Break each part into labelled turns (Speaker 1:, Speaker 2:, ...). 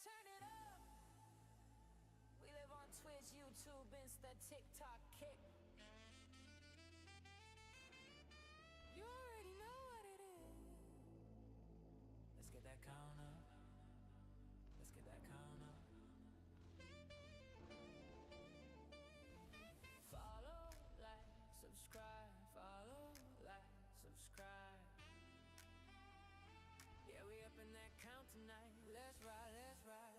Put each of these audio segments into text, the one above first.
Speaker 1: Turn it up. We live on Twitch, YouTube, Insta, TikTok, Kick. You already know what it is. Let's get that count up. Let's get that count up. Follow, like, subscribe. Follow, like, subscribe. Yeah, we up in that count tonight. Let's ride, let's ride.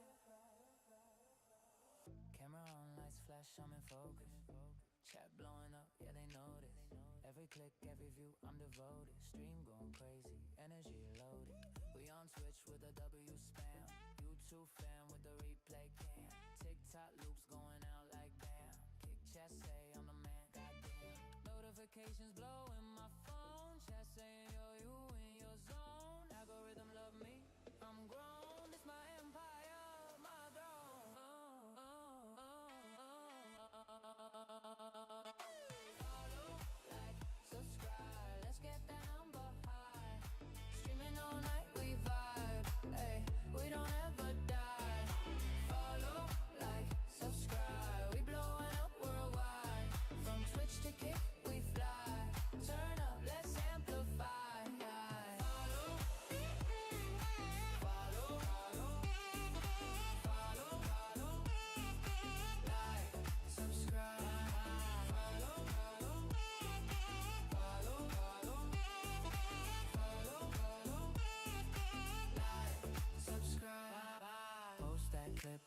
Speaker 1: Camera on, lights flash, I'm in focus. Chat blowing up, yeah, they notice. Every click, every view, I'm devoted. Stream going crazy, energy loaded. We on Twitch with a W spam. YouTube fan with the replay cam. TikTok loops going out like bam. Kick chat say I'm the man, goddamn. Notifications blowing my phone. Chat saying yo, you in your zone. Algorithm love me, I'm grown. It's my empire, my throne. Follow, like, subscribe. Let's get that number high. Streaming all night, we vibe. Hey, we don't ever die. Follow, like, subscribe. We blowing up worldwide. From Twitch to Kick, we fly. Turn up, let's amplify.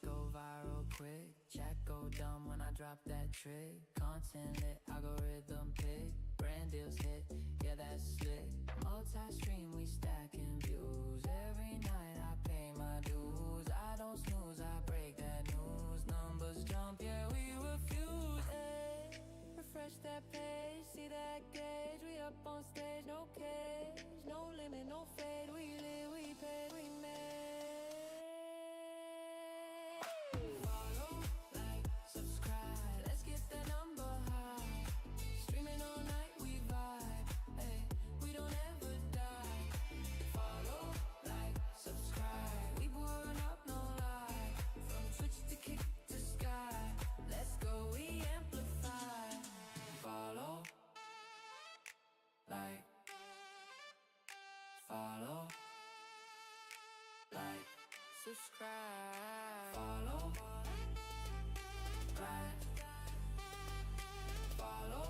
Speaker 1: Go viral quick, chat go dumb when I drop that trick. Content lit, algorithm pick, brand deals hit, yeah that's slick. Multi-stream, we stacking views. Every night I pay my dues. I don't snooze, I break that news. Numbers jump, yeah we refuse. Ay, refresh that page, see that gauge. We up on stage, no cage, no limit, no fade. We live, we pay, we made. Follow, like, subscribe. Follow, like, follow.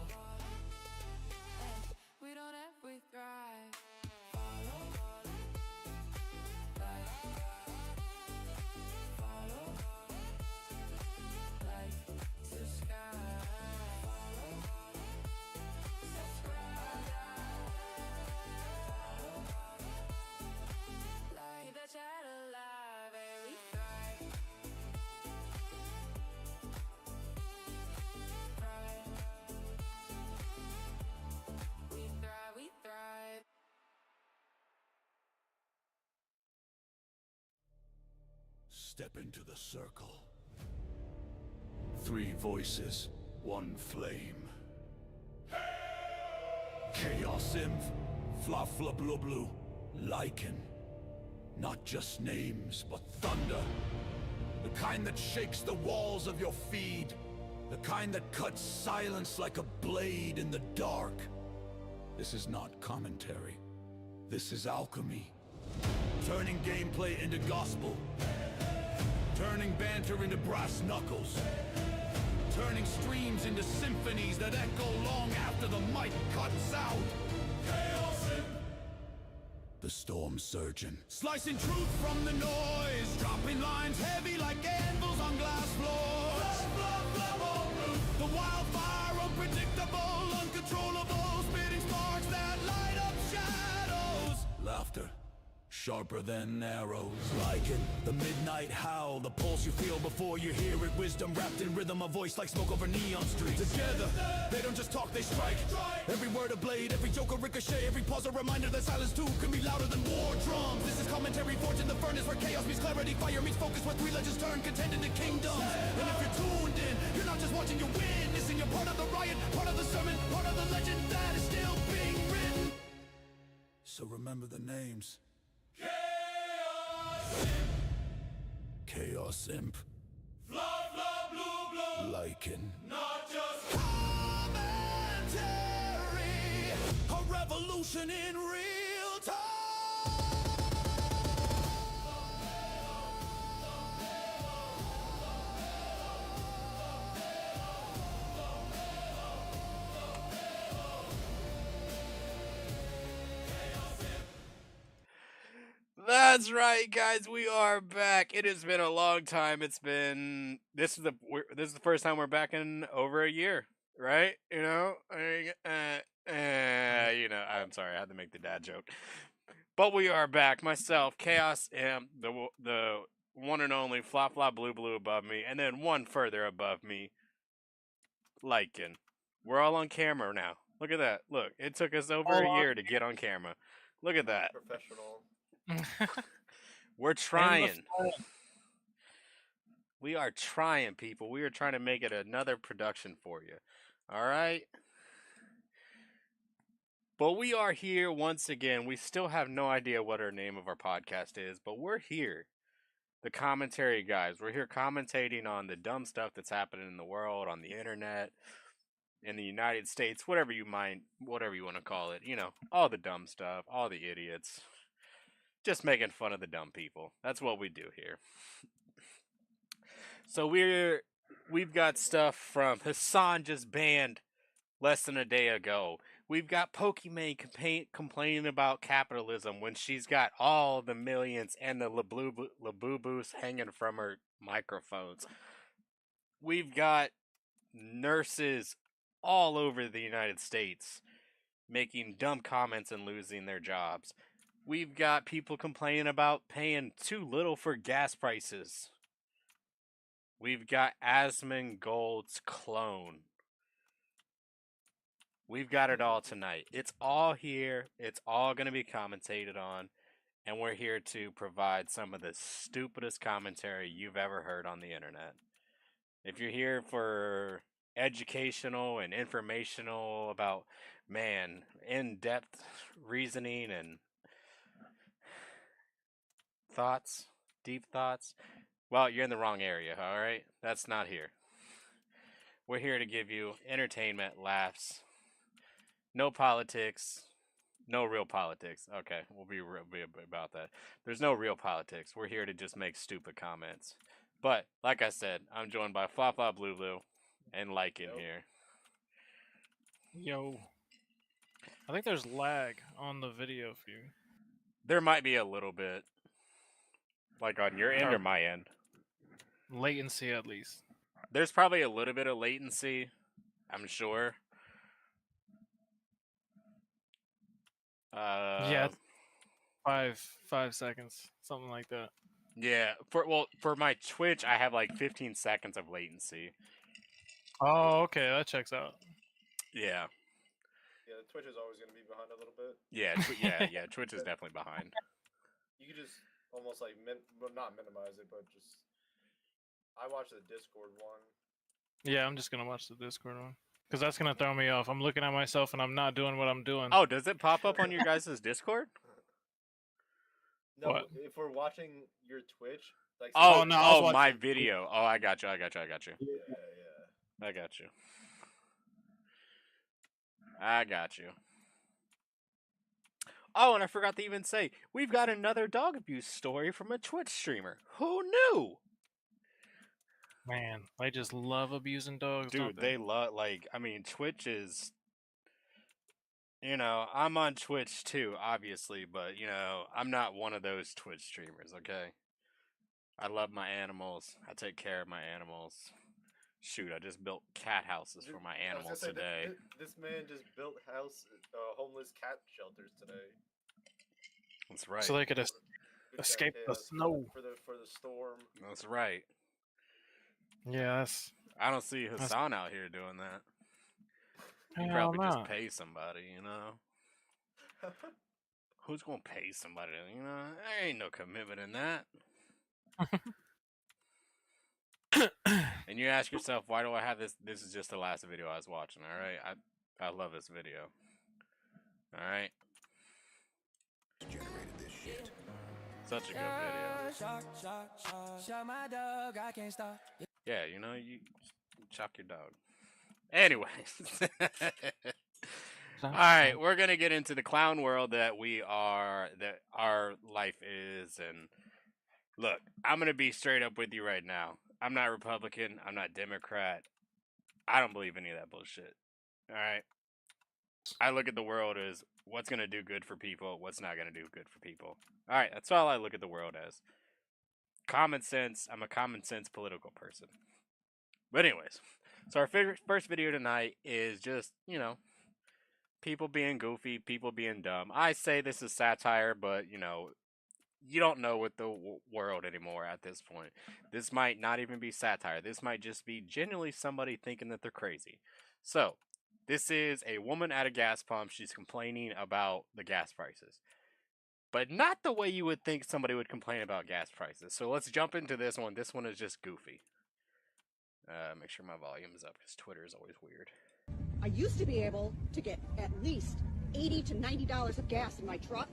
Speaker 1: Hey, we don't have, we thrive. Follow, like, follow, like, subscribe. Chat alive, and we thrive. We thrive, we thrive.
Speaker 2: Step into the circle. 3 voices, 1 flame. Chaos Inf, Flafla Blue Blue, Lycan. Not just names, but thunder. The kind that shakes the walls of your feed. The kind that cuts silence like a blade in the dark. This is not commentary. This is alchemy. Turning gameplay into gospel. Turning banter into brass knuckles. Turning streams into symphonies that echo long after the mic cuts out. Chaos in the storm surgeon, slicing truth from the noise, dropping lines heavy like anvils on glass floors. The wildfire, unpredictable, uncontrollable, spitting sparks that light up shadows. Laughter, sharper than arrows. Lycan, the midnight howl, the pulse you feel before you hear it. Wisdom wrapped in rhythm, a voice like smoke over neon streets. Together, they don't just talk, they strike. Every word a blade, every joke a ricochet, every pause a reminder that silence too can be louder than war drums. This is commentary forged in the furnace where chaos meets clarity, fire meets focus, where 3 legends turn contend into kingdoms. And if you're tuned in, you're not just watching, you're witnessing. You're part of the riot, part of the sermon, part of the legend that is still being written. So remember the names. Chaos Imp. Fla, fla, blue, blue. Lycan. Not just commentary. A revolution in real time.
Speaker 3: That's right, guys. We are back. It has been a long time. This is the first time we're back in over a year, right? I'm sorry, I had to make the dad joke, but we are back. Myself, Chaos, and the one and only Flop Flop Blue Blue above me, and then one further above me, Lycan. We're all on camera now. Look at that. Look, it took us over a year to get on camera. Look at that.
Speaker 4: Professional.
Speaker 3: We're trying. We are trying, people. We are trying to make it another production for you. All right? But we are here once again. We still have no idea what our name of our podcast is, but we're here. The commentary guys. We're here commentating on the dumb stuff that's happening in the world, on the internet, in the United States, whatever you want to call it. You know, all the dumb stuff, all the idiots. Just making fun of the dumb people. That's what we do here. So we've got stuff from Hasan just banned less than a day ago. We've got Pokimane complaining about capitalism when she's got all the millions and the laboobos hanging from her microphones. We've got nurses all over the United States making dumb comments and losing their jobs. We've got people complaining about paying too little for gas prices. We've got Asmongold's clone. We've got it all tonight. It's all here. It's all going to be commentated on. And we're here to provide some of the stupidest commentary you've ever heard on the internet. If you're here for educational and informational about, in-depth reasoning and thoughts, deep thoughts, well, you're in the wrong area, all right? That's not here. We're here to give you entertainment, laughs, no politics, no real politics. Okay, we'll be about that. There's no real politics. We're here to just make stupid comments. But, like I said, I'm joined by Flop Flop Blue Blue and Lycan here.
Speaker 5: Yo. I think there's lag on the video view.
Speaker 3: There might be a little bit. Like on your end or my end?
Speaker 5: Latency, at least.
Speaker 3: There's probably a little bit of latency, I'm sure.
Speaker 5: Yeah, 5 seconds, something like that.
Speaker 3: Yeah, for my Twitch, I have like 15 seconds of latency.
Speaker 5: Oh, okay, that checks out.
Speaker 3: Yeah.
Speaker 4: Yeah, Twitch is always going to be behind a little bit.
Speaker 3: Yeah, Twitch is definitely behind.
Speaker 4: You could just almost like not minimize it, but just I watch the Discord one.
Speaker 5: Yeah, I'm just gonna watch the Discord one because that's gonna throw me off. I'm looking at myself and I'm not doing what I'm doing.
Speaker 3: Oh, does it pop up on your guys' Discord?
Speaker 4: No,
Speaker 5: What?
Speaker 4: if we're watching your Twitch, like
Speaker 3: my video. Oh, I got you.
Speaker 4: Yeah.
Speaker 3: I got you. I got you. Oh, and I forgot to even say, we've got another dog abuse story from a Twitch streamer. Who knew?
Speaker 5: Man, they just love abusing dogs,
Speaker 3: Dude,
Speaker 5: don't they?
Speaker 3: they love, Twitch is, I'm on Twitch too, obviously, but, I'm not one of those Twitch streamers, okay? I love my animals. I take care of my animals. Shoot, I just built cat houses for my animals today.
Speaker 4: This man just built homeless cat shelters today.
Speaker 3: That's right.
Speaker 5: So they could escape the snow
Speaker 4: for the storm.
Speaker 3: That's right.
Speaker 5: Yeah,
Speaker 3: I don't see Hasan out here doing that. He'd
Speaker 5: Hell
Speaker 3: probably
Speaker 5: no.
Speaker 3: just pay somebody, Who's gonna pay somebody? There ain't no commitment in that. And you ask yourself, why do I have this? This is just the last video I was watching, alright? I love this video. Alright?
Speaker 2: Generated this shit.
Speaker 3: Such a good video.
Speaker 1: Shock my dog, I can't stop.
Speaker 3: Yeah, you know, you shock your dog. Anyways. All right, we're going to get into the clown world that our life is. And look, I'm going to be straight up with you right now. I'm not Republican. I'm not Democrat. I don't believe any of that bullshit. All right. I look at the world as what's going to do good for people, what's not going to do good for people. All right, that's all I look at the world as. Common sense. I'm a common sense political person. But anyways, so our first video tonight is just, you know, people being goofy, people being dumb. I say this is satire, but, you know, you don't know with the world anymore at this point. This might not even be satire. This might just be genuinely somebody thinking that they're crazy. So, this is a woman at a gas pump. She's complaining about the gas prices. But not the way you would think somebody would complain about gas prices. So let's jump into this one. This one is just goofy. Make sure my volume is up because Twitter is always weird.
Speaker 6: I used to be able to get at least $80 to $90 of gas in my truck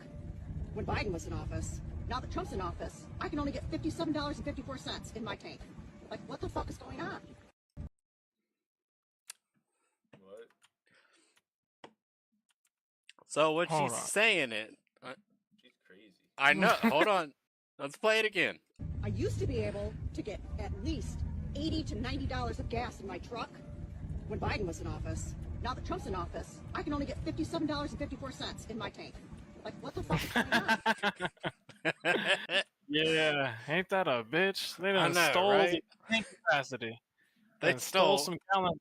Speaker 6: when Biden was in office. Now that Trump's in office, I can only get $57.54 in my tank. Like, what the fuck is going on?
Speaker 4: What?
Speaker 3: So what
Speaker 5: Hold
Speaker 3: she's
Speaker 5: on.
Speaker 3: saying it.
Speaker 4: She's crazy.
Speaker 3: I know. Hold on. Let's play it again.
Speaker 6: I used to be able to get at least $80 to $90 of gas in my truck when Biden was in office. Now that Trump's in office, I can only get $57.54 in my tank. Like, what the fuck is going on?
Speaker 5: Yeah, ain't that a bitch? They
Speaker 3: I
Speaker 5: done
Speaker 3: know,
Speaker 5: stole
Speaker 3: right?
Speaker 5: the tank capacity.
Speaker 3: They
Speaker 5: Done stole some gallons.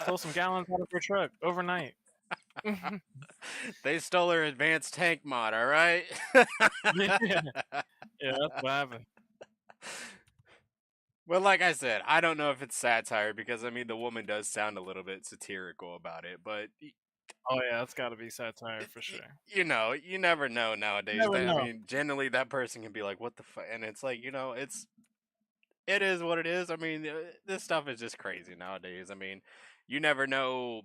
Speaker 5: Stole some gallons out of her truck overnight.
Speaker 3: They stole her advanced tank mod, all right?
Speaker 5: Yeah, that's what happened.
Speaker 3: Well, like I said, I don't know if it's satire because, I mean, the woman does sound a little bit satirical about it, but,
Speaker 5: Oh yeah, that's got to be satire for sure.
Speaker 3: you know, you never know nowadays.
Speaker 5: Never
Speaker 3: I
Speaker 5: know.
Speaker 3: mean, generally that person can be like, what the fuck? And it's like, you know, it is what it is. I mean, this stuff is just crazy nowadays. I mean, you never know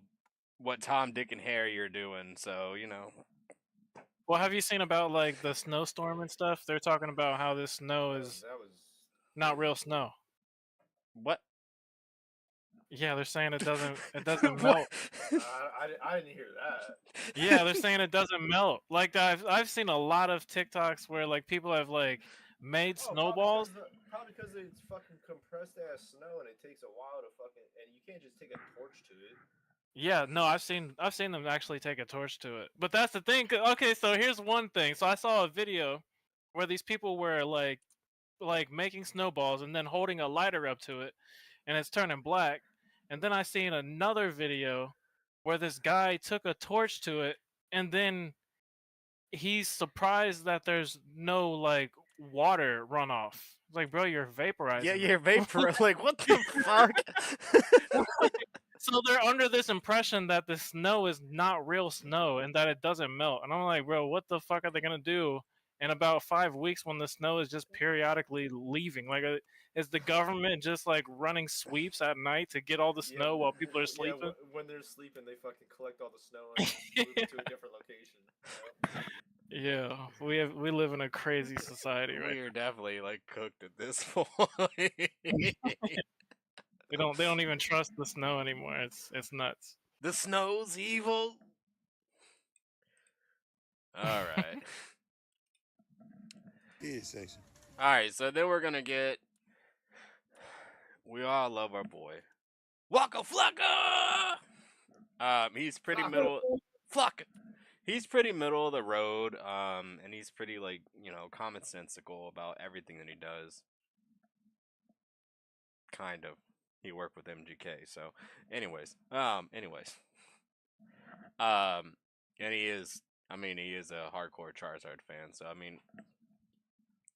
Speaker 3: what Tom, Dick, and Harry are doing, so, you know.
Speaker 5: Well, have you seen about like the snowstorm and stuff? They're talking about how this snow is
Speaker 4: That was
Speaker 5: not real snow.
Speaker 3: What?
Speaker 5: Yeah, they're saying it doesn't
Speaker 3: What?
Speaker 5: melt.
Speaker 4: I didn't hear that.
Speaker 5: Yeah, they're saying it doesn't melt. Like I've seen a lot of TikToks where like people have like made snowballs.
Speaker 4: Probably because it's fucking compressed ass snow and it takes a while to fucking, and you can't just take a torch to it.
Speaker 5: Yeah, no, I've seen them actually take a torch to it. But that's the thing. Okay, so here's one thing. So I saw a video where these people were like making snowballs and then holding a lighter up to it, and it's turning black. And then I seen another video where this guy took a torch to it, and then he's surprised that there's no like water runoff. It's like, bro, you're vaporizing.
Speaker 3: Yeah,
Speaker 5: it.
Speaker 3: you're vapor. Like, what the fuck?
Speaker 5: So they're under this impression that the snow is not real snow and that it doesn't melt. And I'm like, bro, what the fuck are they gonna do in about 5 weeks when the snow is just periodically leaving? Like, is the government just like running sweeps at night to get all the snow while people are sleeping?
Speaker 4: Yeah, when they're sleeping, they fucking collect all the snow and move it to a different location.
Speaker 5: Yeah, we live in a crazy society, right?
Speaker 3: We are definitely like cooked at this point.
Speaker 5: They don't even trust the snow anymore. It's nuts.
Speaker 3: The snow's evil. All right.
Speaker 7: Section.
Speaker 3: All right. So then we're gonna get. We all love our boy, Waka Flocka. He's pretty middle. Flocka. He's pretty middle of the road. And he's pretty like, you know, commonsensical about everything that he does. Kind of. He worked with MGK, so anyways. And he is a hardcore Charizard fan, so I mean,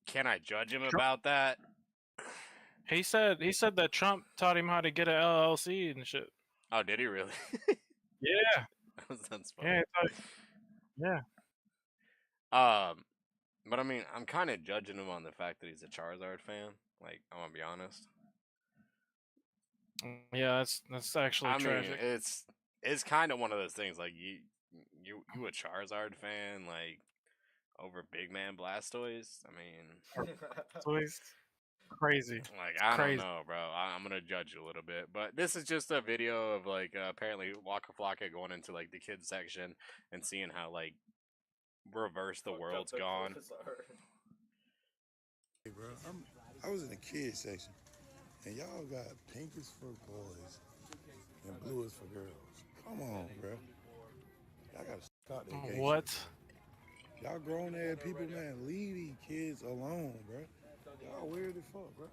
Speaker 3: can I judge him about that?
Speaker 5: He said that Trump taught him how to get an LLC and shit.
Speaker 3: Oh, did he really?
Speaker 5: Yeah.
Speaker 3: That's funny.
Speaker 5: Yeah. Yeah.
Speaker 3: But I mean, I'm kind of judging him on the fact that he's a Charizard fan. Like, I'm gonna be honest.
Speaker 5: Yeah, that's actually tragic.
Speaker 3: I mean, it's kind of one of those things. Like, you a Charizard fan? Like, over Big Man Blastoise. I mean,
Speaker 5: So he's crazy.
Speaker 3: like I don't
Speaker 5: Crazy.
Speaker 3: know, bro. I'm gonna judge you a little bit, but this is just a video of like apparently Waka Flocka going into like the kids section and seeing how like reverse the
Speaker 4: Fucked up
Speaker 3: world's
Speaker 4: the
Speaker 3: gone.
Speaker 4: clothes are.
Speaker 7: Hey, bro, I was in the kids section, and y'all got pink is for boys and blue is for girls. Come on, bro. Y'all gotta stop that gay
Speaker 5: What?
Speaker 7: shit. Y'all grown ass people, man, leave these kids alone, bro. Y'all weird as fuck, bro.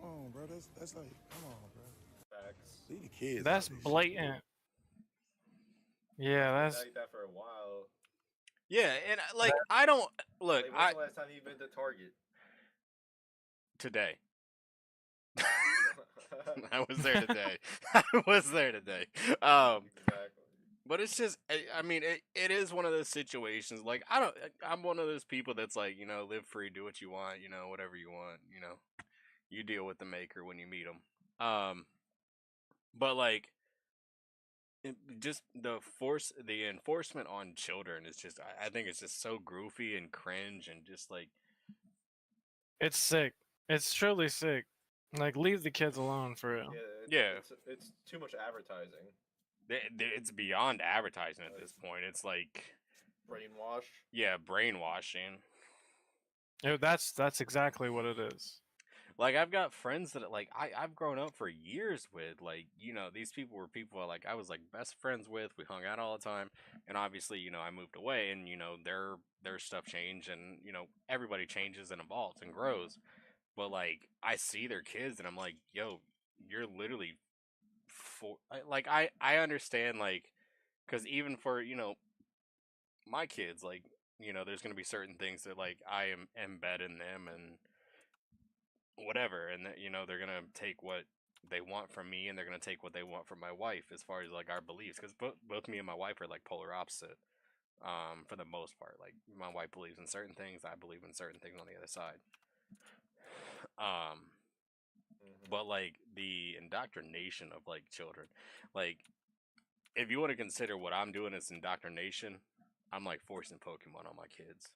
Speaker 7: Come on, bro. That's like, come on, bro.
Speaker 4: Facts.
Speaker 7: Leave the kids.
Speaker 5: That's
Speaker 7: out this shit.
Speaker 5: blatant. Yeah, that's
Speaker 4: Like that for a while.
Speaker 3: Yeah, and like I don't look.
Speaker 4: Like, when's the last time you've been to Target?
Speaker 3: Today. I was there today. I was there today.
Speaker 4: Exactly.
Speaker 3: But it's just, I mean, it is one of those situations. Like, I'm one of those people that's like, you know, live free, do what you want, you know, whatever you want, you know, you deal with the maker when you meet him. But like, just the enforcement on children is just, I think it's just so goofy and cringe and just like,
Speaker 5: it's sick. It's truly sick. Like, leave the kids alone for real.
Speaker 3: Yeah.
Speaker 4: It's too much advertising.
Speaker 3: It's beyond advertising at this point. It's like
Speaker 4: Brainwash.
Speaker 3: Yeah, brainwashing.
Speaker 5: That's exactly what it is.
Speaker 3: Like I've got friends that like I've grown up for years with, like, you know, these people were people like I was like best friends with. We hung out all the time, and obviously, you know, I moved away, and you know their stuff changed, and you know everybody changes and evolves and grows. But like I see their kids, and I'm like, yo, you're literally I understand, like, because even for, you know, my kids, like, you know, there's gonna be certain things that like I am embed in them and whatever, and that, you know, they're gonna take what they want from me, and they're gonna take what they want from my wife as far as like our beliefs, because both me and my wife are like polar opposite, for the most part. Like my wife believes in certain things, I believe in certain things on the other side. But like the indoctrination of like children, like if you want to consider what I'm doing as indoctrination, I'm like forcing Pokemon on my kids.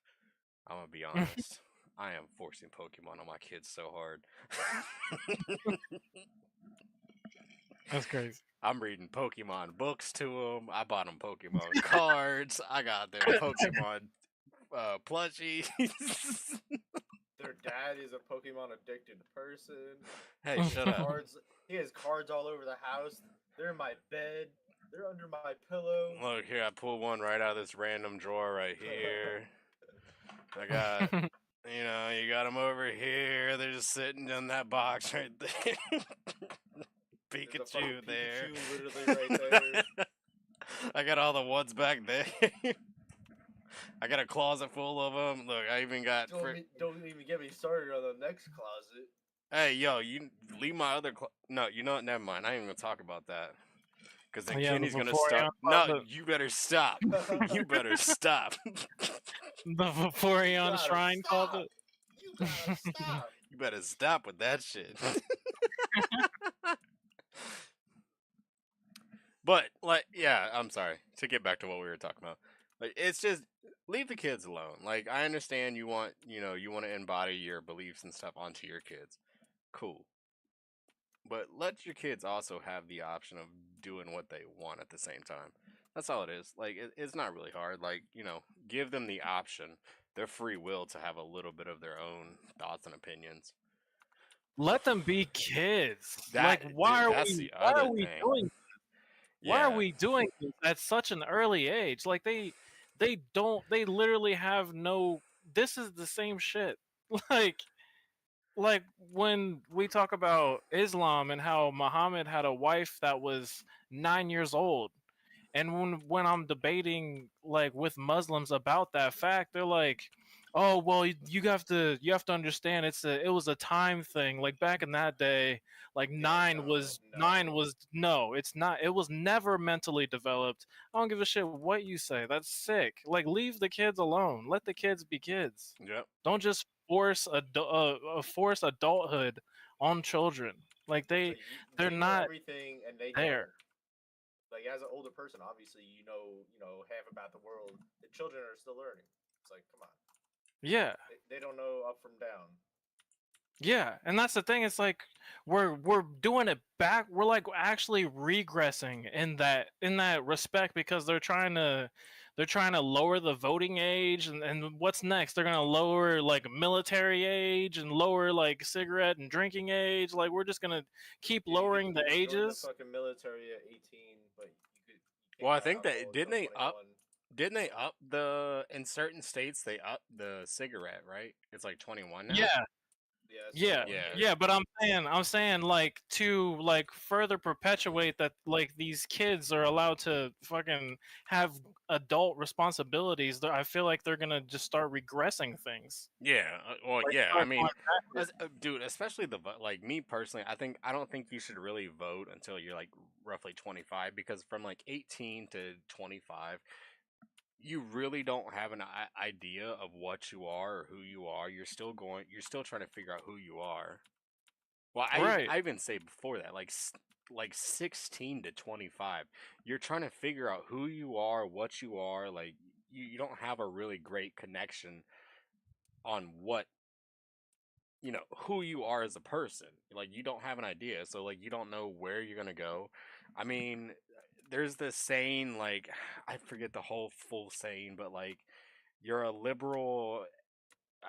Speaker 3: I'm gonna be honest. I am forcing Pokemon on my kids so hard.
Speaker 5: That's crazy.
Speaker 3: I'm reading Pokemon books to them. I bought them Pokemon cards. I got their Pokemon plushies.
Speaker 4: Their dad is a Pokemon addicted person.
Speaker 3: Hey, shut up.
Speaker 4: He has cards all over the house. They're in my bed. They're under my pillow.
Speaker 3: Look here, I pulled one right out of this random drawer right here. I got, you know, you got them over here. They're just sitting in that box right there. Pikachu there.
Speaker 4: Pikachu literally right there.
Speaker 3: I got all the ones back there. I got a closet full of them. Look, I even got.
Speaker 4: Don't even get me started on the next closet.
Speaker 3: Hey, yo, you leave my other. No, you know what? Never mind. I ain't even gonna talk about that. Because then Kenny's gonna start. No, you better stop. You better stop.
Speaker 5: The Vaporeon Shrine closet.
Speaker 4: You gotta stop.
Speaker 3: You better stop with that shit. But like, yeah, I'm sorry. To get back to what we were talking about, like, it's just leave the kids alone. Like, I understand you want, you know, you want to embody your beliefs and stuff onto your kids. Cool. But let your kids also have the option of doing what they want at the same time. That's all it is. Like, it's not really hard. Like, you know, give them the option, their free will to have a little bit of their own thoughts and opinions.
Speaker 5: Let them be kids.
Speaker 3: Why are we
Speaker 5: doing? Why are we doing this at such an early age? Like they literally have no. This is the same shit. Like when we talk about Islam and how Muhammad had a wife that was 9 years old, and when I'm debating like with Muslims about that fact, they're like, "Oh, well, you have to understand it was a time thing. Like back in that day, like nine was no, it's not. It was never mentally developed. I don't give a shit what you say. That's sick. Like leave the kids alone. Let the kids be kids.
Speaker 3: Yep.
Speaker 5: Don't just force force adulthood on children. Like they're not
Speaker 4: everything and they
Speaker 5: there.
Speaker 4: Like as an older person, obviously you know half about the world. The children are still learning. It's like, come on,
Speaker 5: Yeah.
Speaker 4: they don't know up from down.
Speaker 5: Yeah, and that's the thing. It's like we're doing it back. We're like actually regressing in that respect because they're trying to lower the voting age and what's next? They're gonna lower like military age and lower like cigarette and drinking age. Like we're just gonna keep
Speaker 4: Yeah,
Speaker 5: lowering the
Speaker 4: you could join the
Speaker 5: ages.
Speaker 4: fucking military at 18, but you
Speaker 3: Well,
Speaker 4: can't
Speaker 3: I
Speaker 4: buy
Speaker 3: think
Speaker 4: alcohol
Speaker 3: that
Speaker 4: until 21.
Speaker 3: didn't they up the in certain states they up the cigarette, right? It's like 21 now.
Speaker 5: Yeah,
Speaker 4: Yeah, it's
Speaker 5: yeah,
Speaker 4: 21
Speaker 3: Yeah.
Speaker 4: here.
Speaker 5: yeah. But I'm saying like to like further perpetuate that like these kids are allowed to fucking have adult responsibilities. I feel like they're gonna just start regressing things.
Speaker 3: Yeah, well,
Speaker 5: Like
Speaker 3: yeah. I
Speaker 5: start
Speaker 3: mean,
Speaker 5: going backwards.
Speaker 3: dude, especially like me personally, I don't think you should really vote until you're like roughly 25 because from like 18 to 25, you really don't have an idea of what you are or who you are. You're still trying to figure out who you are. Well,
Speaker 5: Right.
Speaker 3: I even say before that, like 16 to 25, you're trying to figure out who you are, what you are. Like you don't have a really great connection on what who you are as a person. Like you don't have an idea, so like you don't know where you're gonna go. I mean, there's this saying, like, I forget the whole full saying, but like you're a liberal.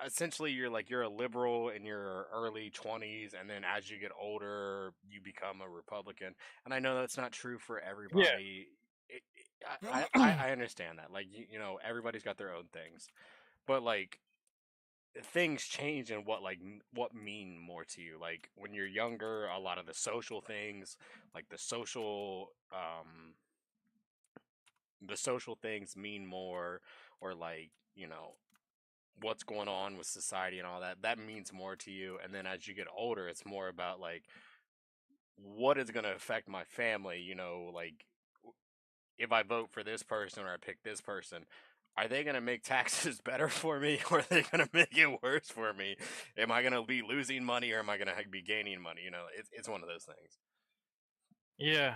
Speaker 3: Essentially, you're a liberal in your early 20s, and then as you get older you become a Republican. And I know that's not true for
Speaker 5: Yeah.
Speaker 3: everybody. I understand that, like, everybody's got their own things, but like things change and what mean more to you. Like when you're younger, a lot of the social things, like the social things mean more, or like, what's going on with society and all that means more to you. And then as you get older, it's more about like what is going to affect my family, like if I vote for this person or I pick this person, are they going to make taxes better for me, or are they going to make it worse for me? Am I going to be losing money, or am I going to be gaining money? It's one of those things.
Speaker 5: Yeah,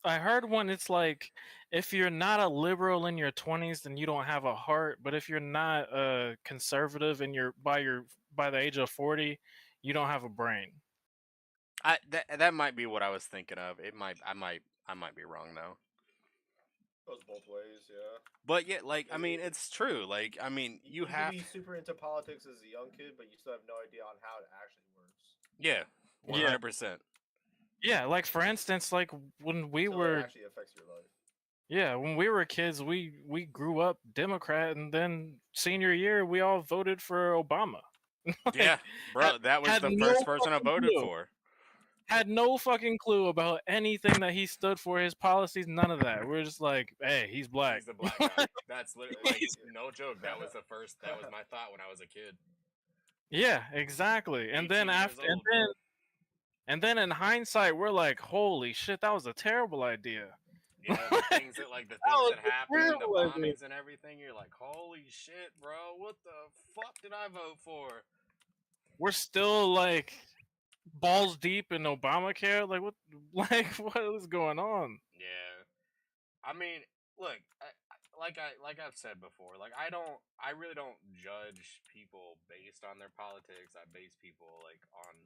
Speaker 5: I heard one. It's like if you're not a liberal in your 20s, then you don't have a heart. But if you're not a conservative in by the age of 40, you don't have a brain.
Speaker 3: That might be what I was thinking of. I might be wrong though.
Speaker 4: Goes both ways, yeah.
Speaker 3: But yeah, like, I mean, it's true. Like, I mean, you
Speaker 4: can
Speaker 3: have
Speaker 4: be super into politics as a young kid, but you still have no idea on how it actually works.
Speaker 3: yeah,
Speaker 5: Yeah,
Speaker 3: 100%.
Speaker 5: yeah. Like for instance, like when we
Speaker 4: Until
Speaker 5: were
Speaker 4: it actually affects your life.
Speaker 5: yeah when we were kids, we grew up Democrat, and then senior year we all voted for Obama. Like,
Speaker 3: Yeah, bro, that was
Speaker 5: had
Speaker 3: the
Speaker 5: no
Speaker 3: first person I
Speaker 5: fucking
Speaker 3: voted
Speaker 5: clue.
Speaker 3: for.
Speaker 5: Had no fucking clue about anything that he stood for, his policies, none of that. We're just like, hey, he's black.
Speaker 3: He's the black guy. That's literally, like, no joke. That was my thought when I was a kid.
Speaker 5: Yeah, exactly. And then
Speaker 3: 18 years
Speaker 5: after,
Speaker 3: old.
Speaker 5: and then in hindsight, we're like, holy shit, that was a terrible idea.
Speaker 3: Yeah, the things that
Speaker 5: was a
Speaker 3: happened, the
Speaker 5: terrible idea.
Speaker 3: bombings and everything. You're like, holy shit, bro, what the fuck did I vote for?
Speaker 5: We're still like balls deep in Obamacare. Like what? Like what is going on?
Speaker 3: Yeah, I mean, look, like I've said before, like I really don't judge people based on their politics. I base people like on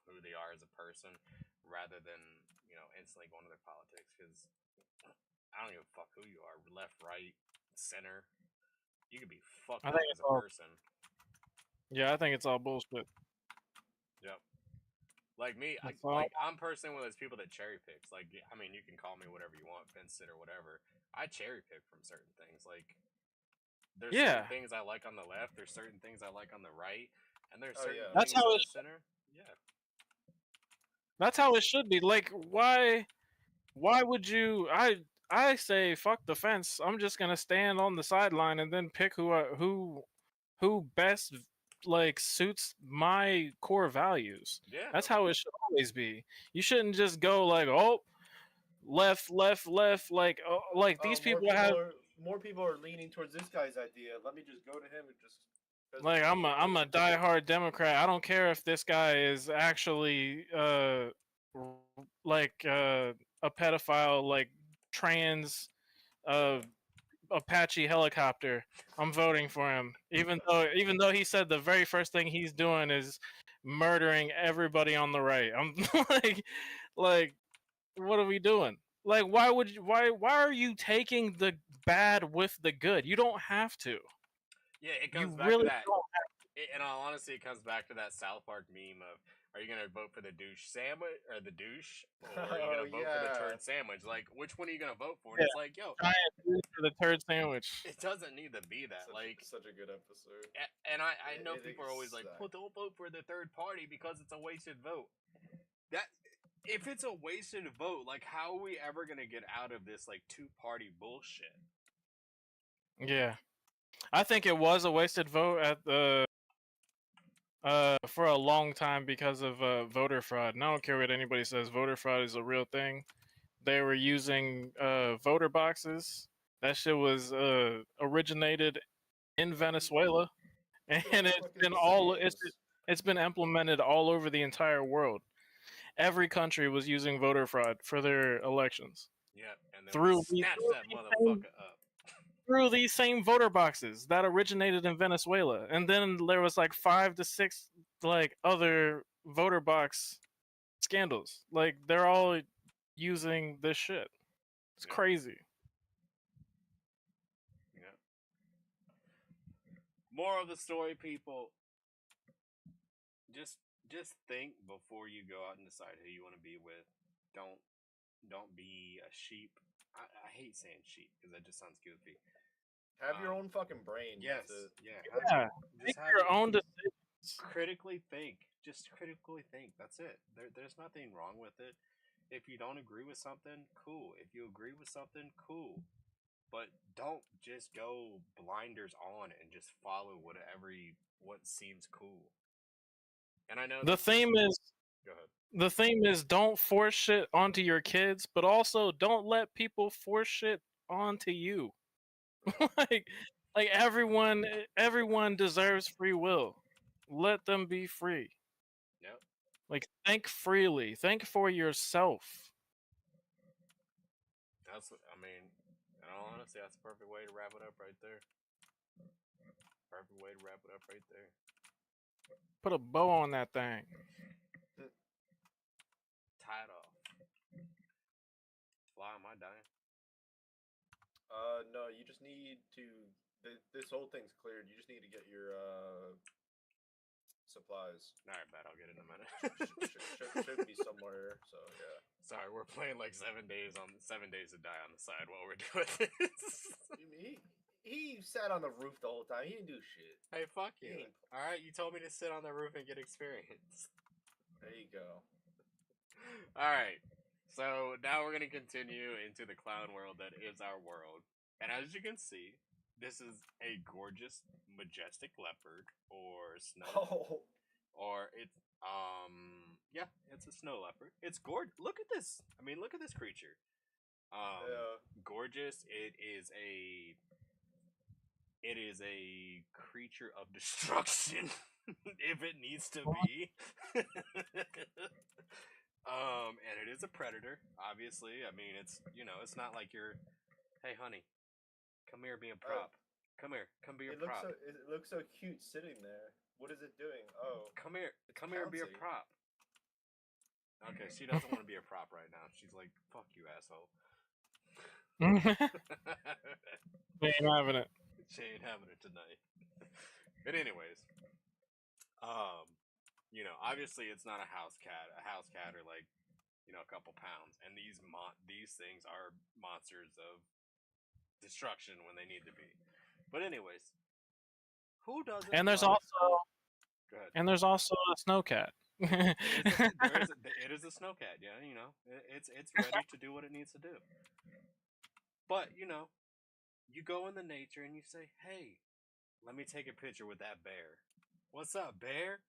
Speaker 3: who they are as a person, rather than instantly going to their politics, because I don't give a fuck who you are, left, right, center. You could be fucked
Speaker 5: I
Speaker 3: up
Speaker 5: think
Speaker 3: as
Speaker 5: it's
Speaker 3: a
Speaker 5: all.
Speaker 3: person.
Speaker 5: Yeah, I think it's all bullshit.
Speaker 3: Yep. Like me,
Speaker 5: That's all.
Speaker 3: I'm personally one of those people that cherry picks. Like, I mean, you can call me whatever you want, fence sit or whatever. I cherry pick from certain things. Like, there's
Speaker 5: Yeah,
Speaker 3: certain things I like on the left. There's certain things I like on the right, and there's
Speaker 4: Oh,
Speaker 3: certain
Speaker 4: yeah.
Speaker 5: that's
Speaker 3: things
Speaker 5: how
Speaker 3: in
Speaker 5: it.
Speaker 3: the center. Yeah.
Speaker 5: That's how it should be. Like why would you? I say fuck the fence. I'm just gonna stand on the sideline and then pick who best like suits my core values.
Speaker 3: Yeah.
Speaker 5: That's how it should always be. You shouldn't just go like, oh, left, left, left. Like these people have.
Speaker 4: More people are leaning towards this guy's idea. Let me just go to him and just.
Speaker 5: Like I'm a diehard Democrat. I don't care if this guy is actually like a pedophile, like trans, uh, Apache helicopter, I'm voting for him. Even though he said the very first thing he's doing is murdering everybody on the right. I'm like, what are we doing? Like, why are you taking the bad with the good? You don't have to.
Speaker 3: Yeah, it
Speaker 5: You
Speaker 3: comes back to
Speaker 5: really
Speaker 3: that.
Speaker 5: don't.
Speaker 3: In all honesty, it comes back to that South Park meme of, are you gonna vote for the douche sandwich or the douche, or are you
Speaker 4: Oh
Speaker 3: gonna vote for the
Speaker 4: yeah.
Speaker 3: turd sandwich? Like, which one are you gonna vote for? And
Speaker 5: Yeah,
Speaker 3: it's like, yo,
Speaker 5: giant dude for the turd sandwich.
Speaker 3: it doesn't need to be that. Like,
Speaker 4: Such a good episode.
Speaker 3: and I know
Speaker 4: It
Speaker 3: people are always like,
Speaker 4: sucked.
Speaker 3: well, don't vote for the third party because it's a wasted vote. That if it's a wasted vote, like, how are we ever gonna get out of this like two-party bullshit?
Speaker 5: Yeah, I think it was a wasted vote at the for a long time because of voter fraud. And I don't care what anybody says, voter fraud is a real thing. They were using voter boxes. That shit was originated in Venezuela, and it's been implemented all over the entire world. Every country was using voter fraud for their elections
Speaker 3: Yep, and then
Speaker 5: through
Speaker 3: we snatch that motherfucker up.
Speaker 5: through these same voter boxes that originated in Venezuela. And then there was like 5 to 6 like other voter box scandals. Like they're all using this shit. It's crazy.
Speaker 3: Yeah. Moral of the story, people. Just think before you go out and decide who you want to be with. Don't be a sheep. I hate saying sheep because that just sounds goofy.
Speaker 4: Have your own fucking brain.
Speaker 3: Yes.
Speaker 4: To...
Speaker 5: Yeah. Make your own decisions.
Speaker 3: Critically think. Just critically think. That's it. There's nothing wrong with it. If you don't agree with something, cool. If you agree with something, cool. But don't just go blinders on and just follow what seems cool. And I know
Speaker 5: The theme is
Speaker 3: go ahead.
Speaker 5: the theme is don't force shit onto your kids, but also don't let people force shit onto you. like everyone deserves free will. Let them be free.
Speaker 3: Yep.
Speaker 5: Like think freely. Think for yourself.
Speaker 3: I mean, in all honesty, that's the perfect way to wrap it up right there. Perfect way to wrap it up right there.
Speaker 5: Put a bow on that thing.
Speaker 3: Tie it off. Fly, am I dying?
Speaker 4: No, you just need to. This whole thing's cleared. You just need to get your supplies.
Speaker 3: Alright, bet I'll get it in a minute.
Speaker 4: should be somewhere. So yeah.
Speaker 3: Sorry, we're playing like 7 days to die on the side while we're doing this.
Speaker 4: He sat on the roof the whole time. He didn't do shit.
Speaker 3: Hey, fuck you. Alright, you told me to sit on the roof and get experience.
Speaker 4: There you go.
Speaker 3: Alright, so now we're going to continue into the clown world that is our world. And as you can see, this is a gorgeous, majestic leopard or snow.
Speaker 4: Oh.
Speaker 3: Or it's, yeah, it's a snow leopard. It's gorgeous. Look at this. I mean, look at this creature.
Speaker 4: Yeah.
Speaker 3: Gorgeous. It is a creature of destruction if it needs to be. And it is a predator, obviously. I mean, it's it's not like you're, hey honey, come here, be a prop. Come here, come be a prop.
Speaker 4: It looks so cute sitting there. What is it doing? Oh,
Speaker 3: come here, be a prop. Okay, she doesn't want to be a prop right now. She's like, fuck you, asshole.
Speaker 5: They ain't having it.
Speaker 3: She ain't having it tonight. But anyways, obviously it's not a house cat. A house cat are like, a couple pounds, and these things are monsters of destruction when they need to be. But anyways, who doesn't?
Speaker 5: And there's
Speaker 3: Go ahead.
Speaker 5: And there's also a snow cat.
Speaker 3: It is a snow cat. Yeah, it's ready to do what it needs to do. But you go in the nature and you say, "Hey, let me take a picture with that bear." What's up, bear?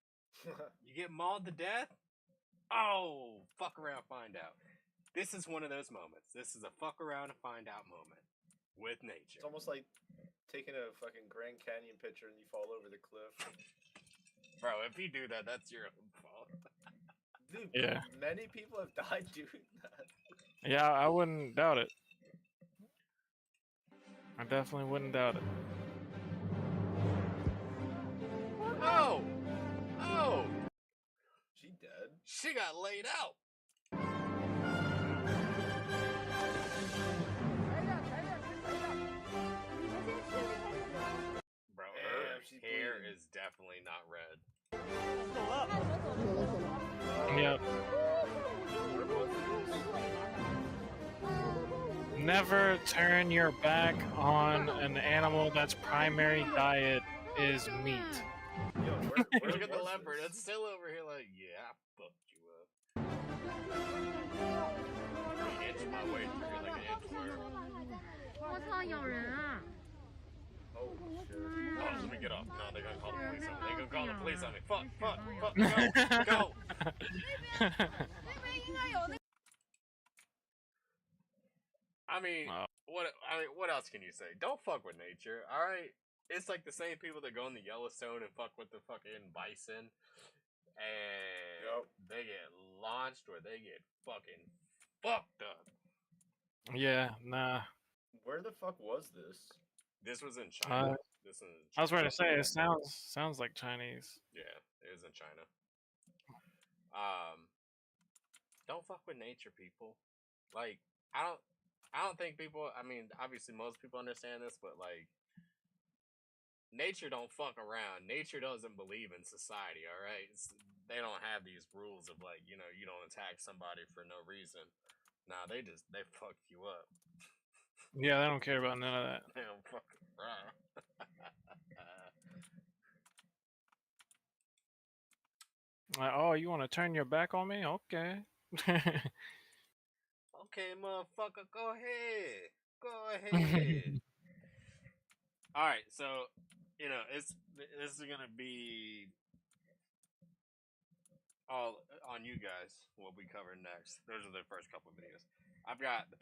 Speaker 3: You get mauled to death? Oh, fuck around, find out. This is one of those moments. This is a fuck around and find out moment with nature.
Speaker 4: It's almost like taking a fucking Grand Canyon picture and you fall over the cliff.
Speaker 3: Bro, if you do that, that's your own fault.
Speaker 4: Dude,
Speaker 5: yeah.
Speaker 4: Many people have died doing that.
Speaker 5: Yeah, I wouldn't doubt it. I definitely wouldn't doubt it.
Speaker 3: Oh! Oh!
Speaker 4: She dead?
Speaker 3: She got laid out. Bro, her
Speaker 4: Damn, she's
Speaker 3: hair
Speaker 4: bleeding.
Speaker 3: is definitely not red.
Speaker 5: Yep.
Speaker 4: Where was this?
Speaker 5: Never turn your back on an animal that's primary diet is meat.
Speaker 4: Yo, where
Speaker 3: Look at the
Speaker 4: was
Speaker 3: leopard.
Speaker 4: this?
Speaker 3: It's still over here like, yeah, I fucked you up. Inch my way through here like an inchworm.
Speaker 8: 我操，咬人啊！
Speaker 4: Oh shit.
Speaker 3: Oh, let me get off. No, they're gonna call the police on me. They're gonna call the police on me. Fuck, fuck, fuck, go, go. I mean, what else can you say? Don't fuck with nature, all right? It's like the same people that go in the Yellowstone and fuck with the fucking bison, and they get launched or they get fucking fucked up.
Speaker 5: Yeah, nah.
Speaker 4: Where the fuck was this?
Speaker 3: This was in China. This was in China.
Speaker 5: I was ready to say it sounds like Chinese.
Speaker 3: Yeah, it was in China. Don't fuck with nature, people. Like, I don't think people. I mean, obviously most people understand this, but like, nature don't fuck around. Nature doesn't believe in society. All right, they don't have these rules of like, you don't attack somebody for no reason. Nah, they fuck you up.
Speaker 5: Yeah, they don't care about none of that.
Speaker 3: They don't fuck around.
Speaker 5: Like, oh, you want to turn your back on me? Okay.
Speaker 3: Okay, motherfucker, go ahead. Go ahead. All right, so this is gonna be all on you guys. What we cover next. Those are the first couple of videos. I've got the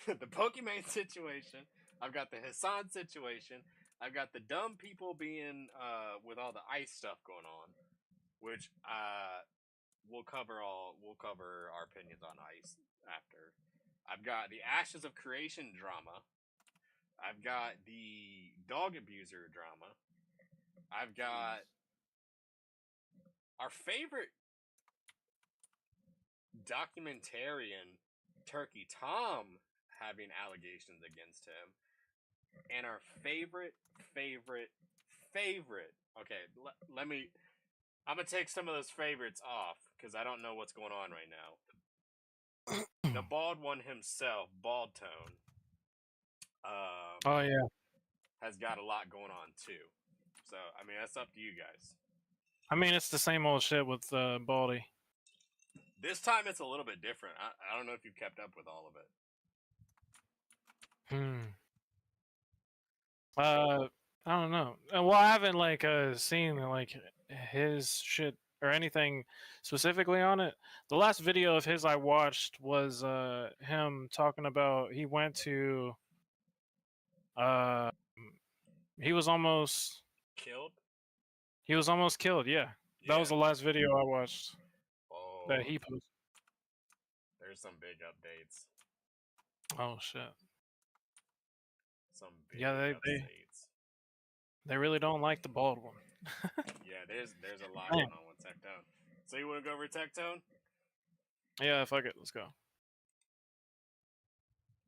Speaker 3: the Pokimane situation. I've got the Hasan situation. I've got the dumb people being with all the ice stuff going on, which we'll cover our opinions on ice after. I've got the Ashes of Creation drama. I've got the dog abuser drama. I've got our favorite documentarian, Turkey Tom, having allegations against him. And our favorite. Okay, I'm gonna take some of those favorites off because I don't know what's going on right now. The bald one himself, Bald Tone.
Speaker 5: Oh yeah.
Speaker 3: Has got a lot going on too. So I mean, that's up to you guys.
Speaker 5: I mean, it's the same old shit with Baldy.
Speaker 3: This time it's a little bit different. I don't know if you've kept up with all of it.
Speaker 5: I don't know. Well, I haven't seen like his shit or anything specifically on it. The last video of his I watched was him talking about he went to he was almost
Speaker 3: killed.
Speaker 5: He was almost killed. Yeah, that was the last video I watched.
Speaker 3: Oh,
Speaker 5: that he posted.
Speaker 3: There's some big updates.
Speaker 5: Oh shit.
Speaker 3: Some big
Speaker 5: updates. They really don't like the bald one.
Speaker 3: Yeah, there's a lot going on with Tectone. So you want to go over Tectone?
Speaker 5: Yeah, fuck it. Let's go.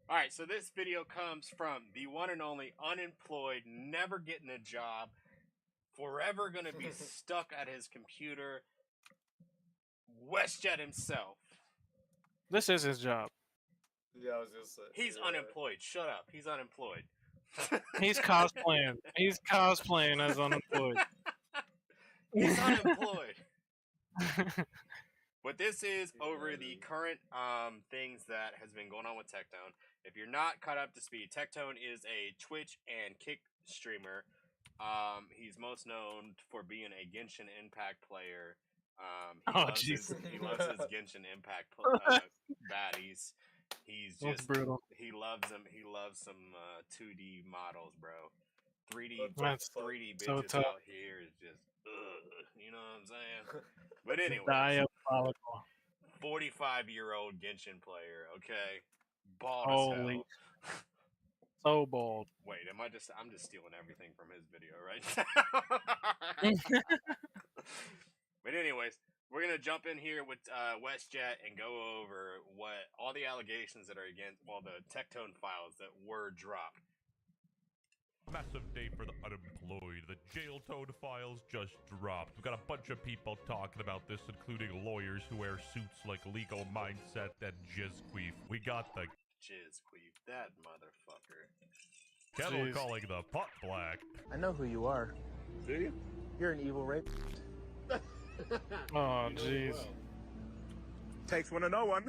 Speaker 3: All right, so this video comes from the one and only unemployed, never getting a job, forever going to be stuck at his computer, WestJet himself.
Speaker 5: This is his job.
Speaker 4: Yeah, I was gonna say.
Speaker 3: He's unemployed. Shut up. He's unemployed.
Speaker 5: He's cosplaying. He's cosplaying as unemployed.
Speaker 3: He's unemployed. But this is over the current things that has been going on with Tectone. If you're not caught up to speed, Tectone is a Twitch and Kick streamer. He's most known for being a Genshin Impact player. He loves his Genshin Impact baddies. He's just
Speaker 5: brutal.
Speaker 3: He loves them. He loves some 2D models, bro. 3D bitches
Speaker 5: so
Speaker 3: out here is just, you know what I'm saying? But anyway, 45-year-old Genshin player, okay? Bald as hell.
Speaker 5: So bald.
Speaker 3: Wait, I'm just stealing everything from his video right now. But anyways, we're gonna jump in here with WestJet and go over what all the allegations that are against, well, the Tectone files that were dropped.
Speaker 9: Massive day for the unemployed. The jail toad files just dropped. We've got a bunch of people talking about this, including lawyers who wear suits like Legal Mindset and Jizzqueef. We got the
Speaker 3: Jizzqueef, that motherfucker.
Speaker 9: kettle calling the pot black.
Speaker 10: I know who you are.
Speaker 3: Do you?
Speaker 10: You're an evil rapist.
Speaker 5: Oh, jeez.
Speaker 10: Takes one to know one.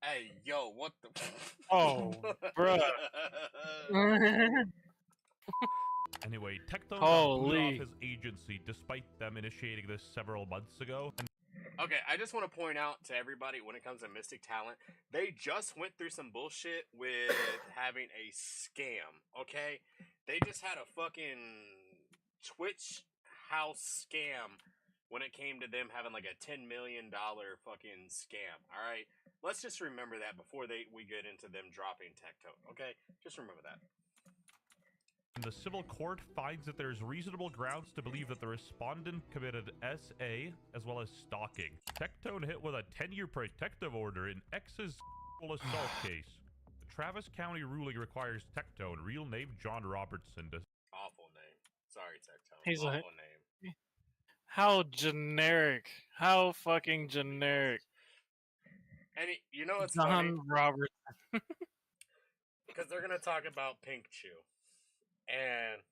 Speaker 3: Hey, yo, what the?
Speaker 5: Oh, bruh.
Speaker 9: Anyway, Tectone
Speaker 5: Holy.
Speaker 9: booted off his agency despite them initiating this several months ago. And
Speaker 3: Okay, I just want to point out to everybody when it comes to Mystic Talent, they just went through some bullshit with having a scam, okay? They just had a fucking Twitch house scam when it came to them having like a $10 million fucking scam, alright? Let's just remember that before we get into them dropping Tectone, okay? Just remember that.
Speaker 9: the civil court finds that there's reasonable grounds to believe that the respondent committed SA as well as stalking. Tectone hit with a 10-year protective order in X's sexual assault case. The Travis County ruling requires Tectone, real name John Robertson, to
Speaker 3: Awful name. Sorry, Tectone.
Speaker 5: He's a-
Speaker 3: Awful name.
Speaker 5: How generic. How fucking generic.
Speaker 3: And you know what's funny?
Speaker 5: John Roberts.
Speaker 3: Because they're gonna talk about Pink Chew, and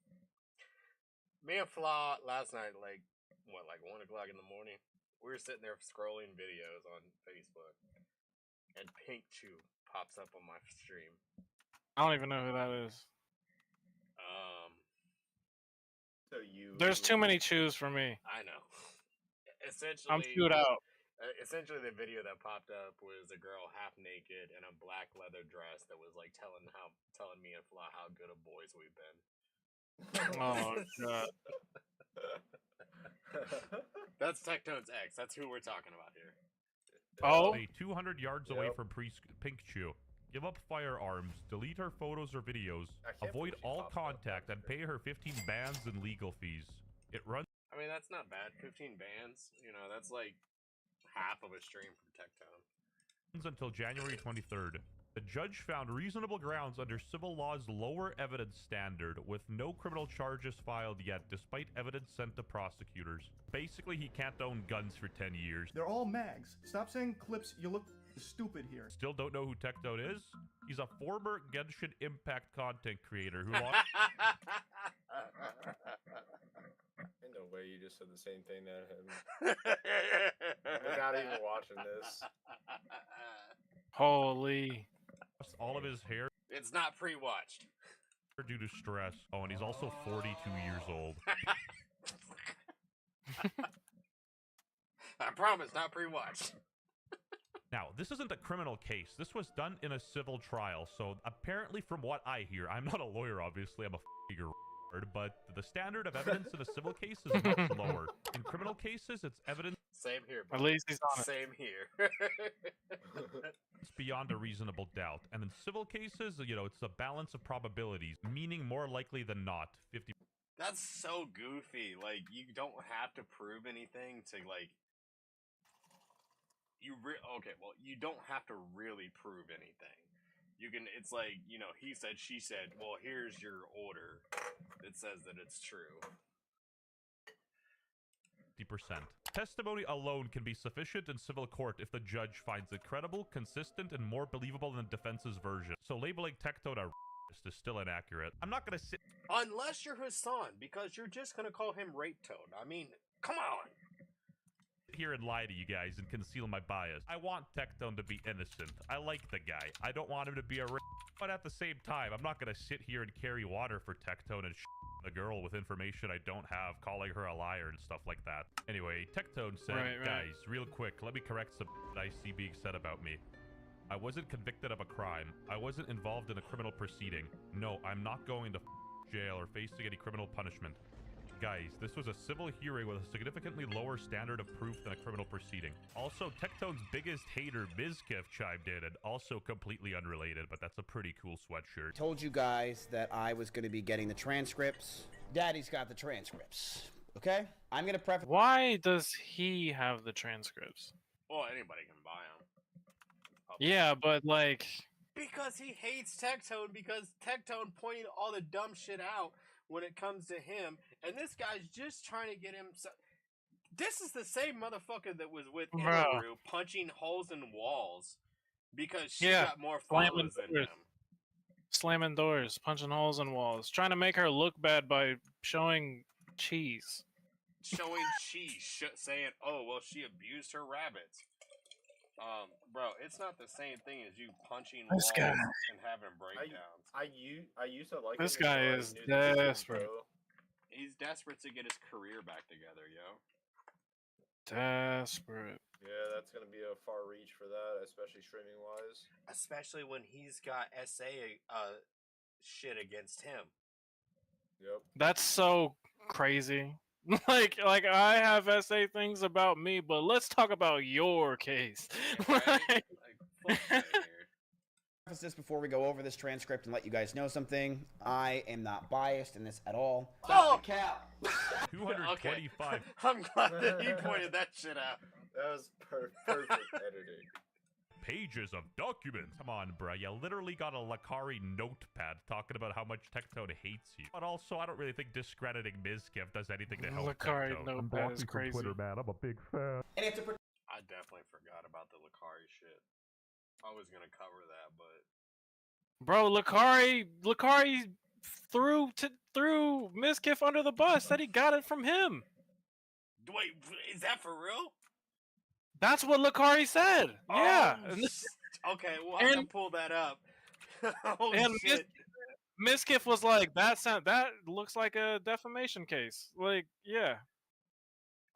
Speaker 3: me and Flaw last night, like 1 o'clock in the morning, we were sitting there scrolling videos on Facebook, and Pink Chew pops up on my stream.
Speaker 5: I don't even know who that is.
Speaker 4: So you.
Speaker 5: There's too many chews for me.
Speaker 3: I know. Essentially,
Speaker 5: I'm chewed out.
Speaker 3: Essentially, the video that popped up was a girl half naked in a black leather dress that was like telling me and Flaw how good of boys we've been.
Speaker 5: Oh god.
Speaker 3: That's Tectone's ex. That's who we're talking about here.
Speaker 5: Oh.
Speaker 9: stay 200 yards away from Pink Chew. Give up firearms, delete her photos or videos, avoid all contact, and pay her 15 bans and legal fees. It runs.
Speaker 3: I mean, that's not bad. 15 bans, you know, that's like half of a stream from Tectone.
Speaker 9: Until January 23rd. The judge found reasonable grounds under civil law's lower evidence standard, with no criminal charges filed yet, despite evidence sent to prosecutors. Basically, he can't own guns for 10 years.
Speaker 11: They're all mags. Stop saying clips. You look stupid here.
Speaker 9: Still don't know who Tectone is? He's a former Genshin Impact content creator who lost.
Speaker 4: Ain't no way you just said the same thing to him without even watching this.
Speaker 5: Holy.
Speaker 9: All of his hair
Speaker 3: It's not pre-watched.
Speaker 9: due to stress. Oh, and he's also 42 years old.
Speaker 3: I promise, not pre-watched.
Speaker 9: Now, this isn't a criminal case. This was done in a civil trial, so apparently from what I hear, I'm not a lawyer, obviously, I'm a f***ing but the standard of evidence in a civil case is much lower. In criminal cases, it's evidence
Speaker 3: Same here,
Speaker 5: At
Speaker 3: bro.
Speaker 5: least he's on it.
Speaker 3: Same here.
Speaker 9: beyond a reasonable doubt. And in civil cases, you know, it's a balance of probabilities, meaning more likely than not, 50.
Speaker 3: That's so goofy. Like, you don't have to prove anything to, like... Okay, well, you don't have to really prove anything. You can, it's like, you know, he said, she said, well, here's your order that says that it's true.
Speaker 9: 50%. Testimony alone can be sufficient in civil court if the judge finds it credible, consistent, and more believable than the defense's version. So labeling Tectone a racist is still inaccurate. I'm not gonna sit
Speaker 3: Unless you're Hasan, because you're just gonna call him Rape Toad. I mean, come on!
Speaker 9: here and lie to you guys and conceal my bias. I want Tectone to be innocent. I like the guy. I don't want him to be a but at the same time, I'm not gonna sit here and carry water for Tectone and the girl with information I don't have, calling her a liar and stuff like that. Anyway, Tectone said, guys, real quick, let me correct some that I see being said about me. I wasn't convicted of a crime. I wasn't involved in a criminal proceeding. No, I'm not going to jail or facing any criminal punishment. guys, this was a civil hearing with a significantly lower standard of proof than a criminal proceeding. Also, Tectone's biggest hater, Mizkif, chimed in, and also completely unrelated, but that's a pretty cool sweatshirt.
Speaker 12: Told you guys that I was going to be getting the transcripts. Daddy's got the transcripts. Okay? I'm going to preface.
Speaker 5: Why does he have the transcripts?
Speaker 3: Well, anybody can buy them.
Speaker 5: Yeah, but like.
Speaker 3: Because he hates Tectone, because Tectone pointed all the dumb shit out when it comes to him, and this guy's just trying to get him. This is the same motherfucker that was with Emeru punching holes in walls because she got more followers than him.
Speaker 5: Slamming doors, punching holes in walls, trying to make her look bad by showing cheese.
Speaker 3: Showing cheese, saying, "Oh, well, she abused her rabbits." Bro, it's not the same thing as you punching walls and having breakdowns.
Speaker 4: I used to like
Speaker 5: this
Speaker 4: him
Speaker 5: guy
Speaker 4: before I
Speaker 5: is
Speaker 4: knew that he was
Speaker 5: desperate.
Speaker 4: pro.
Speaker 3: He's desperate to get his career back together, yo.
Speaker 5: Desperate.
Speaker 4: Yeah, that's gonna be a far reach for that, especially streaming wise.
Speaker 3: Especially when he's got SA shit against him.
Speaker 4: Yep.
Speaker 5: That's so crazy. like I have SA things about me, but let's talk about your case.
Speaker 3: Right?
Speaker 12: Preface this before we go over this transcript and let you guys know something. I am not biased in this at all.
Speaker 3: Oh!
Speaker 12: Cap.
Speaker 9: 225.
Speaker 3: I'm glad that he pointed that shit out.
Speaker 4: That was perfect editing.
Speaker 9: Pages of documents. Come on, bruh. You literally got a Lakari notepad talking about how much Tectone hates you. But also, I don't really think discrediting Mizkif does anything to help
Speaker 5: Lakari
Speaker 9: Tectone.
Speaker 5: notepad is crazy.
Speaker 9: Twitter, man. I'm a big fan.
Speaker 12: And if
Speaker 3: I definitely forgot about the Lakari shit. I was gonna cover that, but
Speaker 5: bro, Lakari threw Mizkif under the bus. Said he got it from him.
Speaker 3: wait, is that for real?
Speaker 5: That's what Lakari said. Yeah.
Speaker 3: Okay, we'll have to pull that up. Holy
Speaker 5: and
Speaker 3: shit.
Speaker 5: Mizkif was like, that looks like a defamation case. Like, yeah.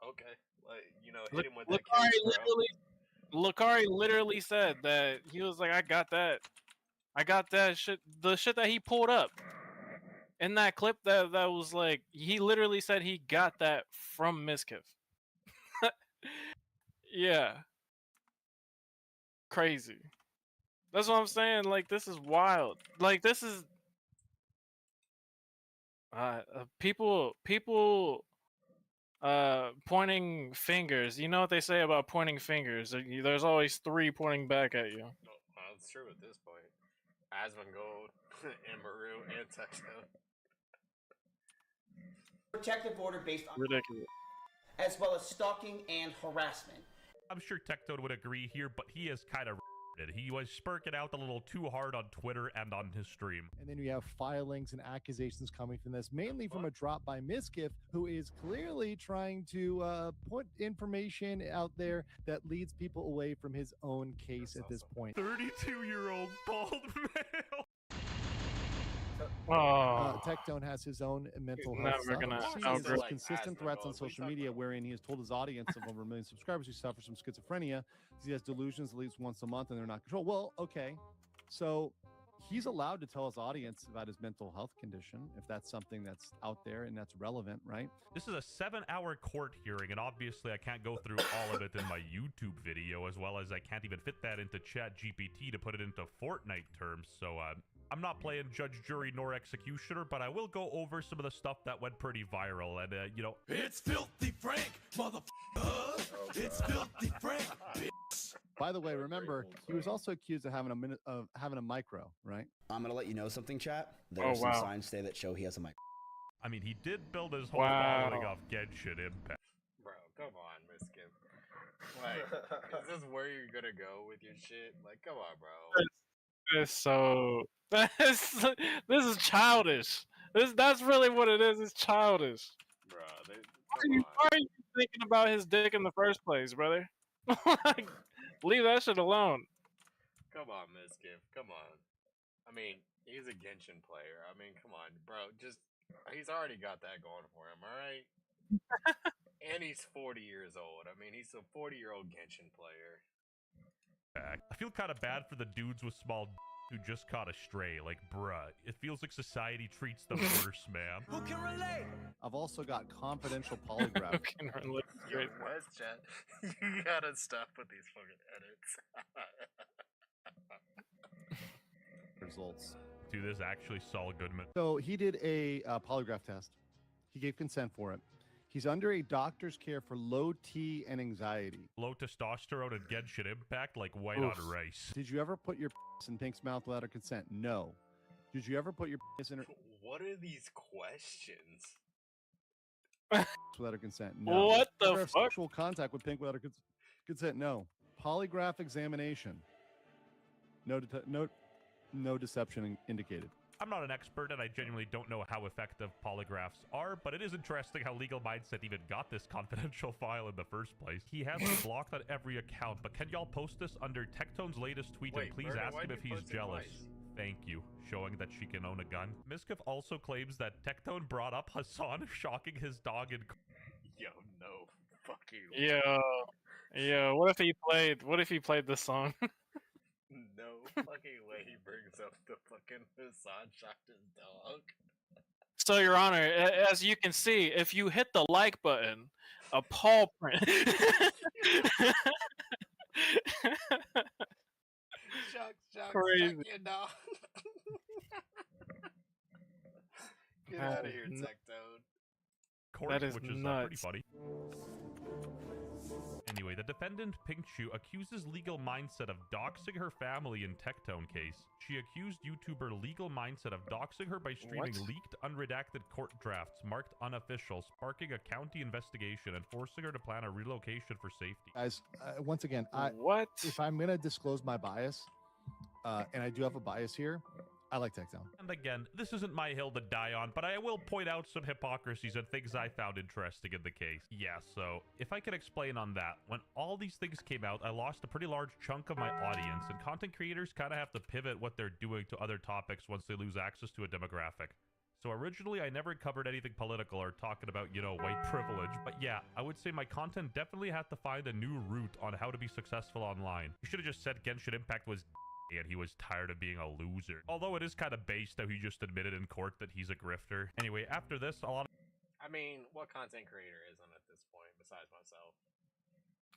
Speaker 3: Okay, like hit him with that
Speaker 5: Lakari
Speaker 3: case, bro.
Speaker 5: Lakari literally said that he was like, I got that shit, the shit that he pulled up in that clip that was like, he literally said he got that from Mizkif. Yeah. Crazy. That's what I'm saying. Like, this is wild. Like, this is people pointing fingers. You know what they say about pointing fingers? There's always three pointing back at you.
Speaker 3: Well, that's true at this point. Asmongold, Emeru, and Tectone.
Speaker 12: protective order based on
Speaker 5: Ridiculous.
Speaker 12: as well as stalking and harassment.
Speaker 9: I'm sure Tectone would agree here, but he is kind of he was spurking out a little too hard on Twitter and on his stream.
Speaker 13: And then you have filings and accusations coming from this, mainly from a drop by Mizkif, who is clearly trying to put information out there that leads people away from his own case at this point.
Speaker 9: 32-year-old bald male.
Speaker 13: Tectone has his own mental
Speaker 5: He's
Speaker 13: health
Speaker 5: never
Speaker 13: stuff.
Speaker 5: gonna
Speaker 13: He has
Speaker 5: like
Speaker 13: consistent threats on social media wherein he has told his audience of over 1 million subscribers he suffers from schizophrenia. He has delusions at least once a month and they're not controlled. Well, okay. So he's allowed to tell his audience about his mental health condition if that's something that's out there and that's relevant, right?
Speaker 9: This is a 7-hour court hearing, and obviously I can't go through all of it in my YouTube video, as well as I can't even fit that into ChatGPT to put it into Fortnite terms, so I'm not playing judge, jury, nor executioner, but I will go over some of the stuff that went pretty viral, and,
Speaker 2: It's Filthy Frank, motherfucker! It's Filthy Frank, bitch!
Speaker 13: By the way, remember, he was also accused of having a micro, right?
Speaker 12: I'm going to let you know something, chat. There are some signs today that show he has a micro.
Speaker 9: I mean, he did build his whole following off Genshin Impact.
Speaker 3: Bro, come on, Mizkif. Like, is this where you're gonna go with your shit? Like, come on, bro.
Speaker 5: This is childish. That's really what it is. It's childish.
Speaker 3: Bro,
Speaker 5: why are you thinking about his dick in the first place, brother? Like, leave that shit alone.
Speaker 3: Come on, Mizkif. Come on. I mean, he's a Genshin player. I mean, come on, bro. He's already got that going for him, all right? And he's 40 years old. I mean, he's a 40-year-old Genshin player.
Speaker 9: I feel kind of bad for the dudes with small who just caught a stray. Like, bruh, it feels like society treats them worse, man.
Speaker 1: Who can relate?
Speaker 13: I've also got confidential polygraph
Speaker 3: Yo, West Chat, you gotta stop with these fucking edits.
Speaker 13: results.
Speaker 9: Dude, this is actually Saul Goodman.
Speaker 13: So he did a polygraph test. He gave consent for it. He's under a doctor's care for low T and anxiety.
Speaker 9: Low testosterone and Genshin Impact like white on rice.
Speaker 13: Did you ever put your in Pink's mouth without her consent? No. Did you ever put your in her
Speaker 3: What are these questions?
Speaker 13: without her consent? No.
Speaker 5: What the
Speaker 13: Did you have
Speaker 5: fuck?
Speaker 13: sexual contact with Pink without her consent? No. Polygraph examination. No deception indicated.
Speaker 9: I'm not an expert, and I genuinely don't know how effective polygraphs are, but it is interesting how Legal Mindset even got this confidential file in the first place. He has me blocked on every account, but can y'all post this under Tectone's latest tweet and please
Speaker 3: Murder,
Speaker 9: ask
Speaker 3: why'd
Speaker 9: him if
Speaker 3: you
Speaker 9: he's
Speaker 3: post it
Speaker 9: jealous?
Speaker 3: twice?
Speaker 9: Thank you. Showing that she can own a gun. Miskiff also claims that Tectone brought up Hasan shocking his dog in...
Speaker 3: Yo, no fucking
Speaker 5: Yo, what if he played this song?
Speaker 3: no fucking way he brings up the fucking Hasan shocked his dog.
Speaker 5: So, Your Honor, as you can see, if you hit the like button, a paw print.
Speaker 3: Shock,
Speaker 5: Crazy.
Speaker 3: suck your dog. Get out of here, Tectone.
Speaker 9: Court,
Speaker 5: That is
Speaker 9: which is pretty
Speaker 5: nuts.
Speaker 9: funny. Anyway, the defendant, Pinkchu, accuses Legal Mindset of doxing her family in Tectone case. She accused YouTuber Legal Mindset of doxing her by streaming leaked, unredacted court drafts marked unofficial, sparking a county investigation and forcing her to plan a relocation for safety.
Speaker 13: Guys, once again, if I'm going to disclose my bias, and I do have a bias here, I like Tectone.
Speaker 9: And again, this isn't my hill to die on, but I will point out some hypocrisies and things I found interesting in the case. Yeah, so, if I could explain on that, when all these things came out, I lost a pretty large chunk of my audience, and content creators kind of have to pivot what they're doing to other topics once they lose access to a demographic. So originally, I never covered anything political or talking about, you know, white privilege, but yeah, I would say my content definitely had to find a new route on how to be successful online. You should have just said Genshin Impact was and he was tired of being a loser. Although it is kind of based how he just admitted in court that he's a grifter. Anyway, after this, a lot of...
Speaker 3: I mean, what content creator isn't at this point besides myself?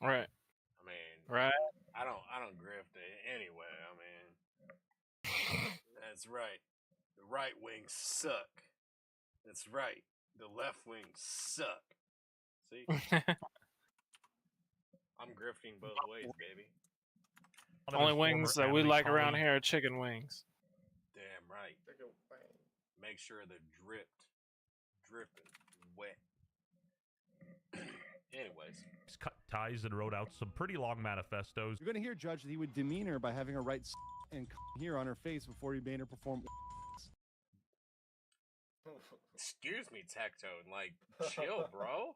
Speaker 5: Right.
Speaker 3: I mean,
Speaker 5: right.
Speaker 3: I don't grift it anyway. I mean, that's right. The right wing suck. That's right. The left wing suck. See? I'm grifting both ways, baby.
Speaker 5: Only wings that we like around here are chicken wings.
Speaker 3: Damn right. Make sure they're dripping, wet. Anyways.
Speaker 9: He's cut ties and wrote out some pretty long manifestos.
Speaker 13: You're going to hear Judge that he would demean her by having her write and here on her face before he made her perform.
Speaker 3: Excuse me, Tectone. Like, chill, bro.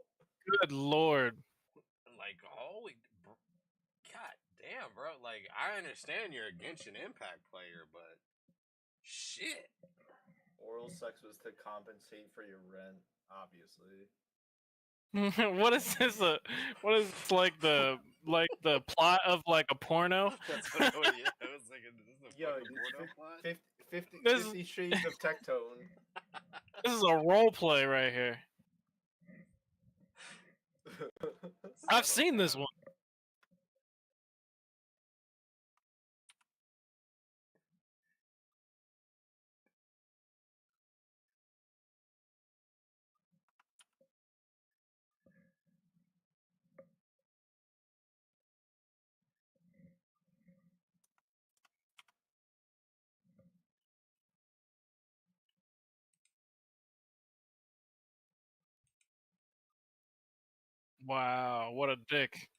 Speaker 5: Good lord.
Speaker 3: Like, holy... God damn, bro. Like, I understand you're a Genshin Impact player, but shit.
Speaker 4: Oral sex was to compensate for your rent, obviously.
Speaker 5: What is this? What is this, like the plot of like a porno?
Speaker 3: That's what I was thinking. This is a porno plot?
Speaker 4: 50 Shades of Tectone.
Speaker 5: This is a role play right here. I've seen this one. Wow, what a dick.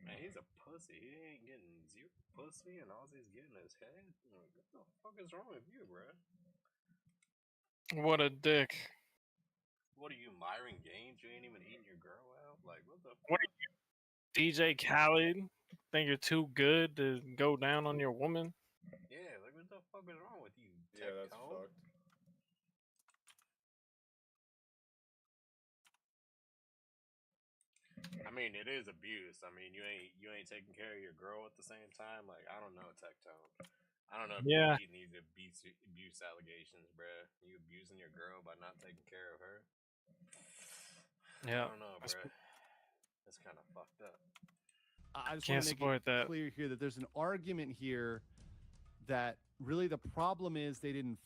Speaker 3: Man, he's a pussy. He ain't getting zero pussy, and all he's getting is head. Like, what the fuck is wrong with you, bro?
Speaker 5: What a dick.
Speaker 3: What are you, Myron Gaines? You ain't even eating your girl out? Like, what the fuck?
Speaker 5: What are you, DJ Khaled? Think you're too good to go down on your woman?
Speaker 3: Yeah, like, what the fuck is wrong with you,
Speaker 4: Yeah, that's
Speaker 3: Tectone?
Speaker 4: fucked.
Speaker 3: I mean, it is abuse. I mean, you ain't taking care of your girl at the same time. Like, I don't know, Tectone. I don't know if
Speaker 5: Yeah.
Speaker 3: you're beating these abuse allegations, bruh. You abusing your girl by not taking care of her?
Speaker 5: Yeah.
Speaker 3: I don't know, bruh. That's kind of fucked up.
Speaker 13: I just
Speaker 5: Can't
Speaker 13: want to make
Speaker 5: support
Speaker 13: it
Speaker 5: that.
Speaker 13: clear here that there's an argument here that really the problem is they didn't.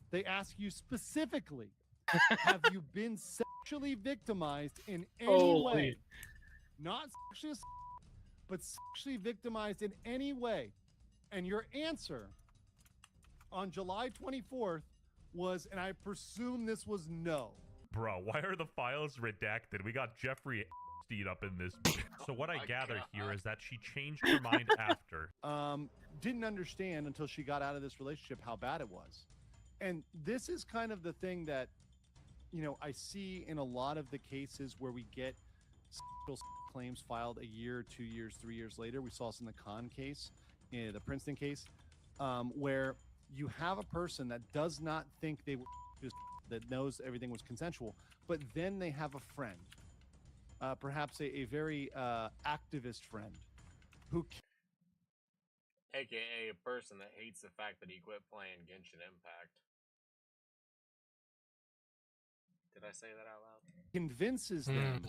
Speaker 13: They ask you specifically, have you been sexually victimized in any way? Not sexually, but sexually victimized in any way. And your answer on July 24th was, and I presume this was no.
Speaker 9: Bro, why are the files redacted? We got Jeffrey Epstein up in this. So what I gather here is that she changed her mind after.
Speaker 13: Didn't understand until she got out of this relationship how bad it was. And this is kind of the thing that, you know, I see in a lot of the cases where we get sexual claims filed a year, 2 years, 3 years later. We saw this in the Khan case, in the Princeton case, where you have a person that does not think they were, that knows everything was consensual, but then they have a friend, perhaps a very activist friend, who,
Speaker 3: AKA a person that hates the fact that he quit playing Genshin Impact. Did I say that out loud?
Speaker 13: convinces them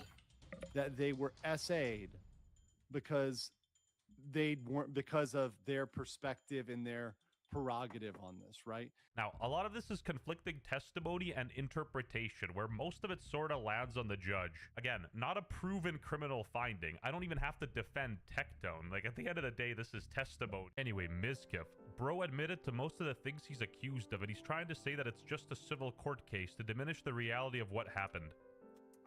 Speaker 13: that they were SA'd because they weren't, because of their perspective and their prerogative on this, right?
Speaker 9: Now, a lot of this is conflicting testimony and interpretation, where most of it sort of lands on the judge. Again, not a proven criminal finding. I don't even have to defend Tectone. Like, at the end of the day, this is testimony. Anyway, Mizkif. Bro admitted to most of the things he's accused of, and he's trying to say that it's just a civil court case to diminish the reality of what happened.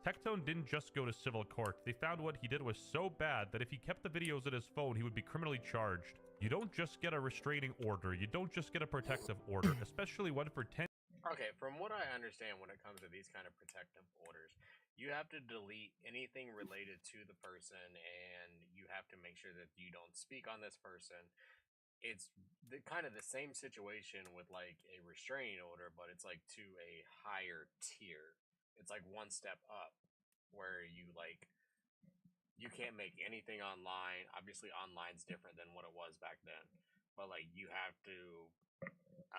Speaker 9: Tectone didn't just go to civil court. They found what he did was so bad that if he kept the videos in his phone, he would be criminally charged. You don't just get a restraining order. You don't just get a protective order, especially one for 10.
Speaker 3: Okay, from what I understand when it comes to these kind of protective orders, you have to delete anything related to the person, and you have to make sure that you don't speak on this person. It's kind of the same situation with like a restraining order, but it's like to a higher tier. It's like one step up, where you like, you can't make anything online. Obviously, online's different than what it was back then, but like you have to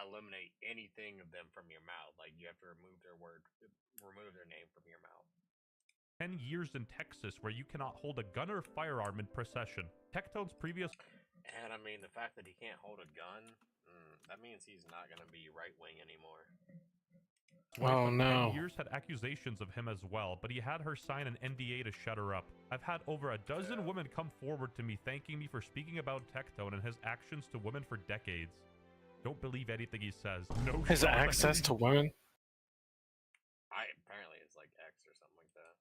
Speaker 3: eliminate anything of them from your mouth. Like you have to remove their name from your mouth.
Speaker 9: 10 years in Texas where you cannot hold a gun or firearm in procession. Tectone's previous...
Speaker 3: And I mean, the fact that he can't hold a gun, that means he's not going to be right-wing anymore.
Speaker 9: Wife of 10 years had accusations of him as well, but he had her sign an NDA to shut her up. I've had over a dozen women come forward to me thanking me for speaking about Tectone and his actions to women for decades. Don't believe anything he says. No
Speaker 5: His access to women?
Speaker 3: Apparently it's like X or something like that.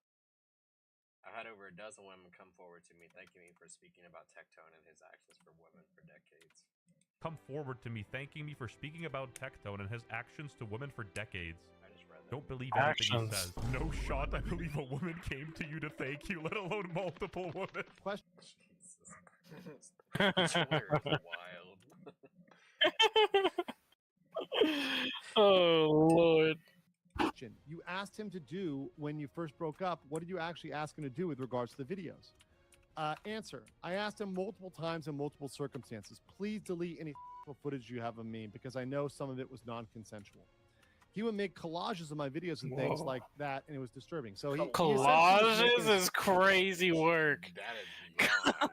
Speaker 3: I've had over a dozen women come forward to me thanking me for speaking about Tectone and his actions for women for decades.
Speaker 9: Come forward to me thanking me for speaking about Tectone and his actions to women for decades. Don't believe anything he says. No shot I believe a woman came to you to thank you, let alone multiple women.
Speaker 13: Question.
Speaker 3: Wild.
Speaker 5: Oh, Lord.
Speaker 13: You asked him to do when you first broke up. What did you actually ask him to do with regards to the videos? Answer. I asked him multiple times in multiple circumstances. Please delete any footage you have of me because I know some of it was non-consensual. He would make collages of my videos and things like that, and it was disturbing. So
Speaker 5: collages is crazy work.
Speaker 3: That is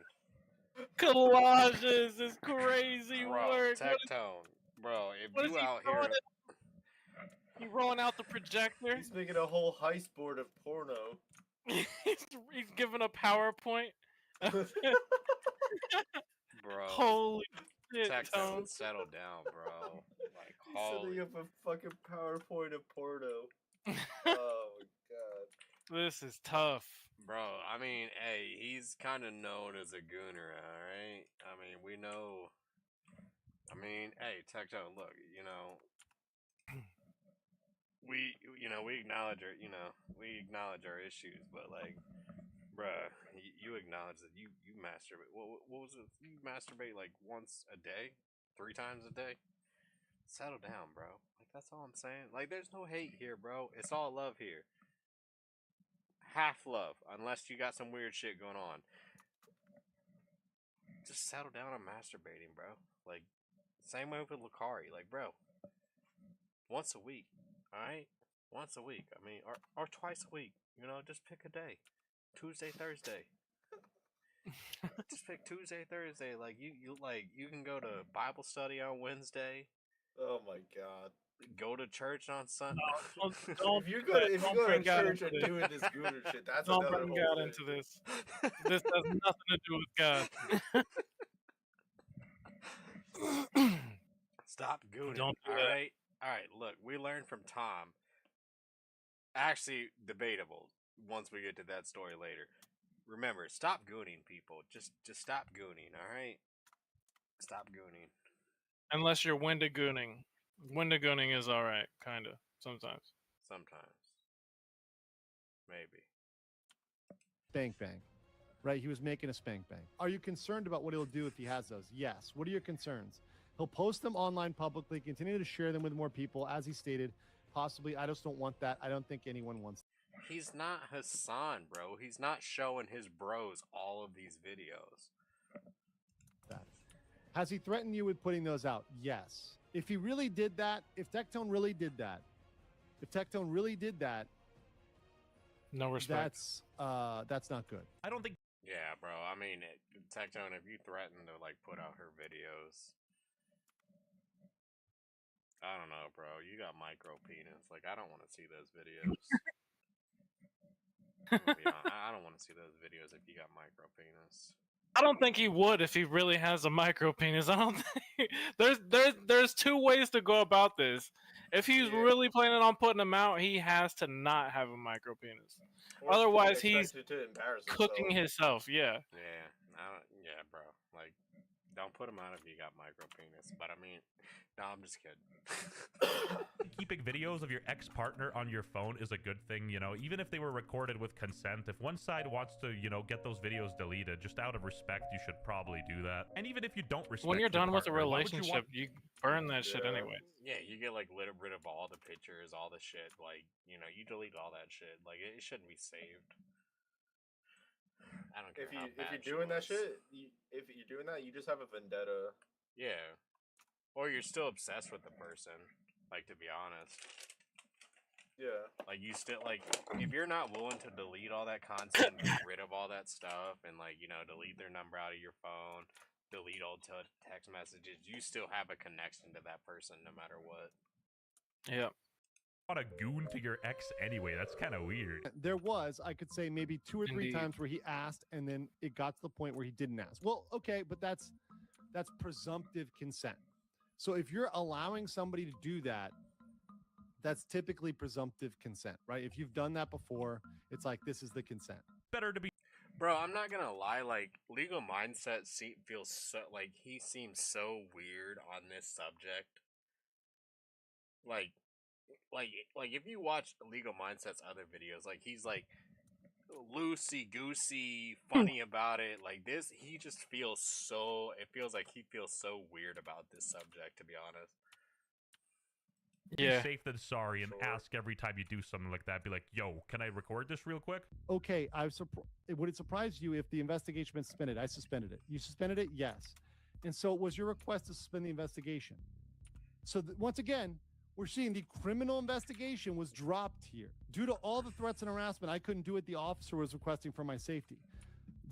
Speaker 5: Collages is crazy work.
Speaker 3: Tectone, bro, if you out here,
Speaker 5: he rolling out the projector.
Speaker 4: He's making a whole heist board of porno.
Speaker 5: he's giving a PowerPoint.
Speaker 3: Bro,
Speaker 5: holy shit,
Speaker 3: Tectone, settle down, bro. Like,
Speaker 4: holy. Setting up a fucking PowerPoint of porno. Oh my god.
Speaker 5: This is tough.
Speaker 3: Bro, I mean, hey, he's kind of known as a gooner, alright? I mean, we know. I mean, hey, Tectone, look, you know, we acknowledge our issues, but like, bruh, you acknowledge that you masturbate. What was it? You masturbate like once a day, 3 times a day. Settle down, bro. Like, that's all I'm saying. Like, there's no hate here, bro. It's all love here. Half love, unless you got some weird shit going on. Just settle down on masturbating, bro. Like, Same way with Lucari. Like, bro, once a week, all right? Once a week. I mean, or twice a week. You know, just pick a day. Tuesday, Thursday. Just pick Tuesday, Thursday. Like you can go to Bible study on Wednesday.
Speaker 4: Oh my god.
Speaker 3: Go to church on Sunday.
Speaker 4: If you go to church and doing this gooner shit, that's
Speaker 5: don't
Speaker 4: another
Speaker 5: bring
Speaker 4: whole
Speaker 5: God
Speaker 4: thing.
Speaker 5: into this. This has nothing to do with God.
Speaker 3: Stop gooning.
Speaker 5: Don't do
Speaker 3: all
Speaker 5: that.
Speaker 3: right. All right. Look, we learned from Tom. Actually, debatable. Once we get to that story later. Remember, stop gooning, people. Just stop gooning. All right. Stop gooning.
Speaker 5: Unless you're Wendigooning. Wendigooning is alright, kinda. Sometimes.
Speaker 3: Sometimes. Maybe.
Speaker 13: Spank bang. Right? He was making a spank bang. Are you concerned about what he'll do if he has those? Yes. What are your concerns? He'll post them online publicly, continue to share them with more people, as he stated. Possibly, I just don't want that. I don't think anyone wants that.
Speaker 3: He's not Hasan, bro. He's not showing his bros all of these videos.
Speaker 13: Has he threatened you with putting those out? Yes. If he really did that, if Tectone really did that,
Speaker 5: no respect.
Speaker 13: That's not good.
Speaker 9: I don't think.
Speaker 3: Yeah, bro. I mean, Tectone, if you threaten to like put out her videos, I don't know, bro. You got micro penis. Like, I don't want to see those videos. I don't want to see those videos if you got micro penis.
Speaker 5: I don't think he would if he really has a micro penis. I don't think there's two ways to go about this. If he's really planning on putting them out, he has to not have a micro penis.
Speaker 4: Or
Speaker 5: Otherwise, he's
Speaker 4: expected to embarrass
Speaker 5: cooking himself. Yeah.
Speaker 3: Yeah, bro. Like, don't put them out if you got micro penis. But I mean, no, I'm just kidding.
Speaker 9: Keeping videos of your ex-partner on your phone is a good thing, you know, even if they were recorded with consent. If one side wants to, you know, get those videos deleted, just out of respect, you should probably do that. And even if you don't respect
Speaker 5: When you're
Speaker 9: your
Speaker 5: done with a
Speaker 9: partner, why would you
Speaker 5: relationship, you burn that shit anyway.
Speaker 3: Yeah, you get like rid of all the pictures, all the shit. Like, you know, you delete all that shit. Like, it shouldn't be saved. I don't care.
Speaker 4: If you're doing that shit, if you're doing that, you just have a vendetta.
Speaker 3: Yeah. Or you're still obsessed with the person. Like, to be honest.
Speaker 4: Yeah.
Speaker 3: Like, you still, like, if you're not willing to delete all that content, get rid of all that stuff, and, like, you know, delete their number out of your phone, delete old text messages, you still have a connection to that person no matter what.
Speaker 5: Yeah.
Speaker 9: Want a goon to your ex anyway? That's kind of weird.
Speaker 13: There was, I could say, maybe 2 or 3 times where he asked, and then it got to the point where he didn't ask. Well, okay, but that's presumptive consent. So if you're allowing somebody to do that, that's typically presumptive consent, right? If you've done that before, it's like, this is the consent.
Speaker 9: Better to be.
Speaker 3: Bro, I'm not gonna lie, like, Legal Mindset feels so, like, he seems so weird on this subject. Like, if you watch Legal Mindset's other videos, like, he's, like, loosey-goosey, funny about it. Like, this, he just feels so, it feels like he feels so weird about this subject, to be honest.
Speaker 9: Be safe than sorry, and ask every time you do something like that. Be like, yo, can I record this real quick?
Speaker 13: Okay, would it surprise you if the investigation been suspended? I suspended it. You suspended it? Yes. And so was your request to suspend the investigation? So once again, we're seeing the criminal investigation was dropped here. Due to all the threats and harassment, I couldn't do it. The officer was requesting for my safety.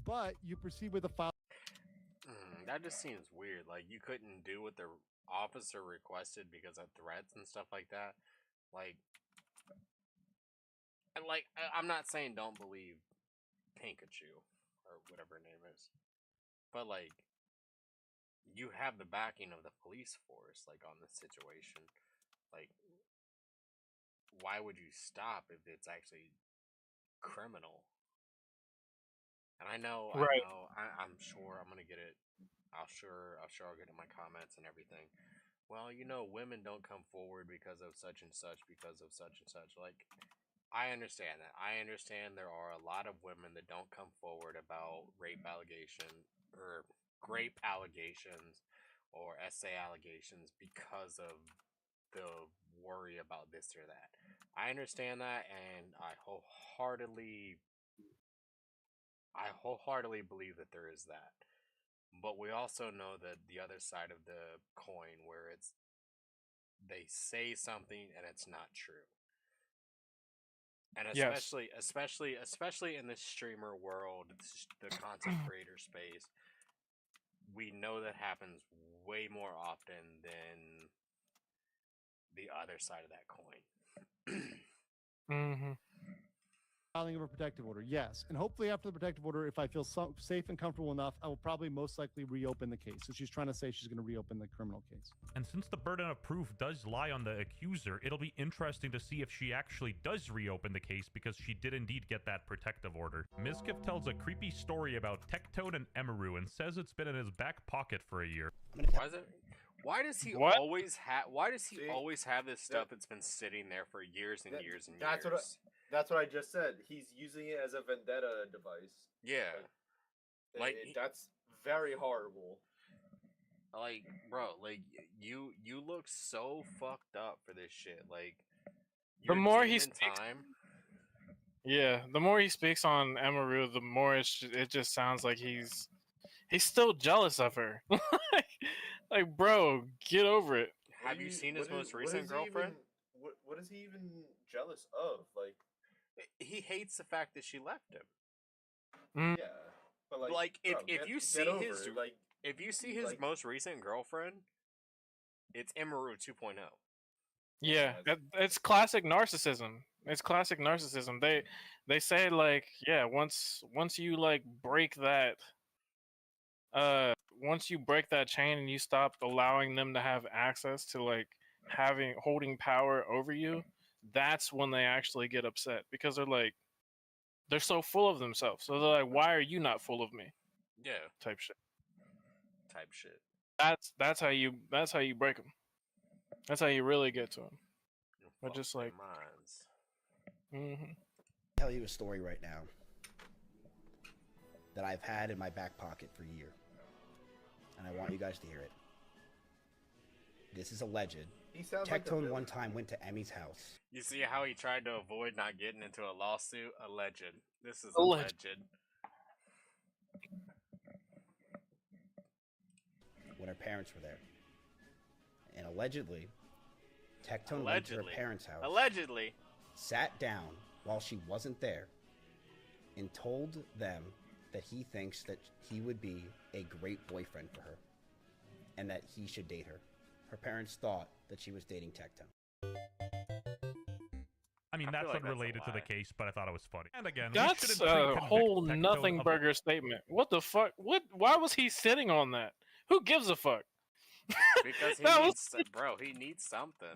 Speaker 13: But you proceed with the file.
Speaker 3: That just seems weird. Like, you couldn't do what the officer requested because of threats and stuff like that. Like, and like, I'm not saying don't believe Pikachu or whatever her name is, but like, you have the backing of the police force, like, on this situation. Like, why would you stop if it's actually criminal? And I know, I'm sure I'm gonna get it. I'll get in my comments and everything. Well, you know, women don't come forward because of such and such, because of such and such. Like, I understand that. I understand there are a lot of women that don't come forward about rape allegations or grape allegations or SA allegations because of the worry about this or that. I understand that, and I wholeheartedly believe that there is that. But we also know that the other side of the coin, where they say something and it's not true. And
Speaker 5: Yes.
Speaker 3: especially in the streamer world, the content creator space, we know that happens way more often than the other side of that coin.
Speaker 5: Mm-hmm.
Speaker 13: Filing of a protective order, yes. And hopefully after the protective order, if I feel safe and comfortable enough, I will probably most likely reopen the case. So she's trying to say she's going to reopen the criminal case.
Speaker 9: And since the burden of proof does lie on the accuser, it'll be interesting to see if she actually does reopen the case, because she did indeed get that protective order. Mizkif tells a creepy story about Tectone and Emaru and says it's been in his back pocket for a year.
Speaker 3: Why does he
Speaker 5: What?
Speaker 3: always have this stuff that's been sitting there for years and years and years?
Speaker 4: That's what I just said. He's using it as a vendetta device.
Speaker 3: Yeah.
Speaker 4: That's very horrible.
Speaker 3: Like, bro, like you look so fucked up for this shit. Like,
Speaker 5: The more he
Speaker 3: demon
Speaker 5: speaks,
Speaker 3: time.
Speaker 5: yeah, the more he speaks on Emaru, the more it just sounds like he's still jealous of her. like, bro, get over it.
Speaker 3: Have you seen his most recent girlfriend?
Speaker 4: What is he even jealous of? Like,
Speaker 3: he hates the fact that she left him.
Speaker 5: Mm.
Speaker 4: Yeah, but
Speaker 3: like if you see his
Speaker 4: like,
Speaker 3: if you see his most recent girlfriend, it's Emaru 2.0.
Speaker 5: Yeah, it's classic narcissism. It's classic narcissism. They say, like, yeah, once you like break that once you break that chain and you stop allowing them to have access to like holding power over you, that's when they actually get upset, because they're so full of themselves. So they're like, why are you not full of me?
Speaker 3: Yeah.
Speaker 5: Type shit. That's how you break them. That's how you really get to them. But just like
Speaker 12: minds. Mm-hmm. I'll tell you a story right now that I've had in my back pocket for a year, and I want you guys to hear it. This is alleged. Tectone one time went to Emmy's house.
Speaker 3: You see how he tried to avoid not getting into a lawsuit? Alleged. This is alleged.
Speaker 12: When her parents were there. And allegedly, Tectone went to her parents' house.
Speaker 3: Allegedly.
Speaker 12: Sat down while she wasn't there and told them that he thinks that he would be a great boyfriend for her and that he should date her. Her parents thought that she was dating Tectone.
Speaker 9: I mean, that's unrelated to the case, but I thought it was funny. And again,
Speaker 5: that's a whole nothing burger statement. What the fuck? Why was he sitting on that? Who gives a fuck?
Speaker 3: Because he needs something.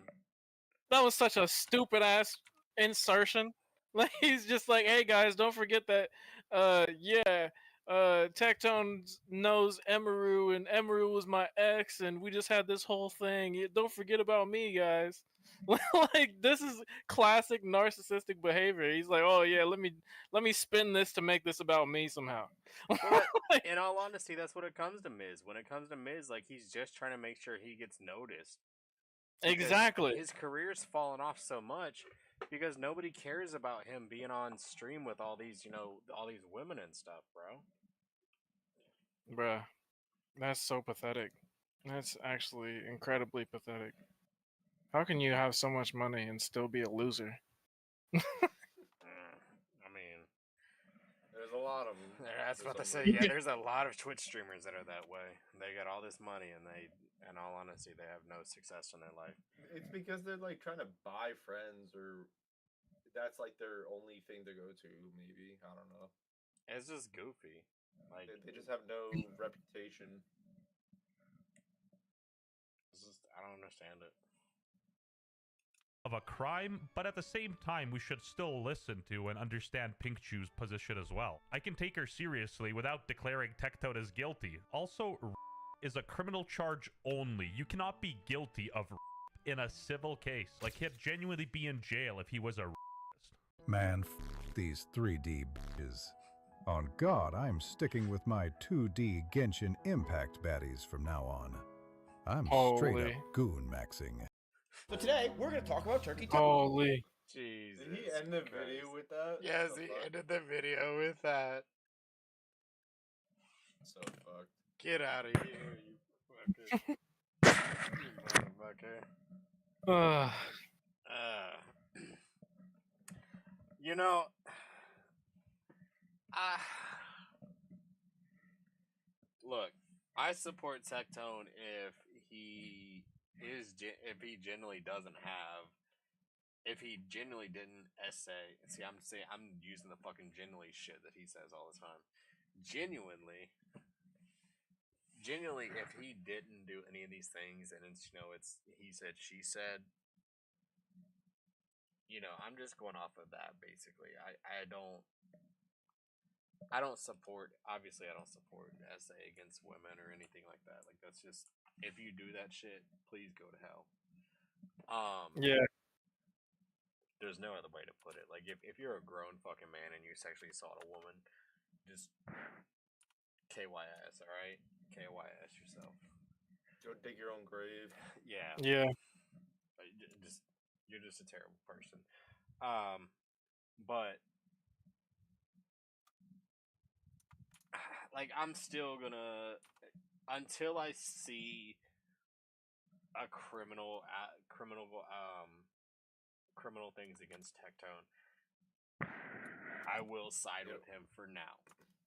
Speaker 5: That was such a stupid ass insertion. Like, he's just like, hey guys, don't forget that Tectone knows Emaru, and Emaru was my ex, and we just had this whole thing. Don't forget about me, guys. Like, this is classic narcissistic behavior. He's like, oh yeah, let me spin this to make this about me somehow.
Speaker 3: In all honesty, that's what it comes to Miz. When it comes to Miz, like, he's just trying to make sure he gets noticed.
Speaker 5: Exactly.
Speaker 3: His career's fallen off so much because nobody cares about him being on stream with all these, all these women and stuff, bro.
Speaker 5: Bruh, that's so pathetic. That's actually incredibly pathetic. How can you have so much money and still be a loser?
Speaker 3: I mean,
Speaker 4: there's a lot of them.
Speaker 3: That's what they say. Yeah, there's a lot of Twitch streamers that are that way. They got all this money, and in all honesty, they have no success in their life.
Speaker 4: It's because they're like trying to buy friends, or that's like their only thing to go to. Maybe, I don't know.
Speaker 3: It's just goofy. Like,
Speaker 4: they just have no reputation.
Speaker 3: I don't understand it.
Speaker 9: Of a crime, but at the same time, we should still listen to and understand Pink Chew's position as well. I can take her seriously without declaring Tectone as guilty. Also, is a criminal charge only. You cannot be guilty of in a civil case. Like, he'd genuinely be in jail if he was a
Speaker 14: Man, these 3D bitches. On God, I'm sticking with my 2D Genshin Impact baddies from now on. I'm straight up goon maxing.
Speaker 12: So today, we're going to talk about Turkey Taco.
Speaker 5: Holy.
Speaker 3: Jesus.
Speaker 4: Did he end the video with that?
Speaker 3: Yes, he ended the video with that.
Speaker 4: So fucked.
Speaker 3: Get out of here, you motherfucker. You know, look, I support Tectone if he genuinely doesn't have, if he genuinely didn't essay. See, I'm using the fucking genuinely shit that he says all the time. Genuinely, if he didn't do any of these things, and it's it's he said, she said. I'm just going off of that basically. I don't support. Obviously, I don't support SA against women or anything like that. Like that's just, if you do that shit, please go to hell.
Speaker 5: Yeah.
Speaker 3: There's no other way to put it. Like if you're a grown fucking man and you sexually assault a woman, just KYS, all right? KYS yourself.
Speaker 4: Go dig your own grave.
Speaker 3: Yeah.
Speaker 5: Yeah.
Speaker 3: You're just a terrible person. But like I'm still gonna, until I see a criminal things against Tectone, I will side with him for now.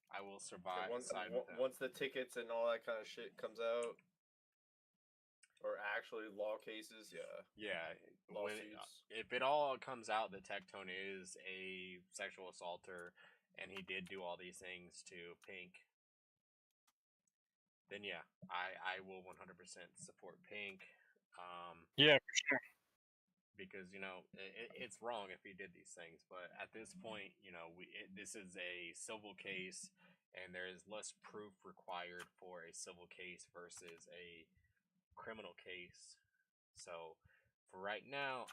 Speaker 3: I will survive. Side with him.
Speaker 4: Once the tickets and all that kind of shit comes out, or actually law cases,
Speaker 3: yeah,
Speaker 4: lawsuits.
Speaker 3: If it all comes out that Tectone is a sexual assaulter and he did do all these things to Pink, then yeah, I will 100% support Pink.
Speaker 5: Yeah, for sure.
Speaker 3: Because it's wrong if he did these things, but at this point, this is a civil case, and there is less proof required for a civil case versus a criminal case. So, for right now,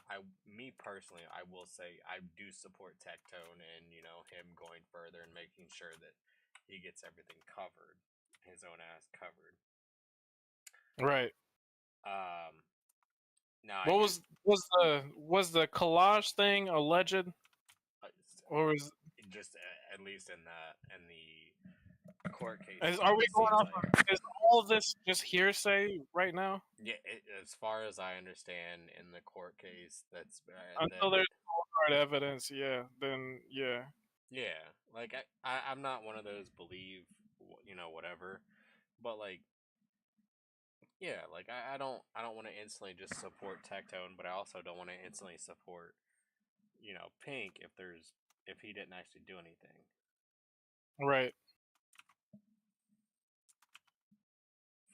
Speaker 3: me personally, I will say I do support Tectone and him going further and making sure that he gets everything covered, his own ass covered.
Speaker 5: Right.
Speaker 3: Now,
Speaker 5: what was the collage thing alleged, or was
Speaker 3: just at least in the court case?
Speaker 5: Are we going off? Is all of this just hearsay right now?
Speaker 3: Yeah, as far as I understand, in the court case, that's
Speaker 5: until there's hard evidence. Yeah, then yeah.
Speaker 3: Yeah, like I'm not one of those believe, whatever, but like. Yeah, like I don't want to instantly just support Tectone, but I also don't want to instantly support, Pink if he didn't actually do anything.
Speaker 5: Right.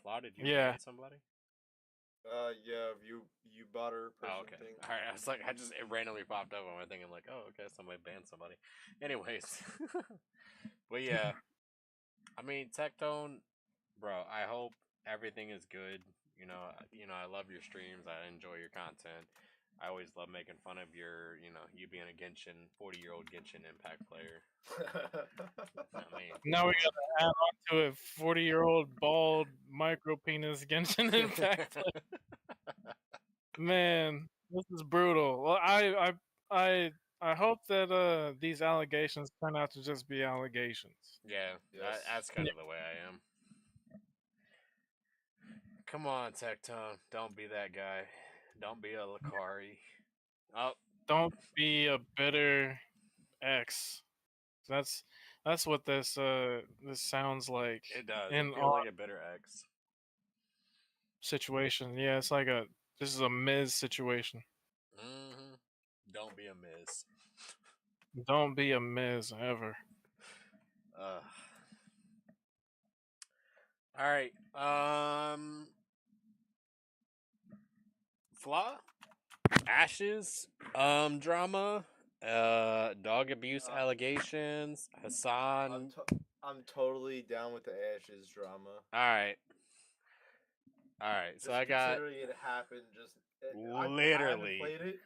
Speaker 3: Flaw, did you ban somebody?
Speaker 4: Yeah, you butter person
Speaker 3: oh, okay.
Speaker 4: thing.
Speaker 3: All right, I was like, it randomly popped up on my thing. I'm like, oh, okay, somebody banned somebody. Anyways, but yeah, I mean, Tectone, bro. I hope everything is good. I love your streams. I enjoy your content. I always love making fun of your, you being a Genshin, 40-year-old Genshin Impact player.
Speaker 5: Now we gotta add on to it, 40-year-old bald micro penis Genshin Impact player. Man, this is brutal. Well, I hope that these allegations turn out to just be allegations.
Speaker 3: Yeah, that's kind of the way I am. Come on, Tectone. Don't be that guy. Don't be a Lucari. Oh.
Speaker 5: Don't be a bitter ex. That's what this sounds like.
Speaker 3: It does. It feels like a bitter ex
Speaker 5: situation. Yeah, it's like this is a Miz situation.
Speaker 3: Mm-hmm. Don't be a Miz.
Speaker 5: Don't be a Miz ever.
Speaker 3: All right. Flaw, Ashes, drama, dog abuse allegations, Hasan.
Speaker 4: I'm totally down with the Ashes drama.
Speaker 3: All right.
Speaker 4: Just
Speaker 3: so I got.
Speaker 4: Considering it happened, just
Speaker 3: literally.
Speaker 4: I played it.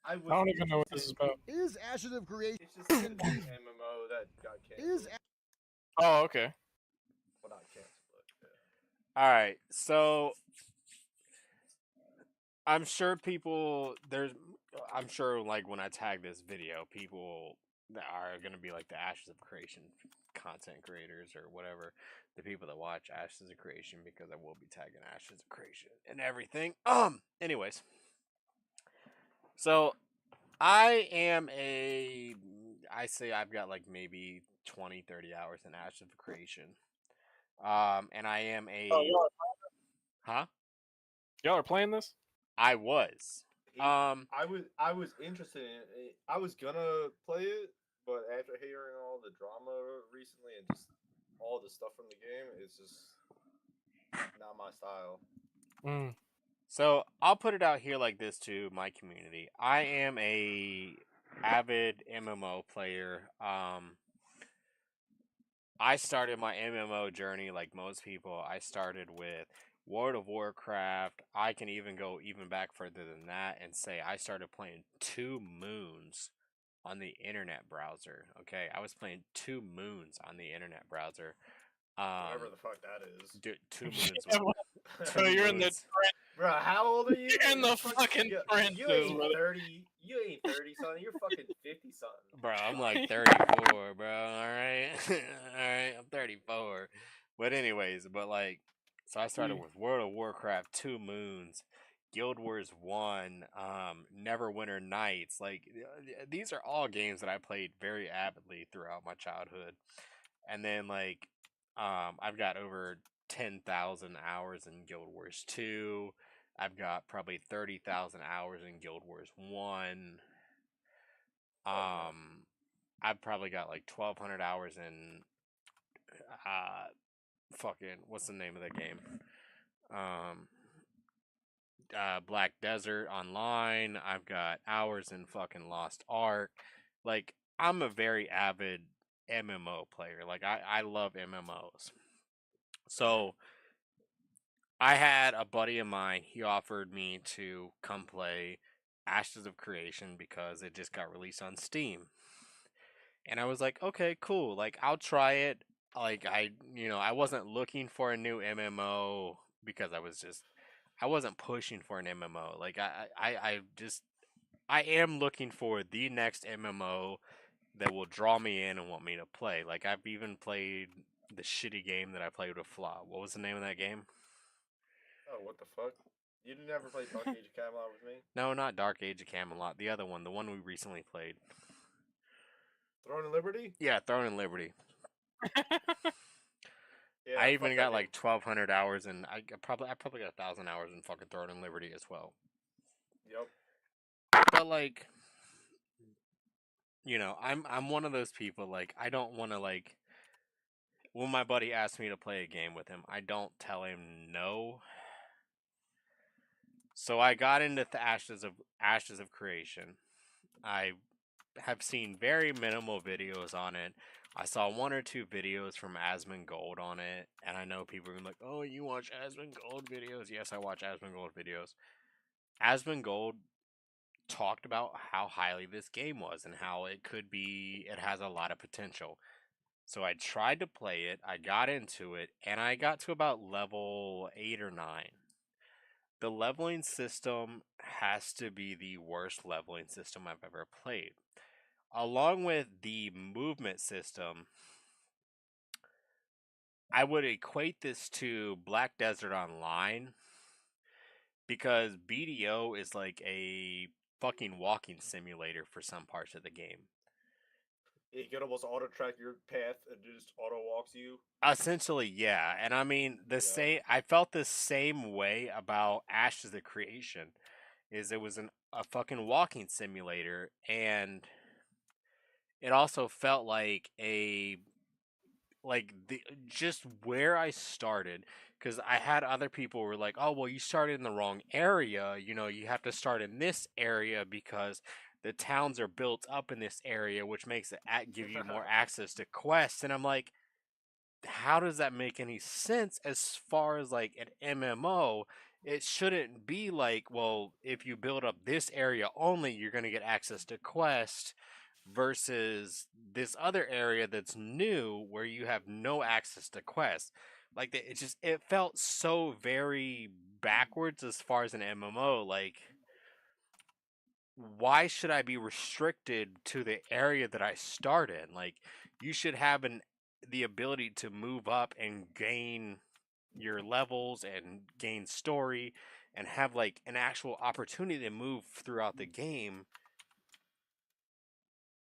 Speaker 4: I
Speaker 5: don't even know what this is about.
Speaker 15: Is Ashes of Creation?
Speaker 4: It's just an MMO that got canceled.
Speaker 5: Oh, okay.
Speaker 4: Well, not canceled, but
Speaker 3: yeah. All right, so I'm sure I'm sure like when I tag this video, people that are gonna be like the Ashes of Creation content creators or whatever, the people that watch Ashes of Creation because I will be tagging Ashes of Creation and everything. Anyways, so I say I've got like maybe 20, 30 hours in Ashes of Creation. And I am a.
Speaker 5: Oh,
Speaker 3: Huh?
Speaker 5: Y'all are playing this?
Speaker 3: I was.
Speaker 4: I was interested in it. I was gonna play it, but after hearing all the drama recently and just all the stuff from the game, it's just not my style.
Speaker 3: So I'll put it out here like this to my community. I am a avid MMO player. I started my MMO journey like most people. I started with World of Warcraft. I can even go even back further than that and say I started playing 2 Moons on the internet browser. Okay, I was playing 2 Moons on the internet browser.
Speaker 4: Whatever the fuck that is.
Speaker 3: Dude, 2 Moons.
Speaker 5: Bro, you're in the
Speaker 4: Bro, how old are you?
Speaker 5: You're in the fucking trenches.
Speaker 4: You ain't 30. You ain't 30 something. You're fucking 50 something.
Speaker 3: Bro, I'm like 34, bro. All right, all right. I'm 34. But anyways, so I started with World of Warcraft, 2 Moons, Guild Wars 1, Neverwinter Nights. Like these are all games that I played very avidly throughout my childhood, and then I've got over 10,000 hours in Guild Wars 2. I've got probably 30,000 hours in Guild Wars 1. I've probably got like 1,200 hours in what's the name of the game? Black Desert Online. I've got hours in fucking Lost Ark. Like I'm a very avid MMO player. Like I love MMOs. So I had a buddy of mine, he offered me to come play Ashes of Creation because it just got released on Steam. And I was like, okay, cool. Like, I'll try it. Like, I wasn't looking for a new MMO because I wasn't pushing for an MMO. Like, I am looking for the next MMO that will draw me in and want me to play. Like, I've even played the shitty game that I played with Flaw. What was the name of that game?
Speaker 4: Oh, what the fuck? You never played Dark Age of Camelot with me?
Speaker 3: No, not Dark Age of Camelot. The other one, the one we recently played.
Speaker 4: Throne and Liberty?
Speaker 3: Yeah, Throne and Liberty.
Speaker 4: Yeah,
Speaker 3: I even got like 1,200 hours, and I probably got 1,000 hours in fucking Throne and Liberty as well.
Speaker 4: Yep.
Speaker 3: But like, I'm one of those people. Like, I don't want to like. When my buddy asks me to play a game with him, I don't tell him no. So I got into the Ashes of Creation. I have seen very minimal videos on it. I saw 1 or 2 videos from Asmongold on it, and I know people are like, "Oh, you watch Asmongold videos?" Yes, I watch Asmongold videos. Asmongold talked about how highly this game was and how it has a lot of potential. So I tried to play it, I got into it, and I got to about level 8 or 9. The leveling system has to be the worst leveling system I've ever played. Along with the movement system, I would equate this to Black Desert Online because BDO is like a fucking walking simulator for some parts of the game.
Speaker 4: You can almost auto track your path and just auto walks you.
Speaker 3: Essentially, yeah. And I mean, I felt the same way about Ashes of Creation. It was a fucking walking simulator, and it also felt like just where I started, because I had other people who were like, "Oh, well, you started in the wrong area. You have to start in this area because the towns are built up in this area, which makes it give you more access to quests." And I'm like, how does that make any sense as far as like an MMO? It shouldn't be like, well, if you build up this area only, you're going to get access to quests versus this other area that's new where you have no access to quests. Like it felt so very backwards as far as an MMO. Like, why should I be restricted to the area that I start in? Like, you should have the ability to move up and gain your levels and gain story and have like an actual opportunity to move throughout the game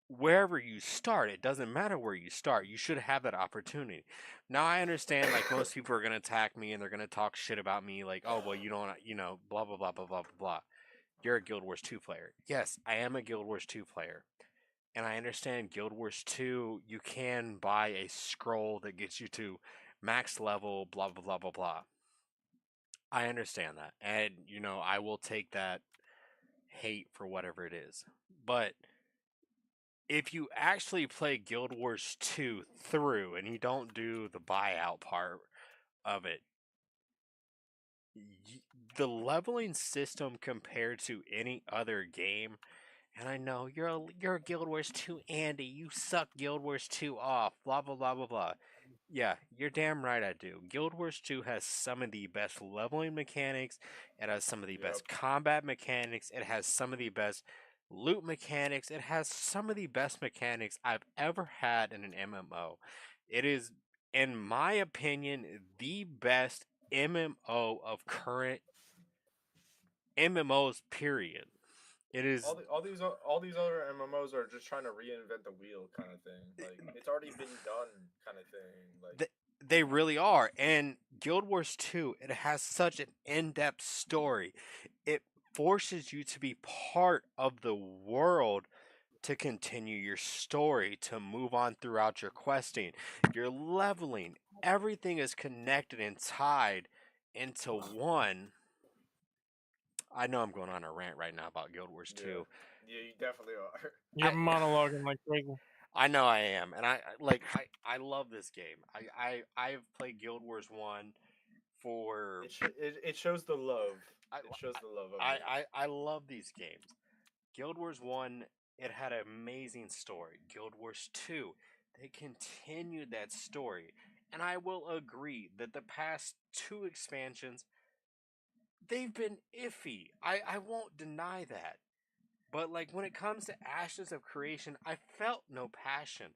Speaker 3: wherever you start. It doesn't matter where you start. You should have that opportunity. Now I understand like most people are going to attack me and they're going to talk shit about me like, "Oh, well, you don't, blah blah blah blah blah blah blah. You're a Guild Wars 2 player." Yes, I am a Guild Wars 2 player. And I understand Guild Wars 2, you can buy a scroll that gets you to max level, blah, blah, blah, blah, blah. I understand that. And, I will take that hate for whatever it is. But if you actually play Guild Wars 2 through and you don't do the buyout part of it, the leveling system compared to any other game. And I know you're a Guild Wars 2 Andy. You suck Guild Wars 2 off. Blah blah blah blah blah. Yeah, you're damn right I do. Guild Wars 2 has some of the best leveling mechanics. It has some of the best combat mechanics. It has some of the best loot mechanics. It has some of the best mechanics I've ever had in an MMO. It is, in my opinion, the best MMO of current MMOs, period. It is
Speaker 4: all these other MMOs are just trying to reinvent the wheel, kind of thing. Like it's already been done, kind of thing. Like
Speaker 3: they really are. And Guild Wars 2, it has such an in-depth story. It forces you to be part of the world to continue your story, to move on throughout your questing, your leveling. Everything is connected and tied into one. I know I'm going on a rant right now about Guild Wars 2.
Speaker 4: Yeah, you definitely are.
Speaker 5: You're monologuing like crazy.
Speaker 3: I know I am, and I love this game. I've played Guild Wars 1 for
Speaker 4: it shows the love. It shows the love of it.
Speaker 3: I love these games. Guild Wars 1, it had an amazing story. Guild Wars 2, they continued that story. And I will agree that the past 2 expansions, they've been iffy. I won't deny that. But like when it comes to Ashes of Creation, I felt no passion.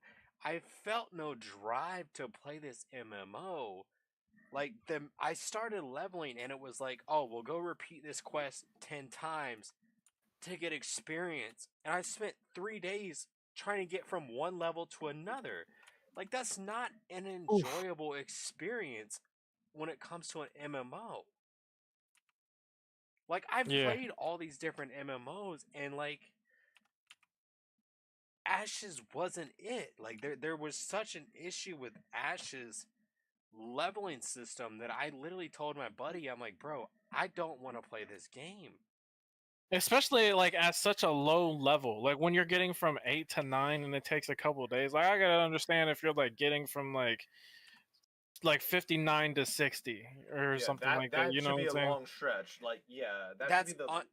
Speaker 3: I felt no drive to play this MMO. Like I started leveling and it was like, oh, we'll go repeat this quest 10 times to get experience. And I spent 3 days trying to get from one level to another. Like that's not an enjoyable experience when it comes to an MMO. Like I've played all these different MMOs and like Ashes wasn't it. Like there was such an issue with Ashes leveling system that I literally told my buddy, I'm like, bro, I don't want to play this game.
Speaker 5: Especially like at such a low level. Like when you're getting from 8 to 9 and it takes a couple of days. Like I gotta understand if you're like getting from like 59 to 60 or something like that. You know what I'm saying?
Speaker 4: That should be a long stretch. Like, yeah,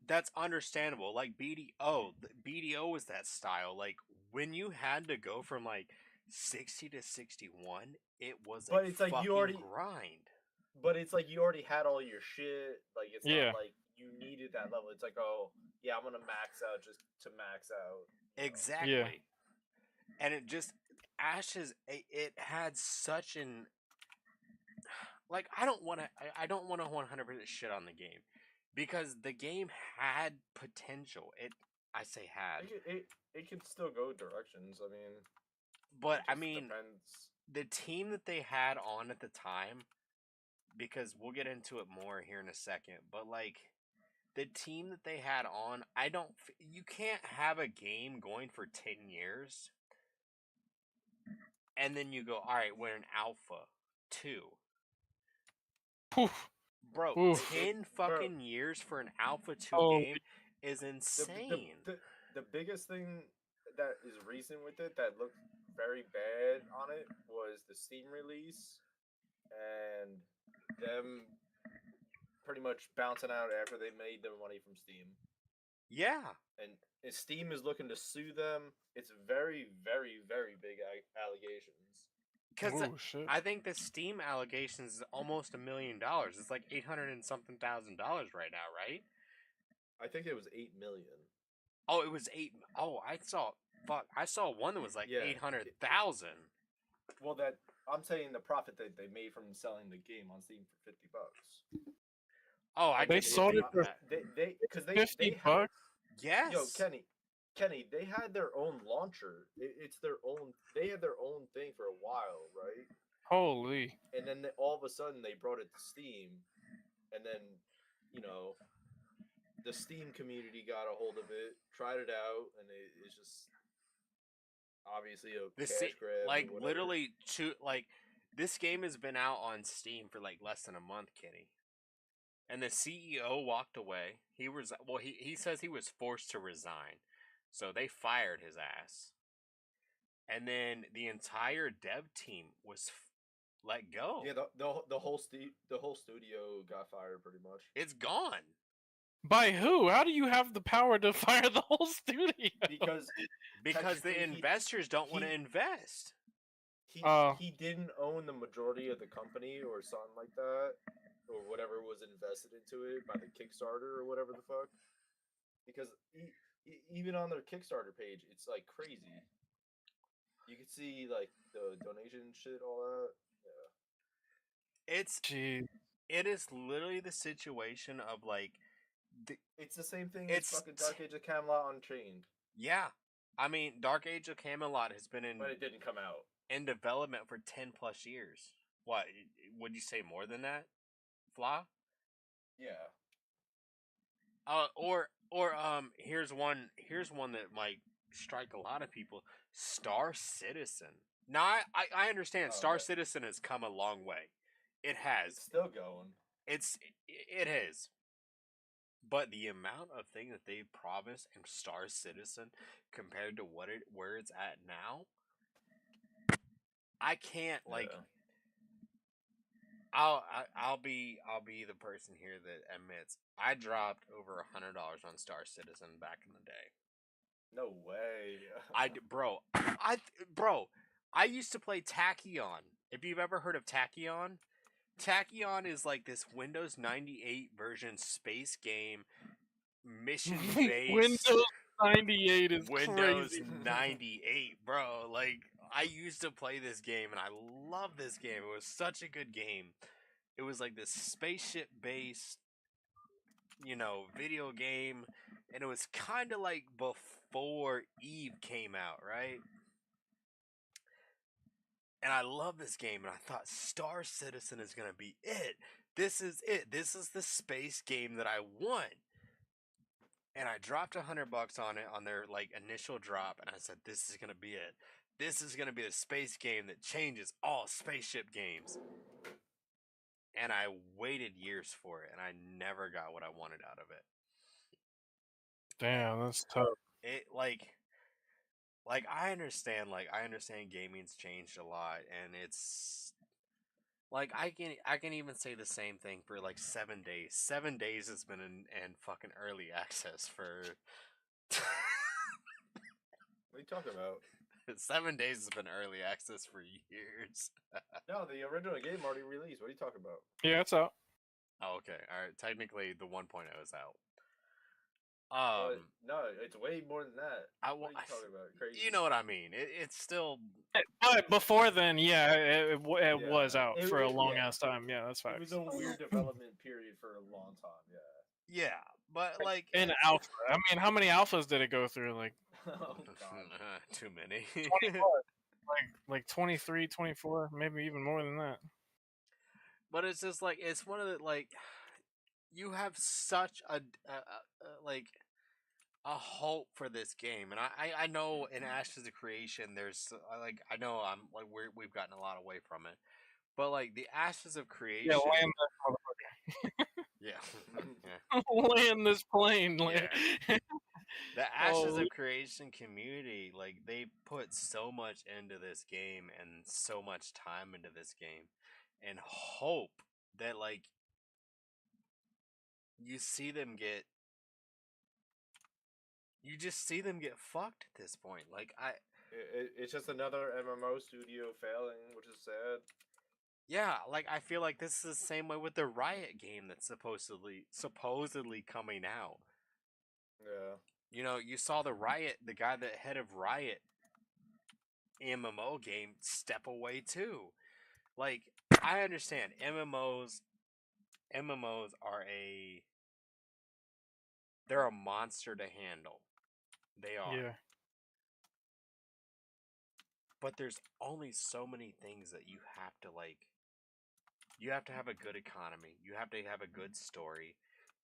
Speaker 3: that's understandable. Like BDO was that style. Like when you had to go from like 60 to 61, it was a
Speaker 4: it's like
Speaker 3: fucking
Speaker 4: you already
Speaker 3: grind.
Speaker 4: But it's like you already had all your shit. Like it's not like you needed that level. It's like, oh yeah, I'm gonna max out just to max out.
Speaker 3: Exactly. Yeah. And it just Ashes. It had such an like I don't want to 100% shit on the game because the game had potential. I say had.
Speaker 4: It can still go directions. I mean,
Speaker 3: but I mean, depends. The team that they had on at the time, because we'll get into it more here in a second. But like the team that they had on, you can't have a game going for 10 years, and then you go, all right, we're in Alpha 2.
Speaker 5: Poof.
Speaker 3: Bro, 10 fucking years for an Alpha 2 game is insane.
Speaker 4: The biggest thing that is recent with it that looked very bad on it was the Steam release and them pretty much bouncing out after they made their money from Steam.
Speaker 3: Yeah.
Speaker 4: And Steam is looking to sue them. It's very, very, very big allegations.
Speaker 3: Because I think the Steam allegations is almost $1 million. It's like $800 and something thousand right now, right?
Speaker 4: I think it was 8 million.
Speaker 3: Oh, it was 8. Oh, I saw one that was like 800,000.
Speaker 4: Well, that I'm saying the profit that they made from selling the game on Steam for $50.
Speaker 3: Oh, I
Speaker 5: They
Speaker 3: can
Speaker 5: sold it for
Speaker 4: because they
Speaker 5: $50.
Speaker 4: had,
Speaker 3: yes.
Speaker 4: Yo, Kenny, they had their own launcher. It's their own. They had their own thing for a while, right?
Speaker 5: Holy.
Speaker 4: And then all of a sudden they brought it to Steam, and then the Steam community got a hold of it, tried it out, and it's just obviously a cash grab.
Speaker 3: Like
Speaker 4: or whatever.
Speaker 3: literally this game has been out on Steam for like less than a month, Kenny. And the CEO walked away. He says he was forced to resign. So they fired his ass. And then the entire dev team was let go.
Speaker 4: Yeah, the whole studio got fired pretty much.
Speaker 3: It's gone.
Speaker 5: By who? How do you have the power to fire the whole studio?
Speaker 3: Because the investors don't want to invest.
Speaker 4: He didn't own the majority of the company or something like that, or whatever was invested into it by the Kickstarter or whatever the fuck. Because even on their Kickstarter page, it's like crazy. You can see like the donation shit, all that. Yeah.
Speaker 3: It is literally the situation of like.
Speaker 4: It's the same thing as fucking Dark Age of Camelot Unchained.
Speaker 3: Yeah. I mean, Dark Age of Camelot has been in.
Speaker 4: But it didn't come out.
Speaker 3: In development for 10 plus years. What? Would you say more than that? Flaw?
Speaker 4: Yeah.
Speaker 3: Here's one that might strike a lot of people. Star Citizen. Now I understand Star Citizen has come a long way. It has.
Speaker 4: It's still going.
Speaker 3: It is. But the amount of thing that they promised in Star Citizen compared to where it's at now, I can't like. Yeah. I'll be the person here that admits I dropped over $100 on Star Citizen back in the day.
Speaker 4: No way.
Speaker 3: I used to play Tachyon. If you've ever heard of Tachyon, Tachyon is like this Windows 98 version space game, mission based.
Speaker 5: Windows 98 is
Speaker 3: Windows
Speaker 5: crazy.
Speaker 3: 98, bro. Like, I used to play this game, and I love this game. It was such a good game. It was like this spaceship based, video game, and it was kind of like before Eve came out, right? And I love this game, and I thought Star Citizen is gonna be it. This is it. This is the space game that I want. And I dropped $100 on it on their like initial drop, and I said, "This is gonna be it. This is gonna be the space game that changes all spaceship games." And I waited years for it, and I never got what I wanted out of it.
Speaker 5: Damn, that's tough.
Speaker 3: It I understand gaming's changed a lot, and it's like I can even say the same thing for like 7 days. 7 days has been in fucking early access for.
Speaker 4: What are you talking about?
Speaker 3: 7 days has been early access for years.
Speaker 4: No, the original game already released. What are you talking about?
Speaker 5: Yeah, it's out.
Speaker 3: Oh, okay. All right. Technically, the 1.0 is out.
Speaker 4: No, it's way more than that. What are you talking about? Crazy.
Speaker 3: You know what I mean? It's still.
Speaker 5: But before then, yeah, it was out for a long ass time. Yeah, that's fine.
Speaker 4: It was a weird development period for a long time. Yeah.
Speaker 3: Yeah, but like
Speaker 5: in alpha. I mean, how many alphas did it go through? Like,
Speaker 4: oh god,
Speaker 3: too many.
Speaker 5: 24, like 23, 24, maybe even more than that.
Speaker 3: But it's just like it's one of the like you have such a hope for this game, and I know in Ashes of Creation there's I know I'm like we've gotten a lot away from it, but like the Ashes of Creation.
Speaker 5: Yeah, land this motherfucker.
Speaker 3: Yeah.
Speaker 5: Land this plane.
Speaker 3: Yeah. The Ashes of Creation community, like they put so much into this game and so much time into this game, and hope that like you just see them get fucked at this point. Like
Speaker 4: it's just another MMO studio failing, which is sad.
Speaker 3: Yeah, like I feel like this is the same way with the Riot game that's supposedly coming out.
Speaker 4: Yeah.
Speaker 3: You know, you saw the head of Riot MMO game step away too. Like, I understand MMOs are they're a monster to handle. They are.
Speaker 5: Yeah.
Speaker 3: But there's only so many things that you have to you have to have a good economy. You have to have a good story.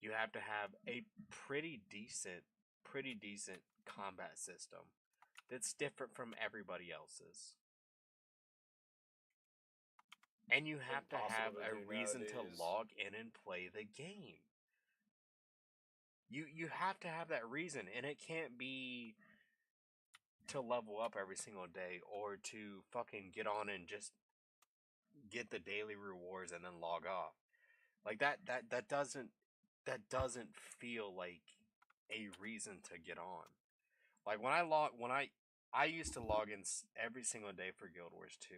Speaker 3: You have to have a pretty decent combat system that's different from everybody else's. And you have to have a reason to log in and play the game. You have to have that reason, and it can't be to level up every single day or to fucking get on and just get the daily rewards and then log off. Like that doesn't feel like a reason to get on. Like when I used to log in every single day for Guild Wars 2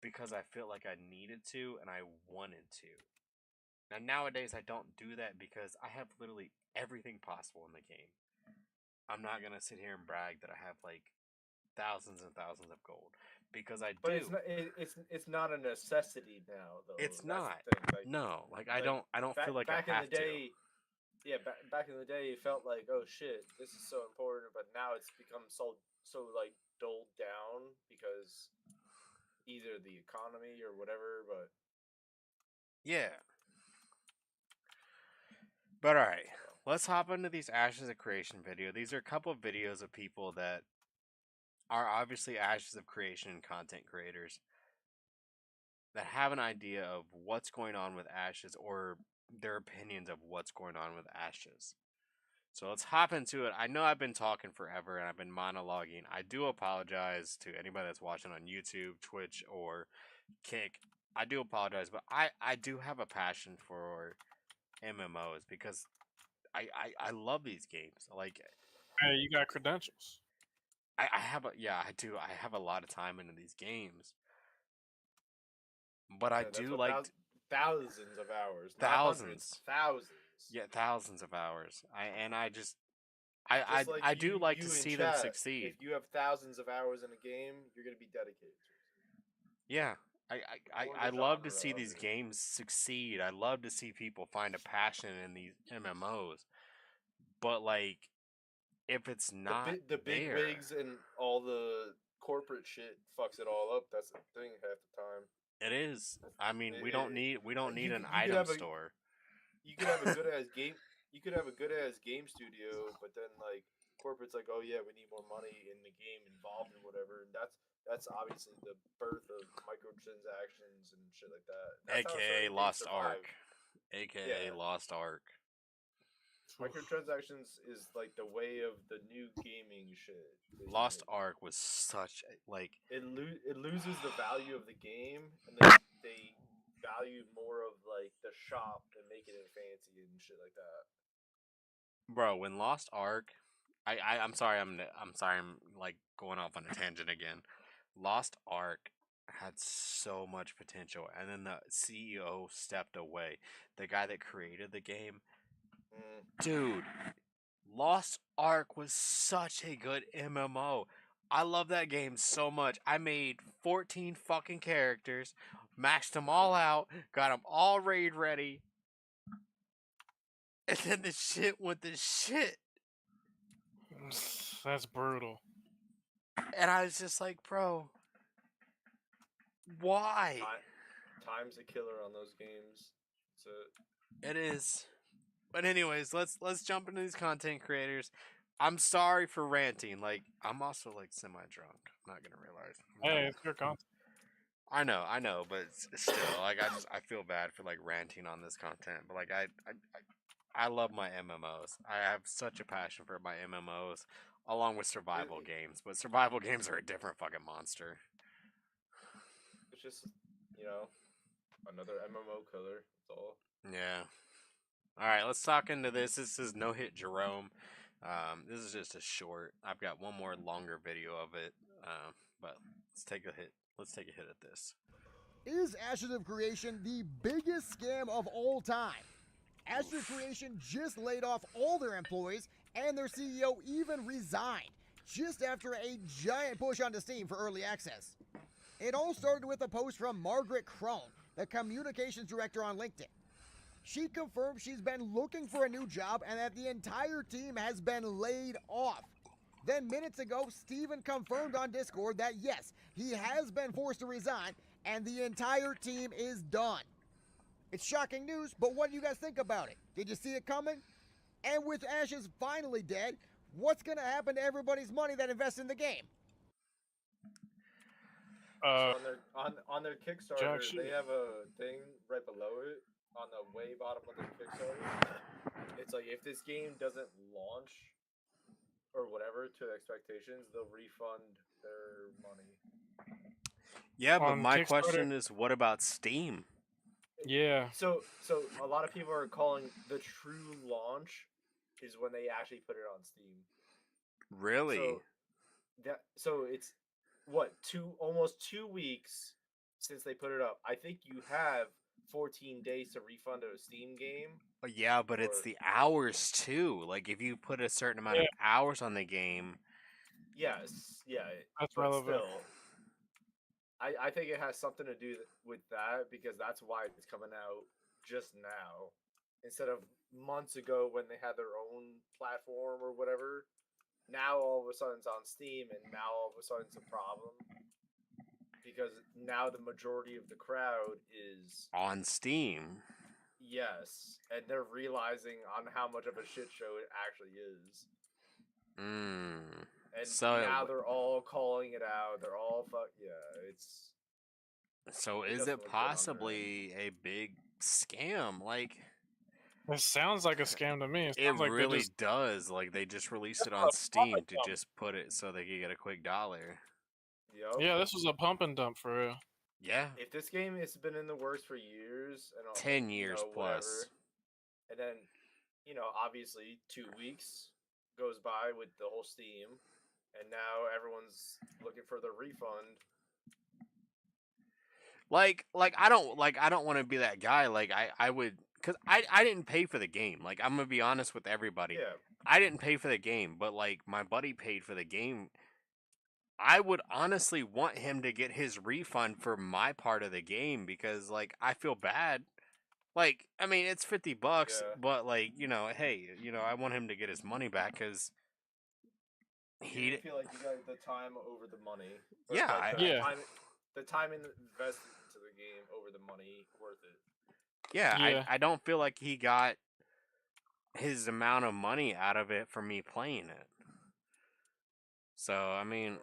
Speaker 3: because I felt like I needed to and I wanted to. Now nowadays I don't do that because I have literally everything possible in the game. I'm not gonna sit here and brag that I have like thousands and thousands of gold because I do.
Speaker 4: But it's not a necessity now though.
Speaker 3: It's
Speaker 4: That's
Speaker 3: not.
Speaker 4: the thing. Like,
Speaker 3: no, like I don't feel like
Speaker 4: back
Speaker 3: I have
Speaker 4: in the day. Yeah, back in the day, it felt like, oh shit, this is so important. But now it's become so like dulled down because either the economy or whatever. But
Speaker 3: yeah. But alright, let's hop into these Ashes of Creation video. These are a couple of videos of people that are obviously Ashes of Creation content creators that have an idea of what's going on with Ashes or their opinions of what's going on with Ashes. So let's hop into it. I know I've been talking forever and I've been monologuing. I do apologize to anybody that's watching on YouTube, Twitch, or Kick. I do apologize, but I do have a passion for MMOs because I love these games. Like,
Speaker 5: hey, you got credentials.
Speaker 3: I have I do. I have a lot of time into these games, but I do like
Speaker 4: thousands of hours,
Speaker 3: thousands.
Speaker 4: Yeah,
Speaker 3: thousands of hours. I do
Speaker 4: like
Speaker 3: like to see them succeed.
Speaker 4: If you have thousands of hours in a game, you're gonna be dedicated to it.
Speaker 3: Yeah. I love to see these games succeed. I love to see people find a passion in these MMOs. But like, if it's not
Speaker 4: the big wigs and all the corporate shit fucks it all up. That's the thing half the time.
Speaker 3: It is. I mean, we don't need an item store.
Speaker 4: You could have a good ass game. You could have a good ass game studio, but then like corporate's like, oh yeah, we need more money in the game involved and whatever, and that's obviously the birth of microtransactions and shit like that. That's
Speaker 3: AKA Lost Ark. AKA Lost Ark.
Speaker 4: Microtransactions is like the way of the new gaming shit.
Speaker 3: Lost Ark was such like
Speaker 4: it loses the value of the game, and they value more of like the shop and making it fancy and shit like that.
Speaker 3: Bro, when Lost Ark, I'm sorry I'm like going off on a tangent again. Lost Ark had so much potential, and then the CEO stepped away. The guy that created the game. Dude, Lost Ark was such a good MMO. I love that game so much. I made 14 fucking characters, maxed them all out, got them all raid ready, and then the shit went to shit.
Speaker 5: That's brutal.
Speaker 3: And I was just like, bro, why?
Speaker 4: Time's a killer on those games.
Speaker 3: It is. But anyways, let's jump into these content creators. I'm sorry for ranting. Like, I'm also like semi-drunk. I'm not gonna realize.
Speaker 5: Hey, it's your content.
Speaker 3: I know, but still, like, I feel bad for like ranting on this content. But like, I love my MMOs. I have such a passion for my MMOs, along with survival games. But survival games are a different fucking monster.
Speaker 4: It's just, another MMO killer. That's all.
Speaker 3: Yeah. All right, let's talk into this. This is No Hit Jerome. This is just a short. I've got one more longer video of it, but let's take a hit. Let's take a hit at this.
Speaker 15: Is Ashes of Creation the biggest scam of all time? Ashes of Creation just laid off all their employees, and their CEO even resigned just after a giant push onto Steam for early access. It all started with a post from Margaret Crone, the communications director on LinkedIn. She confirmed she's been looking for a new job and that the entire team has been laid off. Then minutes ago, Steven confirmed on Discord that yes, he has been forced to resign and the entire team is done. It's shocking news, but what do you guys think about it? Did you see it coming? And with Ashes finally dead, what's going to happen to everybody's money that invests in the game?
Speaker 4: So on their Kickstarter,
Speaker 5: Jack
Speaker 4: they have a thing right below it on the way bottom of their Kickstarter. It's like if this game doesn't launch or whatever to expectations, they'll refund their money.
Speaker 3: Yeah, but
Speaker 5: On
Speaker 3: my
Speaker 5: Kickstarter-
Speaker 3: question is, what about Steam?
Speaker 5: Yeah.
Speaker 4: So a lot of people are calling the true launch is when they actually put it on Steam.
Speaker 3: Really?
Speaker 4: So it's what almost 2 weeks since they put it up. I think you have 14 days to refund a Steam game.
Speaker 3: Yeah, but it's the hours too. Like if you put a certain amount of hours on the game.
Speaker 4: Yes, yeah,
Speaker 5: That's
Speaker 4: but
Speaker 5: relevant.
Speaker 4: still, I think it has something to do with that because that's why it's coming out just now instead of months ago when they had their own platform or whatever. Now all of a sudden it's on Steam, and now all of a sudden it's a problem because now the majority of the crowd is
Speaker 3: On Steam.
Speaker 4: yes, and they're realizing on how much of a shit show it actually is. And
Speaker 3: So
Speaker 4: now they're all calling it out. They're all it's.
Speaker 3: So
Speaker 4: it
Speaker 3: is
Speaker 4: doesn't
Speaker 3: it
Speaker 4: look good on their end.
Speaker 3: possibly a big scam? Like
Speaker 5: It sounds like a scam to me. It
Speaker 3: it
Speaker 5: sounds like
Speaker 3: really
Speaker 5: they just
Speaker 3: does. Like they just released it
Speaker 5: That's
Speaker 3: on
Speaker 5: a
Speaker 3: Steam
Speaker 5: pump
Speaker 3: to
Speaker 5: and dump.
Speaker 3: just put it so they could get a quick dollar.
Speaker 4: Yep.
Speaker 5: Yeah, this was a pump and dump for real.
Speaker 3: Yeah.
Speaker 4: If this game has been in the works for years and
Speaker 3: 10 years plus.
Speaker 4: whatever, and then obviously 2 weeks goes by with the whole Steam, and now everyone's looking for the refund.
Speaker 3: Like I don't want to be that guy. Like I would, cause I didn't pay for the game. Like I'm gonna be honest with everybody.
Speaker 4: Yeah.
Speaker 3: I didn't pay for the game, but like my buddy paid for the game. I would honestly want him to get his refund for my part of the game because like I feel bad. Like I mean it's $50,
Speaker 4: Yeah.
Speaker 3: but like hey I want him to get his money back because
Speaker 4: You didn't feel like you got the time over the money.
Speaker 3: Yeah,
Speaker 4: The time invested into the game over the money worth it.
Speaker 3: Yeah. I don't feel like he got his amount of money out of it for me playing it. So, I mean,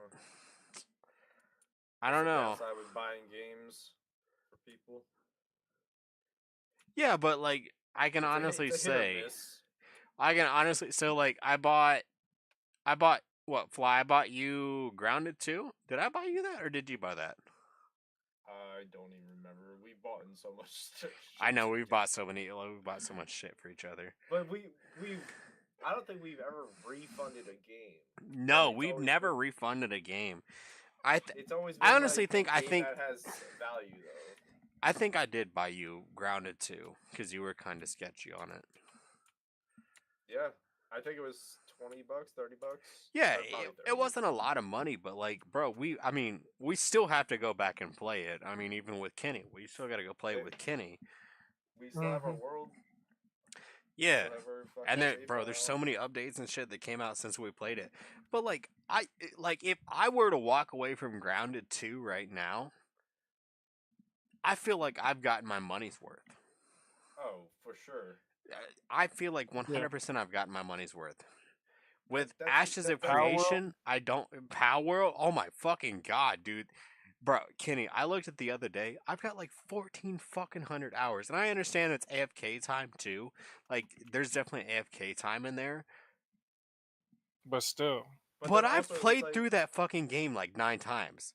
Speaker 3: I don't know.
Speaker 4: I was buying games for people.
Speaker 3: Yeah, but like, I can honestly
Speaker 4: it's a hit or
Speaker 3: say,
Speaker 4: miss.
Speaker 3: so like, I bought what, Fly? I bought you Grounded 2? Did I buy you that, or did you buy that?
Speaker 4: I don't even remember. We bought in so much shit.
Speaker 3: I know, we bought so much shit for each other.
Speaker 4: But I don't think we've ever refunded a game.
Speaker 3: No, we've never refunded a game.
Speaker 4: It's always been
Speaker 3: I honestly
Speaker 4: like
Speaker 3: think
Speaker 4: a game that has value though.
Speaker 3: I think I did buy you Grounded 2 because you were kind of sketchy on it.
Speaker 4: Yeah, I think it was $20, $30.
Speaker 3: Yeah,
Speaker 4: Or probably
Speaker 3: it wasn't a lot of money, but like, bro, we still have to go back and play it. I mean, even with Kenny, we still got to go play it with Kenny.
Speaker 4: We still have our world.
Speaker 3: Yeah,
Speaker 4: Whatever, fucking
Speaker 3: and there,
Speaker 4: save
Speaker 3: bro,
Speaker 4: file.
Speaker 3: there's so many updates and shit that came out since we played it. But like, if I were to walk away from Grounded 2 right now, I feel like I've gotten my money's worth.
Speaker 4: Oh, for sure.
Speaker 3: I feel like 100% I've gotten my money's worth. With
Speaker 4: That's-
Speaker 3: Ashes of
Speaker 4: Power World?
Speaker 3: Creation, I don't Power World. Oh my fucking god, dude, bro, Kenny, I looked at the other day. I've got like 14 fucking hundred hours, and I understand it's AFK time too. Like, there's definitely AFK time in there.
Speaker 5: But still.
Speaker 3: But
Speaker 4: then
Speaker 3: I've
Speaker 4: also, it's
Speaker 3: played
Speaker 4: like-
Speaker 3: through that fucking game like 9 times.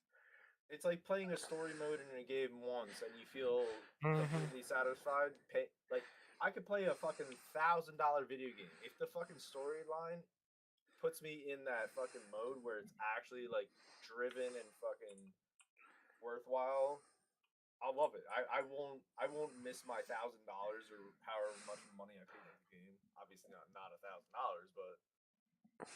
Speaker 4: It's like playing a story mode in a game once, and you feel
Speaker 5: Mhm.
Speaker 4: completely satisfied. Like I could play a fucking $1,000 video game if the fucking storyline puts me in that fucking mode where it's actually like driven and fucking worthwhile. I'll love it. I won't miss my $1,000 or however much money I paid in the game. Obviously not $1,000, but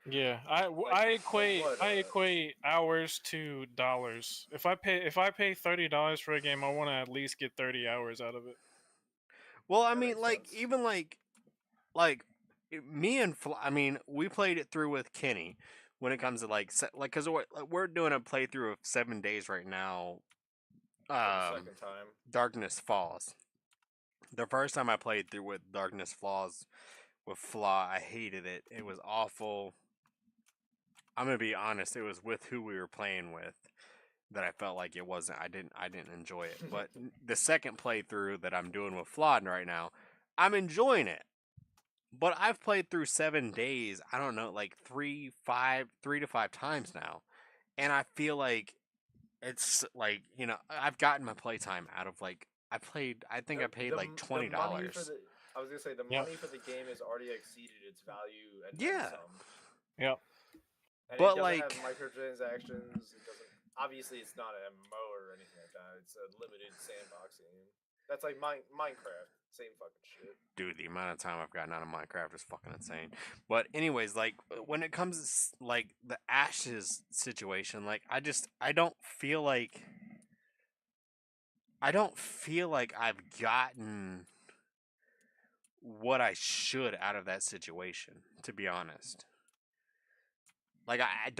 Speaker 5: Yeah, I equate hours to dollars. If I pay $30 for a game, I want to at least get 30 hours out of it.
Speaker 3: Well, I mean, like even like me and I mean, we played it through with Kenny when it comes to because we're doing a playthrough of 7 days right now.
Speaker 4: Second time.
Speaker 3: Darkness Falls. The first time I played through with Darkness Falls with Flaw, I hated it. It was awful. I'm gonna be honest. It was with who we were playing with that I felt like it wasn't. I didn't enjoy it. But the second playthrough that I'm doing with Flawed right now, I'm enjoying it. But I've played through 7 days. I don't know, like 3 to 5 times now, and I feel like it's like I've gotten my playtime out of like I think I paid like $20.
Speaker 4: I was gonna say the money for the game has already exceeded its value and
Speaker 3: Yeah.
Speaker 4: some.
Speaker 5: Yep.
Speaker 4: And
Speaker 3: But
Speaker 4: it doesn't
Speaker 3: like
Speaker 4: have microtransactions. It doesn't. Obviously, it's not an MMO or anything like that. It's a limited sandboxing. That's like Minecraft. Same fucking shit.
Speaker 3: Dude, the amount of time I've gotten out of Minecraft is fucking insane. But anyways, like when it comes to like the Ashes situation, like I don't feel like I've gotten what I should out of that situation, to be honest. Like I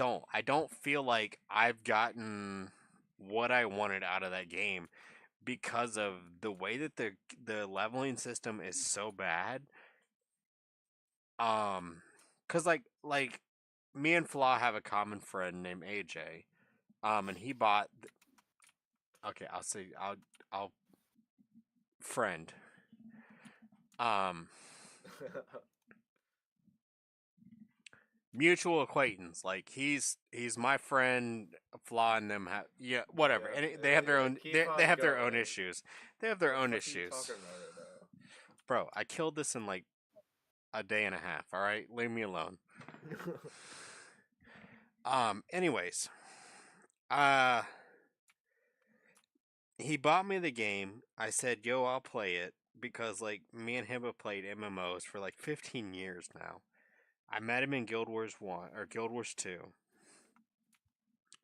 Speaker 3: don't feel like I've gotten what I wanted out of that game because of the way that the leveling system is so bad. Cause like me and Flaw have a common friend named AJ, and he bought. Okay, I'll friend. Mutual acquaintance. Like he's my friend. Flaw and them have whatever.
Speaker 4: Yeah,
Speaker 3: And they have their own.
Speaker 4: keep
Speaker 3: They
Speaker 4: on
Speaker 3: have their own
Speaker 4: going.
Speaker 3: issues. They have their own
Speaker 4: What are you
Speaker 3: issues.
Speaker 4: talking about right now?
Speaker 3: Bro, I killed this in like a day and a half. All right, leave me alone. Anyways, he bought me the game. I said, "Yo, I'll play it," because like me and him have played MMOs for like 15 years now. I met him in Guild Wars 1 or Guild Wars 2.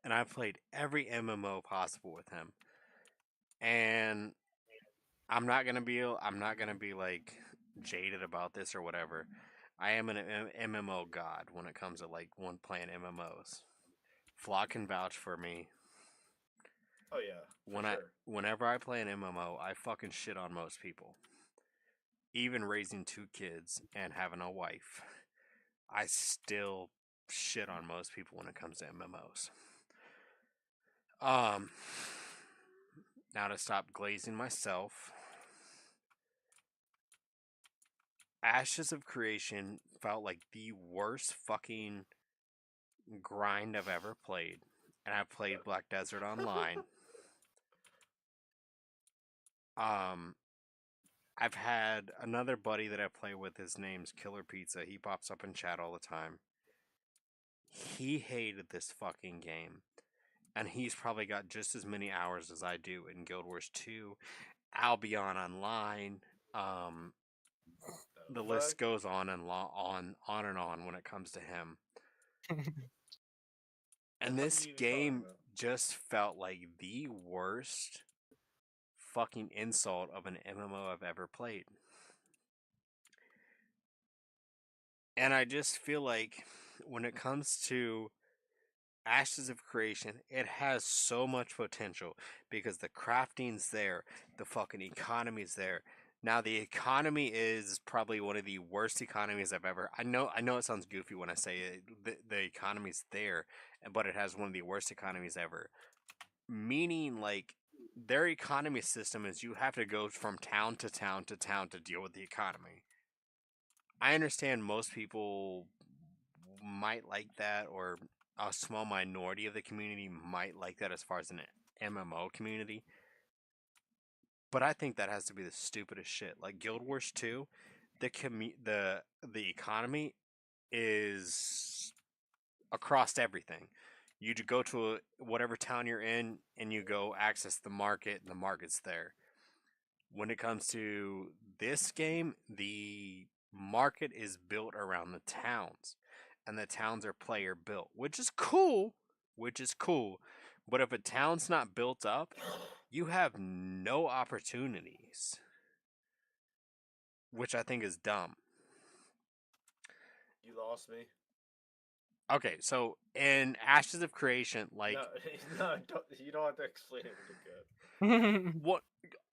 Speaker 3: And I've played every MMO possible with him. And I'm not going to be like jaded about this or whatever. I am an MMO god when it comes to like playing MMOs. Flaw can vouch for me.
Speaker 4: Oh yeah.
Speaker 3: Whenever I play an MMO, I fucking shit on most people. Even raising 2 kids and having a wife, I still shit on most people when it comes to MMOs. Now to stop glazing myself, Ashes of Creation felt like the worst fucking grind I've ever played. And I've played Black Desert Online. I've had another buddy that I play with, his name's Killer Pizza. He pops up in chat all the time. He hated this fucking game. And he's probably got just as many hours as I do in Guild Wars 2, Albion Online. The list goes on and on when it comes to him. And this game just felt like the worst fucking insult of an MMO I've ever played. And I just feel like when it comes to Ashes of Creation, it has so much potential because the crafting's there, the fucking economy's there. Now the economy is probably one of the worst economies I've ever. I know it sounds goofy when I say it. The economy's there, but it has one of the worst economies ever. Meaning, like, their economy system is you have to go from town to town to town to deal with the economy. I understand most people might like that, or a small minority of the community might like that as far as an MMO community. But I think that has to be the stupidest shit. Like Guild Wars 2, the economy is across everything. You go to whatever town you're in, and you go access the market, and the market's there. When it comes to this game, the market is built around the towns. and the towns are player built, which is cool. But if a town's not built up, you have no opportunities, which I think is dumb.
Speaker 4: You lost me.
Speaker 3: Okay, so in Ashes of Creation, like
Speaker 4: no, you don't have to explain it again.
Speaker 3: what?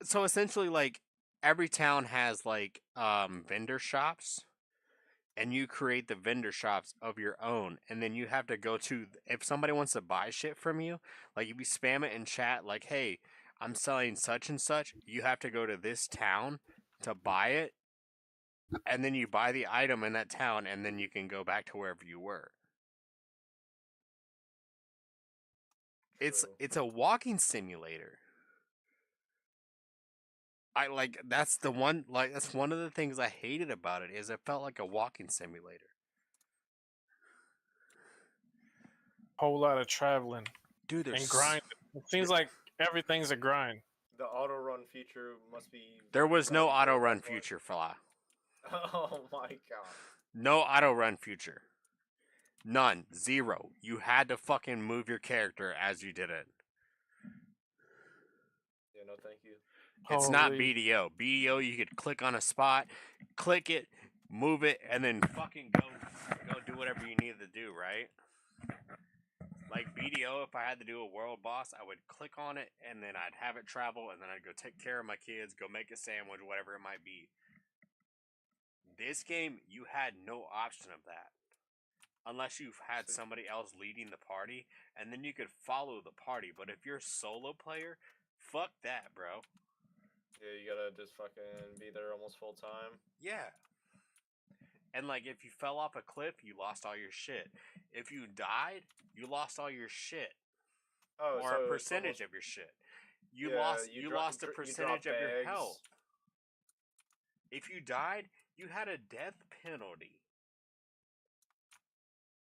Speaker 3: So essentially, like every town has like vendor shops, and you create the vendor shops of your own, and then you have to go to if somebody wants to buy shit from you, like if you spam it in chat, like, hey, I'm selling such and such, you have to go to this town to buy it, and then you buy the item in that town, and then you can go back to wherever you were. It's a walking simulator. That's one of the things I hated about it is it felt like a walking simulator.
Speaker 5: Whole lot of traveling,
Speaker 3: dude,
Speaker 5: and grind. It seems like everything's a grind.
Speaker 4: The auto run feature must be.
Speaker 3: There was no auto run feature, fella.
Speaker 4: Oh my god.
Speaker 3: No auto run feature. None. Zero. You had to fucking move your character as you did it.
Speaker 4: Yeah, no thank you.
Speaker 3: It's not BDO. BDO, you could click on a spot, click it, move it, and then fucking go do whatever you needed to do, right? Like BDO, if I had to do a world boss, I would click on it, and then I'd have it travel, and then I'd go take care of my kids, go make a sandwich, whatever it might be. This game, you had no option of that. Unless you've had somebody else leading the party, and then you could follow the party. But if you're a solo player, fuck that, bro.
Speaker 4: Yeah, you gotta just fucking be there almost full time.
Speaker 3: Yeah. And like, if you fell off a cliff, you lost all your shit. If you died, you lost all your shit.
Speaker 4: Oh,
Speaker 3: or
Speaker 4: so
Speaker 3: a percentage of your shit. You
Speaker 4: yeah,
Speaker 3: lost a percentage of your health. If you died, you had a death penalty.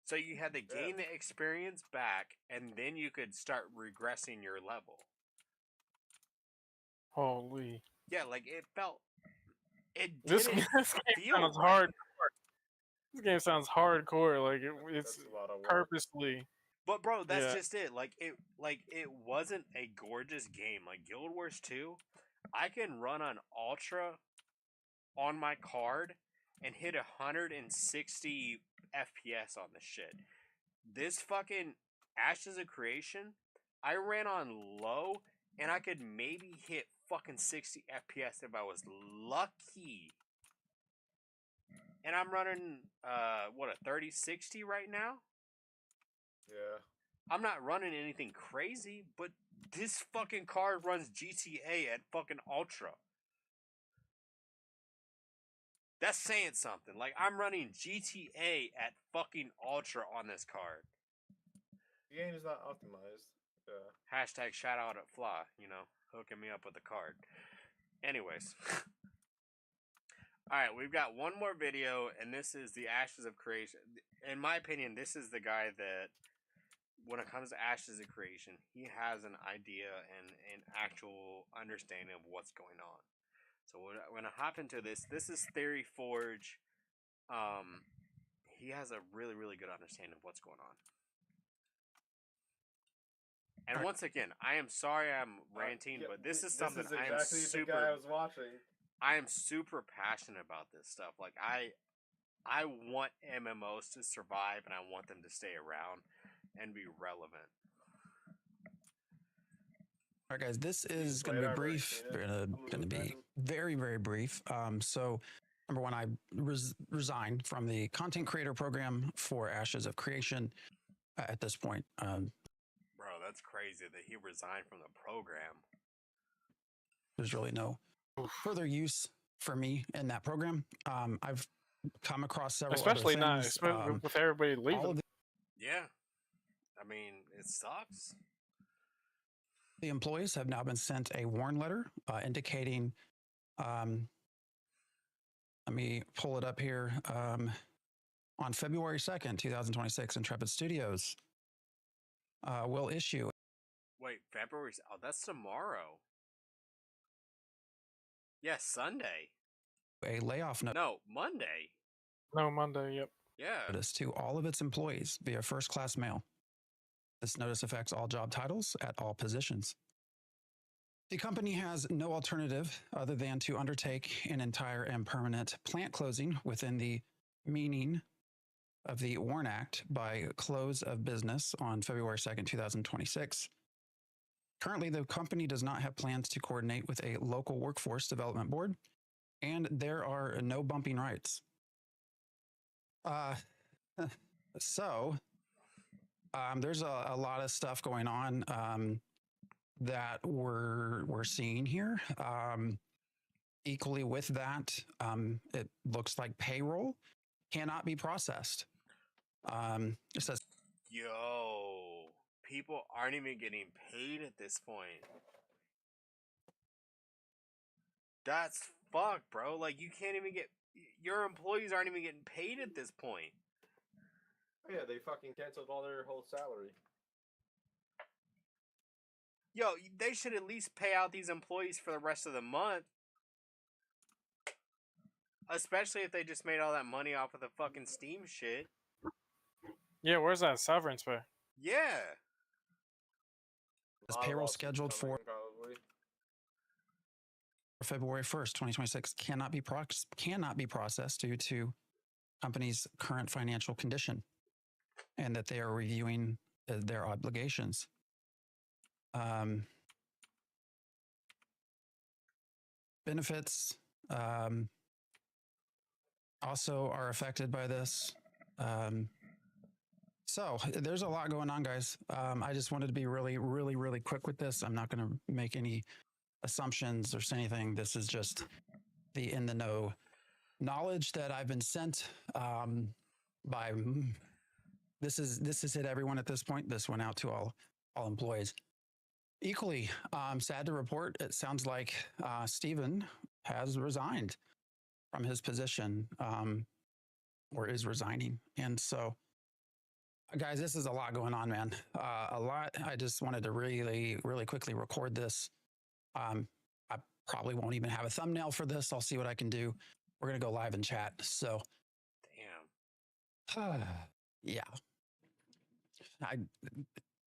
Speaker 3: So you had to gain the experience back, and then you could start regressing your level.
Speaker 5: Holy.
Speaker 3: Yeah, like it felt.
Speaker 5: This game sounds hard. This game sounds hardcore. Like it's purposely.
Speaker 3: But bro, that's just it. Like it wasn't a gorgeous game. Like Guild Wars 2, I can run on Ultra on my card and hit 160 FPS on the shit. This fucking Ashes of Creation, I ran on low and I could maybe hit fucking 60 FPS if I was lucky. And I'm running a 3060 right now?
Speaker 4: Yeah.
Speaker 3: I'm not running anything crazy, but this fucking card runs GTA at fucking Ultra. That's saying something. Like, I'm running GTA at fucking Ultra on this card.
Speaker 4: The game is not optimized. Yeah.
Speaker 3: Hashtag shout out at Fly, hooking me up with the card. Anyways. Alright, we've got one more video, and this is the Ashes of Creation. In my opinion, this is the guy that, when it comes to Ashes of Creation, he has an idea and an actual understanding of what's going on. So we're going to hop into this. This is Theory Forge. He has a really, really good understanding of what's going on. And once again, I am sorry I'm ranting, but this is something
Speaker 4: exactly
Speaker 3: I am super.
Speaker 4: The guy I was watching.
Speaker 3: I am super passionate about this stuff. Like I want MMOs to survive, and I want them to stay around and be relevant.
Speaker 16: All right, guys, this is going to be brief. Going to be very, very brief. So, number one, I resigned from the content creator program for Ashes of Creation at this point.
Speaker 3: Bro, that's crazy that he resigned from the program.
Speaker 16: There's really no further use for me in that program. I've come across several
Speaker 5: especially
Speaker 16: other things,
Speaker 5: with everybody leaving.
Speaker 3: Yeah. I mean, it sucks.
Speaker 16: The employees have now been sent a warn letter indicating, let me pull it up here, on February 2nd, 2026, Intrepid Studios will issue.
Speaker 3: Wait, February? Oh, that's tomorrow. Yes, Sunday.
Speaker 16: A layoff note.
Speaker 3: No, Monday.
Speaker 5: No, Monday, yep.
Speaker 16: notice to all of its employees via first-class mail. This notice affects all job titles at all positions. The company has no alternative other than to undertake an entire and permanent plant closing within the meaning of the WARN Act by close of business on February 2nd, 2026. Currently, the company does not have plans to coordinate with a local workforce development board, and there are no bumping rights. There's a lot of stuff going on that we're seeing here. Equally with that, it looks like payroll cannot be processed. It says,
Speaker 3: Yo, people aren't even getting paid at this point. That's fucked, bro. Like, you can't even get... Your employees aren't even getting paid at this point.
Speaker 4: Oh, yeah, they fucking canceled all their whole salary.
Speaker 3: Yo, they should at least pay out these employees for the rest of the month. Especially if they just made all that money off of the fucking Steam shit.
Speaker 5: Yeah, where's that severance pay?
Speaker 3: Yeah.
Speaker 16: This payroll scheduled for February 1st, 2026 cannot be processed due to company's current financial condition and that they are reviewing their obligations. Benefits also are affected by this. So there's a lot going on, guys. I just wanted to be really quick with this. I'm not going to make any assumptions or say anything. This is just the in the know knowledge that I've been sent by. This has hit everyone at this point. This went out to all employees. Equally sad to report, it sounds like Steven has resigned from his position or is resigning. And so, guys, this is a lot going on, man. A lot. I just wanted to really quickly record this. I probably won't even have a thumbnail for this. I'll see what I can do. We're going to go live and chat. So,
Speaker 3: damn.
Speaker 16: Yeah.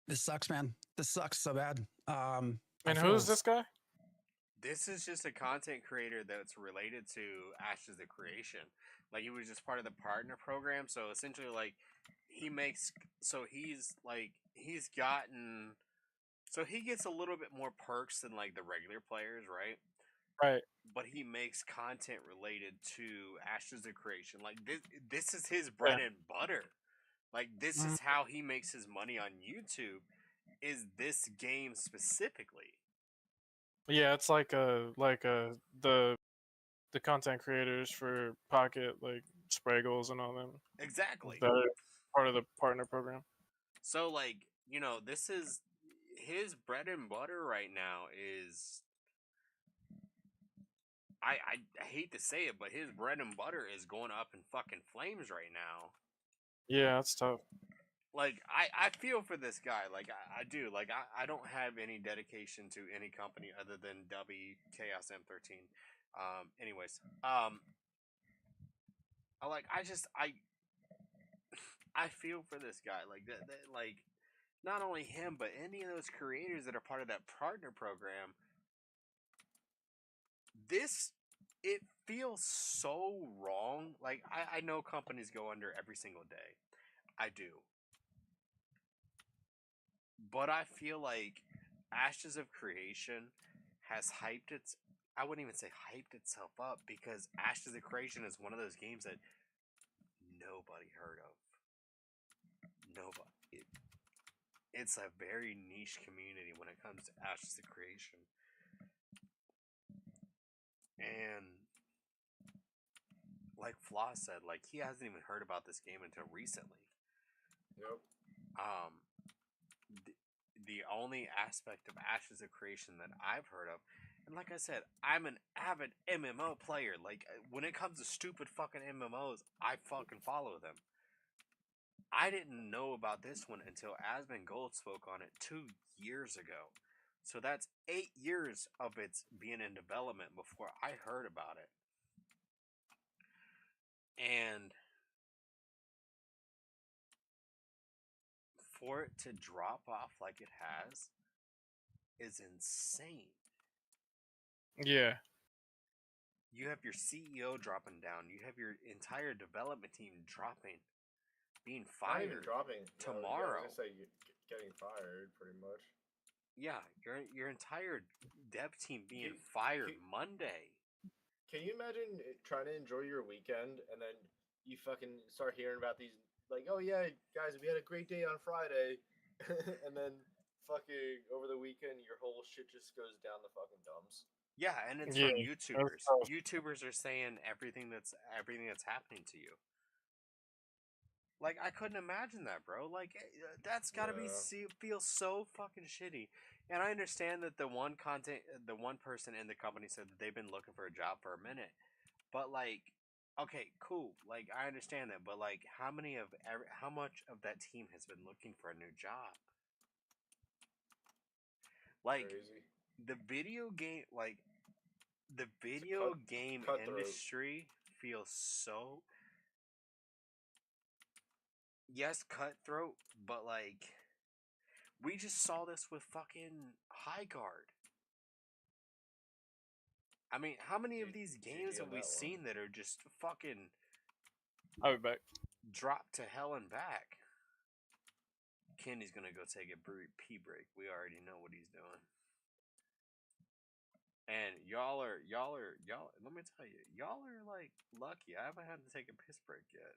Speaker 16: This sucks, man. This sucks so bad.
Speaker 5: And who's this guy?
Speaker 3: This is just a content creator that's related to Ashes of Creation. Like, he was just part of the partner program. So essentially, like, he gets a little bit more perks than like the regular players, right?
Speaker 5: Right.
Speaker 3: But he makes content related to Ashes of Creation. Like, this is his bread and butter. Like, this is how he makes his money on YouTube, is this game specifically.
Speaker 5: Yeah, it's like the content creators for Pocket, like Spraggles and all them.
Speaker 3: Exactly.
Speaker 5: That are part of the partner program.
Speaker 3: So, like, you know, this is his bread and butter right now is... I hate to say it, but his bread and butter is going up in fucking flames right now.
Speaker 5: Yeah, that's tough.
Speaker 3: Like, I feel for this guy. Like, I do. Like, I don't have any dedication to any company other than W Chaos M13. Anyways, I feel for this guy. Like, that like, not only him, but any of those creators that are part of that partner program. It feels so wrong. Like, I know companies go under every single day. I do. But I feel like Ashes of Creation has I wouldn't even say hyped itself up, because Ashes of Creation is one of those games that nobody heard of. Nobody. It's a very niche community when it comes to Ashes of Creation. And like Flaw said, like, he hasn't even heard about this game until recently.
Speaker 4: Yep.
Speaker 3: The only aspect of Ashes of Creation that I've heard of, and like I said, I'm an avid MMO player. Like, when it comes to stupid fucking MMOs, I fucking follow them. I didn't know about this one until Asmon Gold spoke on it 2 years ago. So that's 8 years of its being in development before I heard about it. And for it to drop off like it has is insane.
Speaker 5: Yeah.
Speaker 3: You have your CEO dropping down. You have your entire development team dropping, being
Speaker 4: Not even
Speaker 3: fired
Speaker 4: dropping
Speaker 3: tomorrow.
Speaker 4: I was gonna say getting fired, pretty much.
Speaker 3: Yeah, your entire dev team being fired Monday.
Speaker 4: Can you imagine trying to enjoy your weekend and then you fucking start hearing about these, like, oh yeah, guys, we had a great day on Friday, and then fucking over the weekend your whole shit just goes down the fucking dumps.
Speaker 3: Yeah, and it's from YouTubers. YouTubers are saying everything that's happening to you. Like, I couldn't imagine that, bro. Like, that's gotta feel so fucking shitty. And I understand that the one person in the company said that they've been looking for a job for a minute, but like, okay, cool. Like, I understand that, but like, how much of that team has been looking for a new job? Like, the video game industry feels so, yes, cutthroat, but like, we just saw this with fucking High Guard. I mean, how many of these games have we seen that are just fucking
Speaker 5: I'll be back.
Speaker 3: Dropped to hell and back? Kenny's gonna go take a pee break. We already know what he's doing. And y'all. Let me tell you, y'all are like lucky. I haven't had to take a piss break yet.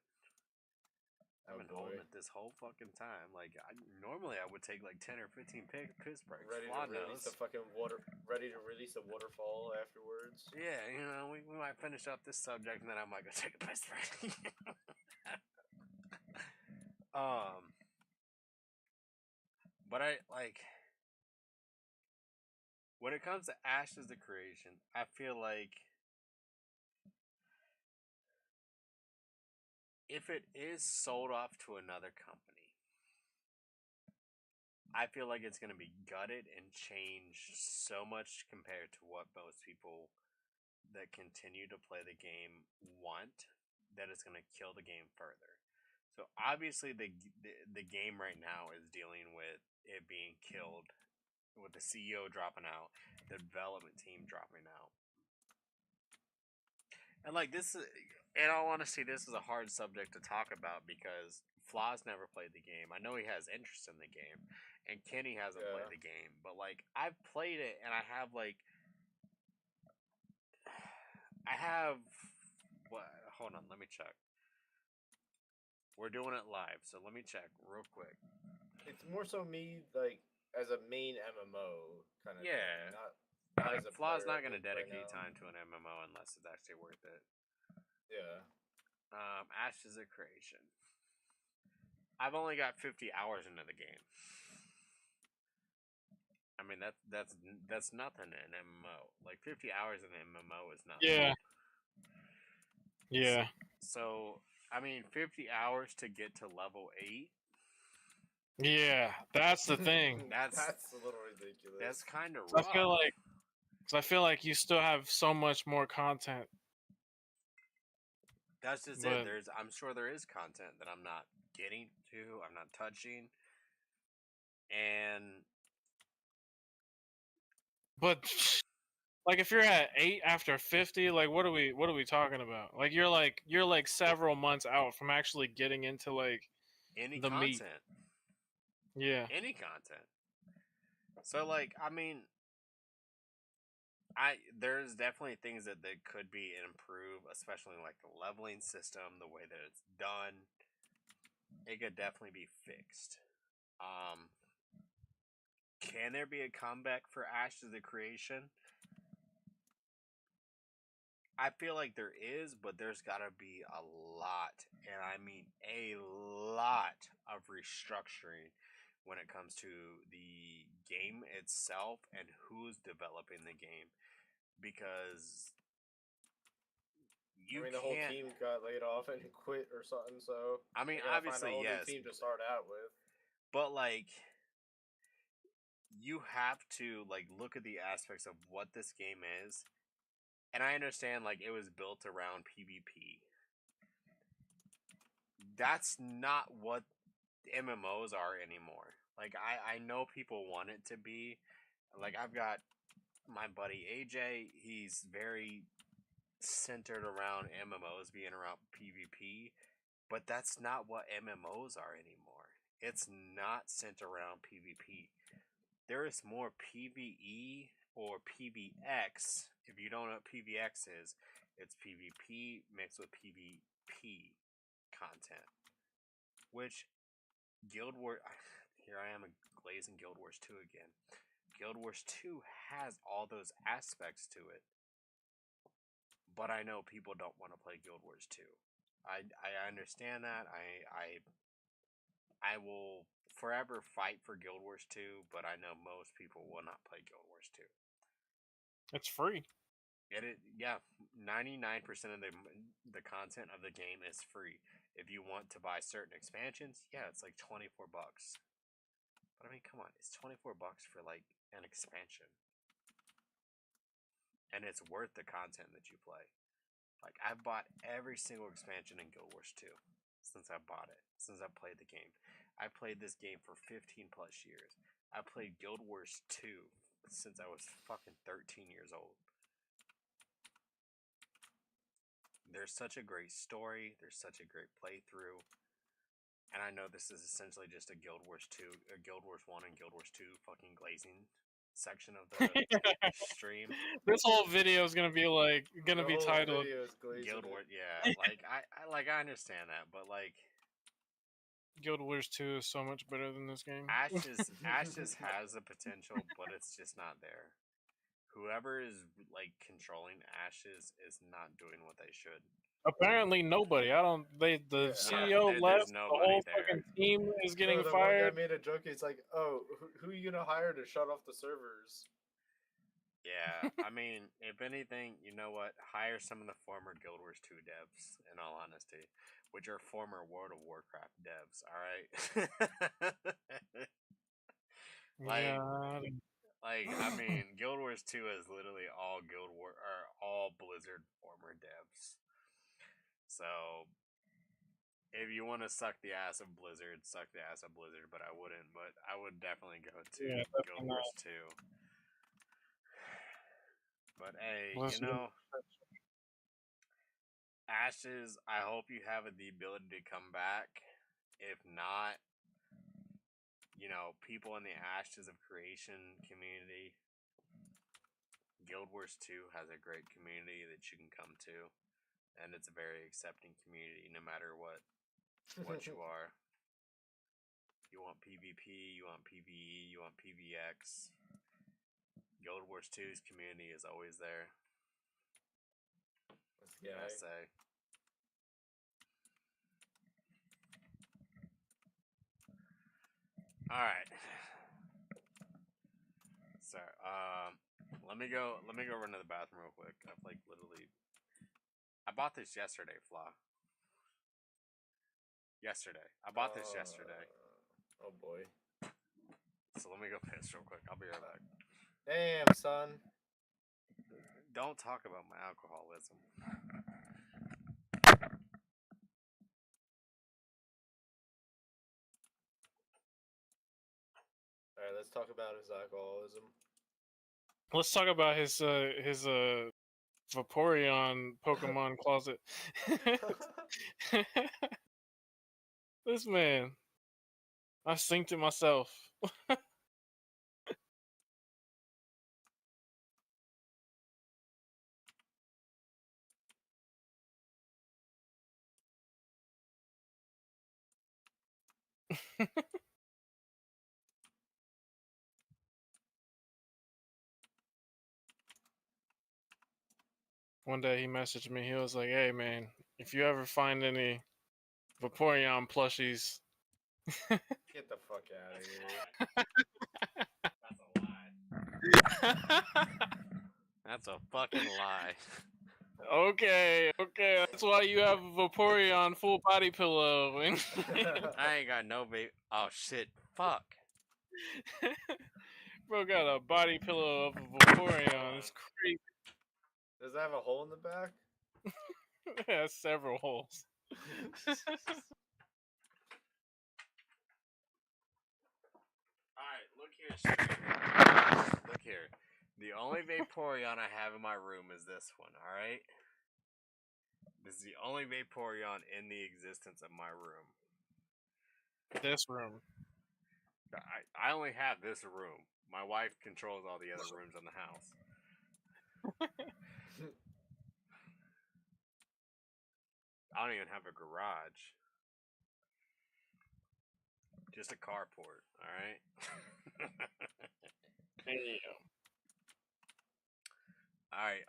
Speaker 3: I've been holding it this whole fucking time. Like, normally I would take like 10 or 15 piss breaks.
Speaker 4: Ready to release the fucking water. Ready to release a waterfall afterwards.
Speaker 3: Yeah, you know, we might finish up this subject and then I might go take a piss break. But I like, when it comes to Ashes of Creation, I feel like if it is sold off to another company, I feel like it's going to be gutted and changed so much compared to what most people that continue to play the game want, that it's going to kill the game further. So obviously the game right now is dealing with it being killed, with the CEO dropping out, the development team dropping out. And like, this is, in all honesty, this is a hard subject to talk about because Flaw's never played the game. I know he has interest in the game, and Kenny hasn't played the game, but like, I've played it and I have what? Hold on, let me check. We're doing it live, so let me check real quick.
Speaker 4: It's more so me, like, as a main MMO kind of thing. Not as a
Speaker 3: Flaw's
Speaker 4: player
Speaker 3: not going to
Speaker 4: right
Speaker 3: dedicate
Speaker 4: now.
Speaker 3: time to an MMO unless it's actually worth it.
Speaker 4: Yeah.
Speaker 3: Ashes of Creation. I've only got 50 hours into the game. I mean, that's nothing in an MMO. Like, 50 hours in an MMO is nothing.
Speaker 5: Yeah. Yeah.
Speaker 3: So, I mean, 50 hours to get to level 8.
Speaker 5: Yeah, that's the thing.
Speaker 3: That's
Speaker 4: a little ridiculous.
Speaker 3: That's kind of
Speaker 5: I
Speaker 3: rough.
Speaker 5: feel like you still have so much more content.
Speaker 3: That's just it. I'm sure there is content that I'm not getting to, I'm not touching.
Speaker 5: But like, if you're at 8 after 50, like, what are we talking about? Like, you're like several months out from actually getting into like
Speaker 3: any
Speaker 5: the
Speaker 3: content.
Speaker 5: meat. Yeah.
Speaker 3: Any content. So like, I mean, there's definitely things that could be improved, especially like the leveling system, the way that it's done. It could definitely be fixed. Can there be a comeback for Ashes of Creation? I feel like there is, but there's got to be a lot, and I mean a lot of restructuring when it comes to the game itself and who's developing the game, because
Speaker 4: the whole team got laid off and quit or something. So
Speaker 3: I mean, obviously,
Speaker 4: find a whole
Speaker 3: yes,
Speaker 4: new team to start out with.
Speaker 3: But like, you have to like look at the aspects of what this game is. And I understand, like, it was built around PvP. That's not what MMOs are anymore. Like I know people want it to be. Like I've got my buddy AJ. He's very centered around MMOs being around PvP, but that's not what MMOs are anymore. It's not centered around PvP. There is more PvE or PvX. If you don't know what PvX is, it's PvP mixed with PvP content. Which Guild Wars, here I am glazing Guild Wars 2 again. Guild Wars 2 has all those aspects to it, but I know people don't want to play Guild Wars 2. I understand that. I will forever fight for Guild Wars 2, but I know most people will not play Guild Wars 2.
Speaker 5: It's free.
Speaker 3: 99% of the content of the game is free. If you want to buy certain expansions, yeah, it's like $24. But I mean, come on, it's $24 for like an expansion, and it's worth the content that you play. Like I've bought every single expansion in Guild Wars 2 since I bought it, since I played the game. I played this game for 15 plus years. I played Guild Wars 2 since I was fucking 13 years old. There's such a great story. There's such a great playthrough. And I know this is essentially just a Guild Wars 2, a Guild Wars 1 and Guild Wars 2 fucking glazing section of the stream.
Speaker 5: This whole video is gonna be titled
Speaker 3: Guild Wars. Yeah, I understand that, but like
Speaker 5: Guild Wars 2 is so much better than this game.
Speaker 3: Ashes has the potential, but it's just not there. Whoever is like controlling Ashes is not doing what they should.
Speaker 5: Apparently nobody. The CEO left. The whole fucking team is getting fired.
Speaker 4: One guy made a joke. He's like, "Oh, who are you gonna hire to shut off the servers?"
Speaker 3: Yeah, I mean, if anything, you know what? Hire some of the former Guild Wars 2 devs, in all honesty, which are former World of Warcraft devs, alright? I mean, Guild Wars 2 is literally all all Blizzard former devs. So, if you want to suck the ass of Blizzard, suck the ass of Blizzard, but I wouldn't. But I would definitely go to Guild Wars 2. But hey, you know, Ashes, I hope you have the ability to come back. If not, you know, people in the Ashes of Creation community, Guild Wars 2 has a great community that you can come to. And it's a very accepting community no matter what you are. You want PvP, you want PvE, you want PvX. Guild Wars 2's community is always there. What can I say? Alright. So, let me go run to the bathroom real quick. I've like literally I bought this yesterday, Flaw. I bought this yesterday.
Speaker 4: Oh boy.
Speaker 3: So let me go piss real quick. I'll be right back.
Speaker 4: Damn, son.
Speaker 3: Don't talk about my alcoholism.
Speaker 4: Alright, let's talk about his alcoholism.
Speaker 5: Let's talk about his Vaporeon Pokemon closet. This man. I synced it myself. One day he messaged me. He was like, "Hey man, if you ever find any Vaporeon plushies."
Speaker 4: Get the fuck out of
Speaker 3: here. That's a fucking lie.
Speaker 5: Okay, that's why you have a Vaporeon full body pillow.
Speaker 3: I ain't got no baby. Oh shit! Fuck.
Speaker 5: Bro got a body pillow of a Vaporeon. It's crazy.
Speaker 4: Does it have a hole in the back?
Speaker 5: It has several holes.
Speaker 3: Look here. The only Vaporeon I have in my room is this one, alright? This is the only Vaporeon in the existence of my room.
Speaker 5: This room.
Speaker 3: I only have this room. My wife controls all the other rooms in the house. I don't even have a garage. Just a carport, alright?
Speaker 5: Damn.
Speaker 3: Alright,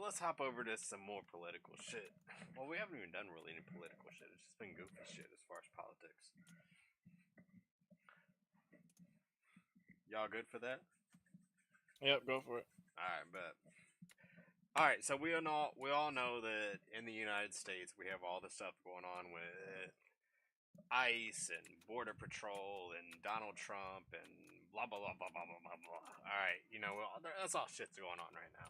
Speaker 3: let's hop over to some more political shit. Well, we haven't even done really any political shit. It's just been goofy shit as far as politics. Y'all good for that?
Speaker 5: Yep, go for it.
Speaker 3: Alright, bet. Alright, so we all know that in the United States we have all the stuff going on with ICE and Border Patrol and Donald Trump and blah blah blah blah blah blah blah blah. Alright, that's all shit's going on right now.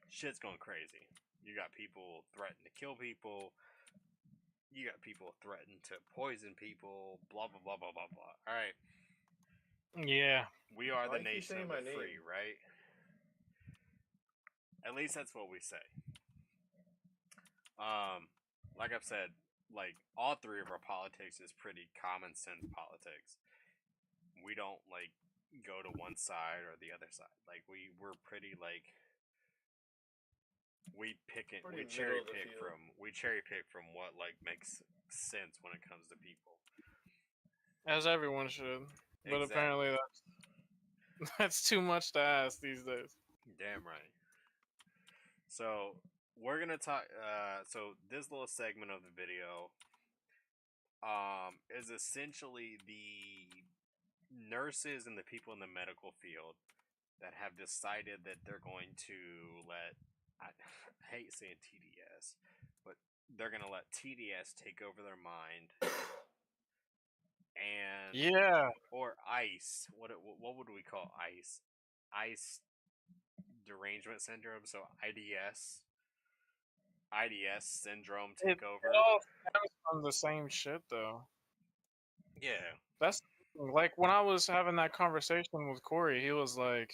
Speaker 3: Shit's going crazy. You got people threatening to kill people. You got people threatening to poison people. Blah blah blah blah blah blah. Alright.
Speaker 5: Yeah.
Speaker 3: We are the nation of the free, right? At least that's what we say. Like I've said, like all three of our politics is pretty common sense politics. We don't like go to one side or the other side. Like we're pretty like we cherry pick from what like makes sense when it comes to people.
Speaker 5: As everyone should. But apparently that's too much to ask these days.
Speaker 3: Damn right. So we're gonna talk. So this little segment of the video, is essentially the nurses and the people in the medical field that have decided that they're going to let. I hate saying TDS, but they're gonna let TDS take over their mind. And or ICE. What would we call ICE? ICE derangement syndrome. So IDS syndrome take over.
Speaker 5: It all stems from the same shit, though.
Speaker 3: Yeah,
Speaker 5: that's like when I was having that conversation with Corey. He was like,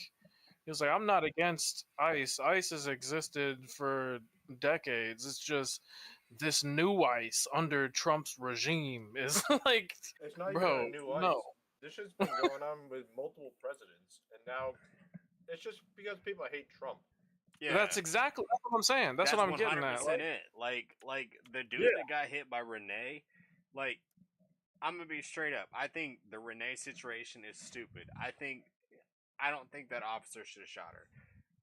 Speaker 5: I'm not against ICE. ICE has existed for decades. It's just this new ICE under Trump's regime is like,
Speaker 4: it's not
Speaker 5: bro,
Speaker 4: even a new ICE.
Speaker 5: no.
Speaker 4: This shit's been going on with multiple presidents, and now it's just because people hate Trump.
Speaker 3: Yeah,
Speaker 5: that's what I'm saying. That's what I'm getting at.
Speaker 3: Like the dude that got hit by Renee, like I'm gonna be straight up. I think the Renee situation is stupid. I don't think that officer should have shot her.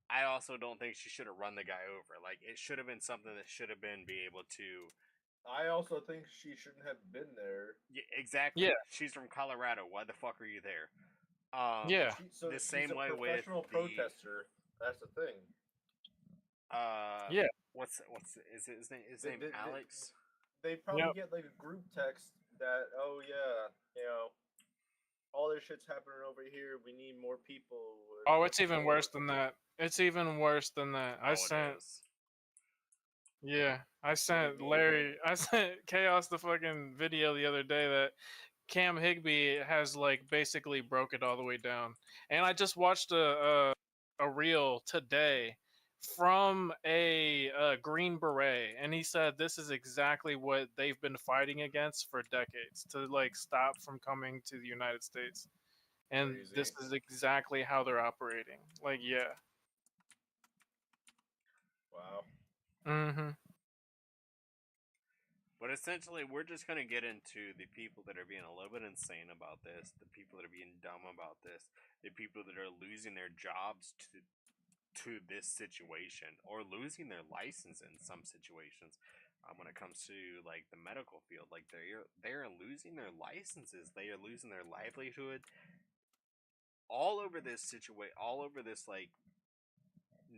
Speaker 3: I also don't think she should have run the guy over. Like it should have been something that should have been be able to.
Speaker 4: I also think she shouldn't have been there.
Speaker 3: Yeah, exactly. Yeah, she's from Colorado. Why the fuck are you there? The same way with
Speaker 4: professional protester. That's the thing.
Speaker 3: What's is his name Alex?
Speaker 4: They probably get like a group text that all this shit's happening over here. We need more people.
Speaker 5: Oh, it's even worse than that. It's even worse than that. I sent Chaos the fucking video the other day that Cam Higbee has like basically broke it all the way down. And I just watched a reel today from a Green Beret, and he said this is exactly what they've been fighting against for decades, to like stop from coming to the United States. And this is exactly how they're operating. Like, yeah.
Speaker 4: Wow.
Speaker 5: Mm-hmm.
Speaker 3: But essentially, we're just going to get into the people that are being a little bit insane about this, the people that are being dumb about this, the people that are losing their jobs to this situation, or losing their license in some situations. When it comes to like the medical field, like they're losing their licenses, they are losing their livelihood. All over this all over this like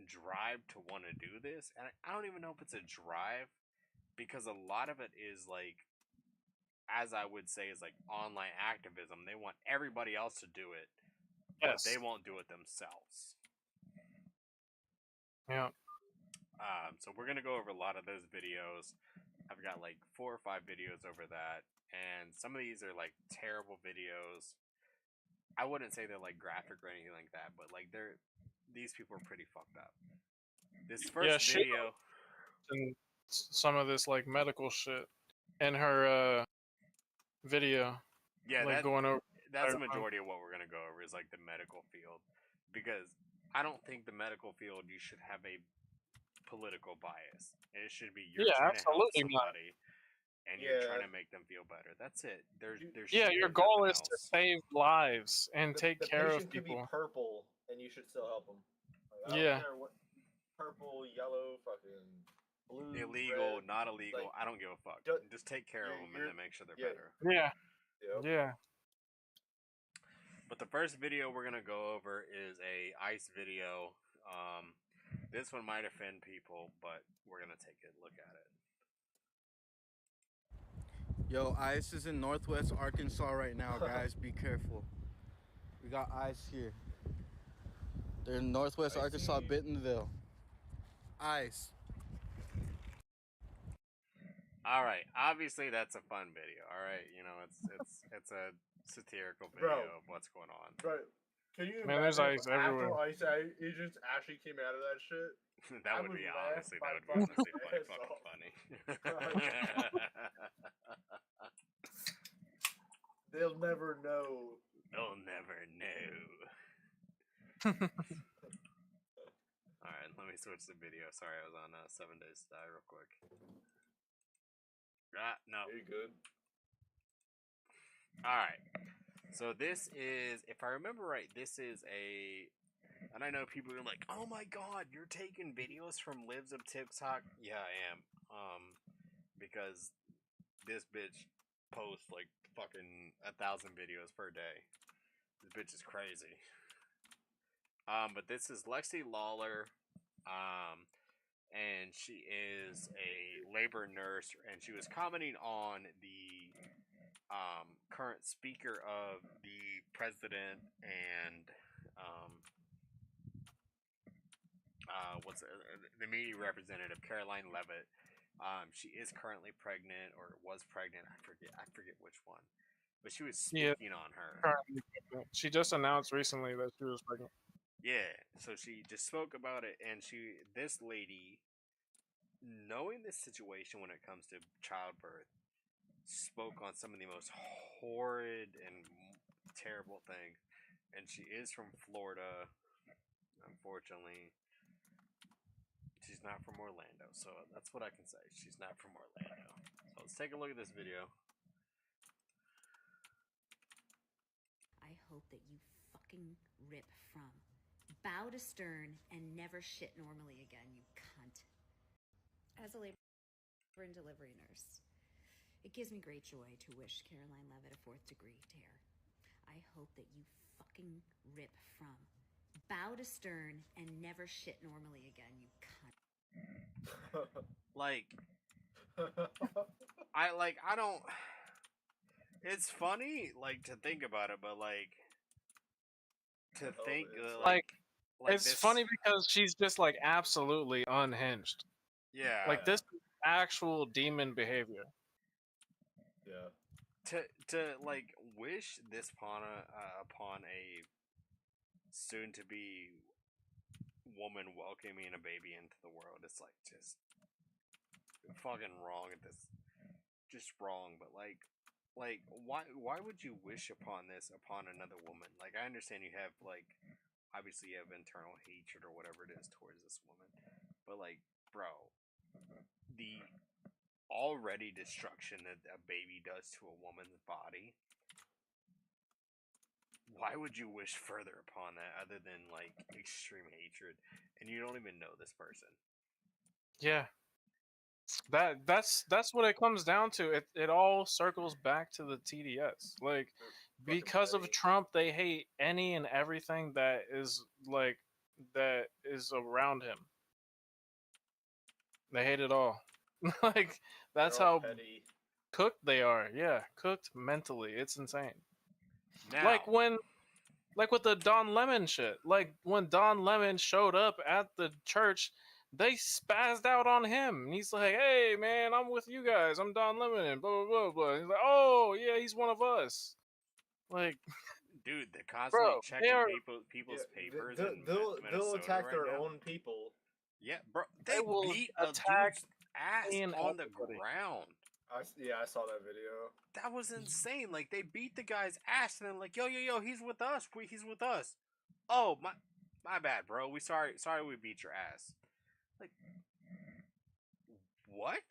Speaker 3: drive to want to do this, and I don't even know if it's a drive. Because a lot of it is like, as I would say, is like online activism. They want everybody else to do it, but they won't do it themselves.
Speaker 5: Yeah.
Speaker 3: So we're gonna go over a lot of those videos. I've got like 4 or 5 videos over that, and some of these are like terrible videos. I wouldn't say they're like graphic or anything like that, but like these people are pretty fucked up. This first video,
Speaker 5: and some of this like medical shit in her video.
Speaker 3: yeah,
Speaker 5: like going over.
Speaker 3: that's the majority of what we're gonna go over is like the medical field, because I don't think the medical field you should have a political bias. It should be you're trying to help somebody and you're trying to make them feel better. That's it. There's
Speaker 5: your goal is to save lives and take care of
Speaker 4: patient could be
Speaker 5: people.
Speaker 4: purple, and you should still help them. Like, I don't care what purple, yellow, fucking blue,
Speaker 3: illegal,
Speaker 4: red,
Speaker 3: not illegal.
Speaker 4: like,
Speaker 3: I don't give a fuck. Just take care of them and then make sure they're better.
Speaker 5: Yeah.
Speaker 3: But the first video we're gonna go over is a ICE video. This one might offend people, but we're gonna take a look at it.
Speaker 17: Yo, ICE is in Northwest Arkansas right now, guys. Be careful. We got ICE here. They're in Northwest Arkansas, Bentonville. ICE.
Speaker 3: All right, obviously that's a fun video. All right, you know it's a satirical video of what's going on.
Speaker 4: Right. Can you
Speaker 5: Man, there's
Speaker 4: imagine
Speaker 5: ICE
Speaker 4: if
Speaker 5: everywhere.
Speaker 4: After ICE agents actually came out of that shit?
Speaker 3: That would be honestly quite fucking funny.
Speaker 4: They'll never know.
Speaker 3: They'll never know. Alright, let me switch the video. Sorry, I was on 7 Days to Die real quick. No.
Speaker 4: You're good.
Speaker 3: Alright. So this is, if I remember right, this is and I know people are like, oh my god, you're taking videos from Libs of TikTok? Yeah, I am. Because this bitch posts like fucking 1,000 videos per day. This bitch is crazy. But this is Lexi Lawler, and she is a labor nurse, and she was commenting on the current speaker of the president and the media representative, Caroline Leavitt. She is currently pregnant, or was pregnant. I forget which one, but she was speaking on her.
Speaker 5: Currently pregnant. She just announced recently that she was pregnant.
Speaker 3: Yeah, so she just spoke about it, and this lady, knowing this situation when it comes to childbirth, spoke on some of the most horrid and terrible things. And she is from Florida, unfortunately. She's not from Orlando, so that's what I can say. She's not from Orlando. So let's take a look at this video.
Speaker 18: I hope that you fucking rip from. Bow to stern and never shit normally again, you cunt. As a labor and delivery nurse, it gives me great joy to wish Caroline Leavitt a 4th-degree tear. I hope that you fucking rip from. Bow to stern and never shit normally again, you cunt.
Speaker 3: I don't. It's funny, like, to think about it, but like to think
Speaker 5: it's funny because she's just like absolutely unhinged.
Speaker 3: Yeah.
Speaker 5: Like this is actual demon behavior.
Speaker 4: Yeah.
Speaker 3: To like wish this upon a soon to be woman welcoming a baby into the world. It's like just fucking wrong at this. Just wrong, but like why would you wish upon this upon another woman? Like, I understand you have like obviously you have internal hatred or whatever it is towards this woman, but like, bro, the already destruction that a baby does to a woman's body, why would you wish further upon that other than like extreme hatred, and you don't even know this person?
Speaker 5: Yeah. That's what it comes down to. It all circles back to the TDS. Like, because of Trump, they hate any and everything that is around him. They hate it all. Like, that's how
Speaker 4: petty.
Speaker 5: Cooked they are. Yeah, cooked mentally. It's insane.
Speaker 3: Now,
Speaker 5: like with the Don Lemon shit. Like when Don Lemon showed up at the church they spazzed out on him. And he's like, "Hey, man, I'm with you guys. I'm Don Lemon." Blah blah blah blah. He's like, "Oh yeah, he's one of us." Like,
Speaker 3: Dude, they're constantly
Speaker 5: bro, they
Speaker 3: checking
Speaker 5: are.
Speaker 3: people's papers
Speaker 4: They'll,
Speaker 3: in
Speaker 4: they'll
Speaker 3: Minnesota
Speaker 4: attack
Speaker 3: right
Speaker 4: their
Speaker 3: now.
Speaker 4: own people.
Speaker 3: Yeah, bro,
Speaker 5: They
Speaker 3: they
Speaker 5: will
Speaker 3: beat a
Speaker 5: attack
Speaker 3: dude's ass
Speaker 5: and
Speaker 3: on the
Speaker 5: everybody.
Speaker 3: ground.
Speaker 4: I saw that video.
Speaker 3: That was insane. Like they beat the guy's ass and then like, yo, he's with us. He's with us. Oh my bad, bro. We sorry we beat your ass. Like, what?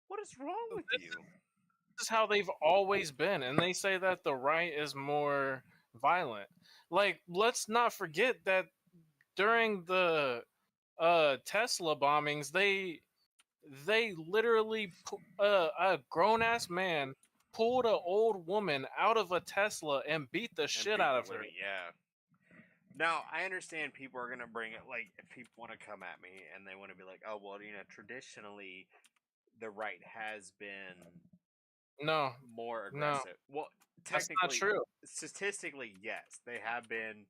Speaker 3: What is wrong with you?
Speaker 5: This is how they've always been, and they say that the right is more violent. Like, let's not forget that during the Tesla bombings, they literally a grown ass man pulled an old woman out of a Tesla and beat the shit out of her.
Speaker 3: Yeah. Now I understand people are gonna bring it like if people want to come at me and they want to be like, oh well, traditionally the right has been more aggressive. Well,
Speaker 5: that's
Speaker 3: technically,
Speaker 5: not true.
Speaker 3: Statistically, yes, they have been.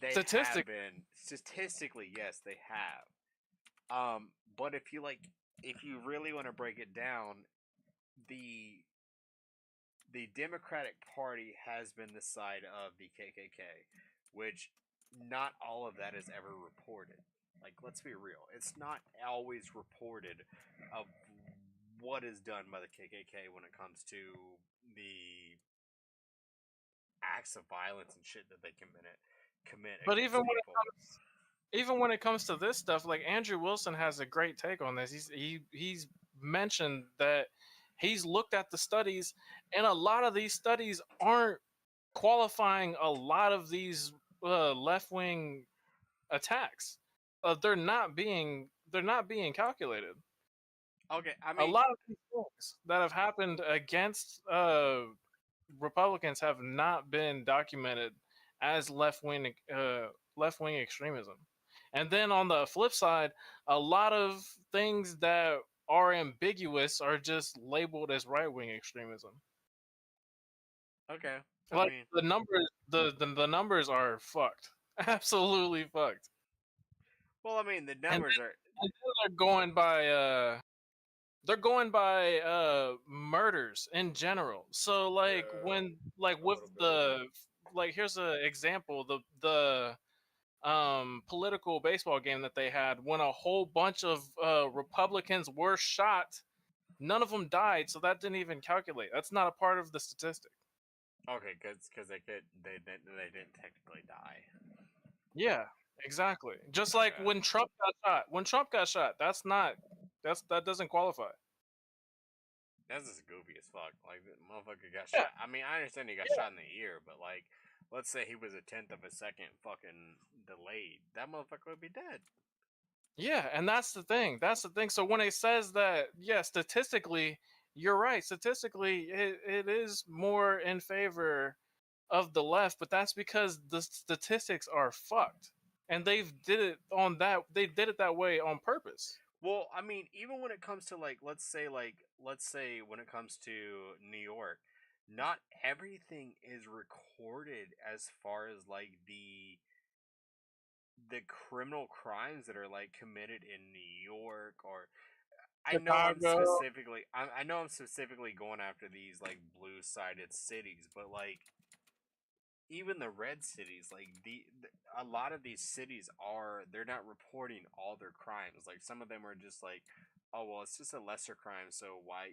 Speaker 3: Statistically, yes, they have. But if you really want to break it down, the Democratic Party has been the side of the KKK, which not all of that is ever reported. Like, let's be real, it's not always reported of what is done by the KKK when it comes to the acts of violence and shit that they commit.
Speaker 5: But
Speaker 3: even
Speaker 5: when it comes to this stuff, like Andrew Wilson has a great take on this. He's mentioned that he's looked at the studies, and a lot of these studies aren't qualifying a lot of these left wing attacks. They're not being calculated.
Speaker 3: Okay, I mean,
Speaker 5: a lot of these things that have happened against Republicans have not been documented as left wing extremism. And then on the flip side, a lot of things that are ambiguous are just labeled as right wing extremism.
Speaker 3: Okay,
Speaker 5: like the numbers, the numbers are fucked, absolutely fucked.
Speaker 3: Well, I mean, the numbers are.
Speaker 5: And then they're going by murders in general. So like when with the here's an example, the political baseball game that they had, when a whole bunch of Republicans were shot, none of them died, so that didn't even calculate. That's not a part of the statistic.
Speaker 3: Okay, because they didn't technically die.
Speaker 5: Yeah, exactly. Just like when Trump got shot, that doesn't qualify.
Speaker 3: That's just goofy as fuck. Like, the motherfucker got shot. I mean, I understand he got shot in the ear, but like, let's say he was a tenth of a second fucking delayed. That motherfucker would be dead.
Speaker 5: Yeah, and that's the thing. So when it says that, yeah, statistically, you're right. Statistically, it is more in favor of the left, but that's because the statistics are fucked, and they did it that way on purpose.
Speaker 3: Well, I mean, even when it comes to let's say when it comes to New York, not everything is recorded as far as like the criminal crimes that are like committed in New York or I know I'm specifically going after these like blue-sided cities, but like even the red cities, like a lot of these cities they're not reporting all their crimes. Like some of them are just like, oh well, it's just a lesser crime, so why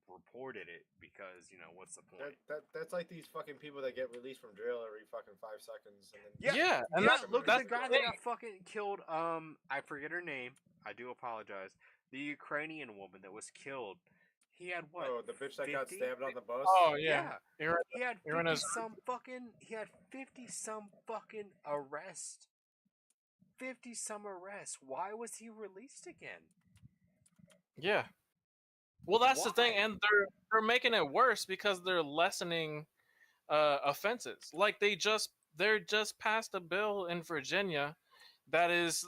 Speaker 3: reported it? Because what's the point?
Speaker 4: That's like these fucking people that get released from jail every fucking 5 seconds. And then
Speaker 3: Look at the guy that got fucking killed. I forget her name. I do apologize. The Ukrainian woman that was killed. He had what?
Speaker 4: Oh, the bitch that
Speaker 3: 50?
Speaker 4: got stabbed on the bus.
Speaker 5: Oh yeah.
Speaker 3: He had 50 some fucking arrests. 50 some arrests. Why was he released again?
Speaker 5: Yeah. Well, that's the thing, and they're making it worse because they're lessening offenses. Like they just passed a bill in Virginia that is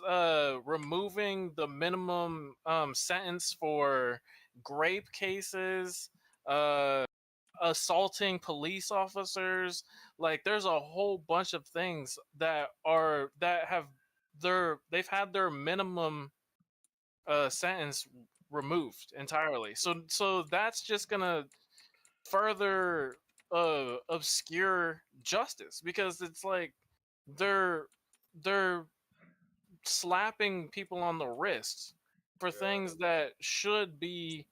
Speaker 5: removing the minimum sentence for grape cases, assaulting police officers. Like there's a whole bunch of things that they've had their minimum sentence removed entirely. So that's just gonna further obscure justice, because it's like they're slapping people on the wrists for things that should be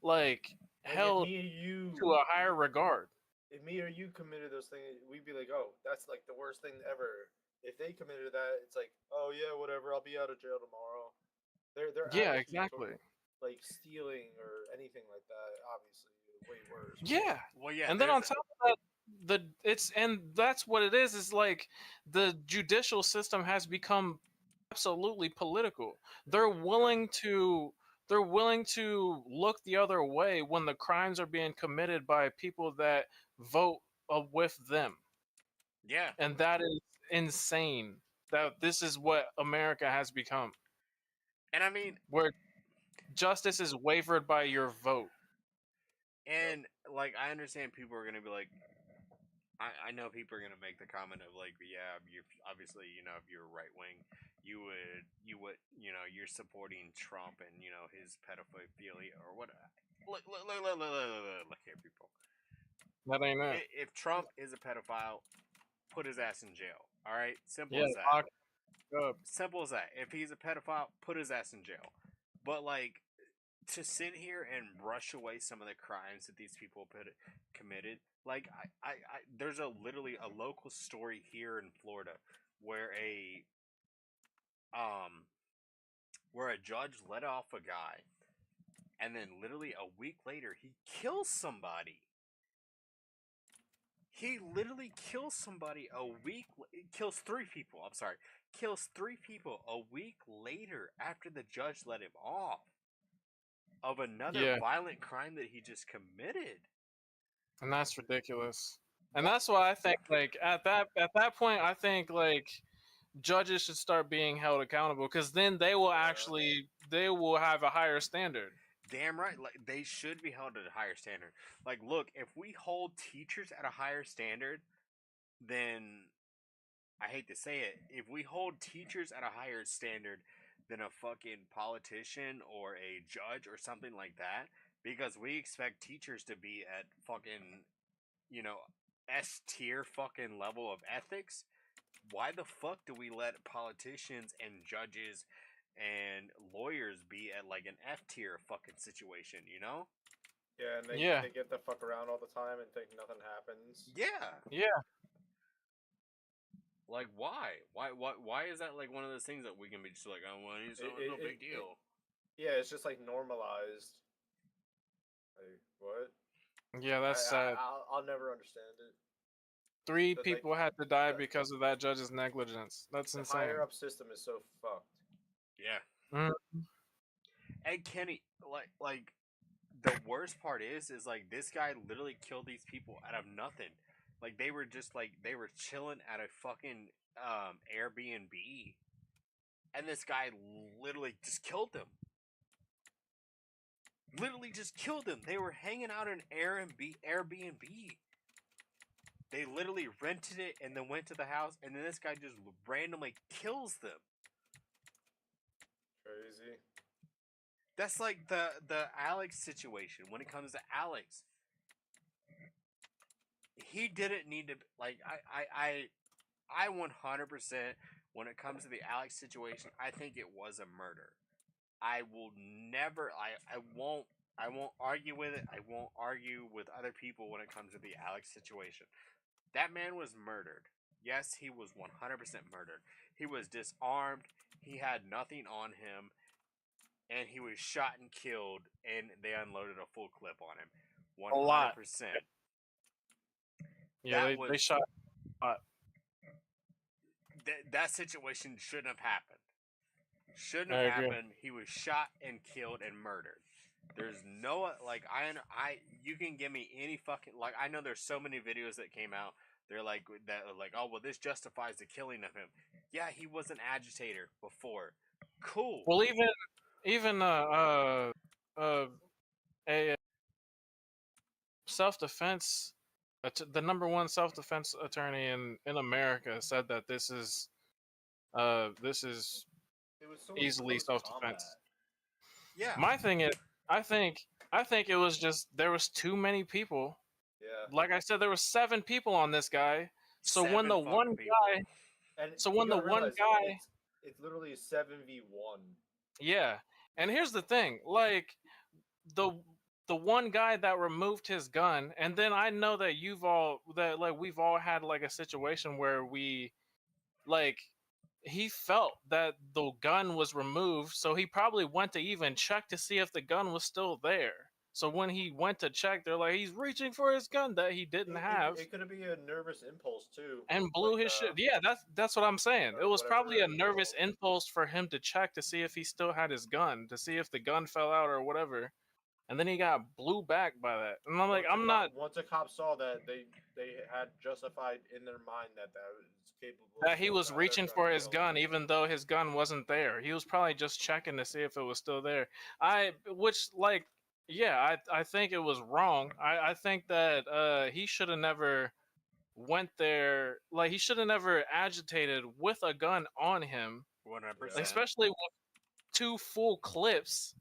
Speaker 5: like held to a higher regard.
Speaker 4: If me or you committed those things, we'd be like, oh, that's like the worst thing ever. If they committed that, it's like, oh yeah, whatever, I'll be out of jail tomorrow. Their
Speaker 5: Yeah,
Speaker 4: attitude
Speaker 5: exactly.
Speaker 4: toward, like stealing or anything like that, obviously way worse.
Speaker 5: Yeah.
Speaker 3: Well, yeah.
Speaker 5: And then on top of that, that's what it is. Is like the judicial system has become absolutely political. They're willing to look the other way when the crimes are being committed by people that vote with them.
Speaker 3: Yeah.
Speaker 5: And that is insane. That this is what America has become.
Speaker 3: And I mean,
Speaker 5: where justice is wavered by your vote.
Speaker 3: And like, I understand people are gonna be like, I know people are gonna make the comment of like, yeah, you obviously, if you're right wing, you would, you're supporting Trump and his pedophilia or what. Look here, people.
Speaker 5: That ain't it.
Speaker 3: If Trump is a pedophile, put his ass in jail. All right, simple
Speaker 5: Yeah,
Speaker 3: as that. Simple as that. If he's a pedophile, put his ass in jail. But like, to sit here and brush away some of the crimes that these people committed, like there's literally a local story here in Florida where a judge let off a guy, and then literally a week later he kills somebody. He literally kills somebody kills 3 people. I'm sorry, kills 3 people a week later after the judge let him off of another violent crime that he just committed.
Speaker 5: And that's ridiculous. And that's why I think like at that point I think like judges should start being held accountable, because then they will have a higher standard.
Speaker 3: Damn right, like they should be held at a higher standard. Like, look, if we hold teachers at a higher standard, then I hate to say it, if we hold teachers at a higher standard than a fucking politician or a judge or something like that, because we expect teachers to be at fucking, S tier fucking level of ethics, why the fuck do we let politicians and judges and lawyers be at like an F tier fucking situation,
Speaker 4: Yeah, and they get the fuck around all the time and think nothing happens.
Speaker 3: Yeah. Like, why? Why is that like one of those things that we can be just like, oh, well, it's no big deal?
Speaker 4: Yeah, it's just like normalized. Like, what?
Speaker 5: Yeah, that's sad.
Speaker 4: I'll never understand it.
Speaker 5: 3 people had to die because of that judge's negligence. That's
Speaker 4: the
Speaker 5: insane.
Speaker 4: higher up system is so fucked.
Speaker 3: Yeah. And Kenny, like the worst part is like this guy literally killed these people out of nothing. Like they were chilling at a fucking Airbnb, and this guy literally just killed them. Literally just killed them. They were hanging out in Airbnb. They literally rented it and then went to the house, and then this guy just randomly kills them.
Speaker 4: Crazy.
Speaker 3: That's like the Alex situation. When it comes to Alex, he didn't need to, like, I 100%, when it comes to the Alex situation, I think it was a murder. I will never, I won't argue with it. I won't argue with other people when it comes to the Alex situation. That man was murdered. Yes, he was 100% murdered. He was disarmed. He had nothing on him. And he was shot and killed, and they unloaded a full clip on him. 100%.
Speaker 5: A lot. Yeah, they shot a lot.
Speaker 3: That situation shouldn't have happened. Shouldn't have happened. He was shot and killed and murdered. There's no, like, you can give me any fucking, like, I know there's so many videos that came out. They're like, oh, well, this justifies the killing of him. Yeah, he was an agitator before. Cool.
Speaker 5: Well, even self-defense, the number one self-defense attorney in America said that this is
Speaker 4: It was so
Speaker 5: easily
Speaker 4: close
Speaker 5: self-defense.
Speaker 4: combat.
Speaker 3: Yeah.
Speaker 5: My thing is, I think it was just there was too many people.
Speaker 4: Yeah.
Speaker 5: Like I said, there were 7 people on this guy. So when the one guy,
Speaker 4: And
Speaker 5: so
Speaker 4: you
Speaker 5: when the
Speaker 4: gotta
Speaker 5: one
Speaker 4: realize,
Speaker 5: guy,
Speaker 4: it's literally a 7v1.
Speaker 5: yeah. And here's the thing, like the one guy that removed his gun, and then I know that we've all had like a situation where we like he felt that the gun was removed, so he probably went to even check to see if the gun was still there. So when he went to check, they're like, he's reaching for his gun that he didn't have.
Speaker 4: It could be a nervous impulse too.
Speaker 5: And blew his shit. Yeah, that's what I'm saying. It was probably a
Speaker 4: whatever
Speaker 5: nervous impulse for him to check to see if he still had his gun, to see if the gun fell out or whatever. And then he got blew back by that. And I'm like,
Speaker 4: Once a cop saw that, they had justified in their mind that was capable.
Speaker 5: That he was reaching for his gun, even though his gun wasn't there. He was probably just checking to see if it was still there. I think it was wrong. I think that he should have never went there. Like, he should have never agitated with a gun on him.
Speaker 3: 100%.
Speaker 5: Especially with 2 full clips.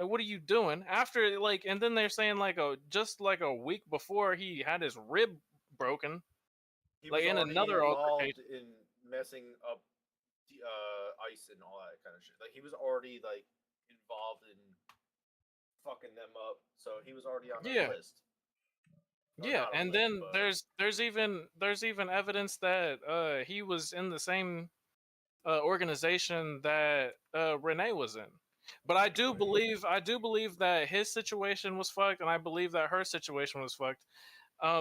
Speaker 5: Like, what are you doing? After, like, and then they're saying, like, just like a week before he had his rib broken.
Speaker 4: He
Speaker 5: Like,
Speaker 4: was
Speaker 5: in
Speaker 4: already
Speaker 5: another
Speaker 4: involved
Speaker 5: altercation.
Speaker 4: in messing up ice and all that kind of shit. Like, he was already like involved in fucking them up, so he was already on their list.
Speaker 5: Yeah, and then there's even evidence that he was in the same organization that Renee was in. But I do believe that his situation was fucked, and I believe that her situation was fucked.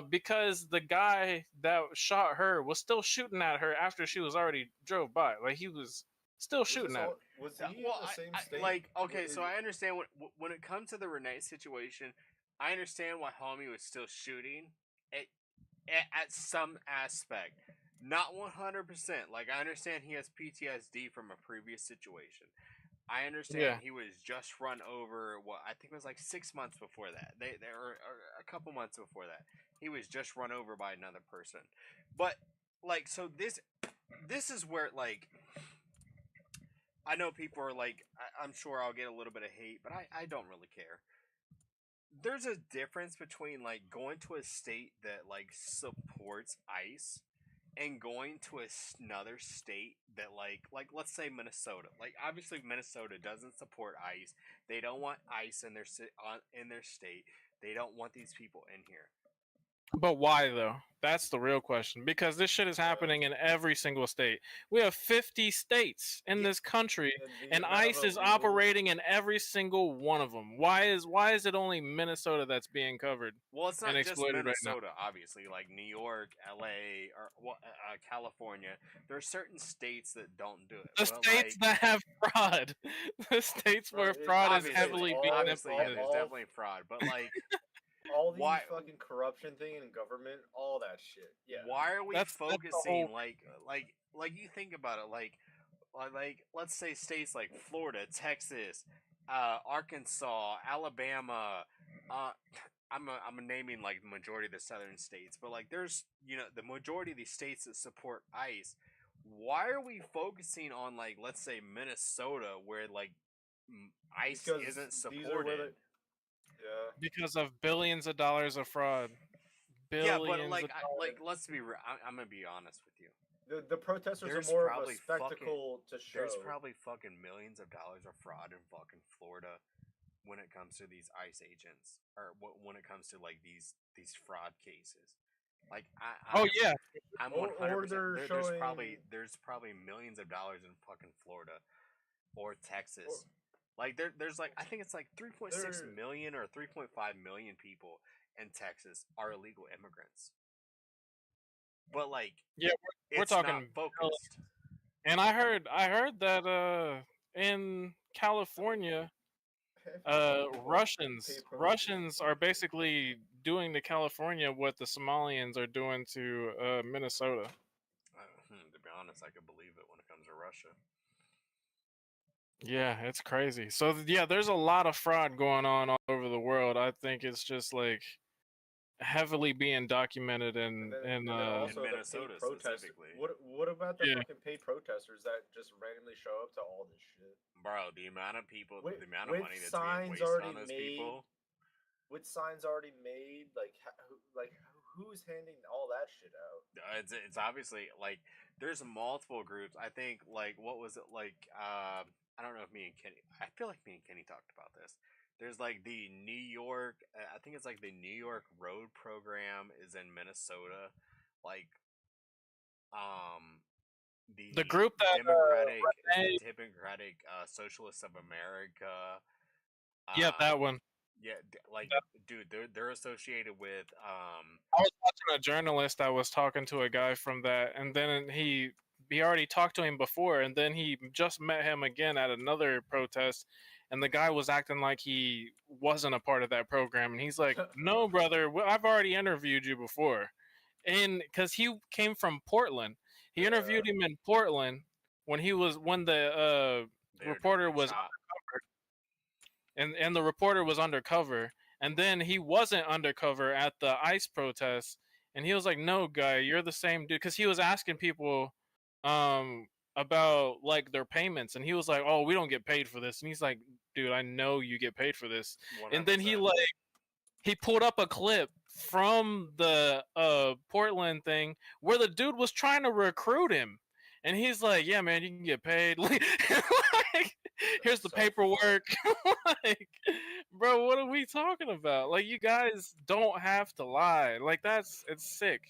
Speaker 5: Because the guy that shot her was still shooting at her after she was already drove by. Like, he was still shooting at her.
Speaker 4: Was he in the same state?
Speaker 3: Like, okay, so I understand when it comes to the Renee situation, I understand why homie was still shooting at some aspect. Not 100%. Like, I understand he has PTSD from a previous situation. I understand he was just run over. I think it was like 6 months before that. They were a couple months before that. He was just run over by another person. But like, so this is where, like, I know people are like, I'm sure I'll get a little bit of hate, but I don't really care. There's a difference between like going to a state that like supports ICE and going to another state that like let's say Minnesota. Like, obviously Minnesota doesn't support ICE. They don't want ICE in their state. They don't want these people in here.
Speaker 5: But why, though? That's the real question. Because this shit is happening in every single state. We have 50 states in this country, and ICE is operating in every single one of them. Why is it only Minnesota that's being covered?
Speaker 3: Well, it's not
Speaker 5: and
Speaker 3: just
Speaker 5: exploited
Speaker 3: Minnesota,
Speaker 5: right now?
Speaker 3: obviously. Like New York, LA, or California. There are certain states that don't do it.
Speaker 5: The states that have fraud. The states where fraud is heavily being implemented.
Speaker 3: There's definitely fraud. But like,
Speaker 4: all these fucking corruption thing in government, all that shit. Yeah.
Speaker 3: Why are we
Speaker 5: That's
Speaker 3: focusing like you think about it, like let's say states like Florida, Texas, Arkansas, Alabama. I'm naming like the majority of the southern states, but like there's the majority of these states that support ICE. Why are we focusing on like, let's say Minnesota, where like ICE isn't supported?
Speaker 4: Yeah.
Speaker 5: Because of billions of dollars of fraud.
Speaker 3: Yeah, but like, let's be real. I'm gonna be honest with you.
Speaker 4: The protesters are more of a spectacle to show.
Speaker 3: There's probably fucking millions of dollars of fraud in fucking Florida when it comes to these ICE agents, or when it comes to like these fraud cases. Like, I'm 100%. There's probably millions of dollars in fucking Florida or Texas. Like there's like, I think it's like 3.6 million or 3.5 million people in Texas are illegal immigrants. But like,
Speaker 5: we're talking
Speaker 3: not focused.
Speaker 5: And I heard that in California, Russians are basically doing to California what the Somalians are doing to Minnesota.
Speaker 3: To be honest, I could believe it when it comes to Russia.
Speaker 5: Yeah, it's crazy. So yeah, there's a lot of fraud going on all over the world. I think it's just like heavily being documented in
Speaker 4: And then also
Speaker 3: in
Speaker 4: the
Speaker 3: Minnesota
Speaker 4: paid protesters.
Speaker 3: specifically.
Speaker 4: What about the
Speaker 5: Yeah.
Speaker 4: fucking paid protesters that just randomly show up to all this shit?
Speaker 3: Bro, the amount of people,
Speaker 4: With,
Speaker 3: the amount of
Speaker 4: with
Speaker 3: money that's being
Speaker 4: signs
Speaker 3: wasted
Speaker 4: already
Speaker 3: on those
Speaker 4: made,
Speaker 3: people.
Speaker 4: with signs already made, like who's handing all that shit out?
Speaker 3: It's obviously like there's multiple groups. I think like what was it like? I don't know if me and Kenny. I feel like me and Kenny talked about this. There's like the New York. I think it's like the New York Road Program is in Minnesota. Like,
Speaker 5: The group that
Speaker 3: the Democratic Socialists of America.
Speaker 5: Yeah, that one.
Speaker 3: Yeah, dude, they're associated with
Speaker 5: I was watching a journalist that was talking to a guy from that, and then he already talked to him before, and then he just met him again at another protest, and the guy was acting like he wasn't a part of that program, and he's like, "No, brother, I've already interviewed you before," and because he came from Portland, he interviewed him in Portland when the reporter was undercover, and the reporter was undercover, and then he wasn't undercover at the ICE protest, and he was like, "No, guy, you're the same dude," because he was asking people about like their payments, and he was like, "Oh, we don't get paid for this," and he's like, "Dude, I know you get paid for this."
Speaker 3: 100%.
Speaker 5: And then he pulled up a clip from the Portland thing where the dude was trying to recruit him, and he's like, "Yeah, man, you can get paid." Like, here's the paperwork. Like, bro, what are we talking about? Like, you guys don't have to lie. Like, it's sick.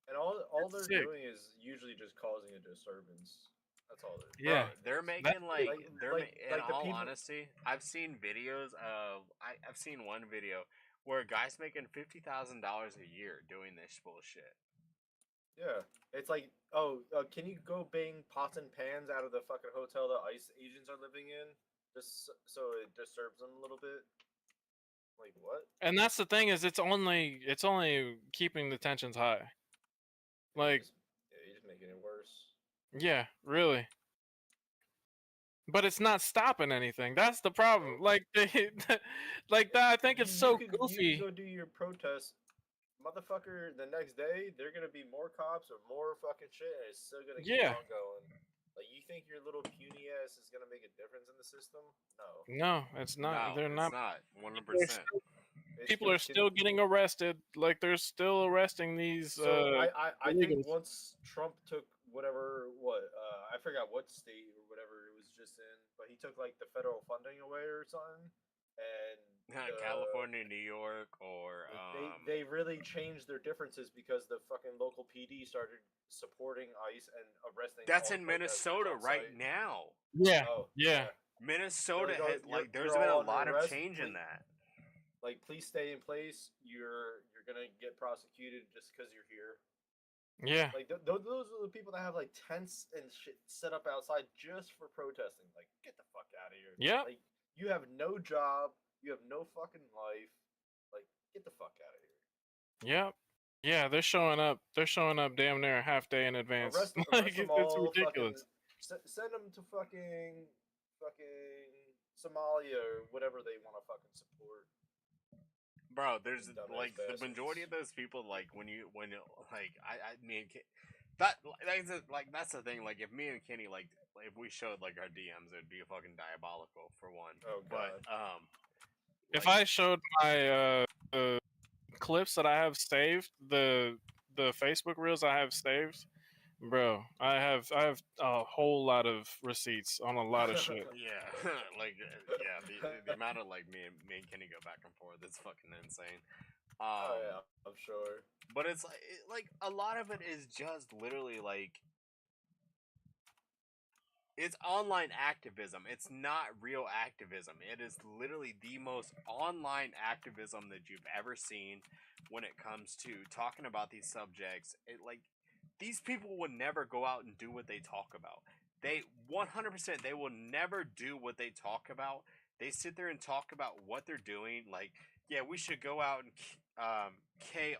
Speaker 4: And all they're
Speaker 5: sick.
Speaker 4: doing is usually just causing a disturbance. That's all they're.
Speaker 5: Yeah.
Speaker 3: Bro, they're making in
Speaker 4: the
Speaker 3: all
Speaker 4: people.
Speaker 3: honesty, I've seen videos of I've seen one video where a guy's making $50,000 a year doing this bullshit.
Speaker 4: Yeah, it's like, can you go bang pots and pans out of the fucking hotel the ICE agents are living in, just so it disturbs them a little bit? Like what?
Speaker 5: And that's the thing is, it's only keeping the tensions high. Like,
Speaker 4: you're just making it worse.
Speaker 5: Yeah, really. But it's not stopping anything. That's the problem. Like, like that. I think it's so goofy.
Speaker 4: You can go do your protest, motherfucker. The next day, they're gonna be more cops or more fucking shit, and it's still gonna keep on going. Like, you think your little puny ass is gonna make a difference in the system? No.
Speaker 5: No, it's not.
Speaker 3: No,
Speaker 5: They're not.
Speaker 3: It's not. 100%.
Speaker 5: People are still getting arrested. Like, they're still arresting these.
Speaker 4: So I think once Trump took I forgot what state or whatever it was just in, but he took like the federal funding away or something, and
Speaker 3: California, New York, or
Speaker 4: they really changed their differences because the fucking local PD started supporting ICE and arresting.
Speaker 3: That's in Minnesota right now.
Speaker 5: Yeah,
Speaker 4: yeah.
Speaker 3: Minnesota has there's been a lot of change in that.
Speaker 4: Like, please stay in place. You're gonna get prosecuted just because you're here.
Speaker 5: Yeah.
Speaker 4: Like those are the people that have like tents and shit set up outside just for protesting. Like, get the fuck out of here.
Speaker 5: Yeah.
Speaker 4: Like, you have no job. You have no fucking life. Like, get the fuck out of here.
Speaker 5: Yep. Yeah, they're showing up. They're showing up damn near a half day in advance.
Speaker 4: Arrest them
Speaker 5: It's
Speaker 4: all,
Speaker 5: ridiculous.
Speaker 4: Send them to fucking Somalia or whatever they want to fucking support.
Speaker 3: Bro, there's like the majority of those people, like when that's the thing. Like, if me and Kenny, like if we showed like our DMs, it'd be fucking diabolical for one.
Speaker 4: Oh god.
Speaker 3: But
Speaker 5: if I showed my clips that I have saved, the Facebook reels I have saved, bro, I have a whole lot of receipts on a lot of shit.
Speaker 3: Yeah, the amount of like me and Kenny go back and forth, it's fucking insane.
Speaker 4: Oh yeah, I'm sure.
Speaker 3: But it's like a lot of it is just literally like it's online activism. It's not real activism. It is literally the most online activism that you've ever seen when it comes to talking about these subjects. These people would never go out and do what they talk about. They 100%, they will never do what they talk about. They sit there and talk about what they're doing. Like, yeah, we should go out and K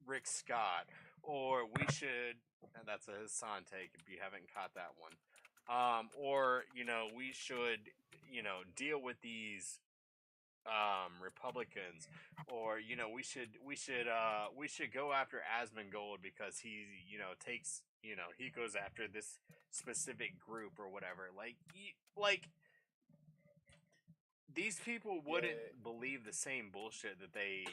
Speaker 3: Rick Scott, or we should. And that's a Hasan take if you haven't caught that one. Or we should deal with these Republicans, or we should go after Asmongold because takes he goes after this specific group or whatever. Like these people wouldn't believe the same bullshit that they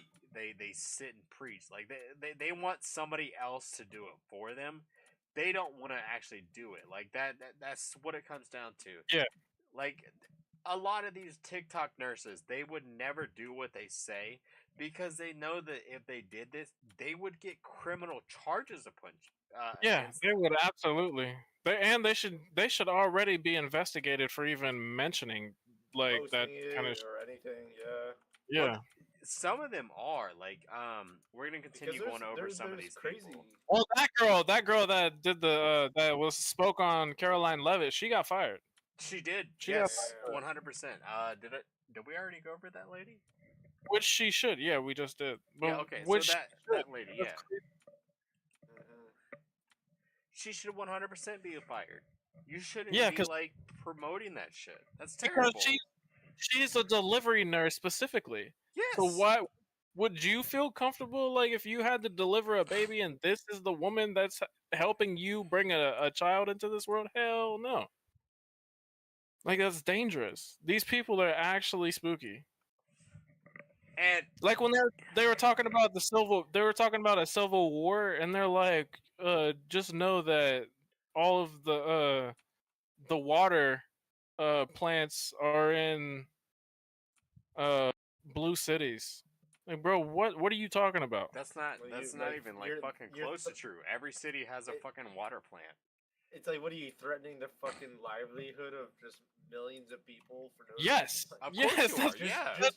Speaker 3: sit and preach. Like they want somebody else to do it for them. They don't want to actually do it. Like that's what it comes down to.
Speaker 5: Yeah.
Speaker 3: Like a lot of these TikTok nurses, they would never do what they say because they know that if they did this, they would get criminal charges upon.
Speaker 5: Yeah, they would absolutely. They should already be investigated for even mentioning like that
Speaker 4: Posting
Speaker 5: kind of.
Speaker 4: it or anything. Yeah.
Speaker 5: Yeah.
Speaker 3: Well, some of them are like we're gonna continue going over some of these
Speaker 4: crazy.
Speaker 3: people.
Speaker 5: Well, that girl that did the that spoke on Caroline Levitt, she got fired.
Speaker 3: She did.
Speaker 5: She
Speaker 3: Yes,
Speaker 5: got
Speaker 3: 100%. Did we already go over that lady?
Speaker 5: Which she should. Yeah, we just did. But
Speaker 3: Yeah. Okay.
Speaker 5: which
Speaker 3: So that lady.
Speaker 5: That's
Speaker 3: Yeah.
Speaker 5: crazy.
Speaker 3: She should 100% be fired. You shouldn't
Speaker 5: Yeah,
Speaker 3: be
Speaker 5: 'cause-
Speaker 3: like promoting that shit. That's terrible.
Speaker 5: Because she's a delivery nurse specifically.
Speaker 3: Yes.
Speaker 5: So why would you feel comfortable like if you had to deliver a baby and this is the woman that's helping you bring a child into this world? Hell no. Like that's dangerous. These people are actually spooky.
Speaker 3: And
Speaker 5: like when they were talking about a civil war, and they're like, just know that all of the water plants are in blue cities. Like, bro, what are you talking about?
Speaker 3: That's not even like fucking close to true. Every city has a fucking water plant.
Speaker 4: It's like, what are you threatening the fucking livelihood of just millions of people for no
Speaker 5: Yes,
Speaker 4: reason? Like,
Speaker 5: yes,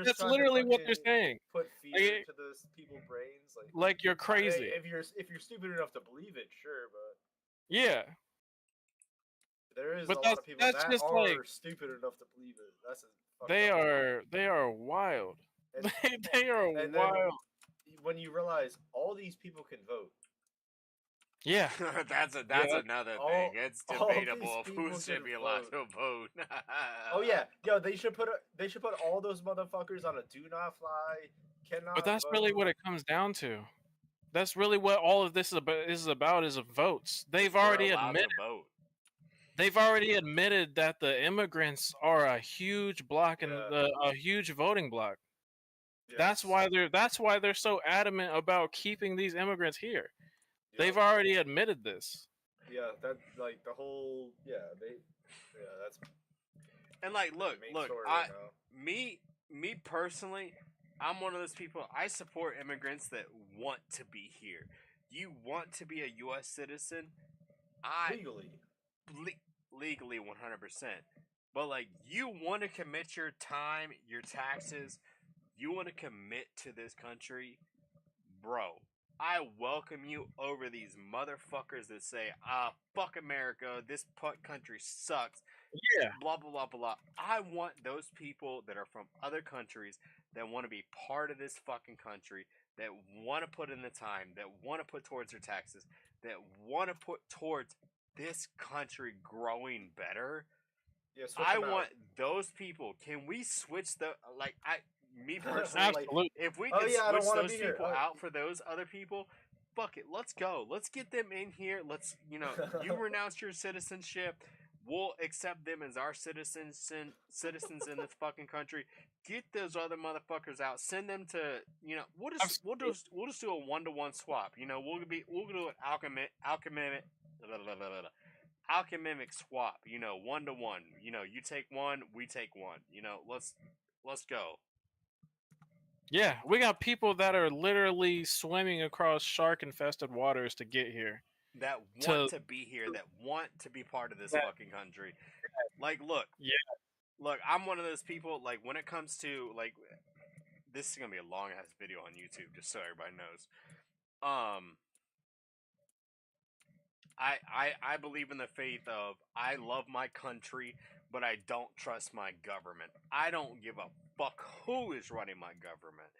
Speaker 5: that's literally what they're saying.
Speaker 4: Put fear into those people's brains,
Speaker 5: like you're crazy.
Speaker 4: If you're stupid enough to believe it, sure, but
Speaker 5: Yeah,
Speaker 4: there is
Speaker 5: but
Speaker 4: a lot of people that
Speaker 5: just
Speaker 4: are
Speaker 5: like
Speaker 4: stupid enough to believe it. That's a fucked
Speaker 5: they
Speaker 4: up
Speaker 5: are wild.
Speaker 4: And-
Speaker 5: they are
Speaker 4: and then
Speaker 5: wild.
Speaker 4: when you realize all these people can vote.
Speaker 5: Yeah,
Speaker 3: that's another thing. It's debatable of who should be allowed to vote.
Speaker 4: Oh yeah, yo, they should put all those motherfuckers on a do not fly. Cannot.
Speaker 5: But that's
Speaker 4: vote.
Speaker 5: really what it comes down to. That's really what all of this is about is votes. They've already admitted. They've already admitted that the immigrants are a huge block and a huge voting block. Yes. That's why they're so adamant about keeping these immigrants here. Yep. They've already admitted this.
Speaker 4: Yeah, that like the whole that's.
Speaker 3: And like, look, me personally, I'm one of those people. I support immigrants that want to be here. You want to be a U.S. citizen? Legally 100%. But like, you want to commit your time, your taxes, you want to commit to this country, bro. I welcome you over these motherfuckers that say, fuck America, this country sucks.
Speaker 5: Yeah.
Speaker 3: Blah, blah, blah, blah. I want those people that are from other countries that want to be part of this fucking country, that want to put in the time, that want to put towards their taxes, that want to put towards this country growing better.
Speaker 4: Yeah,
Speaker 3: I want those people. Can we switch me personally,
Speaker 5: Absolutely.
Speaker 3: If we can switch those people out for those other people, fuck it, let's go. Let's get them in here. Let's, you renounce your citizenship. We'll accept them as our citizens in this fucking country. Get those other motherfuckers out. Send them to, we'll just do a 1-to-1 swap. We'll do an alchemic swap. 1-to-1. You take one, we take one. Let's go.
Speaker 5: Yeah, we got people that are literally swimming across shark-infested waters to get here.
Speaker 3: That want to be here, that want to be part of this fucking country. Like, look.
Speaker 5: Yeah.
Speaker 3: Look, I'm one of those people, like, when it comes to, like, this is going to be a long-ass video on YouTube, just so everybody knows. I believe in the faith of, I love my country, but I don't trust my government. I don't give a fuck who is running my government.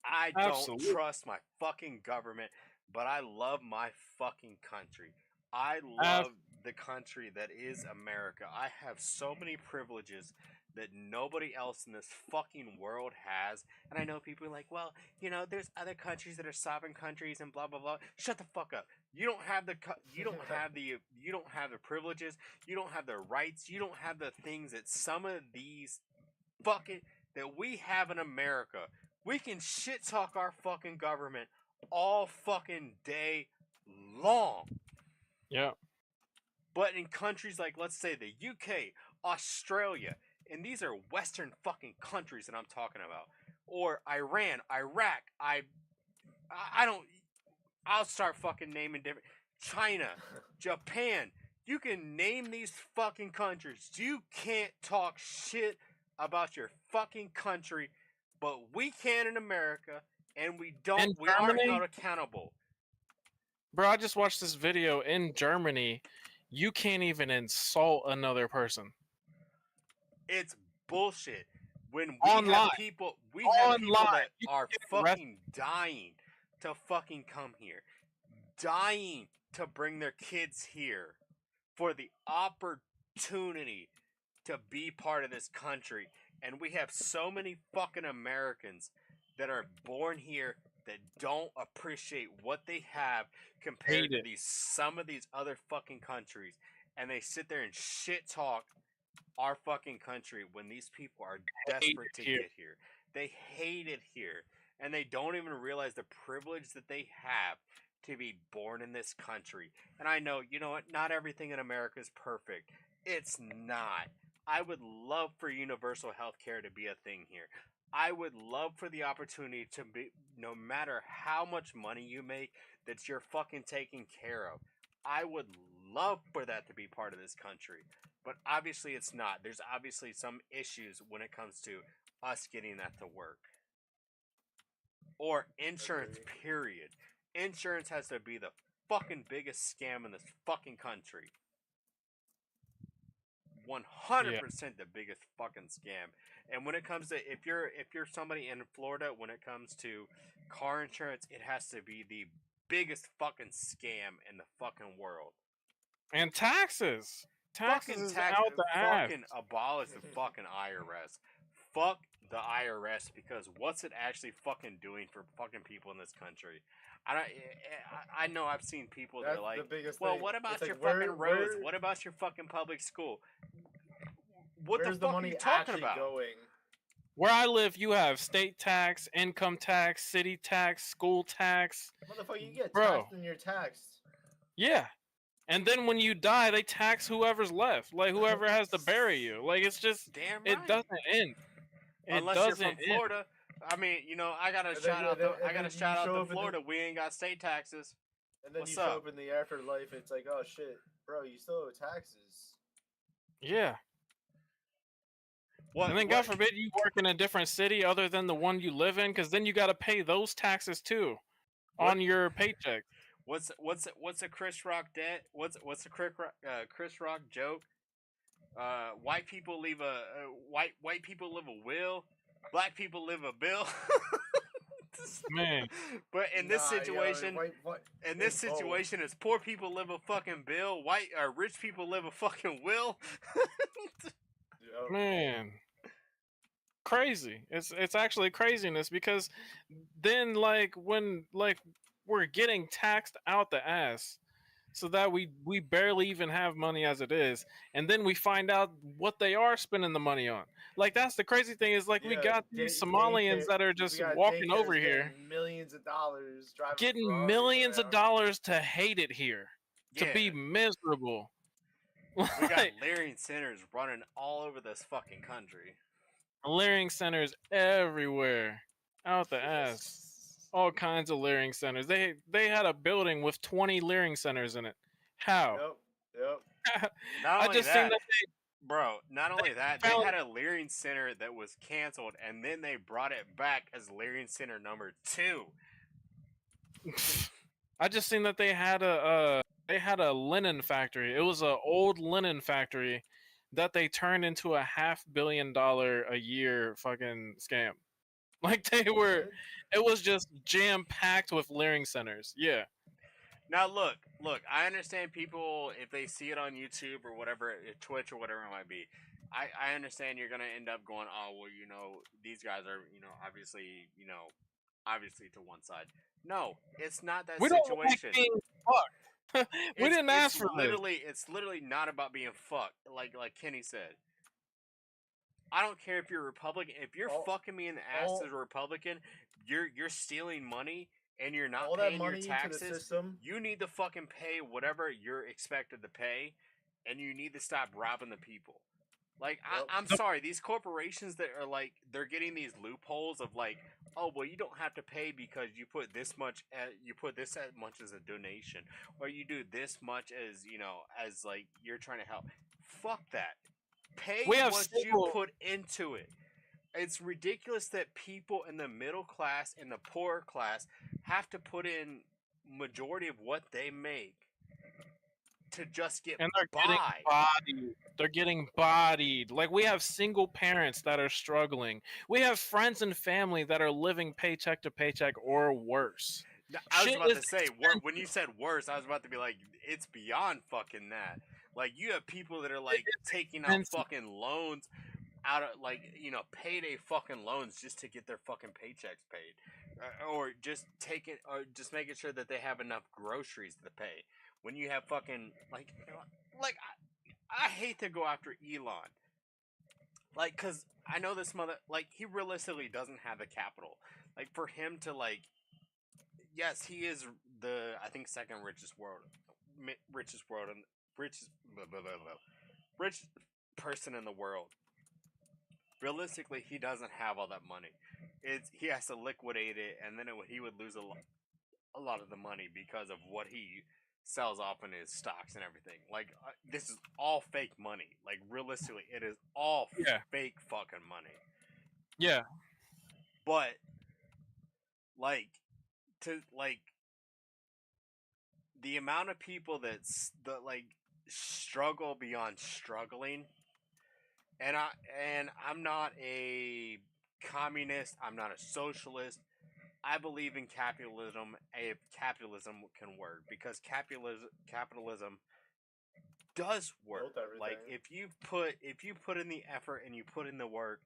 Speaker 3: I don't trust my fucking government, but I love my fucking country. I love the country that is America. I have so many privileges that nobody else in this fucking world has. And I know people are like, well, you know, there's other countries that are sovereign countries and blah blah blah. Shut the fuck up. You don't have the you don't have the privileges. You don't have the rights. You don't have the things that some of these fucking that we have in America. We can shit talk our fucking government all fucking day long.
Speaker 5: Yeah.
Speaker 3: But in countries like, let's say, the UK, Australia, and these are Western fucking countries that I'm talking about, or Iran, Iraq, I'll start fucking naming different, China, Japan. You can name these fucking countries. You can't talk shit about your fucking country, but we can in America, and we aren't held accountable.
Speaker 5: Bro, I just watched this video in Germany. You can't even insult another person.
Speaker 3: It's bullshit. When we have people that are fucking dying to fucking come here, dying to bring their kids here for the opportunity to be part of this country, and we have so many fucking Americans that are born here that don't appreciate what they have compared to some of these other fucking countries, and they sit there and shit talk our fucking country when these people are desperate to get here. They hate it here, and they don't even realize the privilege that they have to be born in this country. And I know, you know what, not everything in America is perfect. It's not. I would love for universal health care to be a thing here. I would love for the opportunity to be, no matter how much money you make, that you're fucking taken care of. I would love for that to be part of this country. But obviously it's not. There's obviously some issues when it comes to us getting that to work. Or insurance, period. Insurance has to be the fucking biggest scam in this fucking country. 100% the biggest fucking scam. And when it comes to if you're somebody in Florida, when it comes to car insurance, it has to be the biggest fucking scam in the fucking world.
Speaker 5: And taxes. Taxes is out the ass.
Speaker 3: Fucking abolish the fucking IRS. Fuck the IRS, because what's it actually fucking doing for fucking people in this country? I know I've seen people that are like, well, what about your fucking roads? What about your fucking public school? What the fuck are you talking about?
Speaker 5: Where I live, you have state tax, income tax, city tax, school tax.
Speaker 4: Motherfucker, you get taxed and you're taxed.
Speaker 5: Yeah. And then when you die, they tax whoever's left. Like, whoever has to bury you. Like, it's just,
Speaker 3: damn right.
Speaker 5: It doesn't end.
Speaker 3: Unless you're from Florida. I mean, you know, I gotta shout out to Florida. We ain't got state taxes.
Speaker 4: And then
Speaker 3: What's
Speaker 4: you show
Speaker 3: up?
Speaker 4: up in the afterlife, it's like, oh shit, bro, you still owe taxes.
Speaker 5: Yeah. And then, God forbid, you work in a different city other than the one you live in, because then you got to pay those taxes too on your paycheck.
Speaker 3: What's a Chris Rock debt? What's a Chris Rock joke? White people leave a white people live a will. Black people live a bill.
Speaker 5: Man,
Speaker 3: but in this situation, it's poor people live a fucking bill. Rich people live a fucking will.
Speaker 5: Man, crazy. It's actually craziness, because then when we're getting taxed out the ass, so that we barely even have money as it is, and then we find out what they are spending the money on. Like, that's the crazy thing, is like, we got these Somalians that are just walking over here,
Speaker 4: millions of dollars,
Speaker 5: getting millions of dollars to hate it here, to be miserable.
Speaker 3: We got Leering centers running all over this fucking country.
Speaker 5: Leering centers everywhere, out the ass. All kinds of Leering centers. They had a building with 20 Leering centers in it. How?
Speaker 4: Yep.
Speaker 3: Not only that, they had a Leering center that was canceled, and then they brought it back as Leering Center number 2.
Speaker 5: I just seen that they had a linen factory. It was an old linen factory that they turned into a $500 million a year fucking scam. Like, it was just jam packed with Leering centers. Yeah.
Speaker 3: Now look, I understand people, if they see it on YouTube or whatever, Twitch or whatever it might be. I understand you're gonna end up going, oh well, these guys are, obviously to one side. No, it's not that
Speaker 5: We don't like
Speaker 3: situation.
Speaker 5: being fucked. We didn't ask for this.
Speaker 3: It's literally not about being fucked. Like Kenny said. I don't care if you're a Republican. If you're fucking me in the ass as a Republican, you're stealing money and you're not paying your taxes. You need to fucking pay whatever you're expected to pay, and you need to stop robbing the people. Like I'm sorry, these corporations that are like they're getting these loopholes of like, oh well, you don't have to pay because you put this much, much as a donation, or you do this much as as like you're trying to help. Fuck that. Pay what you put into it. It's ridiculous that people in the middle class and the poorer class have to put in majority of what they make to just get
Speaker 5: and they're
Speaker 3: by.
Speaker 5: getting bodied. They're getting bodied. Like we have single parents that are struggling. We have friends and family that are living paycheck to paycheck or worse.
Speaker 3: I was about to say, when you said worse, I was about to be like, it's beyond fucking that. Like, you have people that are, like, taking out fucking loans out of, like, payday fucking loans just to get their fucking paychecks paid. Or just making sure that they have enough groceries to pay. When you have fucking, I hate to go after Elon. Like, because I know this he realistically doesn't have the capital. Like, for him to, like, yes, he is I think second richest person in the world. Realistically, he doesn't have all that money. He has to liquidate it, and then he would lose a lot of the money because of what he sells off in his stocks and everything. Like this is all fake money. Like realistically, it is all fake fucking money.
Speaker 5: Yeah,
Speaker 3: but the amount of people that struggle beyond struggling, and I'm not a communist, I'm not a socialist. I believe in capitalism. If capitalism can work, because capitalism does work. Like if you put in the effort and you put in the work,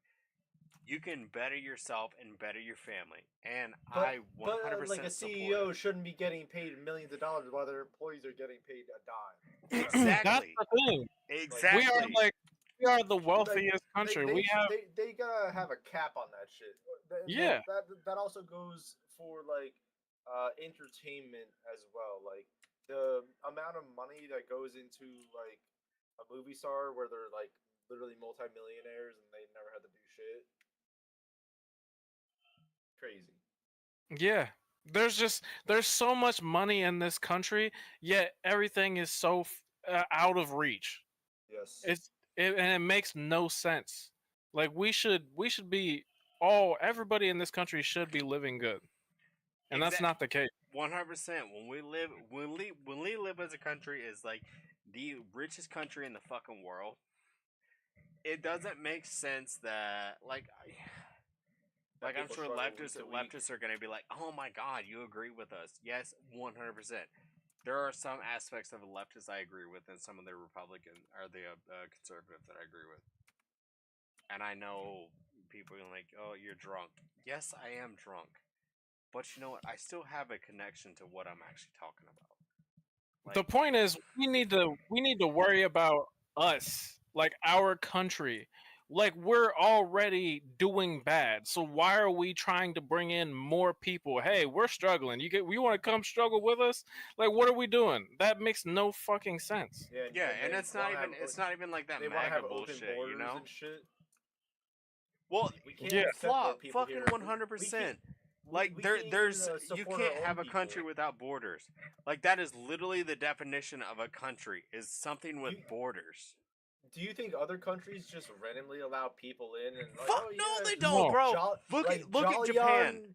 Speaker 3: you can better yourself and better your family. And I 100%
Speaker 4: like a CEO shouldn't be getting paid millions of dollars while their employees are getting paid a dime.
Speaker 3: Exactly.
Speaker 5: That's the thing.
Speaker 3: Exactly.
Speaker 5: We are the wealthiest country.
Speaker 4: They gotta have a cap on that shit.
Speaker 5: Yeah.
Speaker 4: That also goes for like entertainment as well. Like the amount of money that goes into like a movie star where they're like literally multimillionaires and they never had to do shit. Crazy.
Speaker 5: Yeah. There's so much money in this country, yet everything is so out of reach.
Speaker 4: Yes.
Speaker 5: And it makes no sense. Like we should be everybody in this country should be living good. And that's not the case.
Speaker 3: 100%. When we live as a country is like the richest country in the fucking world, it doesn't make sense that I'm sure leftists are going to be like, oh my god, you agree with us. Yes, 100%. There are some aspects of the leftists I agree with, and some of the Republican or the conservatives that I agree with. And I know people are like, oh, you're drunk. Yes, I am drunk. But you know what? I still have a connection to what I'm actually talking about.
Speaker 5: The point is, we need to worry about us, like our country. Like we're already doing bad, so why are we trying to bring in more people? Hey, we're struggling. You want to come struggle with us? Like, what are we doing? That makes no fucking sense.
Speaker 3: Yeah, and it's not even like that MAGA bullshit, you know?
Speaker 4: And shit.
Speaker 3: Well, flop, fucking 100%. Like there's you can't have a country without borders. Like that is literally the definition of a country is something with borders.
Speaker 4: Do you think other countries just randomly allow people in? And like,
Speaker 3: fuck no, they don't, bro. Look at Japan.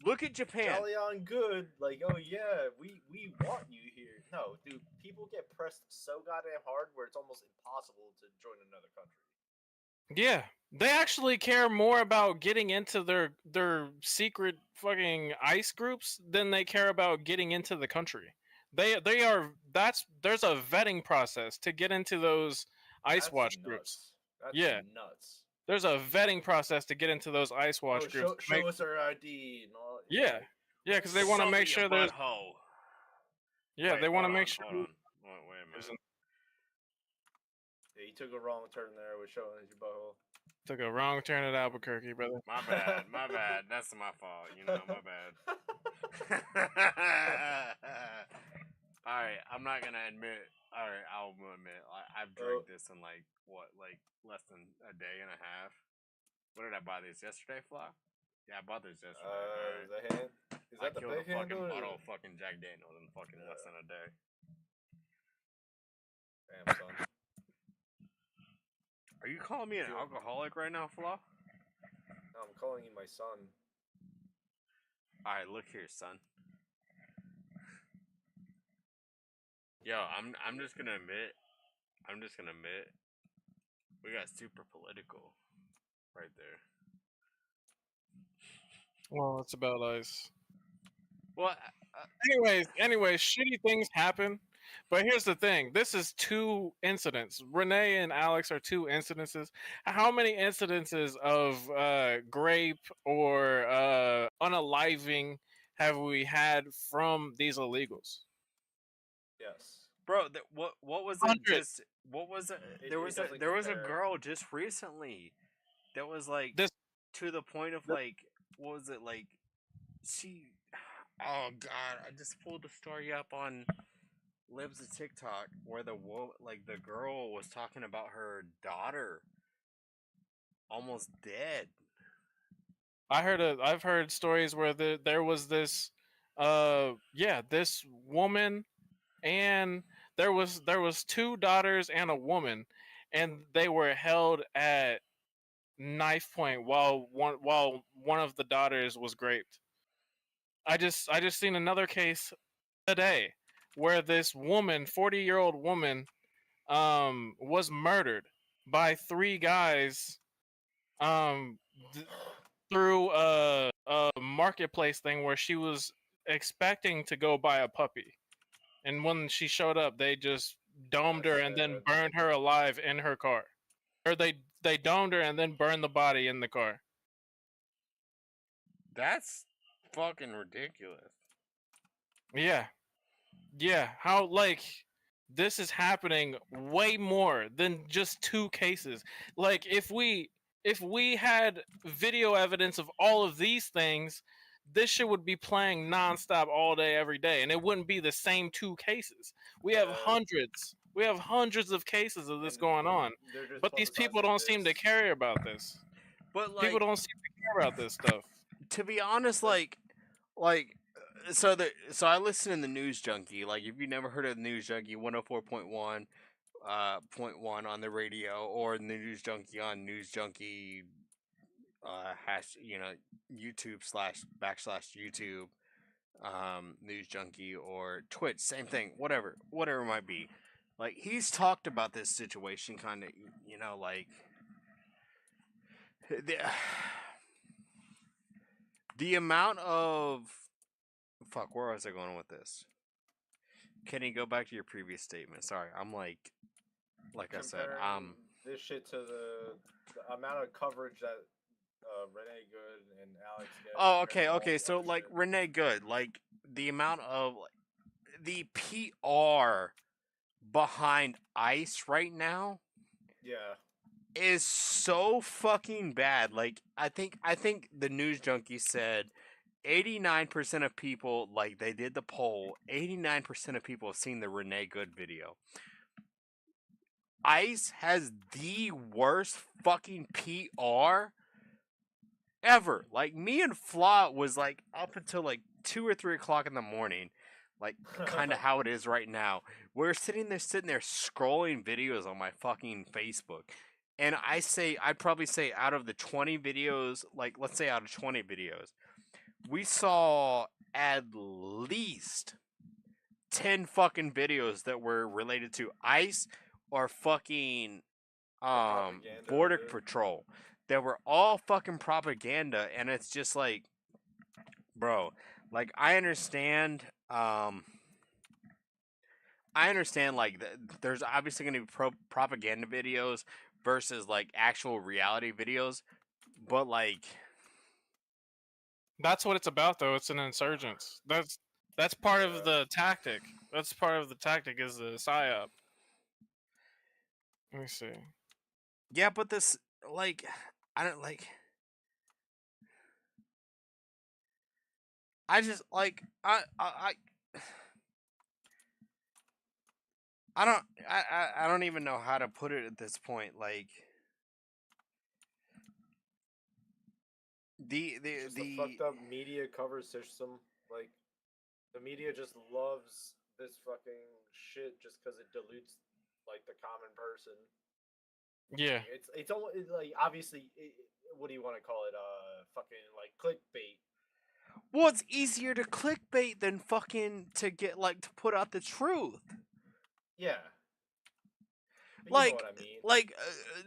Speaker 3: Look at Japan.
Speaker 4: Jolly on good. Like, oh yeah, we want you here. No, dude, people get pressed so goddamn hard where it's almost impossible to join another country.
Speaker 5: Yeah, they actually care more about getting into their secret fucking ICE groups than they care about getting into the country. There's a vetting process to get into those ICE watch groups.
Speaker 4: That's
Speaker 5: Yeah.
Speaker 4: nuts.
Speaker 5: There's a vetting process to get into those Ice Watch
Speaker 4: Oh,
Speaker 5: groups.
Speaker 4: show us our ID and all.
Speaker 5: Yeah, yeah, because they want to make sure there's. Yeah,
Speaker 3: Wait,
Speaker 5: they want to
Speaker 3: hold
Speaker 5: make
Speaker 3: on,
Speaker 5: sure.
Speaker 3: Hold on. Wait a minute.
Speaker 4: Yeah, you took a wrong turn there with showing us your butthole.
Speaker 5: Took a wrong turn at Albuquerque, brother.
Speaker 3: My bad. My bad. That's my fault. You know, my bad. Alright, I'm not gonna admit. Alright, I'll admit. I've drank this in like less than a day and a half. When did I buy this? Yesterday, Fly? Yeah, I bought this yesterday.
Speaker 4: The hand. Is that
Speaker 3: I
Speaker 4: the
Speaker 3: killed
Speaker 4: big
Speaker 3: a fucking
Speaker 4: handle?
Speaker 3: bottle of fucking Jack Daniels in fucking less than a day.
Speaker 4: Damn, son.
Speaker 3: Are you calling me an alcoholic right now, Flaw?
Speaker 4: No, I'm calling you my son.
Speaker 3: Alright, look here, son. Yo, I'm just gonna admit. We got super political right there.
Speaker 5: Well, it's about ice.
Speaker 3: Well,
Speaker 5: anyways, shitty things happen. But here's the thing: this is 2 incidents. Renee and Alex are 2 incidences. How many incidences of grape or unaliving have we had from these illegals?
Speaker 4: Yes,
Speaker 3: bro. What was it?
Speaker 5: 100.
Speaker 3: Just what was it? There was a girl just recently that was like to the point of like what was it like? She. Oh God! I just pulled the story up on Libs of TikTok where the girl was talking about her daughter almost dead.
Speaker 5: I've heard stories where there was this this woman, and there was 2 daughters and a woman, and they were held at knife point while one of the daughters was raped. I just seen another case today where this woman, 40-year-old woman, was murdered by 3 guys through a marketplace thing where she was expecting to go buy a puppy, and when she showed up, they just domed her and then burned her alive in her car, or they domed her and then burned the body in the car.
Speaker 3: That's fucking ridiculous.
Speaker 5: Yeah, how this is happening way more than just 2 cases. Like if we had video evidence of all of these things, this shit would be playing nonstop all day every day, and it wouldn't be the same 2 cases. We have hundreds of cases of this going on, but these people don't seem to care about this.
Speaker 3: But
Speaker 5: people don't seem to care about this stuff.
Speaker 3: To be honest, so I listen in the News Junkie. Like, if you never heard of the News Junkie, 104.1 .1 on the radio, or the News Junkie on News Junkie YouTube / YouTube News Junkie, or Twitch, same thing, whatever it might be. Like, he's talked about this situation kind of, like the amount of where was I going with this? Kenny, go back to your previous statement. Sorry, I'm like I said,
Speaker 4: this shit to the amount of coverage that Renee Good and Alex get.
Speaker 3: Oh, okay. So like Renee Good, like the amount of the PR behind ICE right now, is so fucking bad. Like I think the News Junkie said 89% of people, like they did the poll, 89% of people have seen the Renee Good video. ICE has the worst fucking PR ever. Like, me and Flaw was like up until like 2 or 3 o'clock in the morning, like kind of how it is right now. We're sitting there scrolling videos on my fucking Facebook. And I'd probably say out of the 20 videos, like let's say out of 20 videos, we saw at least 10 fucking videos that were related to ICE or fucking Border Patrol. They were all fucking propaganda, and it's just like, bro, like I understand like there's obviously going to be propaganda videos versus like actual reality videos, but like
Speaker 5: That's what it's about, though. It's an insurgence. That's part of the tactic. That's part of the tactic is the psyop. Let me see.
Speaker 3: yeah, but this like I don't like. I just like I don't even know how to put it at this point. Like
Speaker 4: It's just a fucked up media cover system. Like, the media just loves this fucking shit just because it dilutes like the common person.
Speaker 5: Yeah.
Speaker 4: It's almost like obviously what do you want to call it? Fucking like clickbait.
Speaker 3: well, it's easier to clickbait than fucking to get like to put out the truth.
Speaker 4: Yeah. But
Speaker 3: Like,
Speaker 4: you know what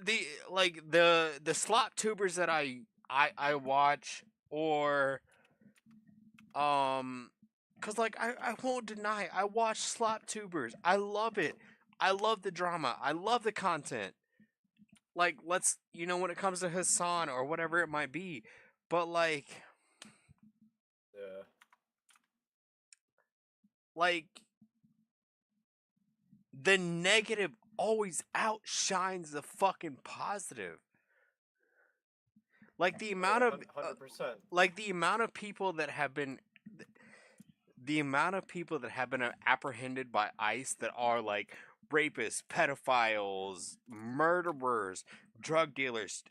Speaker 4: I mean.
Speaker 3: the slop tubers that I watch, or cause like I won't deny I watch slop tubers. I love it. I love the drama. I love the content. Like, let's when it comes to Hasan or whatever it might be, but like
Speaker 4: Yeah.
Speaker 3: like the negative always outshines the fucking positive. Like the amount of
Speaker 4: 100%.
Speaker 3: like the amount of people that have been apprehended by ICE that are like rapists, pedophiles, murderers, drug dealers,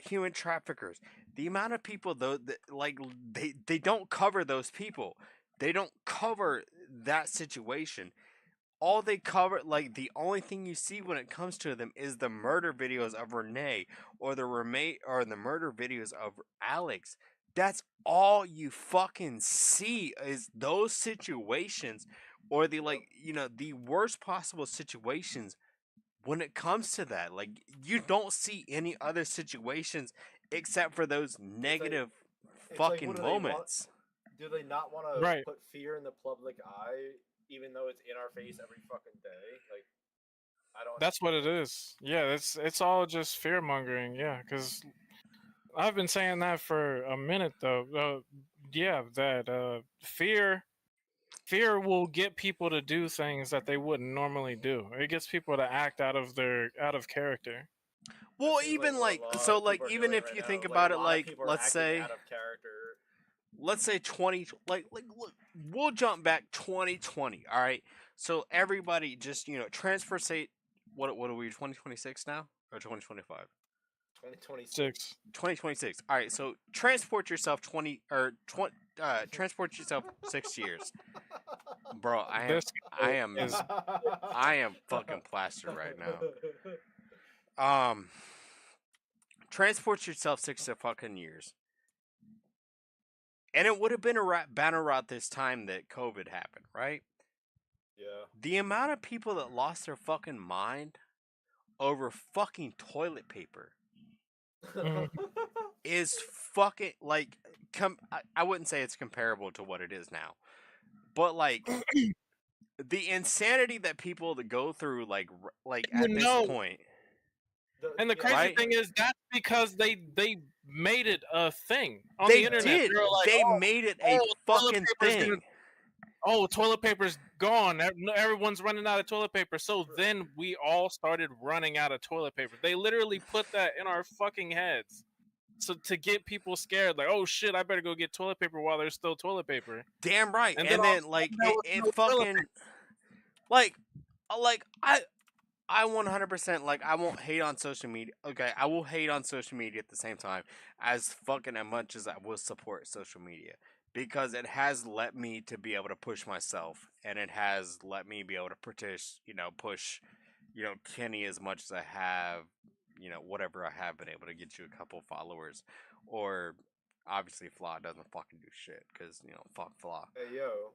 Speaker 3: human traffickers. The amount of people though that like they don't cover those people. They don't cover that situation. All they cover, like the only thing you see when it comes to them is the murder videos of Renee or the murder videos of Alex. That's all you fucking see is those situations, or the the worst possible situations when it comes to that. Like, you don't see any other situations except for those negative
Speaker 4: It's like,
Speaker 3: fucking
Speaker 4: what
Speaker 3: moments.
Speaker 4: Do they not want to put fear in the public eye, even though it's in our face every fucking day? Like, I don't.
Speaker 5: That's what it is. Yeah, it's all just fear mongering. Yeah, because I've been saying that for a minute though. Yeah, that fear will get people to do things that they wouldn't normally do. It gets people to act out of character.
Speaker 3: Well, even like so, like even if you think about it, like let's say
Speaker 4: out of character.
Speaker 3: Let's say 20 like look, we'll jump back 2020. All right, so everybody just transfer state. What are we 2026 now or 2025?
Speaker 4: 2026.
Speaker 3: 2026. All right, so transport yourself 6 years, bro. I am fucking plastered right now. Transport yourself 6 fucking years. And it would have been around this time that COVID happened, right?
Speaker 4: Yeah.
Speaker 3: The amount of people that lost their fucking mind over fucking toilet paper is fucking like I wouldn't say it's comparable to what it is now, but like the insanity that people that go through like at this point.
Speaker 5: And the crazy thing is that's because they made it a thing on
Speaker 3: They
Speaker 5: the internet.
Speaker 3: did. They made it a fucking thing.
Speaker 5: Toilet paper's gone. Everyone's running out of toilet paper. So then we all started running out of toilet paper. They literally put that in our fucking heads. So to get people scared, like, oh shit, I better go get toilet paper while there's still toilet paper.
Speaker 3: Damn right. And then like it fucking like I 100% like I won't hate on social media. Okay, I will hate on social media at the same time as fucking as much as I will support social media, because it has let me to be able to push myself, and it has let me be able to push Kenny as much as I have, whatever I have been able to get you a couple followers, or obviously Flaw doesn't fucking do shit because fuck Flaw.
Speaker 4: Hey yo.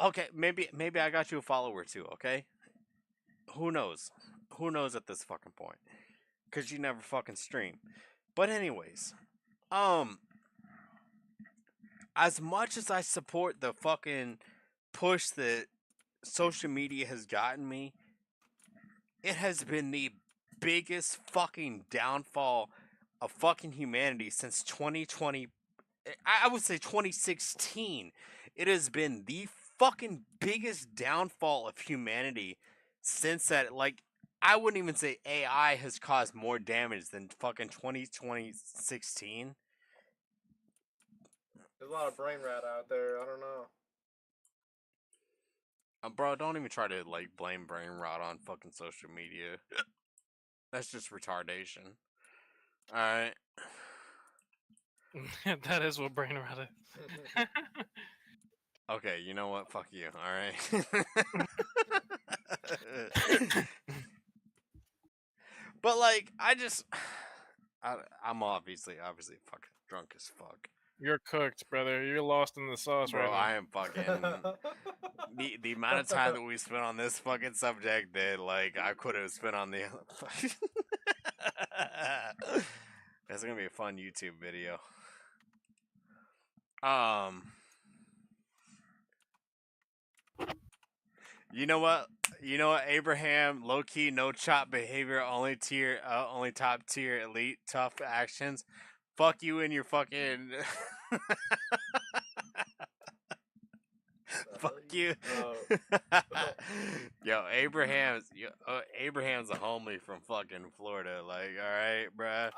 Speaker 3: Okay, maybe I got you a follower too. Okay. Who knows? Who knows at this fucking point? Because you never fucking stream. But anyways, as much as I support the fucking push that social media has gotten me, it has been the biggest fucking downfall of fucking humanity since 2020. I would say 2016. It has been the fucking biggest downfall of humanity since that. Like, I wouldn't even say AI has caused more damage than fucking 2016.
Speaker 4: There's a lot of brain rot out there. I don't know.
Speaker 3: Bro, don't even try to like blame brain rot on fucking social media. That's just retardation. All right.
Speaker 5: That is what brain rot is.
Speaker 3: Okay, you know what? Fuck you. All right. But like, I'm obviously fucking drunk as fuck.
Speaker 5: You're cooked, brother. You're lost in the sauce
Speaker 3: Bro,
Speaker 5: right now.
Speaker 3: I am fucking the amount of time that we spent on this fucking subject that like I could have spent on the That's gonna be a fun YouTube video. You know what? Abraham, low key, no chop behavior, only top tier, elite, tough actions. Fuck you and your fucking. Fuck you. Yo, Abraham's a homie from fucking Florida. Like, all right, bruh.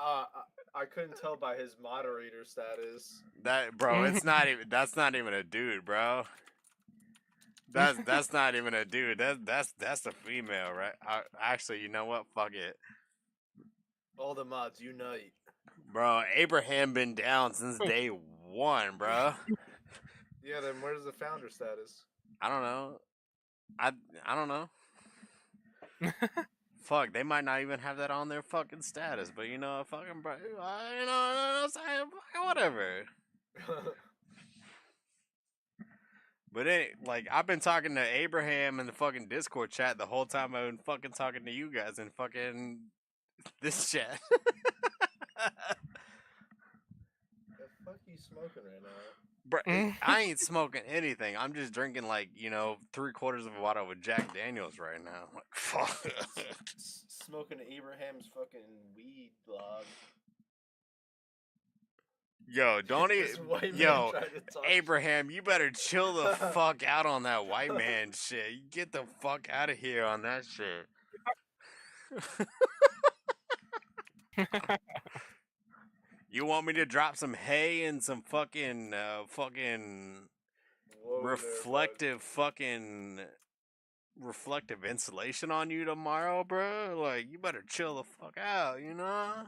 Speaker 4: I couldn't tell by his moderator status.
Speaker 3: It's not even. That's not even a dude, bro. That's not even a dude. That's a female, right? Actually, you know what? Fuck it.
Speaker 4: All the mods unite.
Speaker 3: Bro, Abraham been down since day one, bro.
Speaker 4: Yeah, then where's the founder status?
Speaker 3: I don't know. I don't know. Fuck, they might not even have that on their fucking status, but you know, fucking bro, whatever. But like, I've been talking to Abraham in the fucking Discord chat the whole time I've been fucking talking to you guys in fucking this chat.
Speaker 4: The fuck you smoking right now?
Speaker 3: Bro, I ain't smoking anything. I'm just drinking like, 3/4 of a bottle with Jack Daniels right now. Like, fuck.
Speaker 4: Smoking Abraham's fucking weed blog.
Speaker 3: Yo, don't yo, Abraham, you better chill the fuck out on that white man shit. You get the fuck out of here on that shit. You want me to drop some hay and some fucking reflective insulation on you tomorrow, bro? Like, you better chill the fuck out, you know?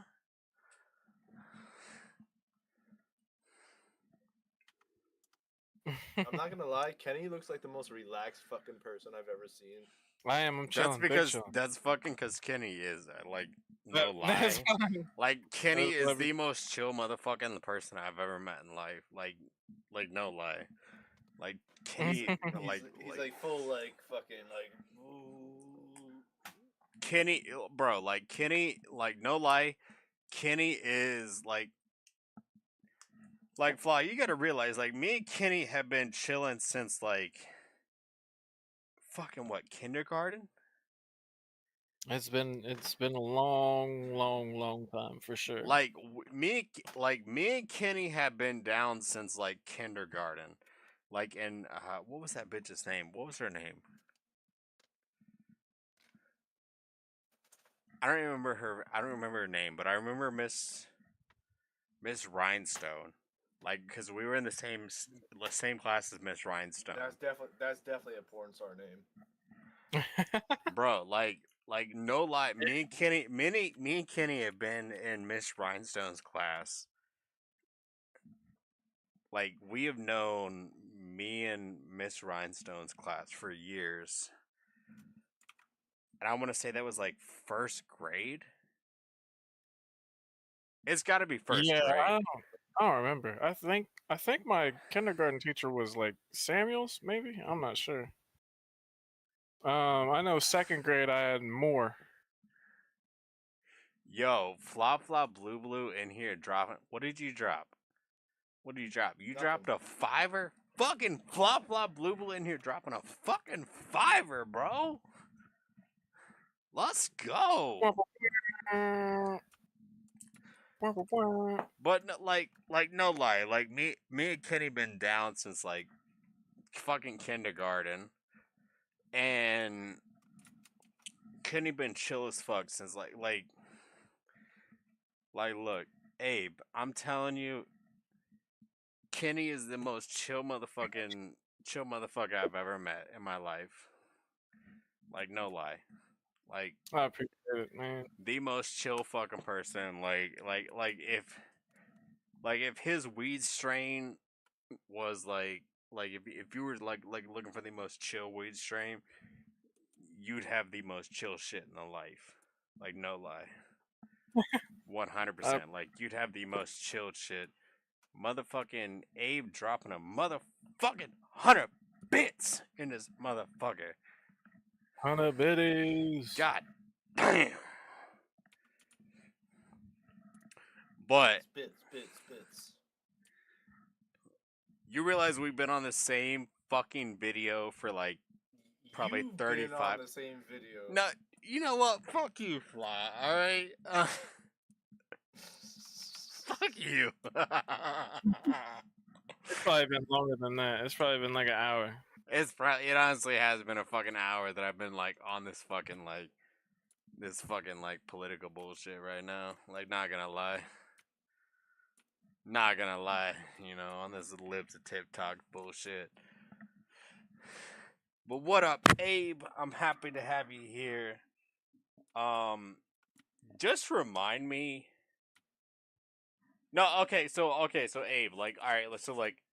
Speaker 4: I'm not gonna lie, Kenny looks like the most relaxed fucking person I've ever seen.
Speaker 5: I am. I'm chilling.
Speaker 3: That's fucking because Kenny is like no lie. Like Kenny is the most chill motherfucking person I've ever met in life. Like no lie. Like Kenny,
Speaker 4: he's like full like fucking like.
Speaker 3: Kenny, bro, like Kenny, like no lie, Kenny is like Fly. You gotta realize, like me and Kenny have been chilling since like fucking what, kindergarten?
Speaker 5: It's been a long time for sure.
Speaker 3: Like me and Kenny have been down since like kindergarten. Like, and what was that bitch's name? What was her name? I don't remember her name, but I remember Miss Rhinestone. Like, because we were in the same class as Miss Rhinestone.
Speaker 4: That's definitely a porn star name.
Speaker 3: Bro, like no lie, me and Kenny have been in Miss Rhinestone's class. Like, we have known me and Miss Rhinestone's class for years. And I want to say that was like first grade. It's got to be first grade.
Speaker 5: I don't remember. I think my kindergarten teacher was like Samuels, maybe. I'm not sure. I know second grade I had more.
Speaker 3: Yo, Flop Blue in here dropping. What did you drop? You Nothing. Dropped a $5? Fucking Flop Blue in here dropping a fucking $5, bro. Let's go. But no lie, like me and Kenny been down since like fucking kindergarten, and Kenny been chill as fuck since look, Abe, I'm telling you, Kenny is the most chill motherfucker I've ever met in my life. Like no lie, like
Speaker 5: I appreciate it, man.
Speaker 3: the most chill fucking person. Like if his weed strain was like if you were like looking for the most chill weed strain, you'd have the most chill shit in the life. Like no lie. 100%. Like you'd have the most chilled shit. Motherfucking Abe dropping a motherfucking 100 bits in this motherfucker.
Speaker 5: 100 biddies.
Speaker 3: God damn. But
Speaker 4: Bits.
Speaker 3: you realize we've been on the same fucking video for like probably
Speaker 4: You've
Speaker 3: 35.
Speaker 4: Been on the same video.
Speaker 3: No, you know what? Fuck you, Fly. All right. Fuck you.
Speaker 5: It's probably been longer than that. It's probably been like an hour.
Speaker 3: It honestly has been a fucking hour that I've been like on this fucking like political bullshit right now. Like not gonna lie. You know, on this libs of TikTok bullshit. But what up, Abe? I'm happy to have you here. Just remind me. No, so Abe, like, all right, so like,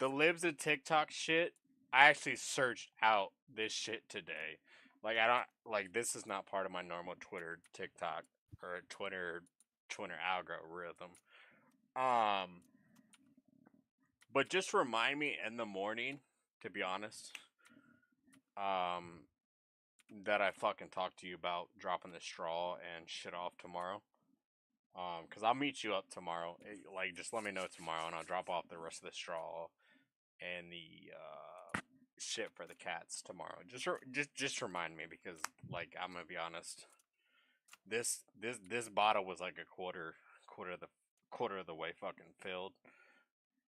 Speaker 3: the libs of TikTok shit. I actually searched out this shit today. Like, I don't like this is not part of my normal Twitter, TikTok, or Twitter algorithm. But just remind me in the morning, to be honest, that I fucking talked to you about dropping the straw and shit off tomorrow. Cause I'll meet you up tomorrow. Like, just let me know tomorrow, and I'll drop off the rest of the straw and the shit for the cats tomorrow. Just remind me, because like I'm gonna be honest, this bottle was like a quarter of the way fucking filled.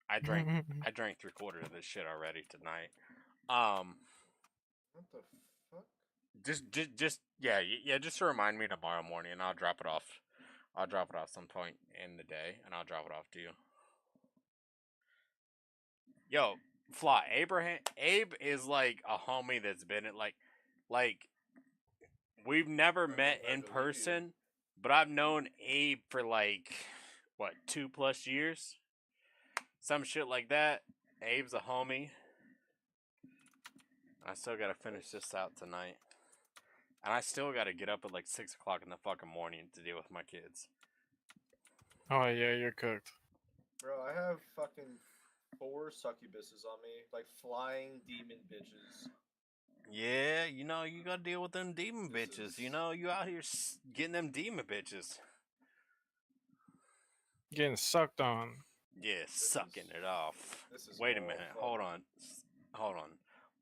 Speaker 3: I drank 3/4 of this shit already tonight.
Speaker 4: What the fuck?
Speaker 3: Just just remind me tomorrow morning, and I'll drop it off. I'll drop it off some point in the day, and I'll drop it off to you. Yo, Fly, Abe is like a homie that's been at like we've never met in person, but I've known Abe for like what 2+ years, some shit like that. Abe's a homie. I still gotta finish this out tonight. And I still gotta get up at like 6 o'clock in the fucking morning to deal with my kids.
Speaker 5: Oh yeah, you're cooked.
Speaker 4: Bro, I have fucking 4 succubuses on me, like flying demon bitches.
Speaker 3: Yeah, you know, you gotta deal with them demon bitches. You know, you out here getting them demon bitches.
Speaker 5: Getting sucked on.
Speaker 3: Yeah, sucking it off. Wait a minute. Hold on.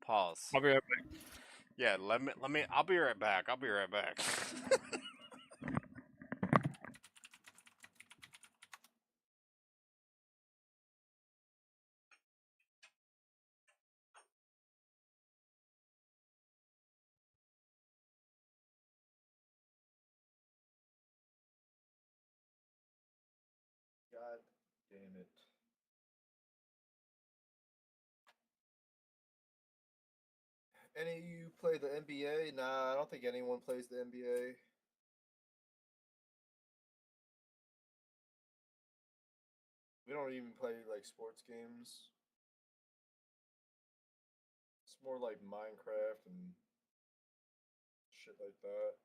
Speaker 3: Pause.
Speaker 5: I'll be right back.
Speaker 3: Yeah, let me. I'll be right back.
Speaker 4: God damn it. Any of you play the NBA? Nah, I don't think anyone plays the NBA. We don't even play like sports games. It's more like Minecraft and shit like that.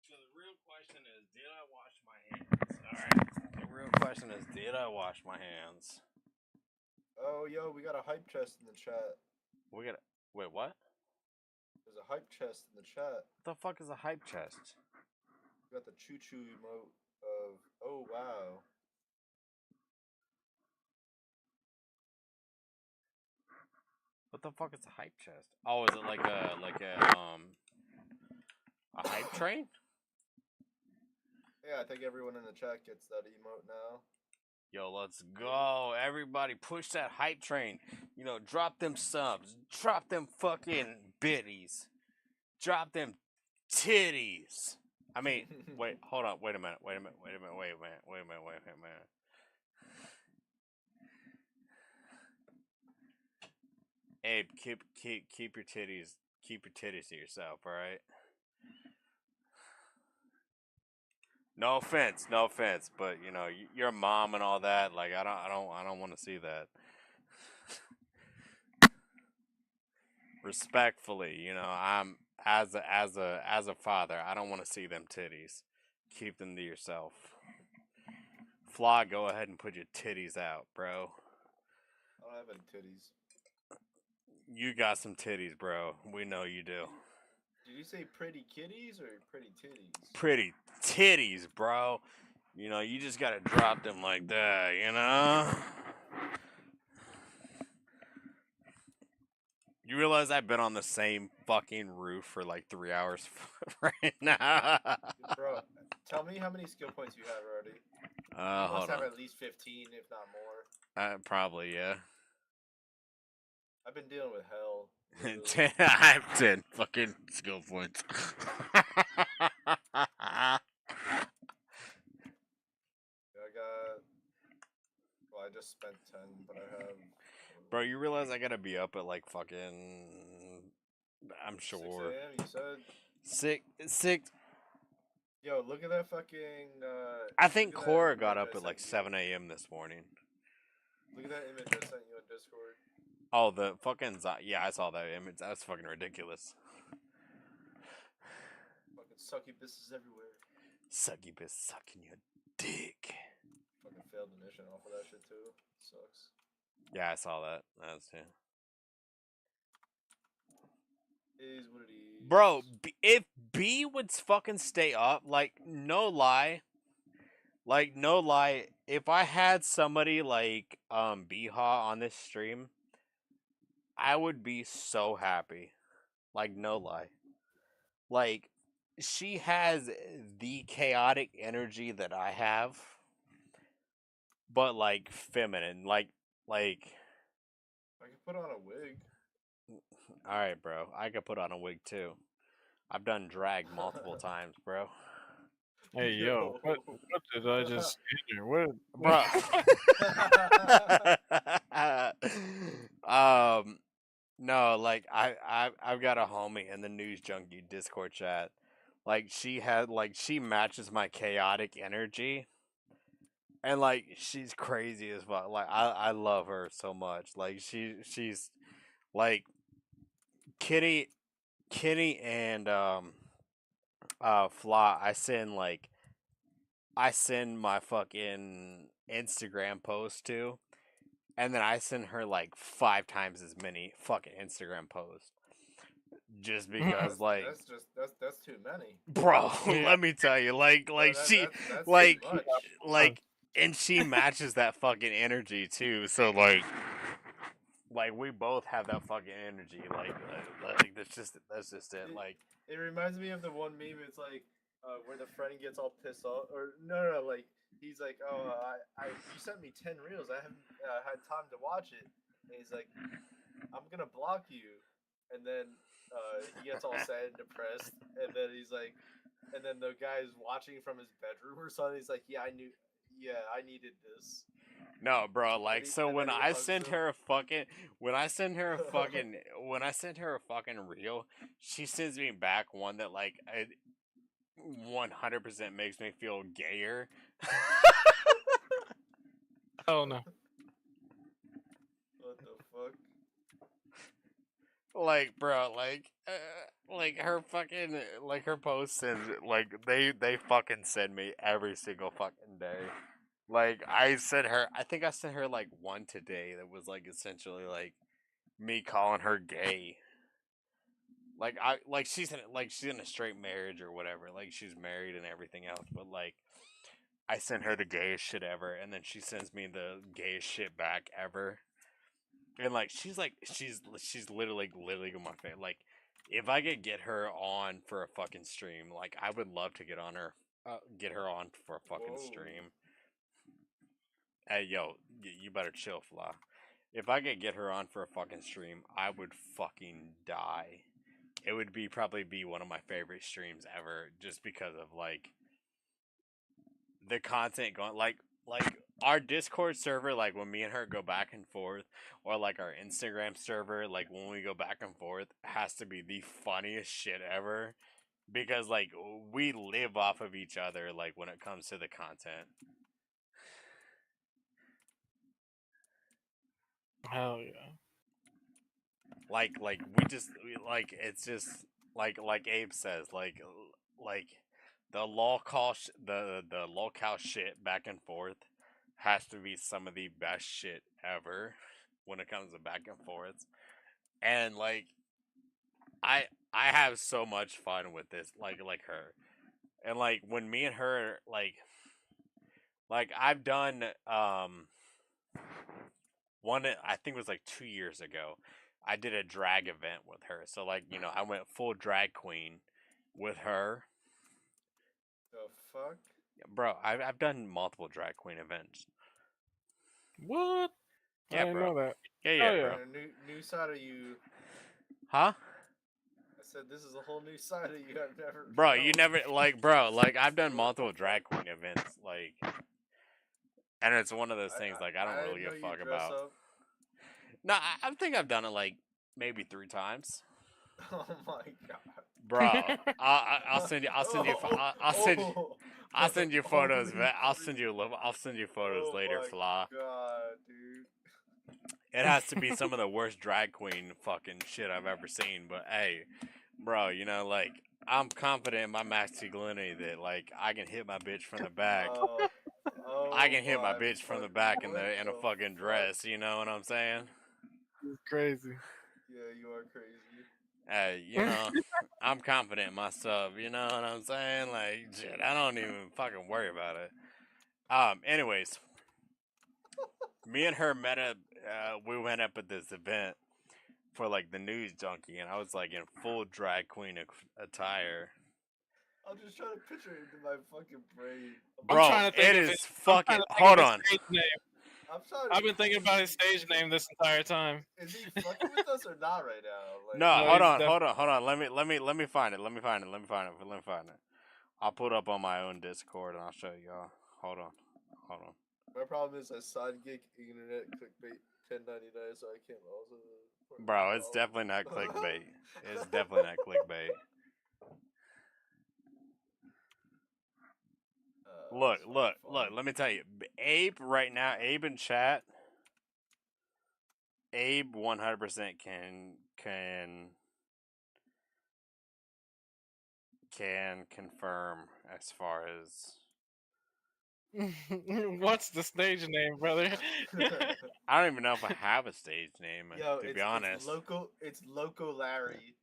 Speaker 3: So the real question is, did I wash my hands? Alright. The real question is, did I wash my hands?
Speaker 4: Oh, yo, we got a hype chest in the chat.
Speaker 3: Wait, what?
Speaker 4: There's a hype chest in the chat.
Speaker 3: What the fuck is a hype chest?
Speaker 4: We got the choo-choo emote of, oh, wow.
Speaker 3: What the fuck is a hype chest? Oh, is it like a hype train?
Speaker 4: Yeah, I think everyone in the chat gets that emote now.
Speaker 3: Yo, let's go. Everybody push that hype train. You know, drop them subs. Drop them fucking biddies. Drop them titties. I mean, wait, hold on. Wait a minute. Abe, keep your titties to yourself, all right? No offense, but you know, you're a mom and all that. Like, I don't want to see that. Respectfully, you know, I'm as a father, I don't want to see them titties. Keep them to yourself. Flaw, go ahead and put your titties out, bro.
Speaker 4: I don't have any titties.
Speaker 3: You got some titties, bro. We know you do.
Speaker 4: Did you say pretty kitties or pretty titties?
Speaker 3: Pretty titties, bro. You know, you just gotta drop them like that, you know? You realize I've been on the same fucking roof for like 3 hours right now?
Speaker 4: Bro, tell me how many skill points you have already. You must have at least 15, if not more.
Speaker 3: Probably, yeah.
Speaker 4: I've been dealing with hell.
Speaker 3: I have 10 fucking skill points.
Speaker 4: I just spent 10, but I have...
Speaker 3: Bro, you realize I gotta be up at like fucking... I'm sure.
Speaker 4: 6 a.m., you said?
Speaker 3: 6...
Speaker 4: Yo, look at that fucking...
Speaker 3: I think Cora got up at like 7 a.m. this morning.
Speaker 4: Look at that image I sent you on Discord.
Speaker 3: Oh, the fucking... Yeah, I saw that image. That's fucking ridiculous.
Speaker 4: Fucking succubusses everywhere.
Speaker 3: Succubus sucking your dick.
Speaker 4: Fucking failed the mission off of that shit too. Sucks.
Speaker 3: Yeah, I saw that. That's yeah.
Speaker 4: It is what it is.
Speaker 3: Bro, if B would fucking stay up, like, no lie, if I had somebody like Biha on this stream, I would be so happy. Like, no lie. Like, she has the chaotic energy that I have, but like feminine. Like
Speaker 4: I could put on a wig.
Speaker 3: Alright, bro. I could put on a wig too. I've done drag multiple times, bro.
Speaker 5: Hey, yo, what did I just hear? What?
Speaker 3: Bro. No, like I've got a homie in the News Junkie Discord chat. Like she matches my chaotic energy. And like she's crazy as fuck. Like I love her so much. Like she's like Kitty and Fla, I send my fucking Instagram posts to, and then I send her like 5 times as many fucking Instagram posts. Just because
Speaker 4: that's too many.
Speaker 3: Bro, let me tell you, and she matches that fucking energy too. So like we both have that fucking energy. Like that's just it. Like
Speaker 4: it reminds me of the one meme. It's like where the friend gets all pissed off, or no, like he's like, oh, you sent me 10 reels. I haven't had time to watch it. And he's like, I'm gonna block you. And then he gets all sad and depressed. And then he's like, and then the guy's watching from his bedroom or something. He's like, I needed this.
Speaker 3: No, bro, like so when I send her a fucking reel, she sends me back one that like 100% makes me feel gayer.
Speaker 5: Oh no.
Speaker 4: What the fuck?
Speaker 3: Like, bro, like her fucking her posts and like they fucking send me every single fucking day. Like I think I sent her like one today that was like essentially like me calling her gay. She's in a straight marriage or whatever. Like she's married and everything else, but like I sent her the gayest shit ever, and then she sends me the gayest shit back ever. And like she's literally my favorite. Like if I could get her on for a fucking stream, like I would love to get her on for a fucking stream. Hey yo, you better chill, Fly. If I could get her on for a fucking stream, I would fucking die. It would probably be one of my favorite streams ever, just because of like the content going like our Discord server, like when me and her go back and forth, or like our Instagram server, like when we go back and forth, has to be the funniest shit ever, because like we live off of each other, like when it comes to the content.
Speaker 5: Hell yeah.
Speaker 3: Like it's just like Abe says, like the lolcow the lolcow shit back and forth has to be some of the best shit ever when it comes to back and forths. And like I have so much fun with this, like her. And like when me and her like I've done one, I think it was like 2 years ago, I did a drag event with her. So like, you know, I went full drag queen with her.
Speaker 4: The fuck?
Speaker 3: Yeah, bro, I've done multiple drag queen events.
Speaker 5: What?
Speaker 3: Yeah,
Speaker 5: I didn't
Speaker 3: bro.
Speaker 5: know that.
Speaker 3: Yeah, bro.
Speaker 4: A new side of you.
Speaker 3: Huh?
Speaker 4: I said this is a whole new side of you I've never.
Speaker 3: Bro, you never like I've done multiple drag queen events, like, and it's one of those things like I don't really give a fuck about.
Speaker 4: Up.
Speaker 3: No, I think I've done it like maybe 3 times.
Speaker 4: Oh my god,
Speaker 3: bro! I'll send you photos. I'll send you photos later, Fla.
Speaker 4: God, dude.
Speaker 3: It has to be some of the worst drag queen fucking shit I've ever seen. But hey, bro, you know, like I'm confident in my masculinity that like I can hit my bitch from the back. I can hit my bitch from the back in a fucking dress. You know what I'm saying?
Speaker 5: It's crazy.
Speaker 4: Yeah, you are crazy.
Speaker 3: Hey, you know, I'm confident in myself. You know what I'm saying? Like, shit, I don't even fucking worry about it. Anyways, me and her met up. We went up at this event for like the news junkie, and I was like in full drag queen attire.
Speaker 4: I'm just trying to picture it in my fucking brain.
Speaker 3: Bro, it is fucking. Hold on.
Speaker 5: I've been thinking about his stage name this entire time.
Speaker 4: Is he fucking with us or not right now? Like,
Speaker 3: No, hold on. Let me find it. I'll put it up on my own Discord and I'll show y'all. Hold on.
Speaker 4: My problem is I side gig internet clickbait 10.99, so I can't also.
Speaker 3: Bro, it's definitely not clickbait. It's definitely not clickbait. Look. Let me tell you, Abe right now. Abe in chat. Abe 100% can confirm as far as.
Speaker 5: What's the stage name, brother?
Speaker 3: I don't even know if I have a stage name.
Speaker 4: Yo,
Speaker 3: to be honest,
Speaker 4: it's Loco Larry.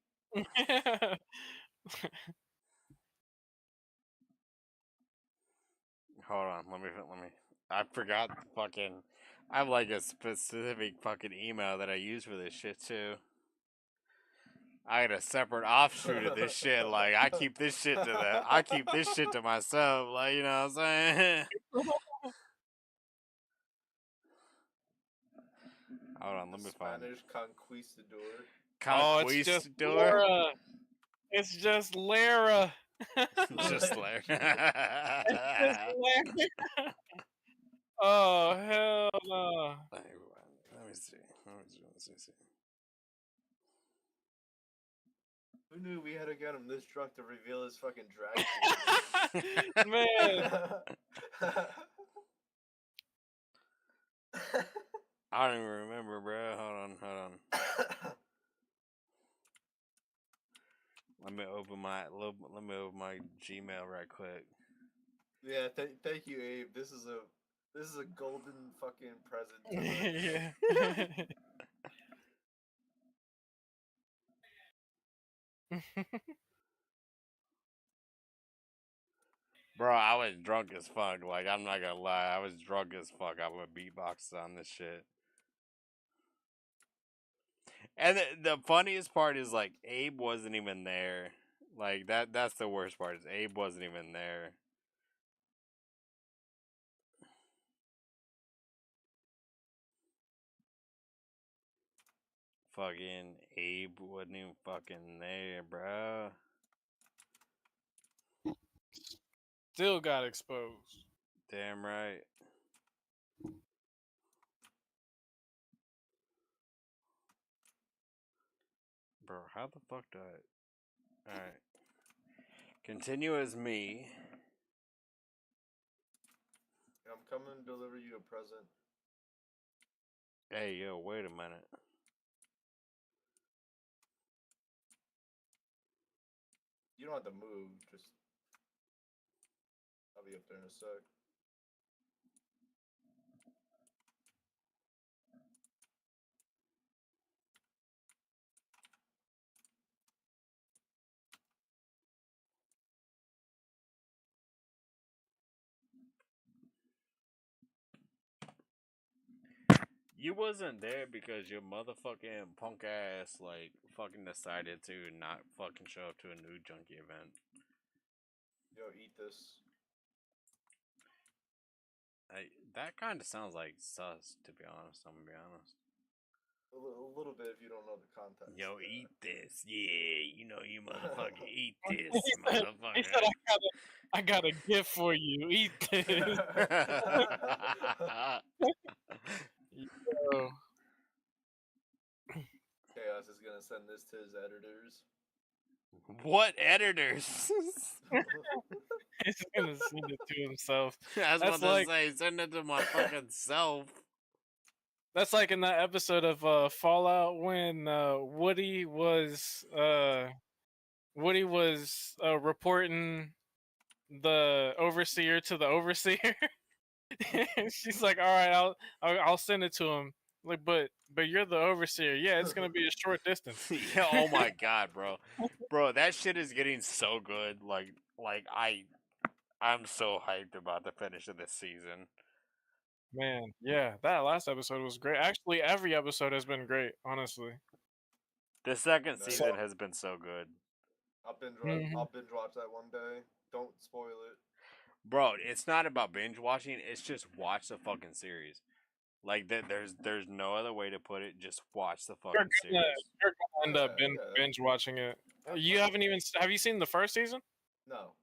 Speaker 3: Hold on, let me. I forgot fucking. I have like a specific fucking email that I use for this shit too. I had a separate offshoot of this shit. Like I keep this shit to myself. Like, you know what I'm saying? Hold on, let me find it.
Speaker 4: Spanish conquistador.
Speaker 3: Conquistador.
Speaker 5: Oh, it's just Lara.
Speaker 3: Just Lara.
Speaker 5: It's just Lara. Oh hell no!
Speaker 3: Let me see.
Speaker 4: Who knew we had to get him this drunk to reveal his fucking drag?
Speaker 5: Man.
Speaker 3: I don't even remember, bro. Hold on. Let me open my Gmail right quick.
Speaker 4: Yeah, thank you, Abe. This is a golden fucking present.
Speaker 5: Yeah.
Speaker 3: Bro, I was drunk as fuck. Like, I'm not gonna lie. I was drunk as fuck. I went beatboxing on this shit. And the funniest part is like Abe wasn't even there. Like that's the worst part is Abe wasn't even there. Fucking Abe wasn't even fucking there, bro.
Speaker 5: Still got exposed.
Speaker 3: Damn right. Bro, how the fuck do I... Alright. Continue as me.
Speaker 4: I'm coming to deliver you a present.
Speaker 3: Hey, yo, wait a minute.
Speaker 4: You don't have to move, just... I'll be up there in a sec.
Speaker 3: You wasn't there because your motherfucking punk ass, like, fucking decided to not fucking show up to a new junkie event.
Speaker 4: Yo, eat this.
Speaker 3: That kind of sounds like sus, to be honest. I'm gonna be honest.
Speaker 4: A little bit if you don't know the context.
Speaker 3: Yo, eat this. Yeah, you know you motherfucker eat this,
Speaker 5: He
Speaker 3: motherfucker.
Speaker 5: said, I got a gift for you. Eat this. Yo.
Speaker 4: Chaos is gonna send this to his editors.
Speaker 3: What editors?
Speaker 5: He's gonna send it to himself.
Speaker 3: I was
Speaker 5: That's
Speaker 3: about
Speaker 5: like,
Speaker 3: to say, send it to my fucking self.
Speaker 5: That's like in that episode of Fallout when Woody was reporting the overseer to the overseer. She's like, "All right, I'll send it to him." Like, but you're the overseer. Yeah, it's gonna be a short distance.
Speaker 3: Yeah, oh my god, bro, that shit is getting so good. Like I'm so hyped about the finish of this season.
Speaker 5: Man, yeah, that last episode was great. Actually, every episode has been great, honestly.
Speaker 3: The second season has been so good.
Speaker 4: I'll binge watch that one day. Don't spoil it.
Speaker 3: Bro, it's not about binge watching, it's just watch the fucking series. Like there's no other way to put it, just watch the fucking series.
Speaker 5: You're gonna end up binge watching it. You haven't even have you seen the first season?
Speaker 4: No.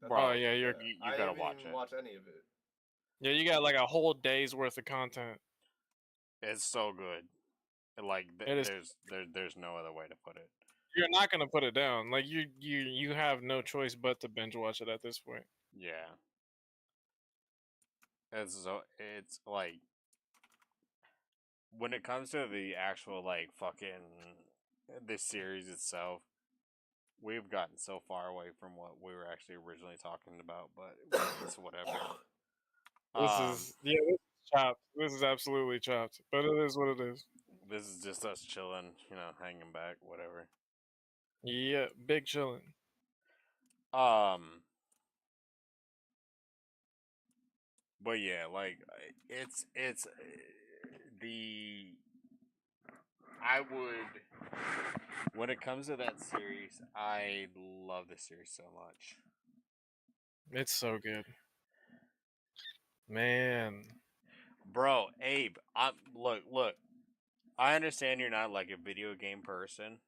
Speaker 3: Bro,
Speaker 5: oh yeah, you
Speaker 3: gotta watch it.
Speaker 4: Watch any of it.
Speaker 5: Yeah, you got like a whole day's worth of content.
Speaker 3: It's so good. Like there's no other way to put it.
Speaker 5: You're not gonna put it down. Like you have no choice but to binge watch it at this point.
Speaker 3: Yeah. It's like when it comes to the actual like fucking this series itself, we've gotten so far away from what we were actually originally talking about, but it's whatever.
Speaker 5: This is chopped. This is absolutely chopped. But it is what it is.
Speaker 3: This is just us chilling, hanging back, whatever.
Speaker 5: Yeah, big chilling.
Speaker 3: But yeah, like it's the I would when it comes to that series, I love this series so much.
Speaker 5: It's so good. Man.
Speaker 3: Bro, Abe, look. I understand you're not like a video game person,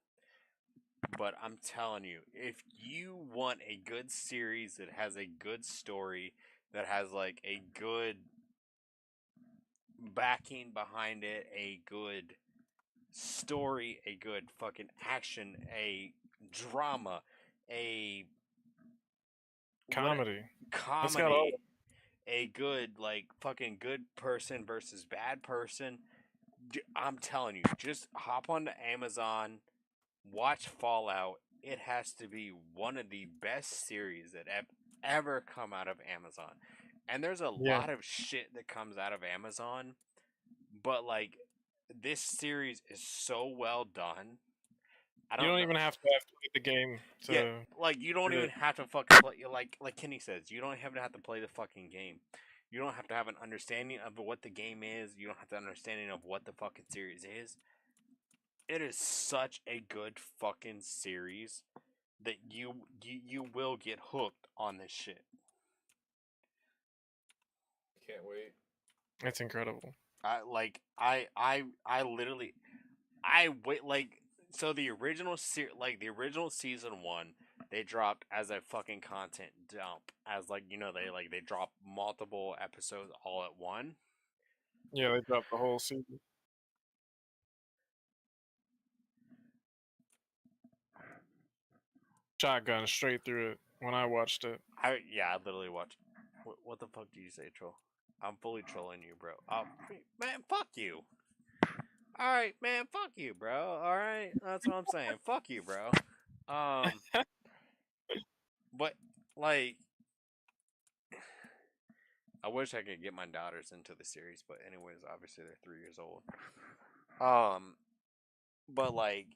Speaker 3: but I'm telling you, if you want a good series that has a good story, that has like a good backing behind it, a good story, a good fucking action, a drama, a
Speaker 5: comedy,
Speaker 3: a good like fucking good person versus bad person. I'm telling you, just hop onto Amazon, watch Fallout. It has to be one of the best series that have ever come out of Amazon. And there's a lot of shit that comes out of Amazon, but like this series is so well done.
Speaker 5: You don't even have to play the game to.
Speaker 3: Yeah, like you don't even have to fucking play. Like Kenny says, you don't even have to play the fucking game. You don't have to have an understanding of what the game is. You don't have to understanding of what the fucking series is. It is such a good fucking series that you will get hooked on this shit.
Speaker 4: Can't wait.
Speaker 5: It's incredible.
Speaker 3: I literally wait like so the original the original season 1 they dropped as a fucking content dump as like they drop multiple episodes all at one.
Speaker 5: Yeah, they dropped the whole season. Shotgun straight through it when I watched it.
Speaker 3: I literally watched. What the fuck do you say, troll? I'm fully trolling you, bro. Man, fuck you. All right, man, fuck you, bro. All right, that's what I'm saying. Fuck you, bro. But like, I wish I could get my daughters into the series, but anyways, obviously they're 3 years old. But like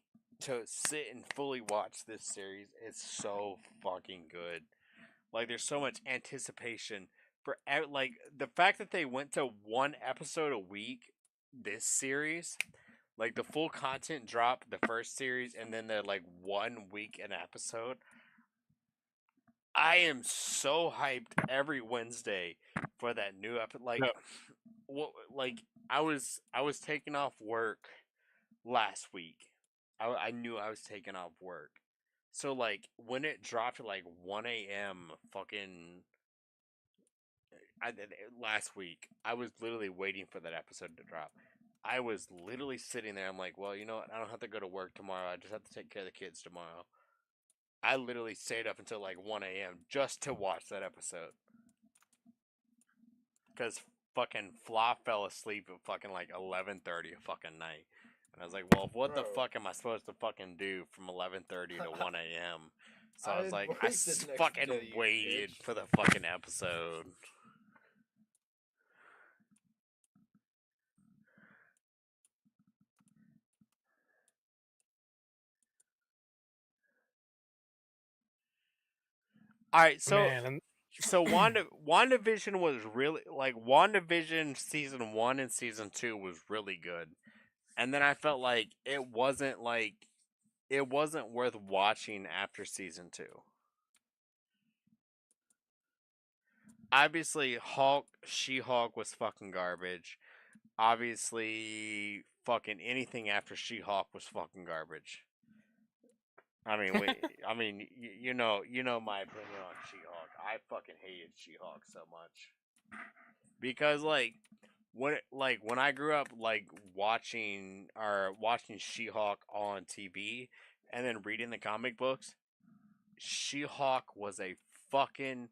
Speaker 3: to sit and fully watch this series, it's so fucking good. Like, there's so much anticipation for like the fact that they went to 1 episode a week this series. Like the full content dropped the first series, and then they're like 1 week an episode. I am so hyped every Wednesday for that new episode. Like, like I was taking off work last week. I knew I was taking off work, so like when it dropped at like 1 a.m. fucking last week, I was literally waiting for that episode to drop. I was literally sitting there. I'm like, well, you know what? I don't have to go to work tomorrow. I just have to take care of the kids tomorrow. I literally stayed up until like 1 a.m. just to watch that episode. Because fucking Fla fell asleep at fucking like 11:30 a fucking night. And I was like, well, what the fuck am I supposed to fucking do from 11:30 to 1 a.m.? So I was like, I fucking waited for the fucking episode. All right, so WandaVision was really like WandaVision season 1 and season 2 was really good, and then I felt like it wasn't worth watching after season 2. Obviously, She-Hulk was fucking garbage. Obviously, fucking anything after She-Hulk was fucking garbage. I mean, you know my opinion on She-Hulk. I fucking hated She-Hulk so much because like when I grew up like watching She-Hulk on TV and then reading the comic books, She-Hulk was a fucking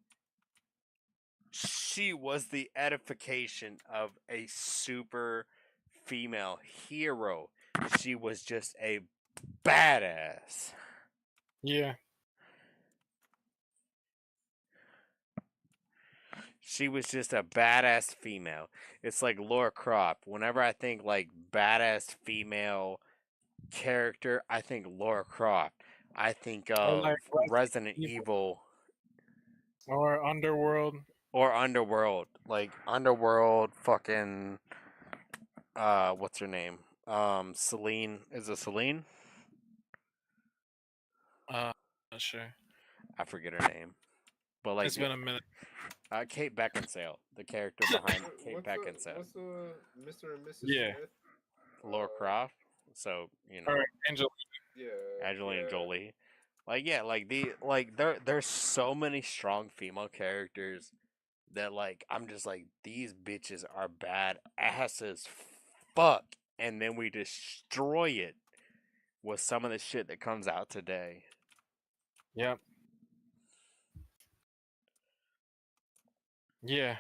Speaker 3: she was the edification of a super female hero. She was just a badass.
Speaker 5: Yeah.
Speaker 3: She was just a badass female. It's like Laura Croft. Whenever I think like badass female character, I think Laura Croft. I think of
Speaker 5: like
Speaker 3: Resident Evil.
Speaker 5: Or Underworld.
Speaker 3: Like Underworld fucking what's her name? Celine. Is it Celine?
Speaker 5: Not sure.
Speaker 3: I forget her name. But like
Speaker 5: it's been a minute.
Speaker 3: Kate Beckinsale, the character behind Kate Beckinsale.
Speaker 4: What's the Mr. and Mrs.
Speaker 5: Yeah.
Speaker 4: Smith?
Speaker 3: Laura Croft. So, you know.
Speaker 5: Or Angelina.
Speaker 4: Yeah.
Speaker 3: Angelina Jolie. Like there's so many strong female characters that like I'm just like these bitches are bad asses fuck, and then we destroy it with some of the shit that comes out today.
Speaker 5: Yep. Yeah.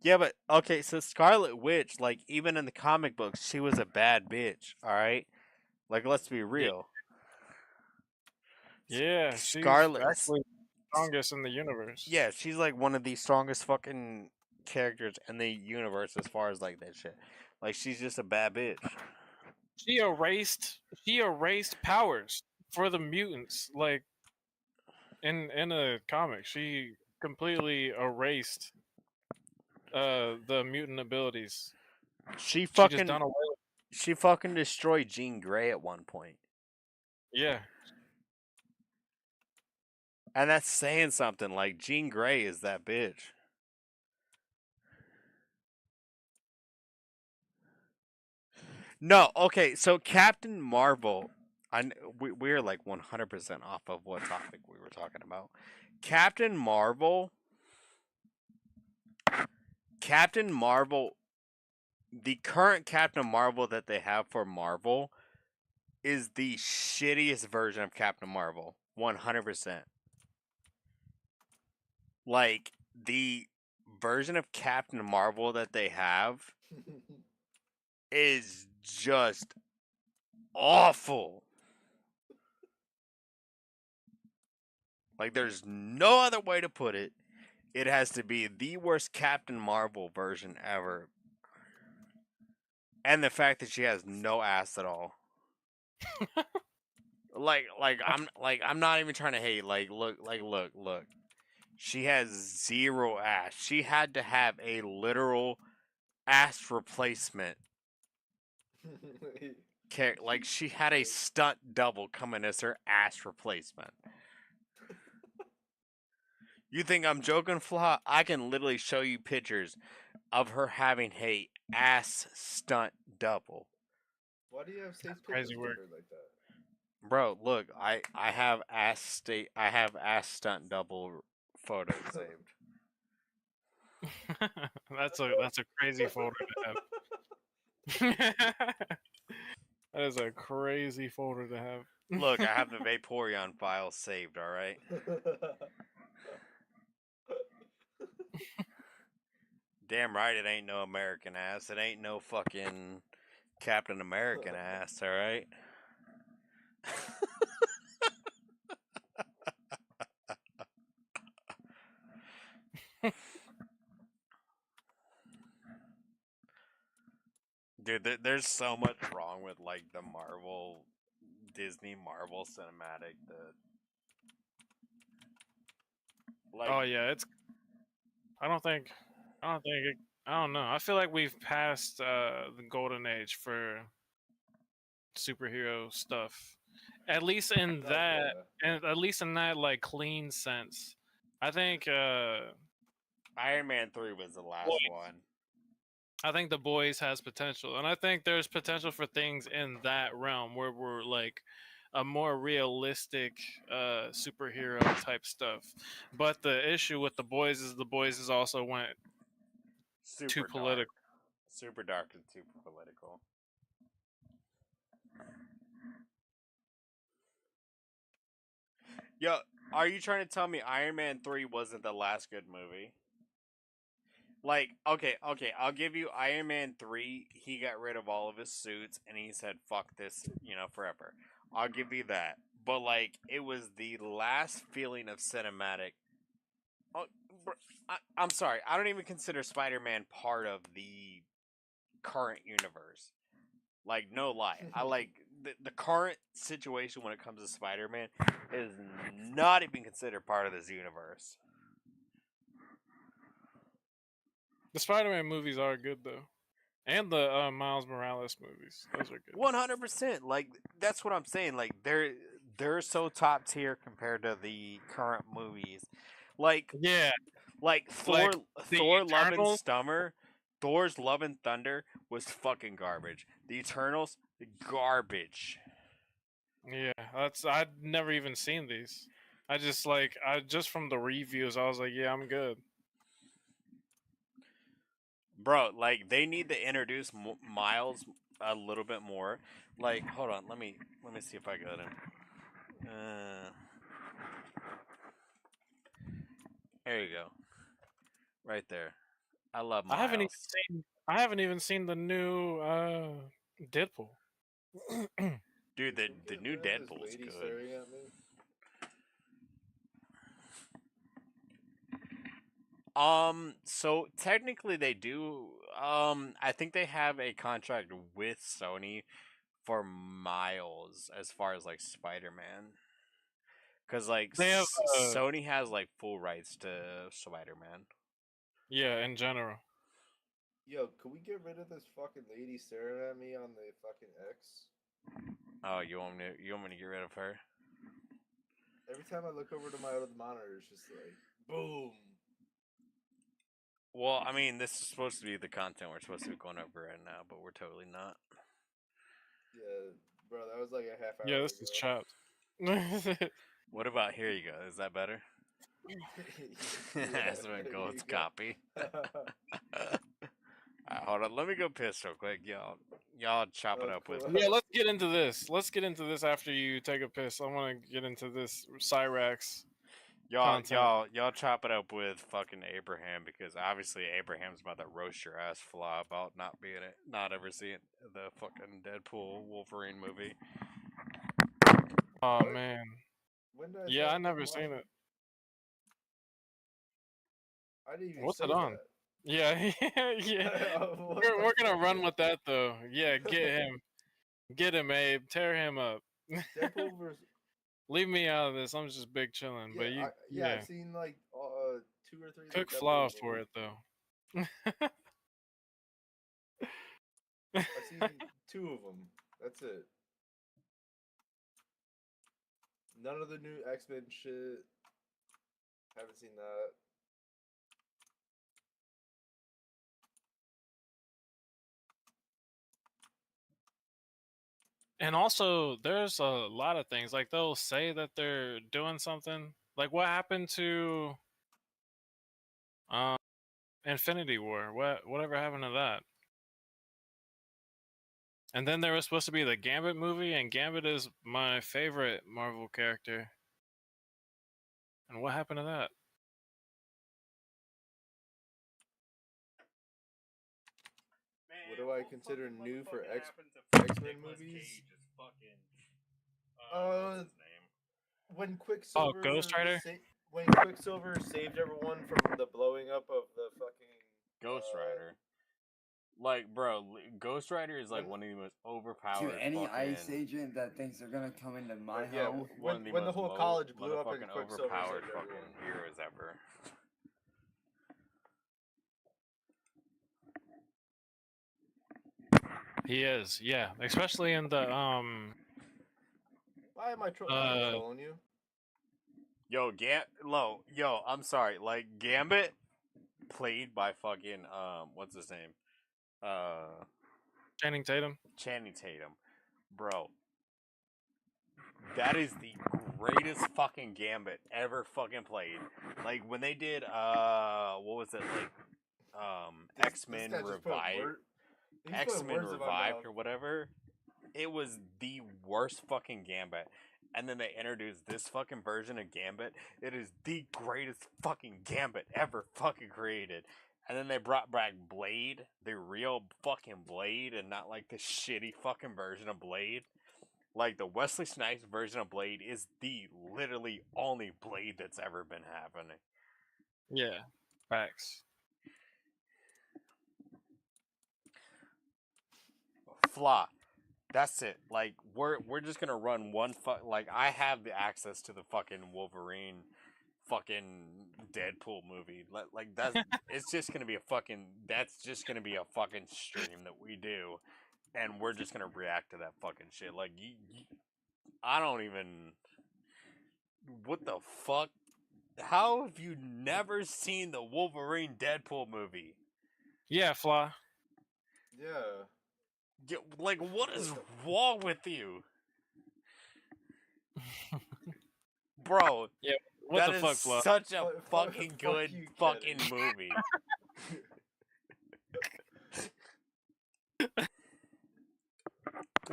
Speaker 3: Yeah, but okay, so Scarlet Witch, like even in the comic books, she was a bad bitch, alright? Like let's be real.
Speaker 5: Yeah,
Speaker 3: Scarlet
Speaker 5: she's actually the strongest in the universe.
Speaker 3: Yeah, she's like one of the strongest fucking characters in the universe as far as like that shit. Like she's just a bad bitch.
Speaker 5: She erased powers for the mutants. Like in a comic, she completely erased the mutant abilities.
Speaker 3: She
Speaker 5: just
Speaker 3: fucking
Speaker 5: done away with
Speaker 3: She fucking destroyed Jean Grey at one point.
Speaker 5: Yeah.
Speaker 3: And that's saying something. Like, Jean Grey is that bitch. No, okay, so Captain Marvel, we're like 100% off of what topic we were talking about. Captain Marvel, the current Captain Marvel that they have for Marvel is the shittiest version of Captain Marvel, 100%. Like, the version of Captain Marvel that they have is just awful. Like, there's no other way to put it. It has to be the worst Captain Marvel version ever. And the fact that she has no ass at all. I'm not even trying to hate. Look. She has zero ass. She had to have a literal ass replacement. Like, she had a stunt double coming as her ass replacement. You think I'm joking, Flaw? I can literally show you pictures of her having a ass stunt double.
Speaker 4: Why do you have safe
Speaker 5: crazy work
Speaker 4: like that?
Speaker 3: Bro, look, I have ass stunt double photos saved.
Speaker 5: That's a crazy photo to have. That is a crazy photo to have.
Speaker 3: Look, I have the Vaporeon file saved, alright? Damn right it ain't no American ass. It ain't no fucking Captain American ass, alright? Dude, there's so much wrong with, like, the Disney Marvel cinematic that... Like,
Speaker 5: Oh yeah, I don't know. I feel like we've passed the golden age for superhero stuff. At least in that, and at least in that like clean sense. I think
Speaker 3: Iron Man 3 was the last one.
Speaker 5: I think The Boys has potential, and I think there's potential for things in that realm where we're like a more realistic superhero type stuff. But the issue with The Boys is also went too political.
Speaker 3: Super dark and super political. Yo, are you trying to tell me Iron Man 3 wasn't the last good movie? Like, okay, I'll give you Iron Man 3, he got rid of all of his suits, and he said, fuck this, forever. I'll give you that. But, like, it was the last feeling of cinematic. Oh, I'm sorry, I don't even consider Spider-Man part of the current universe. Like, no lie. I like, the current situation when it comes to Spider-Man is not even considered part of this universe.
Speaker 5: The Spider-Man movies are good though, and the Miles Morales movies, those are good.
Speaker 3: 100%. Like, that's what I'm saying. Like, they're so top tier compared to the current movies. Like,
Speaker 5: yeah,
Speaker 3: like
Speaker 5: like
Speaker 3: Thor Love and Summer, Thor's Love and Thunder was fucking garbage. The Eternals, garbage.
Speaker 5: Yeah, I'd never even seen these. I just from the reviews, I was like, yeah, I'm good.
Speaker 3: Bro, like, they need to introduce Miles a little bit more. Like, hold on, let me see if I got him. There you go, right there. I love Miles.
Speaker 5: I haven't even seen the new Deadpool.
Speaker 3: Dude, the new Deadpool's good. So technically they do. I think they have a contract with Sony for Miles as far as like Spider-Man. Cause like
Speaker 5: They have,
Speaker 3: Sony has like full rights to Spider-Man.
Speaker 5: Yeah, in general.
Speaker 4: Yo, could we get rid of this fucking lady staring at me on the fucking X?
Speaker 3: Oh, you want me to get rid of her?
Speaker 4: Every time I look over to my other monitor, it's just like, boom.
Speaker 3: Well, I mean, this is supposed to be the content we're supposed to be going over right now, but we're totally not.
Speaker 4: Yeah, bro, that was like a half hour
Speaker 5: Yeah, this
Speaker 4: ago.
Speaker 5: is chopped.
Speaker 3: What about here you go? Is that better? That's my gold copy. Hold on, let me go piss real quick, y'all chop it up with.
Speaker 5: Yeah, let's get into this. Let's get into this after you take a piss. I want to get into this Cyrax.
Speaker 3: Y'all chop it up with fucking Abraham, because obviously Abraham's about to roast your ass fly about not ever seeing the fucking Deadpool Wolverine movie.
Speaker 5: Oh man. Yeah, I never seen it.
Speaker 4: I didn't even
Speaker 5: What's
Speaker 4: say
Speaker 5: it on?
Speaker 4: that.
Speaker 5: Yeah, yeah. We're gonna run with that though. Yeah, get him, Abe. Tear him up.
Speaker 4: Deadpool versus.
Speaker 5: Leave me out of this. I'm just big chilling. But you, yeah.
Speaker 4: I've seen like 2 or 3.
Speaker 5: Cook flour for it though.
Speaker 4: I've seen 2 of them. That's it. None of the new X-Men shit. Haven't seen that.
Speaker 5: And also, there's a lot of things like they'll say that they're doing something. Like what happened to Infinity War? Whatever happened to that? And then there was supposed to be the Gambit movie, and Gambit is my favorite Marvel character. And what happened to that?
Speaker 4: What do I consider new for X-Men movies? When Quicksilver.
Speaker 5: Ghost Rider?
Speaker 4: When Quicksilver saved everyone from the blowing up of the fucking
Speaker 3: Ghost Rider. Like, bro, Ghost Rider is like one of the most overpowered.
Speaker 19: To any ICE agent that thinks they're gonna come into my house,
Speaker 4: when the whole college blew up and Quicksilver
Speaker 3: overpowered
Speaker 4: saved
Speaker 3: fucking
Speaker 4: everyone.
Speaker 3: heroes ever.
Speaker 5: He is, yeah. Especially in the
Speaker 4: Why am I trolling you?
Speaker 3: Yo, I'm sorry. Like Gambit, played by fucking what's his name?
Speaker 5: Channing Tatum.
Speaker 3: Channing Tatum, bro. That is the greatest fucking Gambit ever fucking played. Like when they did what was it, like X-Men Revived, X-Men Revived or whatever. It was the worst fucking Gambit. And then they introduced this fucking version of Gambit. It is the greatest fucking Gambit ever fucking created. And then they brought back Blade, the real fucking Blade, and not like the shitty fucking version of Blade. Like the Wesley Snipes version of Blade is the literally only Blade that's ever been happening.
Speaker 5: Yeah, facts.
Speaker 3: Flaw. That's it. Like we're just gonna run one like I have the access to the fucking Wolverine fucking Deadpool movie. Like that's it's just gonna be a fucking stream that we do, and we're just gonna react to that fucking shit. Like I don't even. What the fuck? How have you never seen the Wolverine Deadpool movie?
Speaker 5: Yeah, Flaw.
Speaker 4: Yeah.
Speaker 3: Like, what is wrong with you? Bro,
Speaker 5: yeah, what the fuck, Flaw?
Speaker 3: Such a fucking good fucking movie.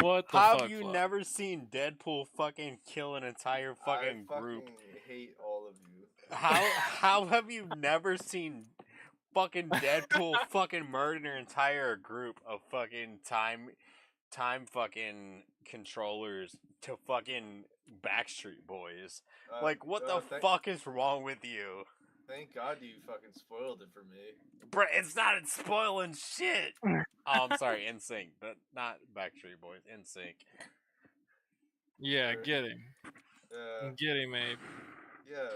Speaker 5: What the
Speaker 3: How
Speaker 5: fuck,
Speaker 3: have you
Speaker 5: Flaw?
Speaker 3: never seen Deadpool fucking kill an entire fucking group?
Speaker 4: I hate all of you.
Speaker 3: How have you never seen fucking Deadpool fucking murder an entire group of fucking time fucking controllers to fucking Backstreet Boys? Like, what the fuck is wrong with you?
Speaker 4: Thank God you fucking spoiled it for me.
Speaker 3: Bro, it's not spoiling shit. Oh, I'm sorry, NSYNC, but not Backstreet Boys, NSYNC.
Speaker 5: Yeah, get him. Get him, Abe.
Speaker 4: Yeah.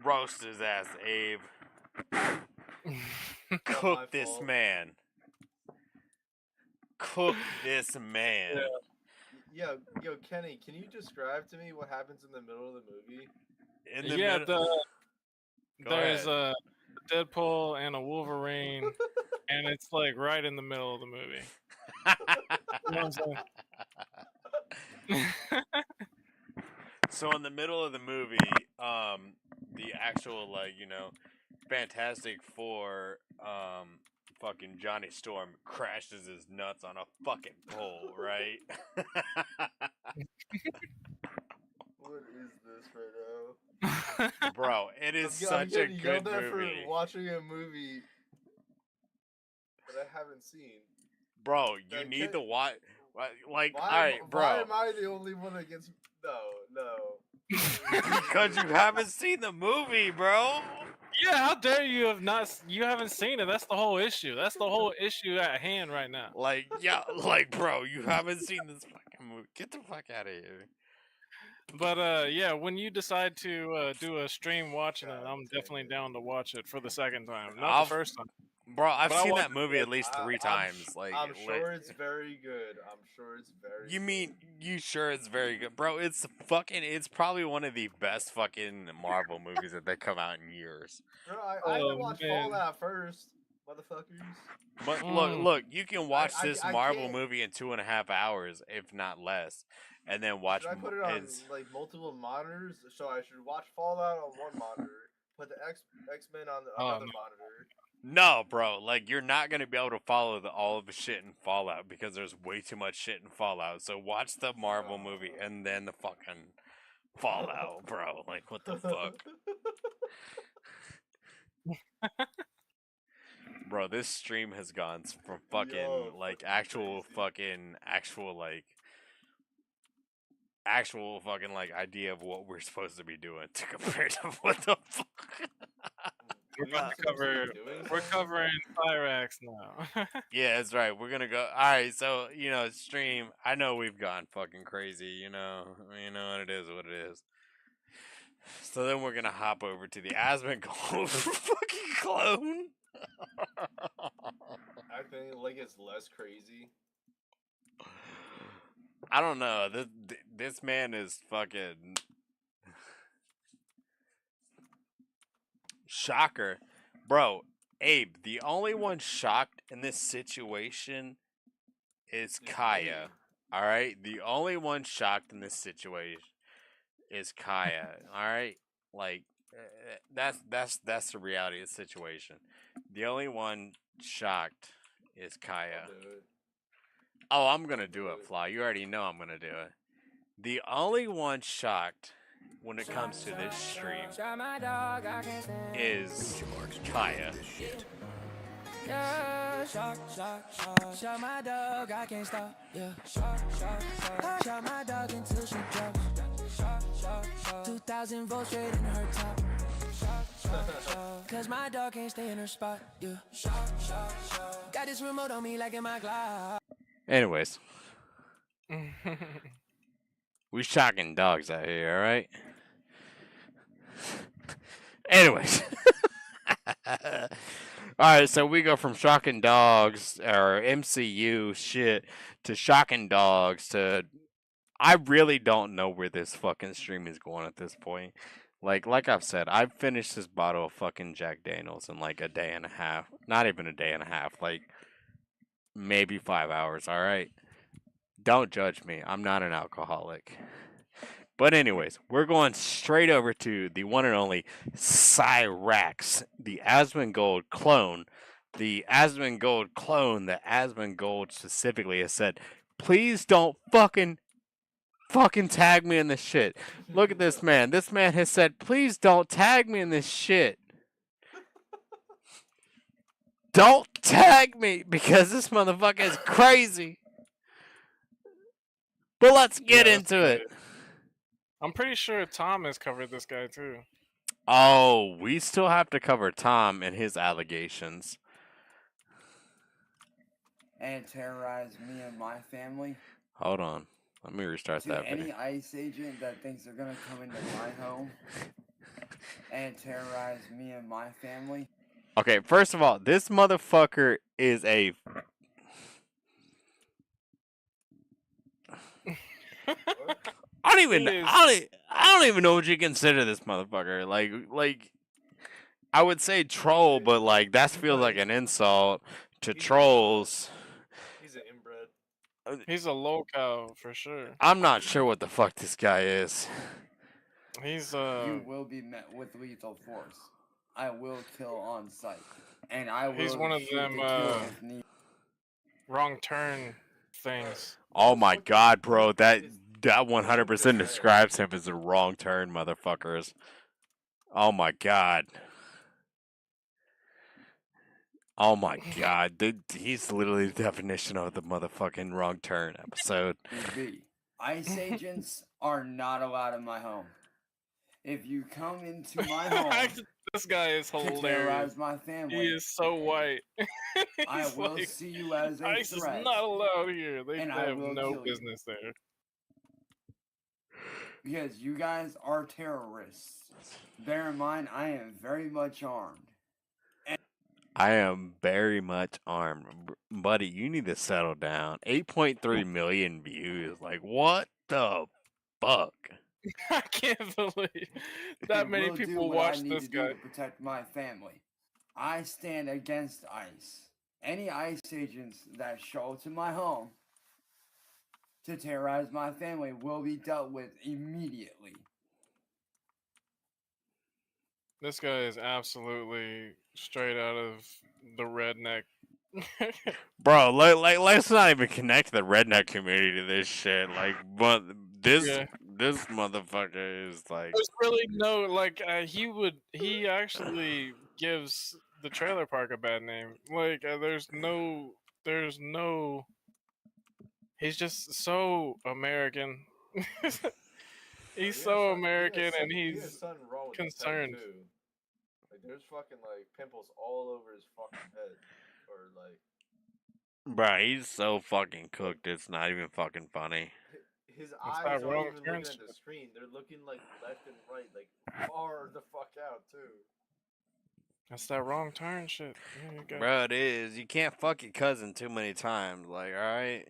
Speaker 3: Roast his ass, Abe. Cook this man. cook this man.
Speaker 4: Yo, Kenny, can you describe to me what happens in the middle of the movie?
Speaker 3: In the middle.
Speaker 5: There's a Deadpool and a Wolverine, and it's like right in the middle of the movie. You know what I'm saying?
Speaker 3: So in the middle of the movie, the actual Fantastic Four, fucking Johnny Storm crashes his nuts on a fucking pole, right?
Speaker 4: What is this right now?
Speaker 3: Bro, it is
Speaker 4: I'm
Speaker 3: such a
Speaker 4: getting
Speaker 3: good
Speaker 4: yelled at
Speaker 3: movie.
Speaker 4: for watching a movie that I haven't seen.
Speaker 3: Bro, you need to watch. Like,
Speaker 4: Why,
Speaker 3: alright, bro.
Speaker 4: Why am I the only one that gets... No.
Speaker 3: Because you haven't seen the movie, bro.
Speaker 5: Yeah, how dare you have not? You haven't seen it. That's the whole issue. That's the whole issue at hand right now.
Speaker 3: Like, bro, you haven't seen this fucking movie. Get the fuck out of here.
Speaker 5: But yeah, when you decide to do a stream watching it, I'm definitely down to watch it for the second time, not the first time.
Speaker 3: Bro, I've
Speaker 5: But I
Speaker 3: seen
Speaker 5: watched
Speaker 3: that movie at least 3 times.
Speaker 4: I'm sure it's very good.
Speaker 3: You mean you sure it's very good, bro? It's probably one of the best fucking Marvel movies that they come out in years.
Speaker 4: Bro, I had to watch Fallout first, motherfuckers.
Speaker 3: But look, you can watch this Marvel movie in 2.5 hours, if not less, and then watch.
Speaker 4: Should I put it on like multiple monitors? So I should watch Fallout on one monitor, put the X-Men on the other monitor.
Speaker 3: No, bro. Like, you're not gonna be able to follow all of the shit in Fallout because there's way too much shit in Fallout. So watch the Marvel movie and then the fucking Fallout, bro. Like, what the fuck? Bro, this stream has gone from fucking actual fucking idea of what we're supposed to be doing to compare to what the fuck.
Speaker 5: We're covering Cyrax now.
Speaker 3: Yeah, that's right. We're gonna go. All right, so stream. I know we've gone fucking crazy. You know what it is. What it is. So then we're gonna hop over to the Asmongold fucking clone.
Speaker 4: I think it's less crazy.
Speaker 3: I don't know. This man is fucking shocker, bro. Abe, the only one shocked in this situation is Kaya. All right, the only one shocked in this situation is Kaya. All right, like that's the reality of the situation. The only one shocked is Kaya. Oh, I'm gonna do it, Fly. You already know I'm gonna do it. The only one shocked when it comes to this stream is Kaya.
Speaker 1: Yeah, shock, my dog, I can't stop. Yeah, shock my dog until she drops. 2,000 volts straight in her top. Cause my dog can't stay in her spot. Yeah, got this remote on me like in my Glock.
Speaker 3: Anyways, we shocking dogs out here, all right? Anyways. Alright, so we go from shocking dogs, or MCU shit, to shocking dogs, to... I really don't know where this fucking stream is going at this point. Like I've said, I've finished this bottle of fucking Jack Daniels in like a day and a half. Not even a day and a half, like maybe 5 hours, alright? Don't judge me, I'm not an alcoholic. But anyways, we're going straight over to the one and only Cyrax, the Asmongold clone. The Asmongold clone, the Asmongold specifically has said, please don't fucking tag me in this shit. Look at this man. This man has said, please don't tag me in this shit. Don't tag me because this motherfucker is crazy. But let's get into it.
Speaker 5: I'm pretty sure Tom has covered this guy too.
Speaker 3: Oh, we still have to cover Tom and his allegations.
Speaker 19: And terrorize me and my family.
Speaker 3: Hold on. Let me restart that video.
Speaker 19: Any ICE agent that thinks they're gonna come into my home and terrorize me and my family.
Speaker 3: Okay, first of all, this motherfucker is a... I don't even.
Speaker 5: He is-
Speaker 3: I don't even know what you consider this motherfucker. Like. I would say troll, but like that feels like an insult to trolls.
Speaker 4: He's an inbred.
Speaker 5: He's a local for sure.
Speaker 3: I'm not sure what the fuck this guy is.
Speaker 5: He's
Speaker 19: You will be met with lethal force. I will kill on sight, and I will
Speaker 5: He's one of
Speaker 19: shoot
Speaker 5: them
Speaker 19: to kill if need.
Speaker 5: wrong turn things.
Speaker 3: Oh my god, bro, that 100% describes him as a wrong turn, motherfuckers. Oh my god. Oh my god, he's literally the definition of the motherfucking wrong turn episode.
Speaker 19: Ice agents are not allowed in my home. If you come into my home,
Speaker 5: This guy is
Speaker 19: to
Speaker 5: hilarious.
Speaker 19: terrorize my family,
Speaker 5: He is so white.
Speaker 19: I
Speaker 5: He's
Speaker 19: will
Speaker 5: like,
Speaker 19: see you as a
Speaker 5: ICE is
Speaker 19: threat,
Speaker 5: not allowed here. They
Speaker 19: and I
Speaker 5: have
Speaker 19: will
Speaker 5: no
Speaker 19: kill you.
Speaker 5: business there.
Speaker 19: Because you guys are terrorists. Bear in mind, I am very much armed.
Speaker 3: I am very much armed. Buddy, you need to settle down. 8.3 million views. Like, what the fuck?
Speaker 5: I can't believe that many
Speaker 19: will do
Speaker 5: people
Speaker 19: what I
Speaker 5: watch
Speaker 19: need
Speaker 5: this
Speaker 19: to do
Speaker 5: guy.
Speaker 19: to protect my family. I stand against ICE. Any ICE agents that show to my home to terrorize my family will be dealt with immediately.
Speaker 5: This guy is absolutely straight out of the redneck.
Speaker 3: Bro, let's not even connect the redneck community to this shit. Like, but this
Speaker 5: Yeah.
Speaker 3: this motherfucker is like,
Speaker 5: There's really no like he actually gives the trailer park a bad name. Like there's no he's just so American. He's so American and he's concerned.
Speaker 4: Too. Like there's fucking like pimples all over his fucking head, or like
Speaker 3: bro, he's so fucking cooked. It's not even fucking funny.
Speaker 4: his
Speaker 5: It's
Speaker 4: eyes
Speaker 5: that
Speaker 4: aren't
Speaker 5: wrong
Speaker 4: even
Speaker 5: turn
Speaker 4: looking at the screen. They're looking like left and right, like far the fuck out too.
Speaker 5: That's that wrong turn shit. Yeah, you got-
Speaker 3: Bro, it is. You can't fuck your cousin too many times. Like, all right,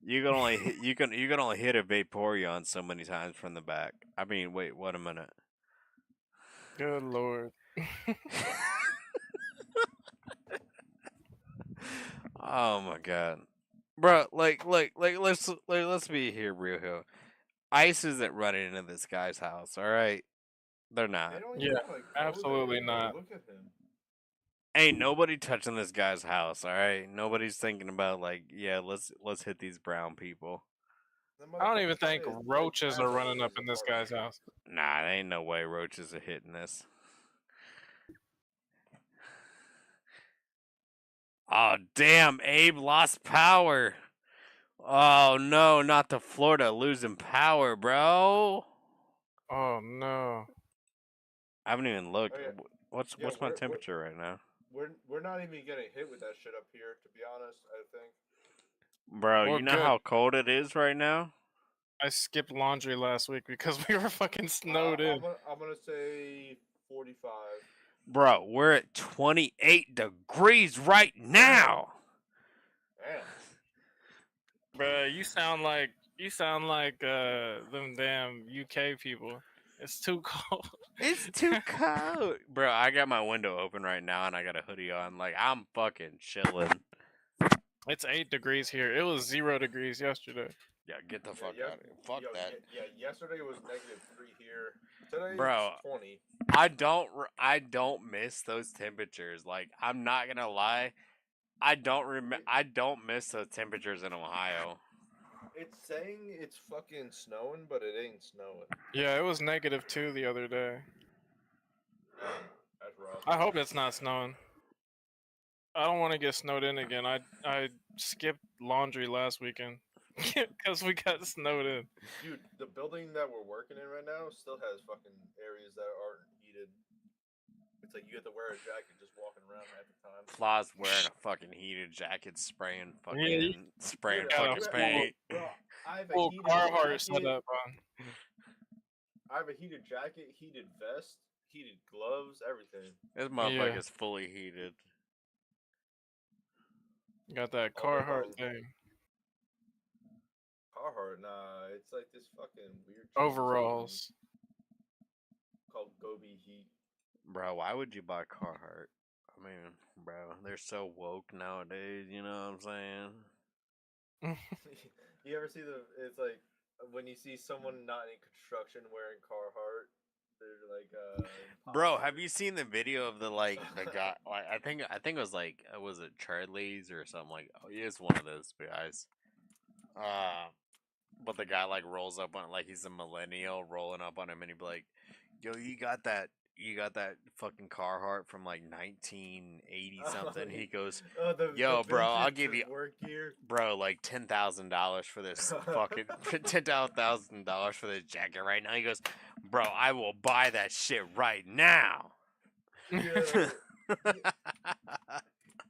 Speaker 3: you can only you can only hit a Vaporeon so many times from the back. I mean, wait, what a minute.
Speaker 5: Good lord.
Speaker 3: Oh my god, bro! Let's be here real here. ICE isn't running into this guy's house. All right, they're not.
Speaker 5: Yeah, absolutely not.
Speaker 4: Look at him.
Speaker 3: Ain't nobody touching this guy's house. All right, nobody's thinking about like, yeah, let's hit these brown people.
Speaker 5: I don't even think roaches are running up in this guy's house.
Speaker 3: Nah, there ain't no way roaches are hitting this. Oh damn, Abe lost power. Oh no, not the Florida losing power, bro.
Speaker 5: Oh no.
Speaker 3: I haven't even looked.
Speaker 4: Oh, yeah.
Speaker 3: What's
Speaker 4: Yeah,
Speaker 3: my
Speaker 4: we're-
Speaker 3: temperature right now?
Speaker 4: We're not even getting hit with that shit up here, to be honest. I think.
Speaker 3: Bro,
Speaker 5: We're
Speaker 3: you know
Speaker 5: good.
Speaker 3: how cold it is right now?
Speaker 5: I skipped laundry last week because we were fucking snowed in.
Speaker 4: I'm gonna say 45.
Speaker 3: Bro, we're at 28 degrees right now.
Speaker 4: Damn.
Speaker 5: Bro, you sound like them damn UK people. It's too cold.
Speaker 3: It's too cold. Bro, I got my window open right now and I got a hoodie on. Like, I'm fucking chilling.
Speaker 5: It's 8 degrees here. It was 0 degrees yesterday.
Speaker 3: Yeah, get the fuck out of here. Fuck
Speaker 4: Yo,
Speaker 3: that.
Speaker 4: Yeah, yesterday was -3 here. Today
Speaker 3: Bro,
Speaker 4: it's 20.
Speaker 3: I don't miss those temperatures. Like, I'm not gonna lie. I don't miss those temperatures in Ohio.
Speaker 4: It's saying it's fucking snowing, but it ain't snowing.
Speaker 5: Yeah, it was -2 the other day.
Speaker 4: That's rough.
Speaker 5: I hope it's not snowing. I don't want to get snowed in again. I skipped laundry last weekend because we got snowed in.
Speaker 4: Dude, the building that we're working in right now still has fucking areas that aren't heated. It's like you have to wear a jacket just walking around half the time.
Speaker 3: Flaws wearing a fucking heated jacket, spraying fucking
Speaker 5: got
Speaker 3: fucking
Speaker 5: a
Speaker 3: paint.
Speaker 4: Bro, I have a
Speaker 5: Full
Speaker 4: heated
Speaker 5: Carhartt
Speaker 4: jacket.
Speaker 5: setup on.
Speaker 4: I have a heated jacket, heated vest, heated gloves, everything.
Speaker 3: This motherfucker's fully heated.
Speaker 5: Got that
Speaker 4: Oh,
Speaker 5: Carhartt thing.
Speaker 4: Carhartt. Nah, it's like this fucking weird
Speaker 5: Overalls.
Speaker 4: called Gobi Heat.
Speaker 3: Bro, why would you buy Carhartt? I mean, bro, they're so woke nowadays. You know what I'm saying?
Speaker 4: You ever see it's like when you see someone not in construction wearing Carhartt, they're like
Speaker 3: Bro, have you seen the video of the guy? Like, I think it was was it Charlie's or something like? Oh, he is one of those guys. But the guy like rolls up on like he's a millennial rolling up on him, and he'd be like, "Yo, you got that fucking Carhartt from like 1980 something." He goes, "Yo, bro, I'll give you
Speaker 4: work gear,
Speaker 3: bro, like $10,000 for this fucking $10,000 for this jacket right now." He goes, "Bro, I will buy that shit right now."
Speaker 4: Yeah.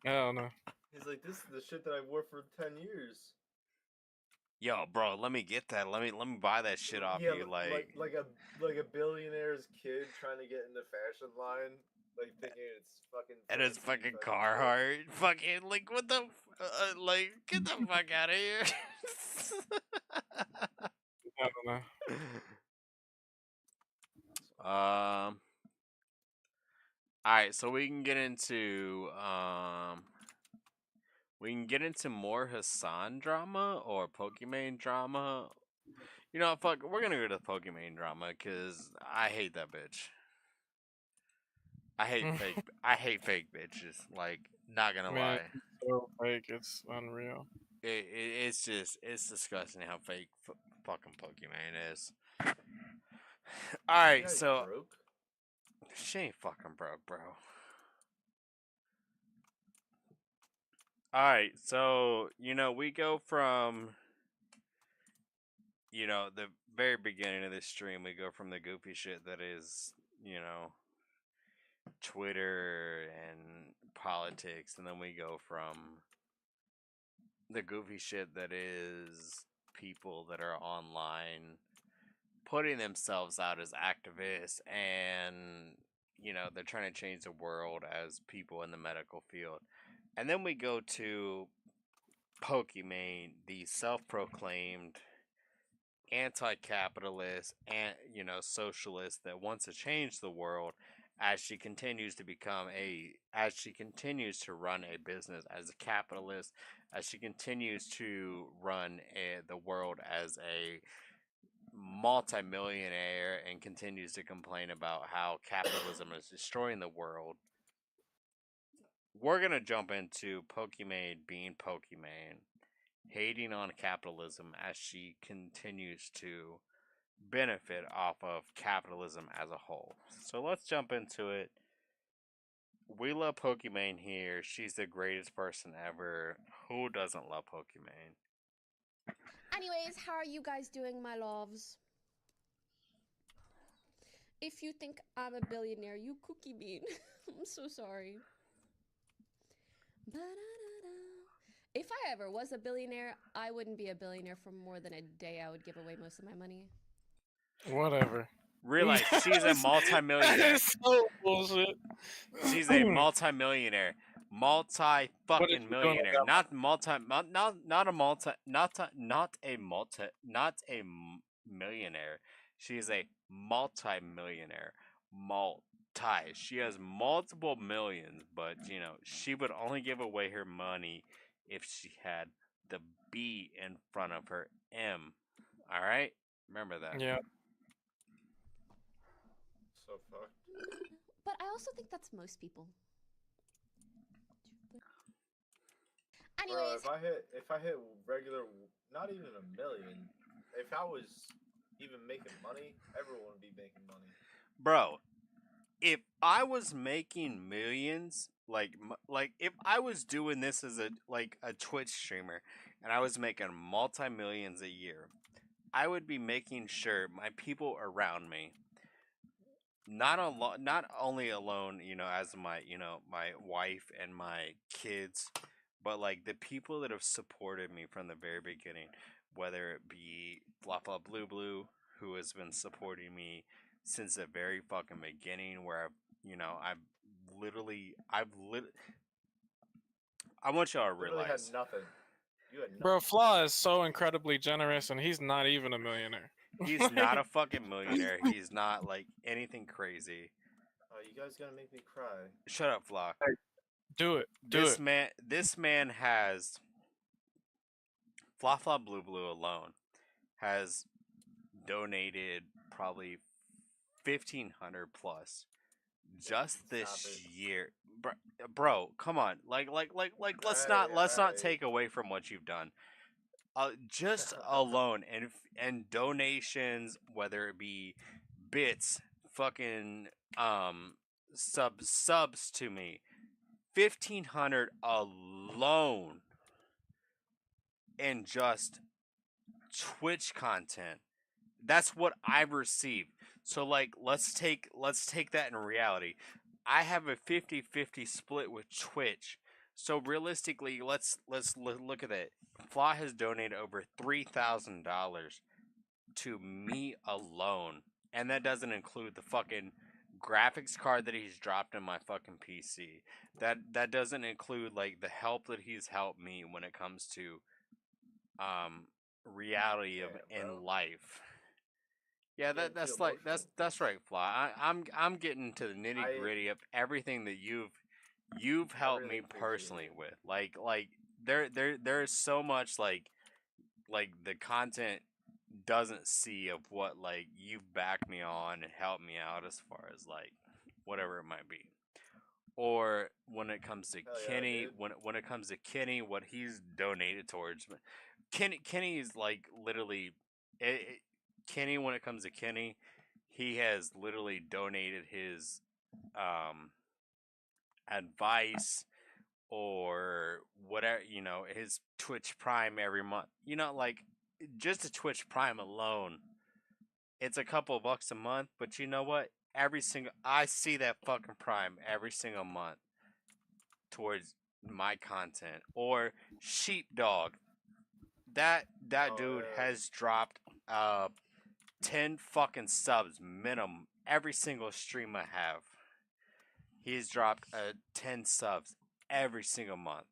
Speaker 5: I don't know.
Speaker 4: He's like, "This is the shit that I wore for 10 years."
Speaker 3: Yo, bro, let me get that. Let me buy that shit off you,
Speaker 4: like a billionaire's kid trying to get in the fashion line, like thinking it's fucking.
Speaker 3: And it's fucking Carhartt. Fucking like what the like get the fuck out of here.
Speaker 5: I don't know.
Speaker 3: Alright, so we can get into more Hasan drama or Pokimane drama. You know, fuck, we're gonna go to Pokimane drama because I hate that bitch. I hate fake bitches. Like, not gonna lie.
Speaker 5: It's so fake. It's unreal.
Speaker 3: It's disgusting how fake fucking Pokimane is. Alright, so
Speaker 4: broke?
Speaker 3: She ain't fucking broke, bro. Alright, so, we go from, the very beginning of this stream, we go from the goofy shit that is, Twitter and politics, and then we go from the goofy shit that is people that are online putting themselves out as activists and, they're trying to change the world as people in the medical field. And then we go to Pokimane, the self-proclaimed anti-capitalist and socialist that wants to change the world as she continues to run a business as a capitalist, as she continues to run the world as a multimillionaire and continues to complain about how capitalism is destroying the world. We're going to jump into Pokimane being Pokimane, hating on capitalism as she continues to benefit off of capitalism as a whole. So let's jump into it. We love Pokimane here. She's the greatest person ever. Who doesn't love Pokimane?
Speaker 20: Anyways, how are you guys doing, my loves? If you think I'm a billionaire, you cookie bean. I'm so sorry. If I ever was a billionaire, I wouldn't be a billionaire for more than a day. I would give away most of my money.
Speaker 5: Whatever.
Speaker 3: Realize she's a multimillionaire.
Speaker 5: That is so bullshit.
Speaker 3: She's a multimillionaire. Multi-fucking millionaire. Not a millionaire. She's a multi-millionaire. She has multiple millions, but she would only give away her money if she had the B in front of her M. All right, remember that.
Speaker 5: Yeah.
Speaker 4: So fucked.
Speaker 20: But I also think that's most people. Anyways,
Speaker 4: bro, if I hit regular, not even a million, if I was even making money, everyone would be making money.
Speaker 3: Bro, if I was making millions, like if I was doing this as a Twitch streamer and I was making multi-millions a year, I would be making sure my people around me, not only alone, as my my wife and my kids, but like the people that have supported me from the very beginning, whether it be Fluffa Blue Blue, who has been supporting me since the very fucking beginning, where I want y'all to realize.
Speaker 4: Had nothing. You had
Speaker 5: Bro, Flaw is so incredibly generous, and he's not even a millionaire.
Speaker 3: He's not a fucking millionaire. He's not like anything crazy.
Speaker 4: Oh, you guys gonna make me cry.
Speaker 3: Shut up, Flock.
Speaker 5: Do it.
Speaker 3: This man has Fla Fla Blue Blue alone has donated probably 1,500 plus just this year, bro. Come on, like, let's not take away from what you've done. Just alone and donations, whether it be bits, fucking subs to me, 1,500 alone in just Twitch content. That's what I've received. So like let's take that in reality. I have a 50-50 split with Twitch. So realistically, let's look at it. Flaw has donated over $3,000 to me alone, and that doesn't include the fucking graphics card that he's dropped in my fucking PC. That doesn't include like the help that he's helped me when it comes to reality of in life. Yeah, that's right, Fly. I'm getting to the nitty gritty of everything that you've helped me personally with. Like there's so much like the content doesn't see of what like you've backed me on and helped me out as far as like whatever it might be. Or when it comes to Kenny, when it comes to Kenny, what he's donated towards. Kenny is like literally Kenny, when it comes to Kenny, he has literally donated his advice or whatever, his Twitch Prime every month. Like just a Twitch Prime alone, it's a couple bucks a month, but you know what? I see that fucking Prime every single month towards my content. Or Sheepdog. That dude has dropped 10 fucking subs minimum every single stream I have. He's dropped 10 subs every single month.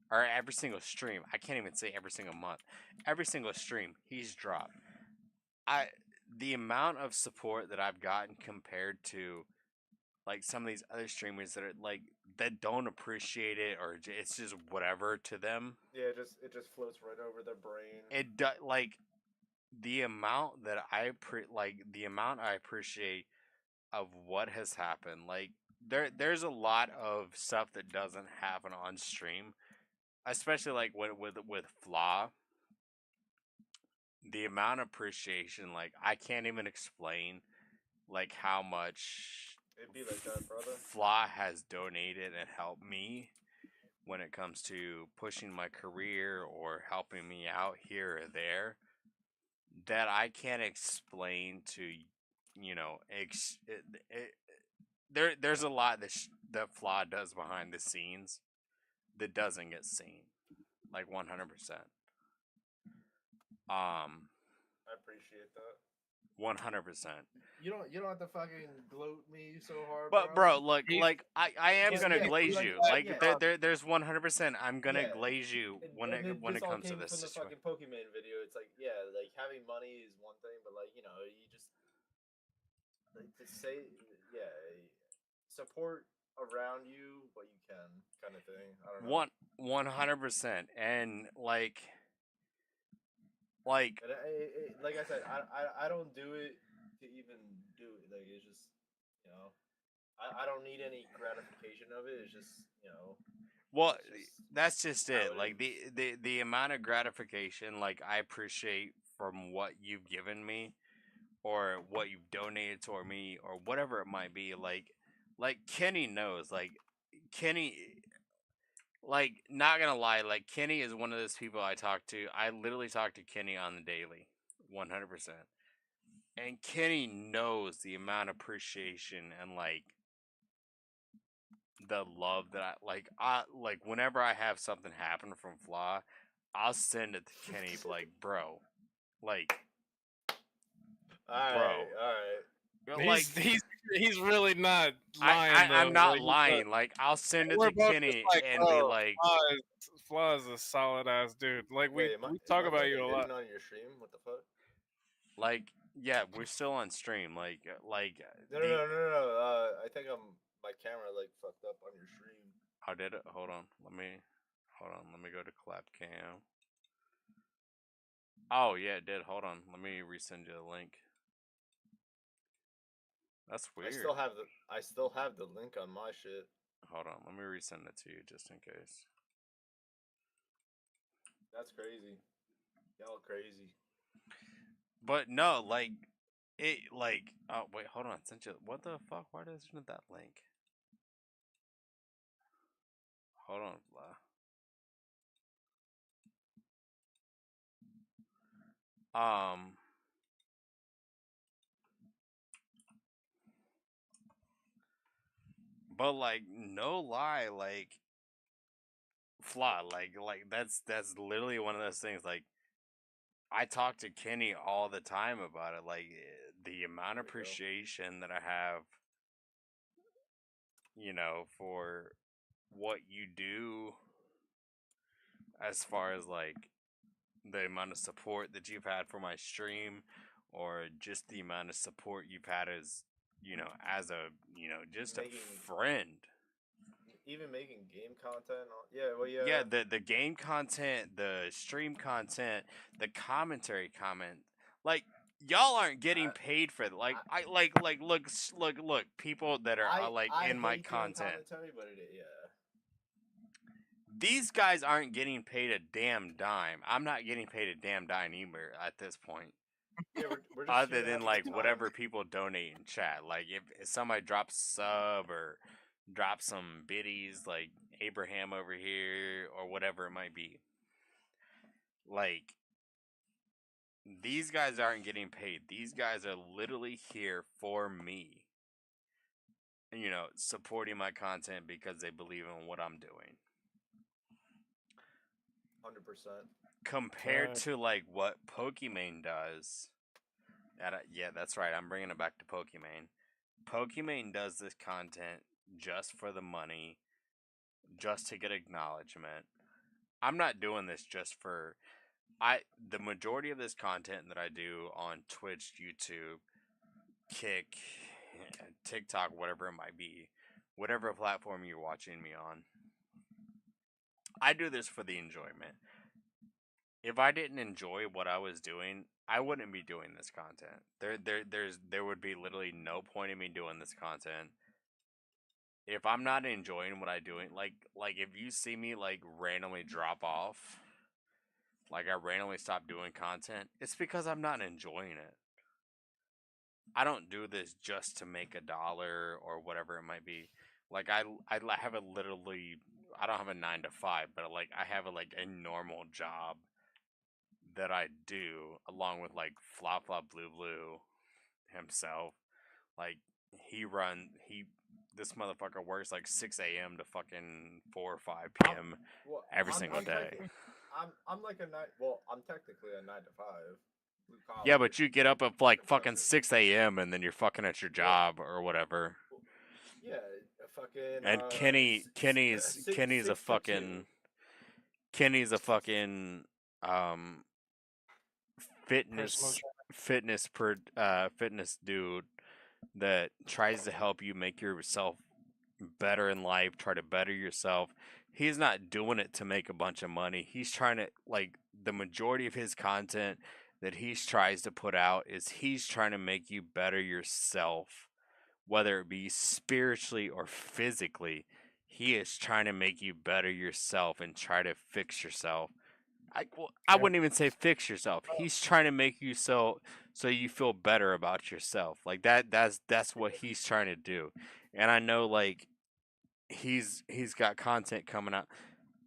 Speaker 3: Or every single stream. I can't even say every single month. Every single stream he's dropped. The amount of support that I've gotten compared to like some of these other streamers that are like that don't appreciate it, or it's just whatever to them.
Speaker 4: Yeah, it just floats right over their brain.
Speaker 3: It does, like the amount that the amount I appreciate of what has happened. Like there's a lot of stuff that doesn't happen on stream, especially like with Flaw. The amount of appreciation, like I can't even explain, like how much
Speaker 4: it'd be like that, brother.
Speaker 3: Flaw has donated and helped me when it comes to pushing my career or helping me out here or there. That I can't explain to, there's a lot that Flaw does behind the scenes that doesn't get seen, like 100%.
Speaker 4: I appreciate that.
Speaker 3: 100%.
Speaker 4: You don't have to fucking gloat me so hard.
Speaker 3: But bro, look, like I am gonna glaze you. Like there's 100%. I'm gonna glaze you when it comes to this
Speaker 4: from the fucking Pokimane video. It's like like having money is one thing, but like you just like to say support around you what you can kind of thing. I don't know.
Speaker 3: 100%, and like
Speaker 4: and like I said, I don't do it to even do it. Like it's just I don't need any gratification of it. It's just
Speaker 3: well, that's just it. Like the amount of gratification like I appreciate from what you've given me or what you've donated toward me or whatever it might be. Like Kenny knows. Like Kenny, like not gonna lie, like Kenny is one of those people I talk to. I literally talk to Kenny on the daily, 100%. And Kenny knows the amount of appreciation and like the love that I like whenever I have something happen from Flaw, I'll send it to Kenny like, bro. Like
Speaker 4: all right.
Speaker 3: Like
Speaker 5: he's really not lying.
Speaker 3: I'm
Speaker 5: though.
Speaker 3: not
Speaker 5: Like, he's
Speaker 3: lying. Like I'll send it
Speaker 5: we're
Speaker 3: to
Speaker 5: both just
Speaker 3: Kenny
Speaker 5: like,
Speaker 3: and be
Speaker 5: bro,
Speaker 3: like,
Speaker 5: Flaw is a solid ass dude. Like we
Speaker 4: Wait,
Speaker 5: talk
Speaker 4: am I
Speaker 5: about
Speaker 4: playing
Speaker 5: you a
Speaker 4: a
Speaker 5: lot.
Speaker 4: hidden on your stream? What the fuck?
Speaker 3: like yeah, we're still on stream.
Speaker 4: No. I think my camera like fucked up on your stream.
Speaker 3: How did it? Hold on. Let me go to clap cam. Oh yeah, it did. Hold on. Let me resend you the link. That's weird.
Speaker 4: I still have the link on my shit.
Speaker 3: Hold on. Let me resend it to you just in case.
Speaker 4: That's crazy. Y'all crazy.
Speaker 3: But no, like it like oh wait, hold on. Sent you what the fuck? Why doesn't that link? Hold on, Fla. But like no lie, like Flaw, like that's literally one of those things. Like I talk to Kenny all the time about it. Like the amount of appreciation that I have, you know, for what you do, as far as like the amount of support that you've had for my stream, or just the amount of support you've had as, you know, as a, you know, just a friend.
Speaker 4: Even making game content. Yeah, well, yeah.
Speaker 3: Yeah, the game content, the stream content, the commentary comment. Like y'all aren't getting paid for it. Like I look people that are like in my content.
Speaker 4: But yeah.
Speaker 3: These guys aren't getting paid a damn dime. I'm not getting paid a damn dime either at this point.
Speaker 4: Yeah, we're just
Speaker 3: other than like whatever people donate in chat. Like if somebody drops sub or drops some biddies, like Abraham over here or whatever it might be. Like these guys aren't getting paid. These guys are literally here for me. You know, supporting my content because they believe in what I'm doing.
Speaker 4: 100%.
Speaker 3: Compared to like what Pokimane does. Yeah, that's right. I'm bringing it back to Pokimane. Pokimane does this content just for the money, just to get acknowledgement. I'm not doing this just for the majority of this content that I do on Twitch, YouTube, Kick, TikTok, whatever it might be, whatever platform you're watching me on, I do this for the enjoyment. If I didn't enjoy what I was doing, I wouldn't be doing this content. There would be literally no point in me doing this content if I'm not enjoying what I'm doing. Like if you see me like randomly drop off, like I randomly stop doing content, it's because I'm not enjoying it. I don't do this just to make $1 or whatever it might be. Like I have a literally, I don't have a 9 to 5, but like I have a normal job that I do along with like Flop Flop Blue Blue himself. Like this motherfucker works like 6 a.m. to fucking 4 or 5 p.m. every single day.
Speaker 4: I'm like a 9. Well, I'm technically a 9 to 5.
Speaker 3: Yeah, but you get up at like fucking 6 a.m. and then you're fucking at your job or whatever.
Speaker 4: Yeah, fucking.
Speaker 3: And Kenny's a fucking fitness dude that tries to help you make yourself better in life, try to better yourself. He's not doing it to make a bunch of money. He's trying to, like, the majority of his content that he tries to put out is he's trying to make you better yourself, whether it be spiritually or physically. He is trying to make you better yourself and try to fix yourself. I wouldn't even say fix yourself. He's trying to make you so you feel better about yourself. Like that's what he's trying to do. And I know like he's got content coming out.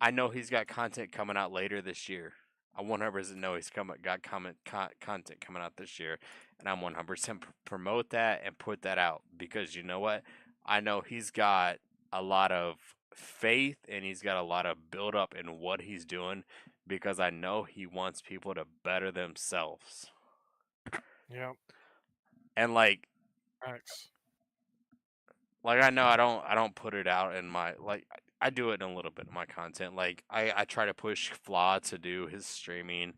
Speaker 3: I know he's got content coming out later this year. I 100% know he's got content coming out this year, and I'm 100% promote that and put that out because you know what? I know he's got a lot of faith and he's got a lot of build up in what he's doing because I know he wants people to better themselves.
Speaker 5: Yeah.
Speaker 3: And like
Speaker 5: Thanks.
Speaker 3: Like I know I don't put it out in my like I do it in a little bit of my content. Like I try to push Flaw to do his streaming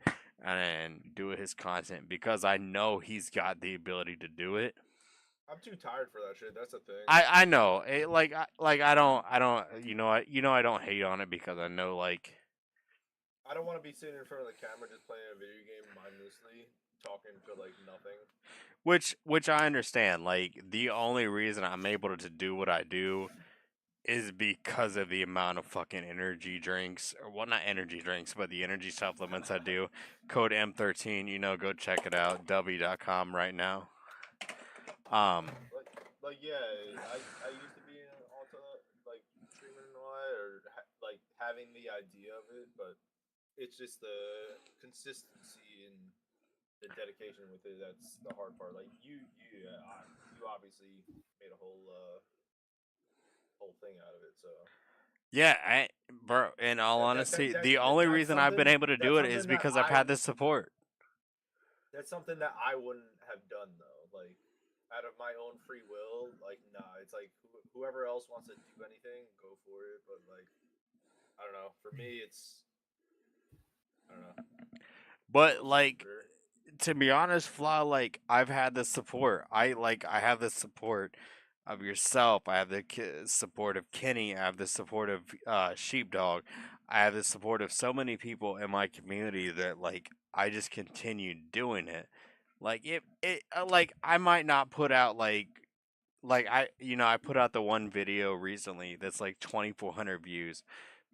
Speaker 3: and do his content because I know he's got the ability to do it.
Speaker 4: I'm too tired for that shit. That's the thing.
Speaker 3: I know it, I don't I don't hate on it because I know like
Speaker 4: I don't want to be sitting in front of the camera just playing a video game mindlessly, talking to like nothing.
Speaker 3: which I understand. Like the only reason I'm able to do what I do is because of the amount of fucking energy drinks, or well, not energy drinks, but the energy supplements I do. Code M13, go check it out, w.com right now.
Speaker 4: Like yeah, I used to be in Alta, like streaming and all that, or like having the idea of it, but it's just the consistency and the dedication with it that's the hard part. Like you obviously made a whole thing out of it, so.
Speaker 3: Yeah, bro, in all honesty, the only reason I've been able to do it is because I've had this support.
Speaker 4: That's something that I wouldn't have done though. Like out of my own free will, like nah, it's like whoever else wants to do anything, go for it. But like, I don't know. For me, I don't know.
Speaker 3: But like, to be honest, Flaw, like I've had the support. I have the support of yourself. I have the support of Kenny. I have the support of Sheepdog. I have the support of so many people in my community that like I just continue doing it. Like like I might not put out like I put out the one video recently that's like 2,400 views.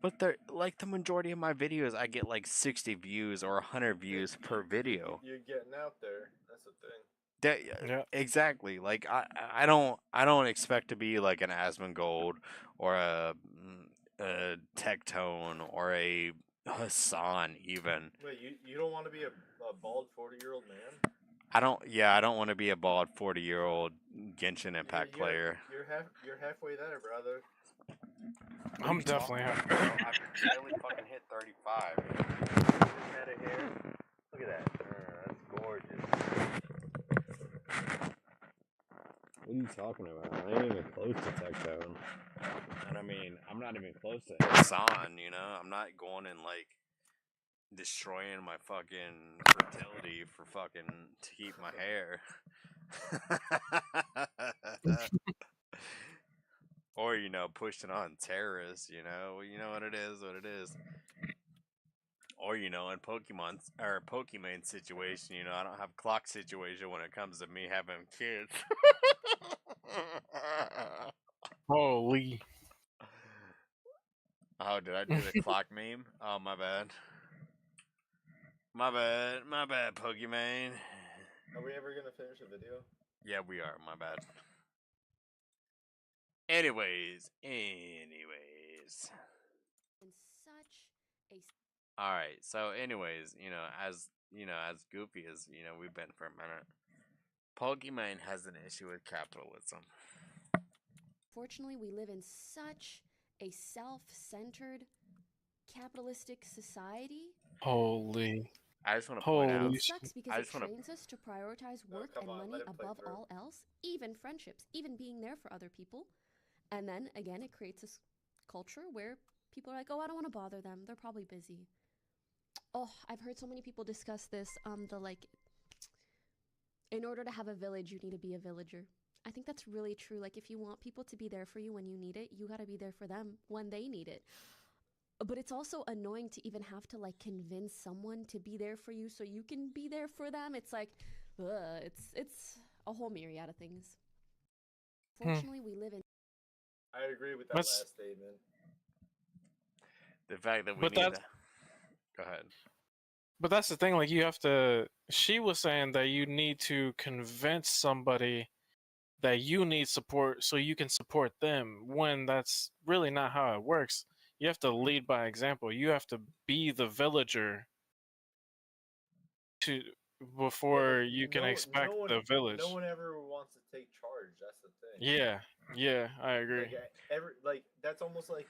Speaker 3: But they're like the majority of my videos I get like 60 views or 100 views per video.
Speaker 4: You're getting out there. That's the thing.
Speaker 3: Exactly. Like I don't expect to be like an Asmongold or a Tectone or a Hasan even.
Speaker 4: Wait, you don't want to be a bald 40-year-old man?
Speaker 3: I don't want to be a bald 40-year-old Genshin Impact player.
Speaker 4: You're halfway there, brother.
Speaker 5: I'm definitely halfway.
Speaker 3: I barely fucking hit 35.
Speaker 4: Head of hair. Look at that. That's gorgeous.
Speaker 3: What are you talking about? I ain't even close to Tectone. And I mean, I'm not even close to Hasan, I'm not going and like destroying my fucking fertility for fucking to keep my hair. Or, pushing on terrorists, you know what it is, Or, in Pokimane situation, I don't have clock situation when it comes to me having kids.
Speaker 5: Holy.
Speaker 3: Oh, did I do the clock meme? Oh, my bad. My bad, Pokimane.
Speaker 4: Are we ever gonna finish the video?
Speaker 3: Yeah, we are, my bad. Anyways. Alright, so anyways, as goofy as, we've been for a minute, Pokimane has an issue with capitalism.
Speaker 20: Fortunately, we live in such a self-centered, capitalistic society.
Speaker 5: Holy.
Speaker 3: I just want to point out.
Speaker 20: It sucks because it trains us to prioritize work and money above all else, even friendships, even being there for other people. And then, again, it creates this culture where people are like, oh, I don't want to bother them. They're probably busy. Oh, I've heard so many people discuss this. In order to have a village, you need to be a villager. I think that's really true. Like, if you want people to be there for you when you need it, you got to be there for them when they need it. But it's also annoying to even have to, like, convince someone to be there for you so you can be there for them. It's like, it's a whole myriad of things. Fortunately, we live in...
Speaker 4: I agree with that last statement.
Speaker 3: The fact that we need to... Go ahead.
Speaker 5: But that's the thing, like, you have to... She was saying that you need to convince somebody that you need support so you can support them, when that's really not how it works. You have to lead by example. You have to be the villager before you can expect the village.
Speaker 4: No one ever wants to take charge. That's the thing.
Speaker 5: Yeah, I agree.
Speaker 4: Like that's almost like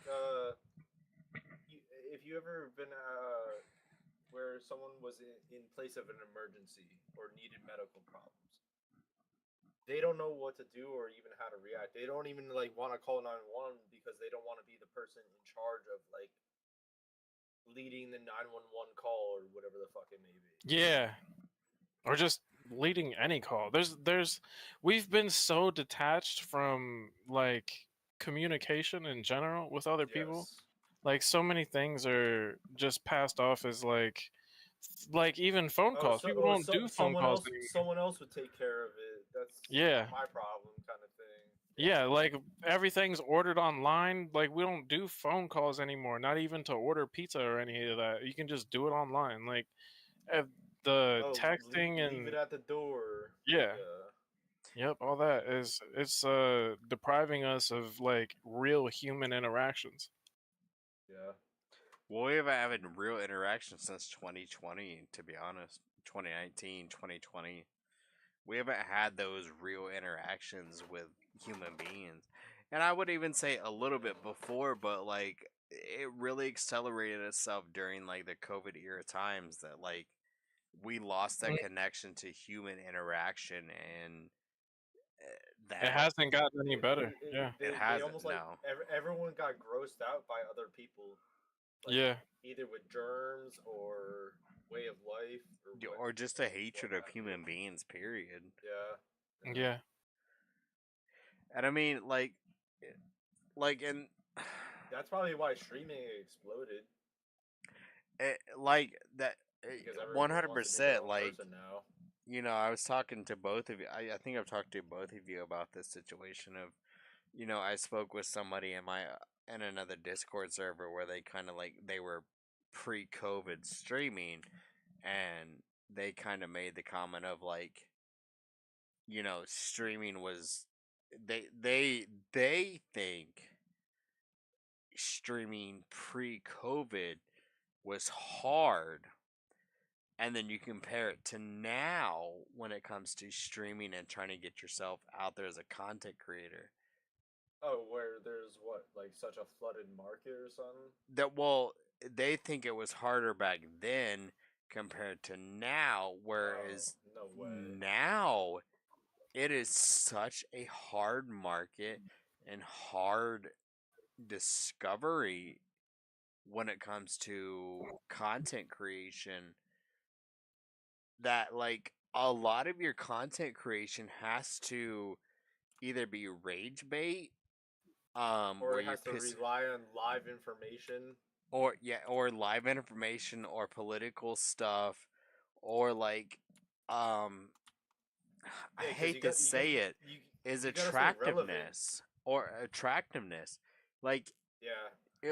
Speaker 4: if you ever been where someone was in place of an emergency or needed medical problems, they don't know what to do or even how to react. They don't even like want to call 911 because they don't want to be the person in charge of like leading the 911 call or whatever the fuck it may be.
Speaker 5: Yeah. Or just leading any call. We've been so detached from like communication in general with other people. Like so many things are just passed off as like even phone calls. People don't do phone calls anymore.
Speaker 4: Someone else would take care of it. That's
Speaker 5: Yeah.
Speaker 4: not my problem, kind of thing.
Speaker 5: Yeah, like everything's ordered online. Like we don't do phone calls anymore. Not even to order pizza or any of that. You can just do it online. Like the texting and
Speaker 4: leave it at the door.
Speaker 5: yeah. Yep, all that is it's depriving us of like real human interactions.
Speaker 4: Yeah.
Speaker 3: Well, we haven't had real interactions since 2020, to be honest. 2019, 2020. We haven't had those real interactions with human beings. And I would even say a little bit before, but like it really accelerated itself during like the COVID era times that like we lost that connection to human interaction and that
Speaker 5: It hasn't gotten any better. Yeah.
Speaker 3: It hasn't.
Speaker 4: Almost like everyone got grossed out by other people. Like,
Speaker 5: yeah.
Speaker 4: Either with germs or way of life
Speaker 3: or just a hatred of human beings, period.
Speaker 4: Yeah.
Speaker 5: Yeah.
Speaker 3: And I mean, like, and
Speaker 4: that's probably why streaming exploded.
Speaker 3: Like that, 100%. Like, you know, I was talking to both of you. I think I've talked to both of you about this situation of, you know, I spoke with somebody in another Discord server where they kind of like they were pre-COVID streaming, and they kind of made the comment of like, you know, streaming was they think streaming pre-COVID was hard, and then you compare it to now when it comes to streaming and trying to get yourself out there as a content creator.
Speaker 4: Oh, where there's what, like such a flooded market or something?
Speaker 3: That well, they think it was harder back then compared to now, whereas now it is such a hard market and hard discovery when it comes to content creation that like a lot of your content creation has to either be rage bait,
Speaker 4: or it has to rely on live information,
Speaker 3: or live information, or political stuff, or like I hate to say it, is attractiveness or attractiveness. Like
Speaker 4: yeah,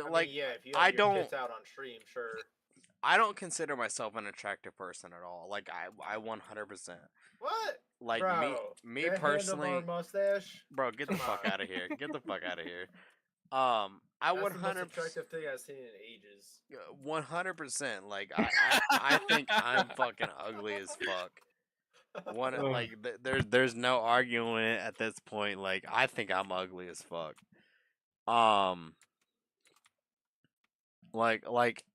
Speaker 3: like
Speaker 4: if you
Speaker 3: I
Speaker 4: have your
Speaker 3: don't
Speaker 4: tits out on stream, sure.
Speaker 3: I don't consider myself an attractive person at all. Like I 100%.
Speaker 4: What?
Speaker 3: Like
Speaker 4: bro,
Speaker 3: me personally,
Speaker 4: mustache.
Speaker 3: Bro, get the fuck out of here. Get the fuck out of here. I
Speaker 4: That's
Speaker 3: 100
Speaker 4: the most attractive thing I've seen in ages.
Speaker 3: 100%. Like I think I'm fucking ugly as fuck. There's no arguing at this point. Like I think I'm ugly as fuck. Like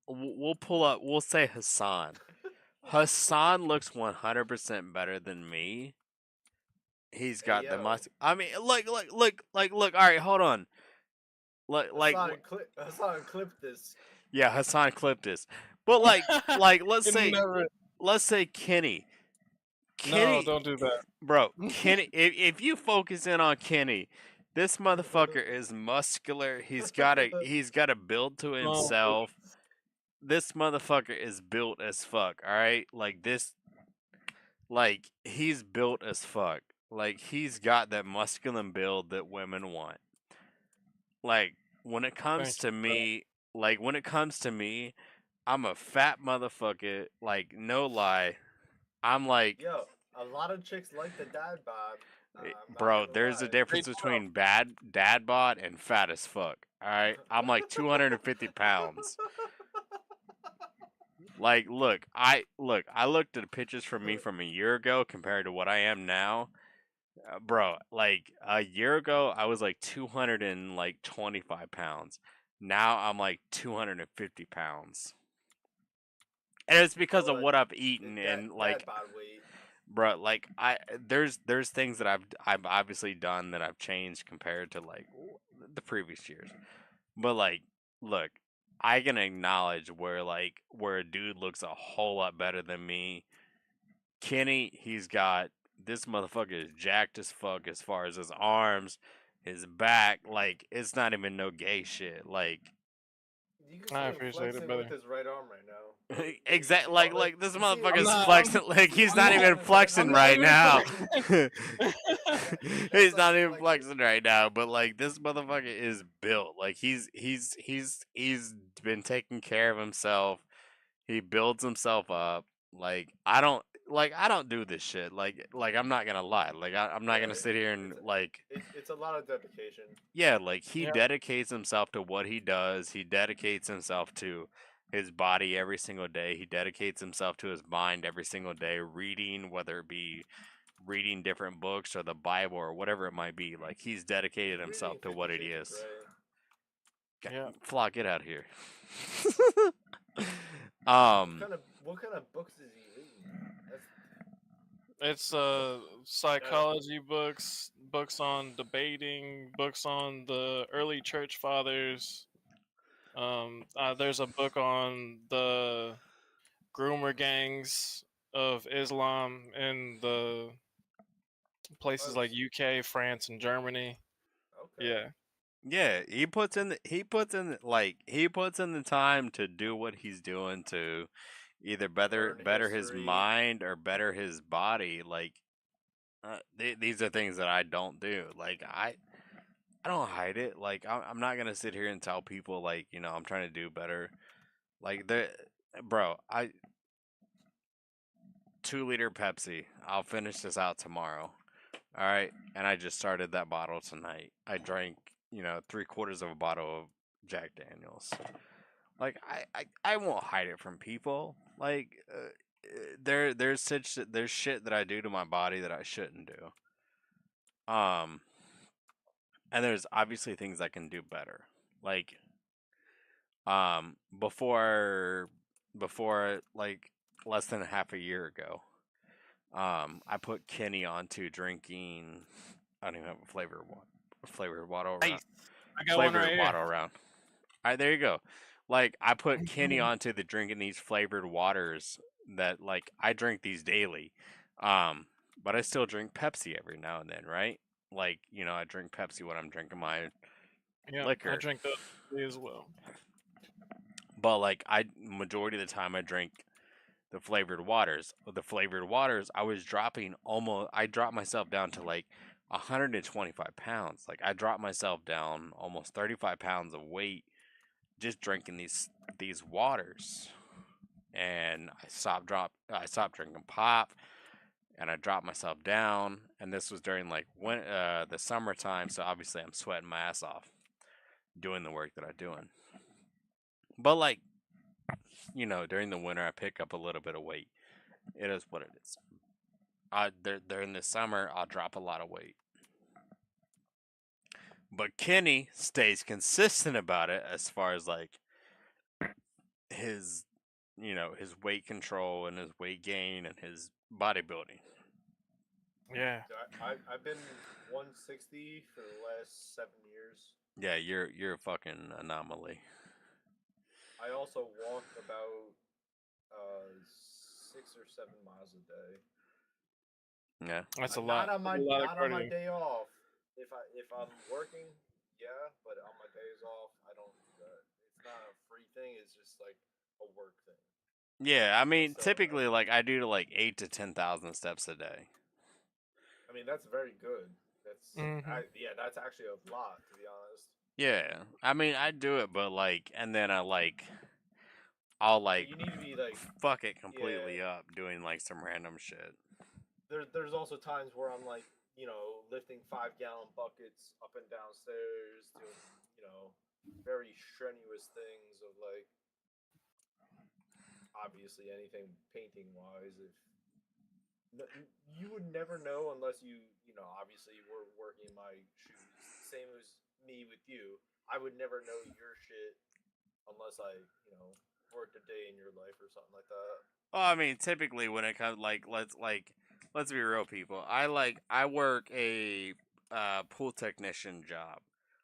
Speaker 3: we'll pull up. We'll say Hasan. Hasan looks 100% better than me. He's got the must. I mean, look. All right, hold on.
Speaker 4: Hasan clipped this.
Speaker 3: Yeah, Hasan clipped this. But let's say Kenny.
Speaker 5: No, don't do that,
Speaker 3: bro. Kenny, if you focus in on Kenny, this motherfucker is muscular. He's got a build to himself. This motherfucker is built as fuck. All right, like this. Like he's built as fuck. Like he's got that muscular build that women want. Like when it comes to me, I'm a fat motherfucker. Like no lie, I'm like.
Speaker 4: Yo, a lot of chicks like the dad bod.
Speaker 3: Bro, there's a difference between bad dad bod and fat as fuck. All right, I'm like 250 pounds. Like, I looked at the pictures from me from a year ago compared to what I am now. Bro, like a year ago, I was like 225 pounds. Now I'm like 250 pounds. And it's because of what I've eaten and like, Bruh, like there's things that I've obviously done that I've changed compared to like the previous years. But like, look, I can acknowledge where a dude looks a whole lot better than me. Kenny, he's got this motherfucker is jacked as fuck as far as his arms, his back. Like it's not even no gay shit. Like
Speaker 4: You can see
Speaker 5: I
Speaker 4: him
Speaker 5: appreciate it,
Speaker 4: flexing
Speaker 5: brother.
Speaker 4: with his right arm right now.
Speaker 3: exactly, like this
Speaker 4: You see him-
Speaker 3: motherfucker's
Speaker 5: I'm
Speaker 3: flexing. Like he's not even flexing
Speaker 5: I'm not
Speaker 3: right
Speaker 5: even
Speaker 3: now.
Speaker 5: flexing.
Speaker 3: He's not even flexing right now. But like this motherfucker is built. Like he's been taking care of himself. He builds himself up. I don't do this shit. Like I'm not gonna lie. Like I'm not gonna sit here and like
Speaker 4: It's a lot of dedication.
Speaker 3: yeah, like he
Speaker 5: Yeah.
Speaker 3: dedicates himself to what he does. He dedicates himself to his body every single day. He dedicates himself to his mind every single day, reading, whether it be reading different books or the Bible or whatever it might be. Like he's dedicated himself to what it is.
Speaker 5: Yeah.
Speaker 3: Flock, get out of here.
Speaker 4: What kind of books is he reading?
Speaker 5: It's psychology books, books on debating, books on the early church fathers. There's a book on the groomer gangs of Islam in the places like UK, France, and Germany. Yeah.
Speaker 3: Yeah, he puts in the time to do what he's doing to either better his mind or better his body. Like these are things that I don't do. Like I don't hide it. Like I'm not gonna sit here and tell people like I'm trying to do better. Like bro, 2-liter Pepsi. I'll finish this out tomorrow. All right, and I just started that bottle tonight. I drank 3/4 of a bottle of Jack Daniels. Like I won't hide it from people. Like there's shit that I do to my body that I shouldn't do. And there's obviously things I can do better. Like before like less than half a year ago, I put Kenny onto drinking. I don't even have a flavored bottle around.
Speaker 5: I got one right
Speaker 3: bottle
Speaker 5: here.
Speaker 3: around. All right, there you go. Like I put Kenny onto the drinking these flavored waters that like I drink these daily. But I still drink Pepsi every now and then, right? Like, I drink Pepsi when I'm drinking my
Speaker 5: Yeah,
Speaker 3: liquor.
Speaker 5: I drink those as well.
Speaker 3: But like majority of the time I drink the flavored waters. With the flavored waters, I dropped myself down to like 125 pounds. Like I dropped myself down almost 35 pounds of weight just drinking these waters. And I stopped drinking pop and I dropped myself down, and this was during like the summertime, so obviously I'm sweating my ass off doing the work that I'm doing. But like during the winter I pick up a little bit of weight. It is what it is. During the summer I'll drop a lot of weight. But Kenny stays consistent about it as far as like his his weight control and his weight gain and his bodybuilding.
Speaker 5: Yeah.
Speaker 4: I've been 160 for the last 7 years.
Speaker 3: Yeah, you're a fucking anomaly.
Speaker 4: I also walk about 6 or 7 miles a day.
Speaker 3: Yeah,
Speaker 5: that's a lot.
Speaker 4: Not on my
Speaker 5: on my
Speaker 4: day off. If I'm working, yeah, but on my days off, I don't do that. It's not a free thing. It's just like a work thing.
Speaker 3: Yeah, I mean, typically, like I do like 8,000 to 10,000 steps a day.
Speaker 4: I mean, that's very good. That's
Speaker 5: Mhm.
Speaker 4: That's actually a lot, to be honest.
Speaker 3: Yeah, I mean, I do it, but like, and then I'll like
Speaker 4: You need to be like
Speaker 3: fuck it completely up doing like some random shit.
Speaker 4: There's also times where I'm like, lifting 5-gallon buckets up and downstairs, doing, very strenuous things of like, obviously anything painting wise. If you would never know unless obviously we're working my shoes. Same as me with you. I would never know your shit unless I, worked a day in your life or something like that.
Speaker 3: Well, I mean, typically when it comes let's let's be real, people. I work a pool technician job,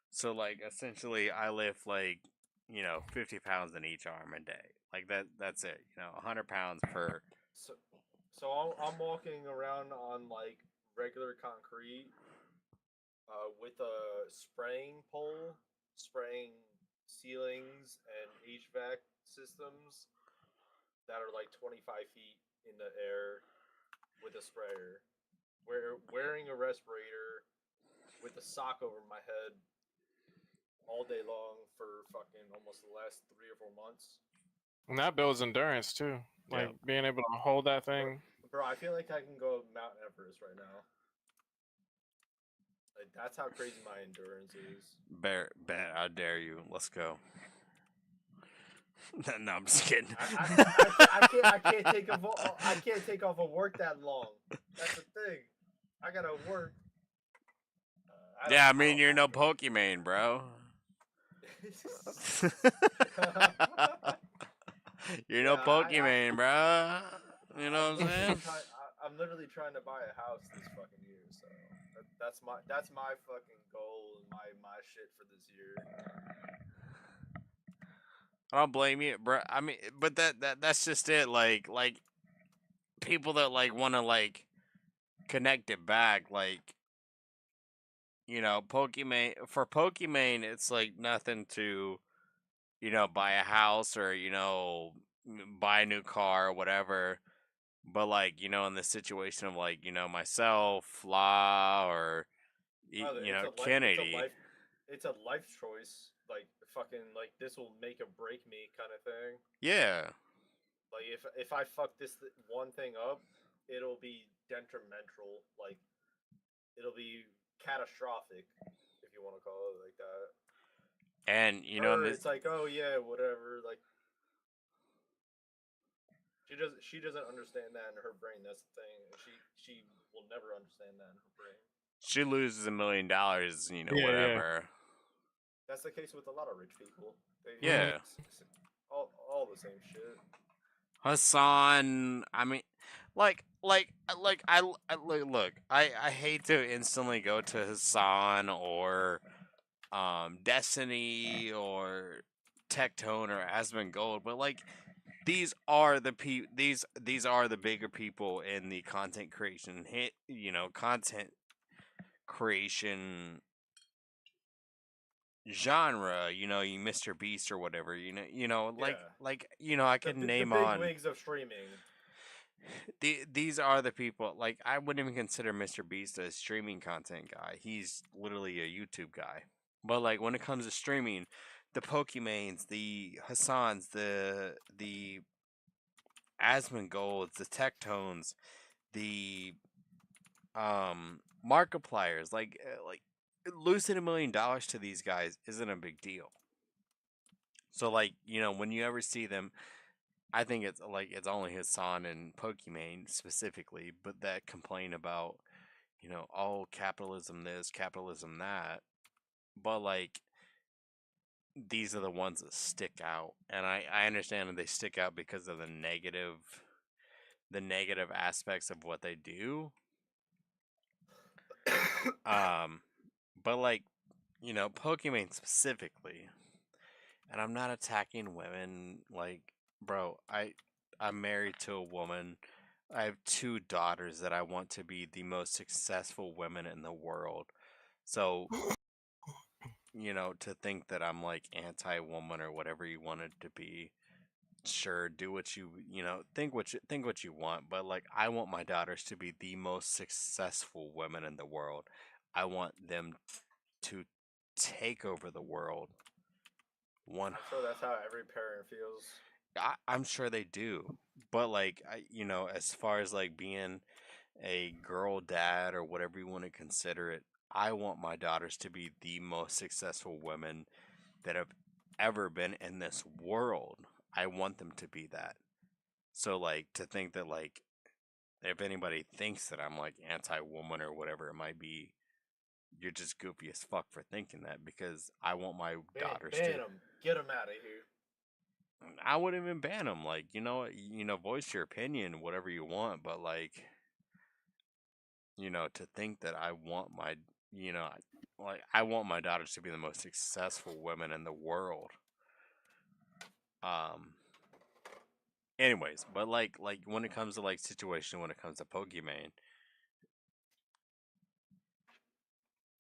Speaker 3: so like essentially I lift like 50 pounds in each arm a day. Like that's it. 100 pounds per.
Speaker 4: So I'm walking around on like regular concrete with a spraying pole, spraying ceilings and HVAC systems that are like 25 feet in the air with a sprayer. Wearing a respirator with a sock over my head all day long for fucking almost the last 3 or 4 months.
Speaker 5: And that builds endurance too. Like being able to hold that thing.
Speaker 4: Bro, I feel like I can go Mount Everest right now. Like that's how crazy my endurance is.
Speaker 3: Bear, I dare you. Let's go. No, I'm just kidding.
Speaker 4: I can't take off of work that long. That's the thing. I gotta work.
Speaker 3: I mean you're no Pokimane, bro. You're no Pokimane, bro. You know what I'm saying?
Speaker 4: I'm literally trying to buy a house this fucking year, so that's my fucking goal and my shit for this year.
Speaker 3: I don't blame you, bro. I mean, but that's just it. Like people that like want to like connect it back, like Pokimane for Pokimane, it's like nothing to buy a house or buy a new car or whatever. But like in the situation of like myself, Fla, or Kennedy.
Speaker 4: It's a life choice. Like fucking like this will make or break me kind of thing.
Speaker 3: Yeah.
Speaker 4: Like if I fuck this one thing up, it'll be detrimental. Like it'll be catastrophic, if you want to call it like that.
Speaker 3: And
Speaker 4: it's like, oh yeah, whatever. Like she doesn't understand that in her brain. That's the thing. She will never understand that in her brain.
Speaker 3: She loses $1 million, whatever.
Speaker 4: Yeah. That's the case with a lot of rich people.
Speaker 3: Yeah.
Speaker 4: All the same shit.
Speaker 3: Hasan, I mean, look, I hate to instantly go to Hasan or Destiny or Tectone or Asmongold, but like these are the these are the bigger people in the content creation content creation genre, you Mr. Beast or whatever, I can name
Speaker 4: the big
Speaker 3: on
Speaker 4: wigs of streaming.
Speaker 3: These are the people. Like I wouldn't even consider Mr. Beast a streaming content guy. He's literally a YouTube guy. But like when it comes to streaming, the Pokimanes, the Hasans, the Asmongold's, the Tectones, the Markipliers, like losing $1 million to these guys isn't a big deal. So like when you ever see them, I think it's only Hasan and Pokimane specifically, but that complain about all capitalism this, capitalism that, but like these are the ones that stick out, and I understand that they stick out because of the negative aspects of what they do. But like Pokimane specifically, and I'm not attacking women, like bro, I'm married to a woman. I have 2 daughters that I want to be the most successful women in the world. So to think that I'm like anti-woman or whatever you want it to be, sure, do what you think what you want, but like I want my daughters to be the most successful women in the world. I want them to take over the world.
Speaker 4: I'm sure that's how every parent feels.
Speaker 3: I'm sure they do, but like as far as like being a girl dad or whatever you want to consider it, I want my daughters to be the most successful women that have ever been in this world. I want them to be that. So like to think that like if anybody thinks that I'm like anti-woman or whatever it might be, you're just goofy as fuck for thinking that, because I want my daughters
Speaker 4: ban
Speaker 3: to
Speaker 4: them, get them out of here.
Speaker 3: I wouldn't even ban them. Like voice your opinion, whatever you want, but like you know, to think that I want my, you know, like I want my daughters to be the most successful women in the world. Um. Anyways, but like when it comes to like situation, when it comes to Pokimane,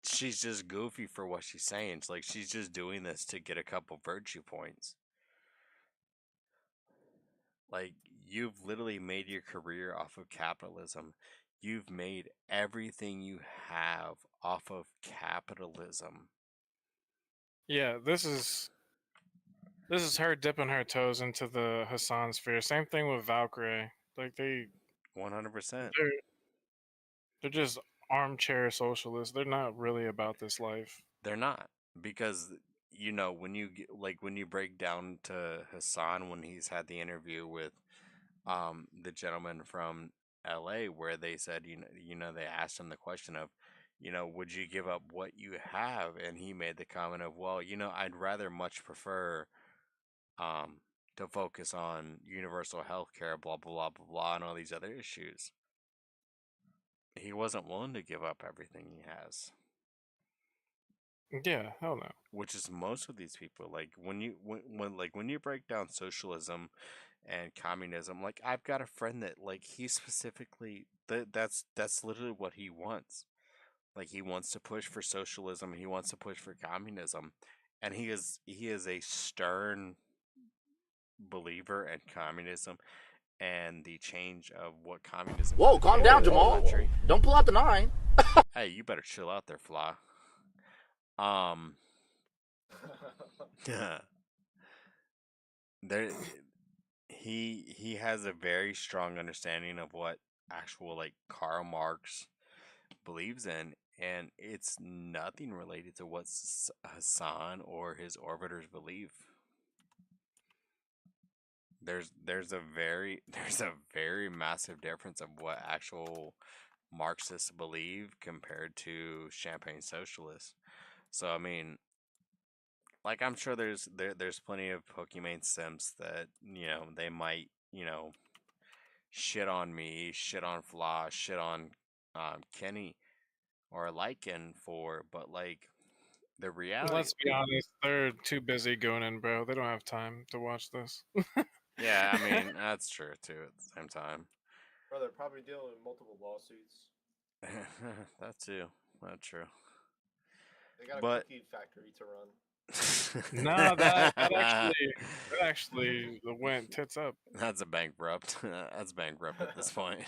Speaker 3: she's just goofy for what she's saying. It's like she's just doing this to get a couple virtue points. Like, you've literally made your career off of capitalism. You've made everything you have off of capitalism.
Speaker 5: Yeah, this is her dipping her toes into the Hasan sphere. Same thing with Valkyrie. Like
Speaker 3: 100%.
Speaker 5: they're just armchair socialists. They're not really about this life.
Speaker 3: They're not, because you know when you like when you break down to Hasan when he's had the interview with the gentleman from LA, where they said, they asked him the question of, would you give up what you have? And he made the comment of, well, I'd rather much prefer to focus on universal health care, blah blah blah blah blah, and all these other issues. He wasn't willing to give up everything he has.
Speaker 5: Yeah, hell no.
Speaker 3: Which is most of these people. Like when you break down socialism and communism, like I've got a friend that like he specifically that's literally what he wants. Like he wants to push for socialism, he wants to push for communism, and he is a stern believer in communism and the change of what communism.
Speaker 21: Whoa, calm down, Jamal. Don't pull out the 9.
Speaker 3: Hey, you better chill out there, Fly. There, he has a very strong understanding of what actual like Karl Marx believes in, and it's nothing related to what Hasan or his orbiters believe. There's a very massive difference of what actual Marxists believe compared to Champagne socialists. So I mean, like I'm sure there's plenty of Pokimane simps that they might shit on me, shit on Flaw, shit on Kenny or Lycan for, but like the reality.
Speaker 5: Let's be honest, they're too busy gooning, bro. They don't have time to watch this.
Speaker 3: Yeah, I mean that's true too. At the same time,
Speaker 4: bro, they're probably dealing with multiple lawsuits.
Speaker 3: That too. That's true.
Speaker 4: They got a cookie factory to run.
Speaker 5: No, that actually went tits up.
Speaker 3: That's a bankrupt. That's bankrupt at this point.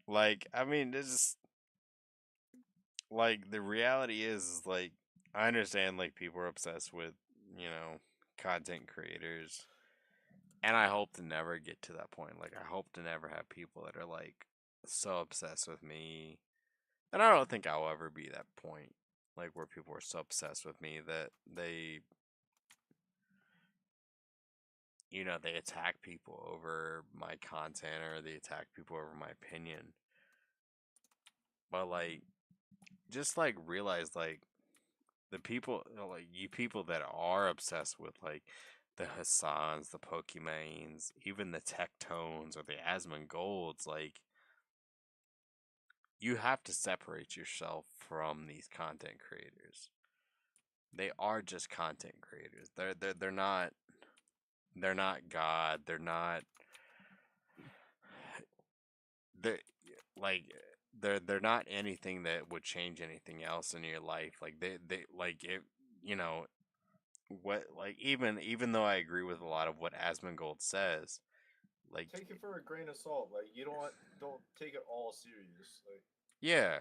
Speaker 3: Like, I mean, it's just like the reality is like I understand like people are obsessed with content creators, and I hope to never get to that point. Like, I hope to never have people that are like so obsessed with me, and I don't think I'll ever be that point. Like where people are so obsessed with me that they they attack people over my content or they attack people over my opinion. But like just like realize like the people like you people that are obsessed with like the Hasans, the Pokimanes, even the Tectones or the Asmongold's, like you have to separate yourself from these content creators. They are just content creators. They're not God. They're not like they're not anything that would change anything else in your life. Like they like it what like even though I agree with a lot of what Asmongold says, like
Speaker 4: take it for a grain of salt. Like you don't take it all serious. Like
Speaker 3: yeah.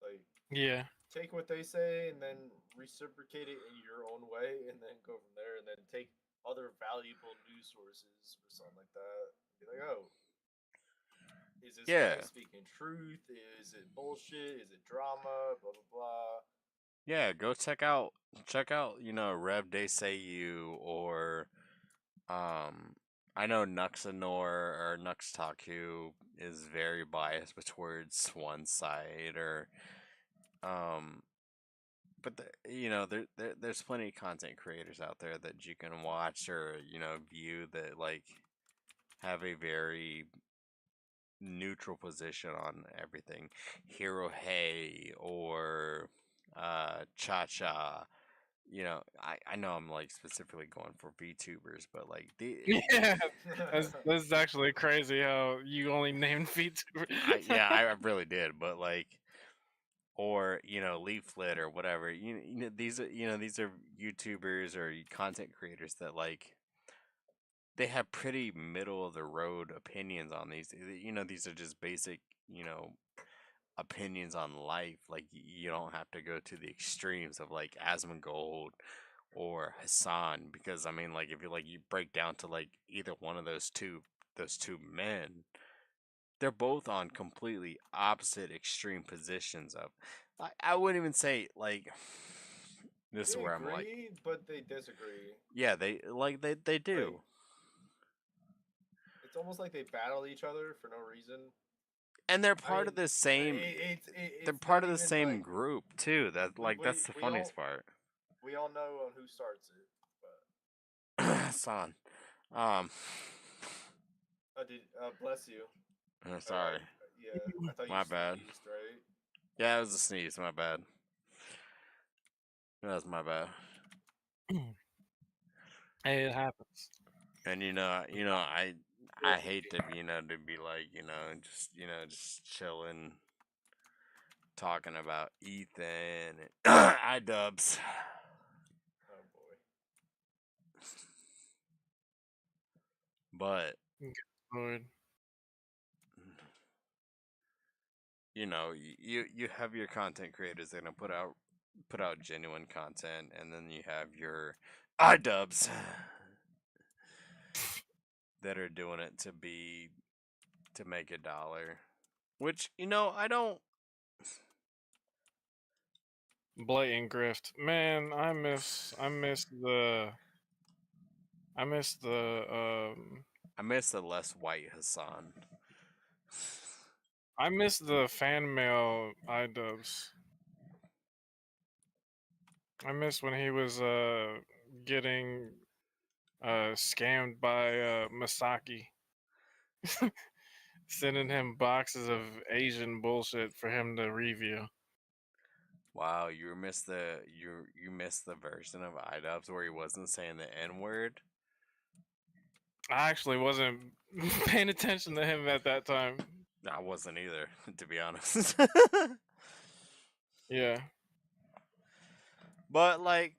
Speaker 4: Like
Speaker 5: yeah.
Speaker 4: Take what they say and then reciprocate it in your own way and then go from there and then take other valuable news sources or something like that. Be like, oh, is this guy speaking truth? Is it bullshit? Is it drama? Blah blah blah.
Speaker 3: Yeah, go check out Rev De Say You or I know Nuxanor or Nuxtaku is very biased towards one side or but there's plenty of content creators out there that you can watch or view that like have a very neutral position on everything. Hero Hey or Cha Cha. You know, I know I'm like specifically going for VTubers, but like
Speaker 5: Yeah, that's actually crazy how you only named VTubers.
Speaker 3: I really did, but like, or Leaflet or whatever. These are these are YouTubers or content creators that like they have pretty middle of the road opinions on these. These are just basic opinions on life. Like you don't have to go to the extremes of like Asmongold or Hasan, because I mean, like if you break down to like either one of those two men, they're both on completely opposite extreme positions of. I wouldn't even say like this is
Speaker 4: They
Speaker 3: where I'm like,
Speaker 4: agree, but they disagree.
Speaker 3: yeah, they do.
Speaker 4: Like, it's almost like they battle each other for no reason.
Speaker 3: And they're part of the same. They're part of the same
Speaker 4: like,
Speaker 3: group too. That's the funniest part.
Speaker 4: We all know on who starts it, but
Speaker 3: Son,
Speaker 4: bless you.
Speaker 3: Sorry.
Speaker 4: Yeah, I thought
Speaker 3: My
Speaker 4: you
Speaker 3: bad.
Speaker 4: sneezed, right?
Speaker 3: Yeah, it was a sneeze. My bad. That was my bad.
Speaker 5: Hey, it happens.
Speaker 3: And I hate to to be like just chilling, talking about Ethan and iDubbbz.
Speaker 4: Oh boy.
Speaker 3: But
Speaker 5: Lord.
Speaker 3: you have your content creators that are gonna put out genuine content, and then you have your iDubbbz that are doing it to make $1, which I don't.
Speaker 5: Blatant grift, man. I miss the
Speaker 3: less white Hasan.
Speaker 5: I miss the fan mail iDubbbz. I miss when he was getting scammed by Masaki. Sending him boxes of Asian bullshit for him to review.
Speaker 3: Wow, you missed the version of iDubbbz where he wasn't saying the N-word.
Speaker 5: I actually wasn't paying attention to him at that time.
Speaker 3: I wasn't either, to be honest.
Speaker 5: Yeah.
Speaker 3: But like,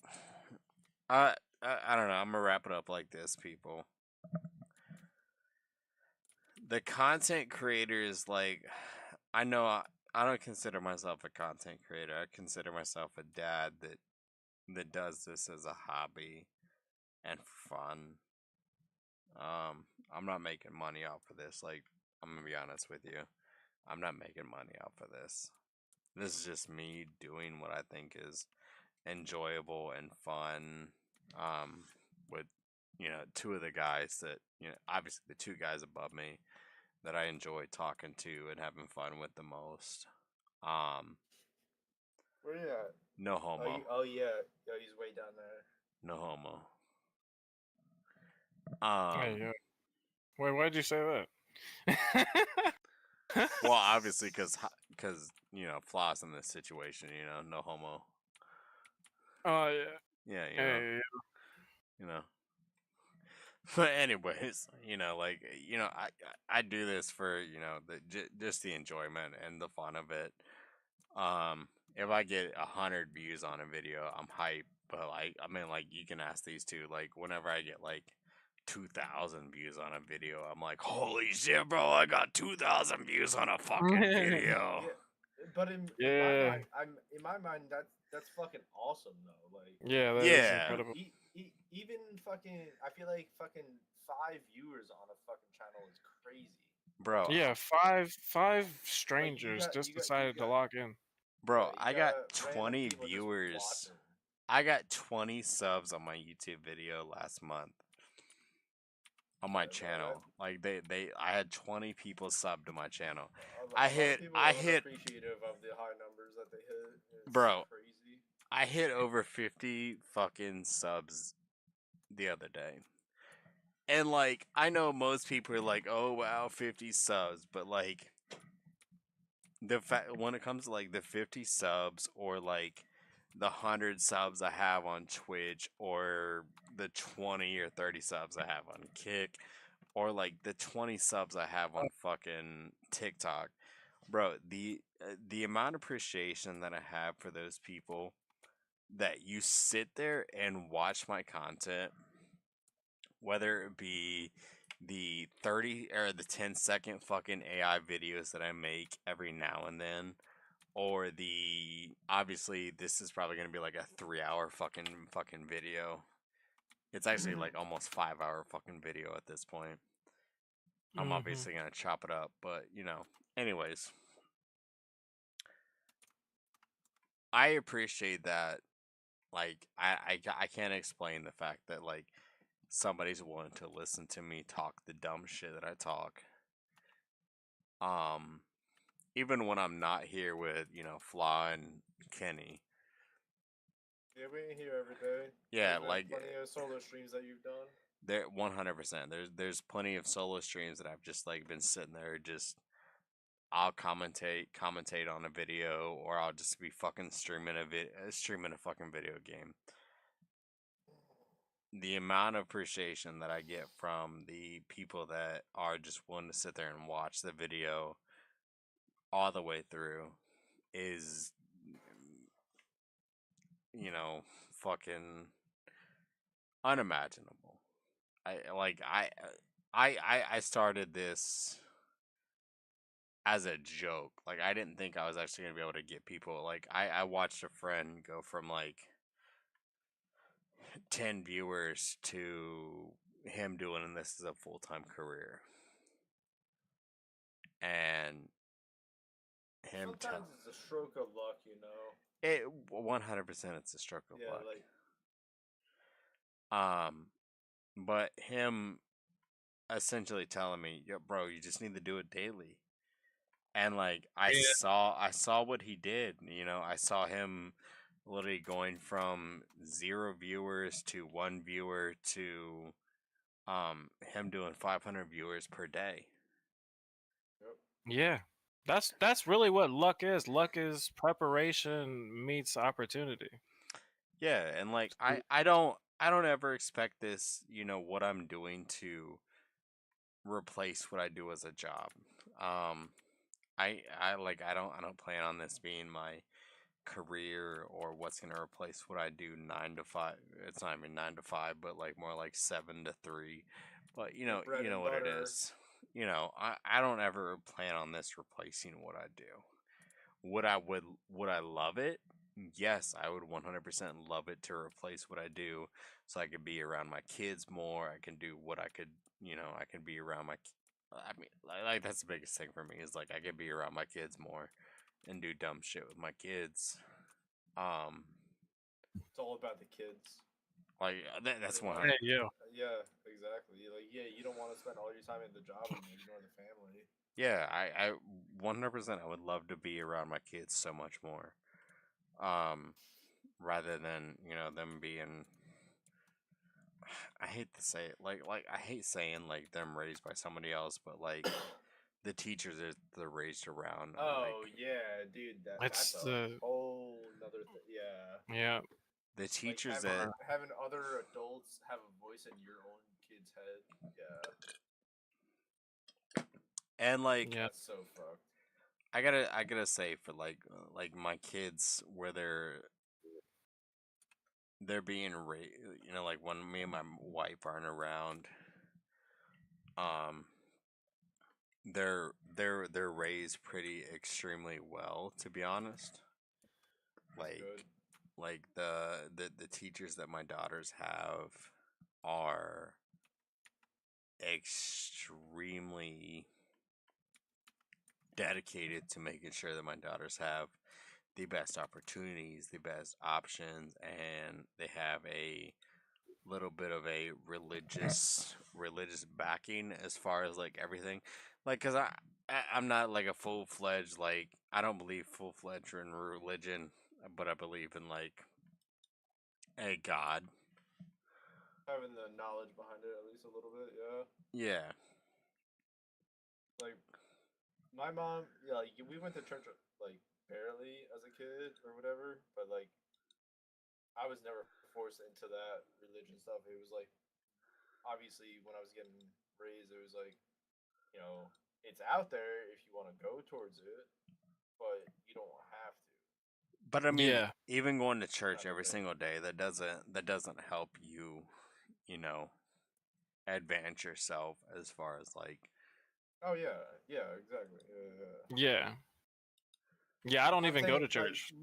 Speaker 3: I don't know. I'm gonna wrap it up like this, people. The content creators, like, I know I don't consider myself a content creator. I consider myself a dad that does this as a hobby and fun. I'm not making money off of this. Like, I'm gonna be honest with you. I'm not making money off of this. This is just me doing what I think is enjoyable and fun. With two of the guys that obviously the two guys above me that I enjoy talking to and having fun with the most.
Speaker 4: Where you at?
Speaker 3: No homo.
Speaker 4: Oh yeah, he's way down there.
Speaker 3: No homo.
Speaker 5: Hey, yeah. Wait, why'd you say that?
Speaker 3: Well, obviously, because Floss in this situation, no homo.
Speaker 5: Oh yeah.
Speaker 3: Yeah,
Speaker 5: Hey,
Speaker 3: But anyways, I do this for just the enjoyment and the fun of it. If I get 100 views on a video, I'm hyped. But like, I mean, like you can ask these two. Like, whenever I get like 2,000 views on a video, I'm like, holy shit, bro! I got 2,000 views on a fucking video.
Speaker 4: Yeah, but in my mind, that's fucking awesome though. Like,
Speaker 5: yeah, that is incredible.
Speaker 4: Even fucking, I feel like fucking 5 viewers on a fucking channel is crazy,
Speaker 3: bro.
Speaker 5: Yeah, five strangers just decided to lock in.
Speaker 3: Bro, I got 20 viewers. I got 20 subs on my YouTube video last month. On my channel. Like I had 20 people sub to my channel. I hit
Speaker 4: appreciative of the high numbers that they hit. It's
Speaker 3: bro,
Speaker 4: crazy.
Speaker 3: I hit over 50 fucking subs the other day. And like, I know most people are like, "Oh wow, 50 subs," but like, the fact when it comes to like the 50 subs or like the 100 subs I have on Twitch or the 20 or 30 subs I have on Kick or like the 20 subs I have on fucking TikTok, bro, the amount of appreciation that I have for those people that you sit there and watch my content, whether it be the 30 or the 10-second fucking AI videos that I make every now and then, or the obviously this is probably gonna be like a 3-hour fucking video. It's actually like almost 5-hour fucking video at this point. I'm obviously gonna chop it up, but you know, anyways, I appreciate that. Like I can't explain the fact that like somebody's willing to listen to me talk the dumb shit that I talk. Even when I'm not here with, you know, Flaw and Kenny.
Speaker 4: Yeah, we ain't here every day.
Speaker 3: Yeah,
Speaker 4: There's
Speaker 3: like
Speaker 4: plenty of solo streams that you've done.
Speaker 3: there 100%. There's plenty of solo streams that I've just like been sitting there just I'll commentate on a video, or I'll just be fucking streaming a fucking video game. The amount of appreciation that I get from the people that are just willing to sit there and watch the video all the way through is, you know, fucking unimaginable. I started this as a joke. Like, I didn't think I was actually gonna be able to get people. Like, I watched a friend go from like 10 viewers to him doing this as a full-time career, and him
Speaker 4: Sometimes it's a stroke of luck, you know.
Speaker 3: It 100% it's a stroke of luck.
Speaker 4: Like
Speaker 3: But him essentially telling me, "Yo, bro, you just need to do it daily." And like I saw what he did, you know. I saw him literally going from 0 viewers to 1 viewer to him doing 500 viewers per day.
Speaker 5: Yeah. That's really what luck is. Luck is preparation meets opportunity.
Speaker 3: Yeah, and like I don't ever expect this, you know, what I'm doing to replace what I do as a job. I don't plan on this being my career or what's going to replace what I do 9 to 5. It's not even 9 to 5, but like more like 7 to 3. But you know what it is. You know, I don't ever plan on this replacing what I do. Would I love it? Yes, I would 100% love it to replace what I do, so I could be around my kids more. I can do what I could, you know, I can be around my. I mean, like that's the biggest thing for me is like I could be around my kids more, and do dumb shit with my kids.
Speaker 4: It's all about the kids.
Speaker 3: Like that's one.
Speaker 4: Yeah, exactly. Like, yeah, you don't want to spend all your time at the job and ignore the family.
Speaker 3: Yeah, I 100% I would love to be around my kids so much more. Rather than, you know, them being, I hate to say it, like I hate saying like them raised by somebody else, but like the teachers that they're raised around.
Speaker 4: Oh yeah, dude, that's a whole nother thing. Yeah.
Speaker 5: Yeah.
Speaker 3: The teachers
Speaker 4: like having other adults have a voice in your own kid's head. Yeah.
Speaker 3: And like
Speaker 4: that's so fucked.
Speaker 3: I gotta say for like my kids where they're being raised, you know, like when me and my wife aren't around, they're raised pretty extremely well, to be honest. Like the teachers that my daughters have are extremely dedicated to making sure that my daughters have the best opportunities, the best options, and they have a little bit of a religious backing as far as like everything. Like, cause I'm not like a full-fledged, like I don't believe full-fledged in religion, but I believe in like a God.
Speaker 4: having the knowledge behind it at least a little bit. Yeah.
Speaker 3: Yeah.
Speaker 4: Like my mom, yeah, like we went to church like barely as a kid or whatever, but like I was never forced into that religion stuff. It was like obviously when I was getting raised, it was like, you know, it's out there if you want to go towards it, but you don't have to.
Speaker 3: But I mean,
Speaker 5: Yeah.
Speaker 3: even going to church
Speaker 4: Kind of
Speaker 3: every
Speaker 4: thing.
Speaker 3: single day, that doesn't help you, you know, advance yourself as far as like.
Speaker 4: Oh yeah, yeah, exactly. Yeah.
Speaker 5: Yeah. Yeah, I don't
Speaker 4: I'm
Speaker 5: even go
Speaker 4: saying
Speaker 5: to
Speaker 4: like
Speaker 5: church.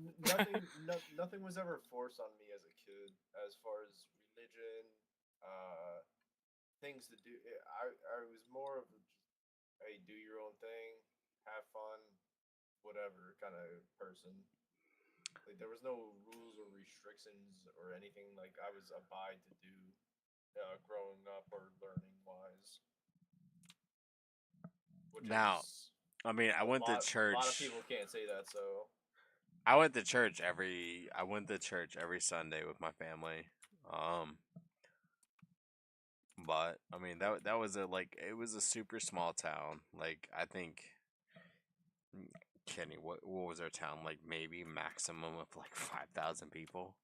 Speaker 4: nothing was ever forced on me as a kid as far as religion, uh, things to do. I was more of a, hey, do your own thing, have fun, whatever kind of person. Like there was no rules or restrictions or anything like I was abide to do, growing up or learning wise, which
Speaker 3: Now,
Speaker 4: is
Speaker 3: I mean, I
Speaker 4: a
Speaker 3: went to
Speaker 4: lot of
Speaker 3: church.
Speaker 4: people can't say that. So
Speaker 3: I went to church every Sunday with my family. Um, but I mean that was it was a super small town. Like I think Kenny, what was our town like? Maybe maximum of like 5,000 people.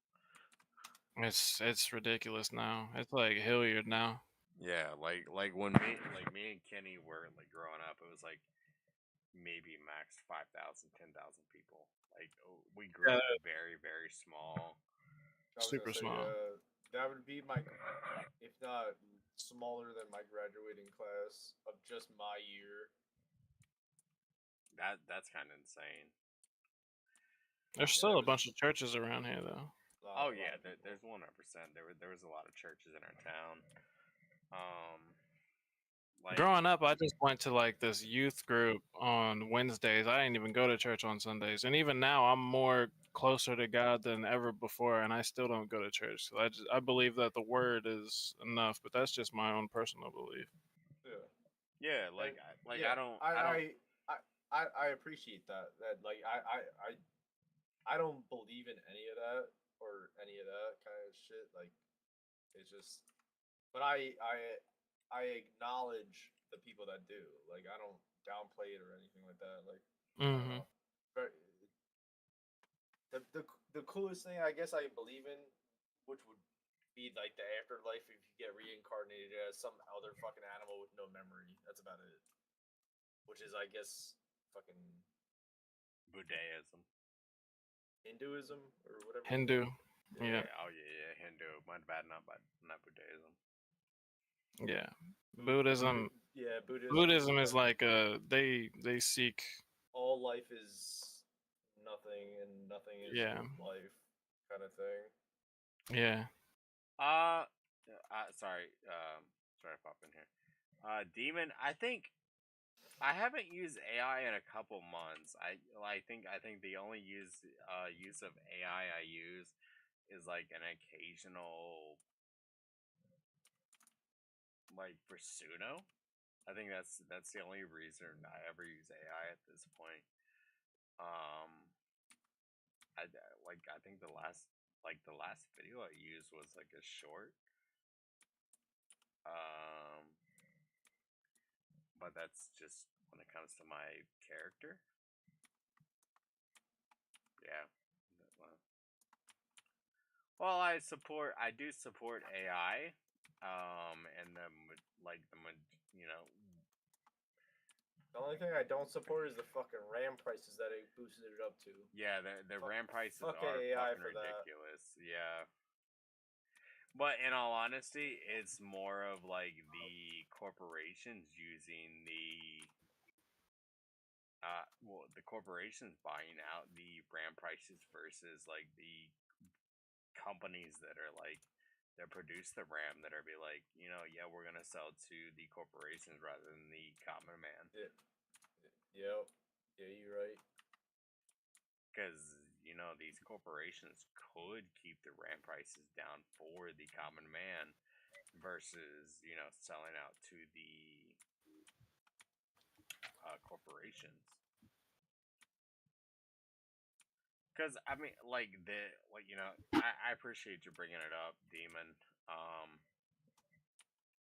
Speaker 5: It's ridiculous now. It's like Hilliard now.
Speaker 3: Yeah, like when me and Kenny were like growing up, it was like maybe max 5,000, 10,000 people. Like we grew
Speaker 5: Yeah,
Speaker 3: up very very small.
Speaker 4: I was
Speaker 5: super
Speaker 4: gonna say,
Speaker 5: small.
Speaker 4: that would be my, if not smaller than my graduating class of just my year.
Speaker 3: That's kind of insane.
Speaker 5: There's
Speaker 4: Yeah,
Speaker 5: still
Speaker 4: it
Speaker 5: a
Speaker 4: was
Speaker 5: bunch of churches around here though.
Speaker 3: Oh yeah, there's 100%. There was a lot of churches in our town. Like
Speaker 5: Growing up, I just went to like this youth group on Wednesdays. I didn't even go to church on Sundays. And even now, I'm more closer to God than ever before, and I still don't go to church. So I believe that the word is enough, but that's just my own personal belief.
Speaker 4: yeah.
Speaker 3: yeah,
Speaker 4: And
Speaker 3: like
Speaker 4: yeah,
Speaker 3: I don't
Speaker 4: I appreciate that. That like I don't believe in any of that or any of that kind of shit. Like it's just, but I acknowledge the people that do. Like I don't downplay it or anything like that. Like I don't
Speaker 5: Hmm.
Speaker 4: know. But the coolest thing I guess I believe in, which would be like the afterlife if you get reincarnated as some other fucking animal with no memory. That's about it. Which is I guess fucking
Speaker 3: Buddhism.
Speaker 4: Hinduism or whatever the
Speaker 5: Hindu.
Speaker 4: fuck.
Speaker 5: Yeah.
Speaker 3: Oh yeah, Hindu. My bad, not Buddhism.
Speaker 5: Yeah. Buddhism.
Speaker 4: Yeah, Buddhism.
Speaker 5: Buddhism is like they seek.
Speaker 4: All life is nothing and nothing is
Speaker 5: Yeah.
Speaker 4: life kind of thing.
Speaker 5: Yeah.
Speaker 3: Sorry to pop in here. Demon, I think I haven't used AI in a couple months. I think the only use of AI I use is like an occasional like for Suno. I think that's the only reason I ever use AI at this point. Um, I think the last video I used was like a short. Um, but that's just when it comes to my character. Yeah. Well, I do support AI. And you know,
Speaker 4: The only thing I don't support is the fucking RAM prices that it boosted it up to.
Speaker 3: yeah, the RAM prices
Speaker 4: Fuck
Speaker 3: are
Speaker 4: AI
Speaker 3: fucking
Speaker 4: for that.
Speaker 3: ridiculous. Yeah. But in all honesty, it's more of like the corporations using the corporations buying out the brand prices versus like the companies that are like that produce the RAM that are be like, yeah, we're gonna sell to the corporations rather than the common man.
Speaker 4: Yeah. Yep. Yeah, you're right.
Speaker 3: Because these corporations could keep the RAM prices down for the common man versus selling out to the corporations. Because I mean, I appreciate you bringing it up, Demon.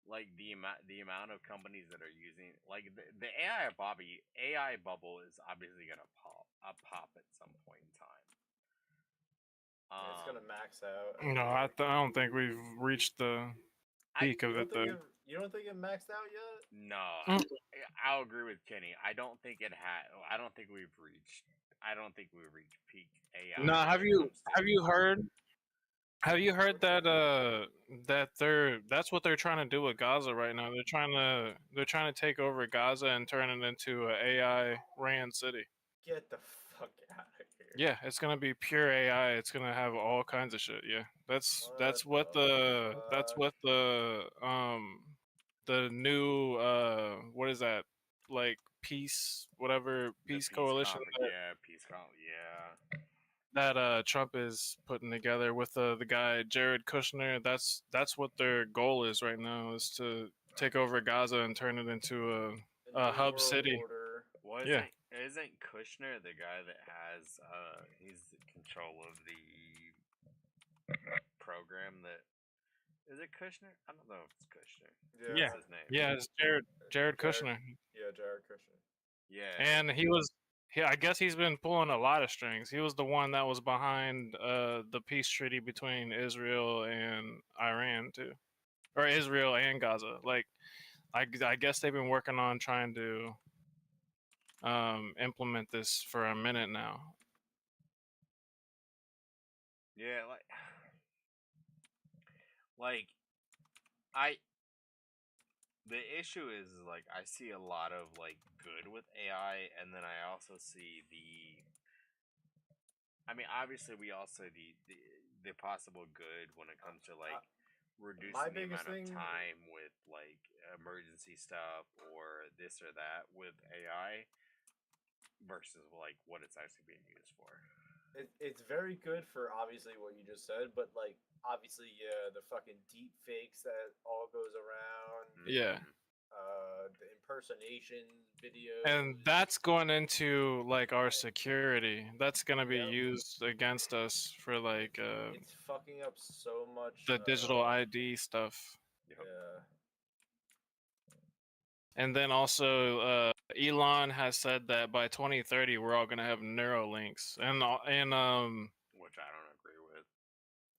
Speaker 3: like the amount of companies that are using like the AI bubble is obviously gonna pop at some point in time.
Speaker 4: It's gonna max out.
Speaker 5: No, I don't think we've reached the peak of it though.
Speaker 4: You don't think it maxed out yet?
Speaker 3: No, I'll agree with Kenny. I don't think it had. I don't think we've reached. I don't think we've reached peak AI.
Speaker 5: No, have you heard? Have you heard that that's what they're trying to do with Gaza right now? They're trying to take over Gaza and turn it into an AI ran city.
Speaker 4: Get the fuck out of here.
Speaker 5: Yeah, it's gonna be pure AI. It's gonna have all kinds of shit. Yeah, that's what the new what is that, like peace
Speaker 3: Peace
Speaker 5: coalition
Speaker 3: yeah.
Speaker 5: that Trump is putting together with the guy Jared Kushner. That's what their goal is right now, is to take over Gaza and turn it into a hub city.
Speaker 3: Well,
Speaker 5: Yeah.
Speaker 3: Isn't Kushner the guy that has he's in control of the program that is it Kushner? I don't know if it's Kushner.
Speaker 5: Yeah,
Speaker 3: What's his name?
Speaker 5: yeah, it's Jared Kushner.
Speaker 4: Yeah, Jared Kushner.
Speaker 3: Yeah,
Speaker 5: And I guess he's been pulling a lot of strings. He was the one that was behind the peace treaty between Israel and Iran too, or Israel and Gaza. Like, I guess they've been working on trying to implement this for a minute now.
Speaker 3: Yeah, the issue is like I see a lot of like good with AI, and then I also see I mean, obviously, we also the possible good when it comes to like reducing the amount of time with like emergency stuff or this or that with AI versus like what it's actually being used for.
Speaker 4: It's very good for obviously what you just said, but like obviously, yeah, the fucking deep fakes that all goes around.
Speaker 5: Yeah.
Speaker 4: The impersonation videos.
Speaker 5: And that's going into like our security. That's gonna be used against us for like
Speaker 4: it's fucking up so much.
Speaker 5: the digital ID stuff.
Speaker 4: Yeah.
Speaker 5: And then also, Elon has said that by 2030 we're all gonna have Neuralinks, and
Speaker 3: which I don't agree with.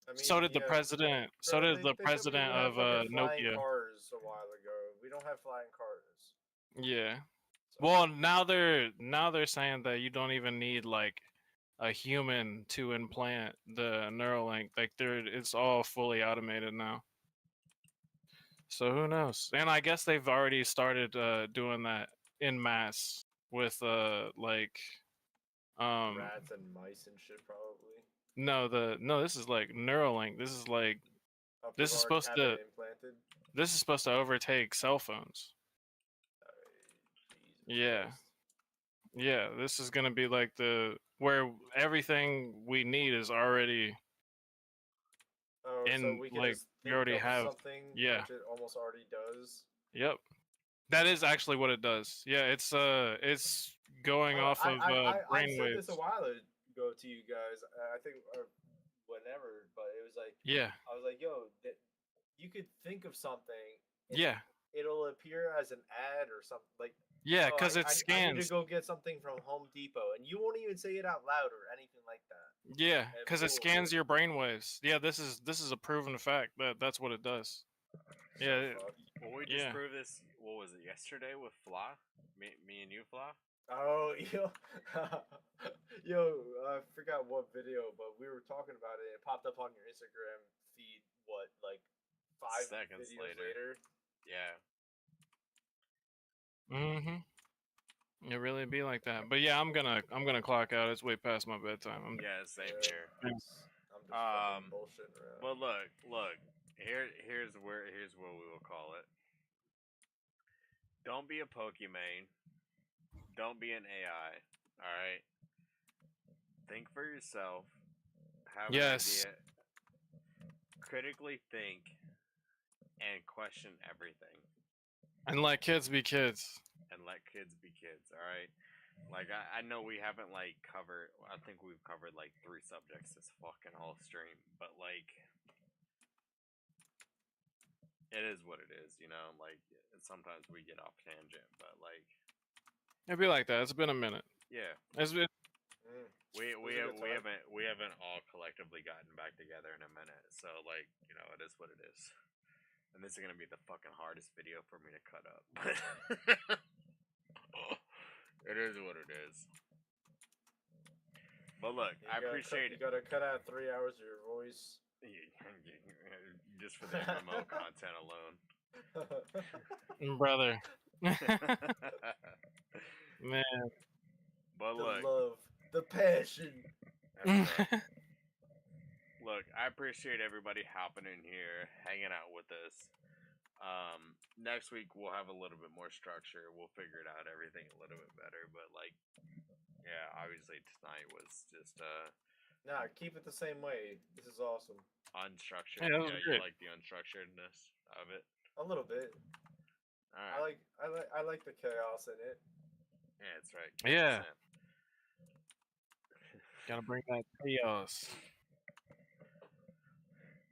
Speaker 4: I mean,
Speaker 5: so did the president. So did the president of Nokia.
Speaker 4: Cars a while ago. We don't have flying cars.
Speaker 5: Yeah. Well, now they're saying that you don't even need like a human to implant the Neuralink. Like it's all fully automated now. So who knows? And I guess they've already started doing that in mass with like
Speaker 4: rats and mice and shit probably.
Speaker 5: No, this is like Neuralink. This is like this is supposed to overtake cell phones. Yeah. Yeah, this is going to be like where everything we need is already
Speaker 4: so we can
Speaker 5: like
Speaker 4: just
Speaker 5: we already have
Speaker 4: something which it almost already does.
Speaker 5: Yep. That is actually what it does. Yeah, it's going off of brainwaves.
Speaker 4: I said this a while ago to you guys. I think whenever, but it was like I was like, yo, you could think of something.
Speaker 5: Yeah.
Speaker 4: It'll appear as an ad or something like.
Speaker 5: Yeah, because it
Speaker 4: I
Speaker 5: scans.
Speaker 4: need to go get something from Home Depot, and you won't even say it out loud or anything like that.
Speaker 5: Yeah, because it scans your brainwaves. Yeah, this is a proven fact that's what it does. Yeah.
Speaker 3: Well, we just proved this. What was it yesterday with Fla? Me and you, Fla.
Speaker 4: Oh, yo, I forgot what video, but we were talking about it. It popped up on your Instagram feed. What, like 5
Speaker 3: seconds
Speaker 4: videos later?
Speaker 3: Yeah.
Speaker 5: It really be like that. But yeah, I'm gonna clock out. It's way past my bedtime.
Speaker 3: Yeah, same here.
Speaker 4: I'm just fucking bullshitting around.
Speaker 3: Well, look. Here's what we will call it. Don't be a Pokimane. Don't be an AI. All right. Think for yourself. Have an idea. Critically think and question everything.
Speaker 5: And let kids be kids.
Speaker 3: And let kids be kids, alright? Like, I know we haven't, like, I think we've covered, like, 3 subjects this fucking whole stream, but, like, It is what it is, you know. Like sometimes we get off tangent, but like
Speaker 5: It'd be like that. It's been a minute.
Speaker 3: yeah,
Speaker 5: It's been.
Speaker 3: we haven't all collectively gotten back together in a minute. So like you know, it is what it is. And this is gonna be the fucking hardest video for me to cut up. It is what it is. But look, I appreciate
Speaker 4: it. You gotta cut out 3 hours of your voice.
Speaker 3: Just for the MMO content alone.
Speaker 5: Brother. Man.
Speaker 3: But
Speaker 4: the
Speaker 3: look.
Speaker 4: love. The passion.
Speaker 3: Look, I appreciate everybody hopping in here, hanging out with us. Next week we'll have a little bit more structure. We'll figure it out, everything a little bit better. But like, yeah, obviously tonight was just
Speaker 4: Nah, keep it the same way. This is awesome.
Speaker 3: Unstructured.
Speaker 5: Yeah,
Speaker 3: you like the unstructuredness of it.
Speaker 4: A little bit.
Speaker 3: All right.
Speaker 4: I like the chaos in it.
Speaker 3: Yeah, that's right.
Speaker 5: Yeah. Gotta bring that chaos.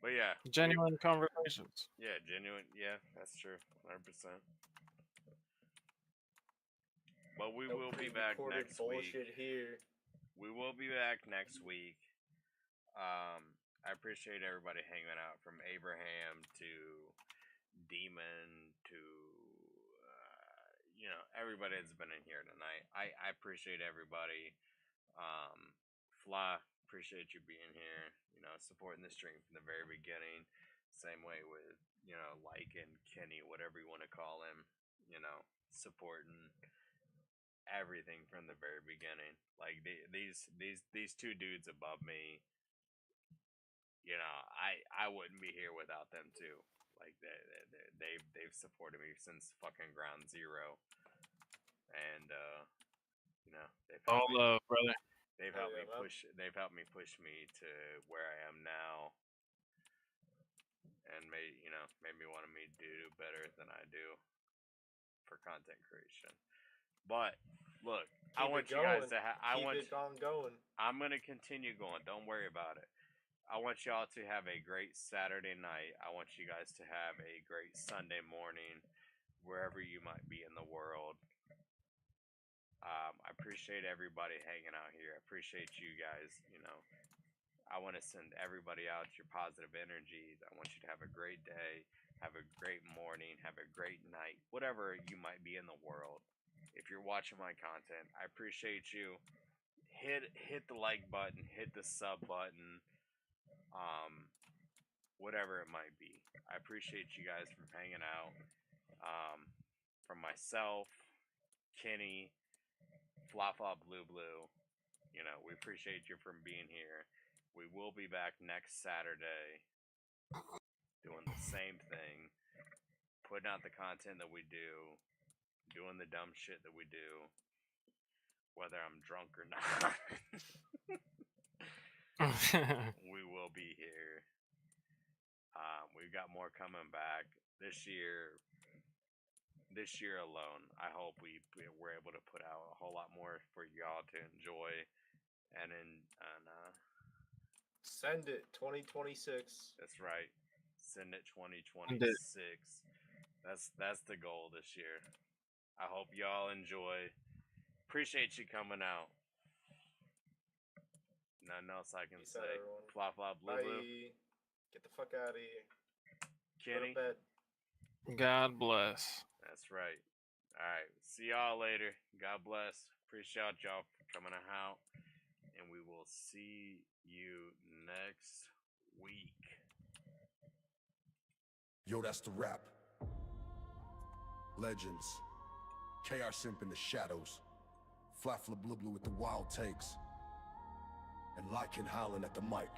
Speaker 3: But yeah,
Speaker 5: genuine conversations.
Speaker 3: Yeah, genuine. Yeah, that's true. 100%. But we will be back next week.
Speaker 4: Here.
Speaker 3: We will be back next week. I appreciate everybody hanging out, from Abraham to Demon to everybody that's been in here tonight. I appreciate everybody. Fly, appreciate you being here. Supporting the stream from the very beginning. Same way with Lycan, Kenny, whatever you want to call him. Supporting everything from the very beginning. Like these two dudes above me. I wouldn't be here without them too. Like they've supported me since fucking ground zero, and they've
Speaker 5: all love, brother.
Speaker 3: They've helped me push. They've helped me push me to where I am now, and made me want to do better than I do for content creation. But look, I want you guys to have.
Speaker 4: Keep it on going.
Speaker 3: I'm gonna continue going. Don't worry about it. I want y'all to have a great Saturday night. I want you guys to have a great Sunday morning, wherever you might be in the world. I appreciate everybody hanging out here. I appreciate you guys. I want to send everybody out your positive energy. I want you to have a great day, have a great morning, have a great night, whatever you might be in the world. If you're watching my content, I appreciate you. Hit the like button, hit the sub button. Whatever it might be. I appreciate you guys from hanging out. From myself, Kenny, Flopflop Blue, we appreciate you from being here. We will be back next Saturday doing the same thing, putting out the content that we do, doing the dumb shit that we do, whether I'm drunk or not. We will be here. We've got more coming back this year. This year alone, I hope we're able to put out a whole lot more for y'all to enjoy, and
Speaker 4: send it 2026.
Speaker 3: That's right. Send it 2026. That's the goal this year. I hope y'all enjoy. Appreciate you coming out. Nothing else I can say. Flop, flop, blue, blue.
Speaker 4: Get the fuck out of here.
Speaker 3: Kenny.
Speaker 4: Go to bed.
Speaker 5: God bless.
Speaker 3: That's right. All right. See y'all later. God bless. Appreciate y'all for coming out. And we will see you next week.
Speaker 2: Yo, that's the rap. Legends. KR Simp in the shadows. Flatfla Blue Blue with the wild takes. And Lycan howling at the mic.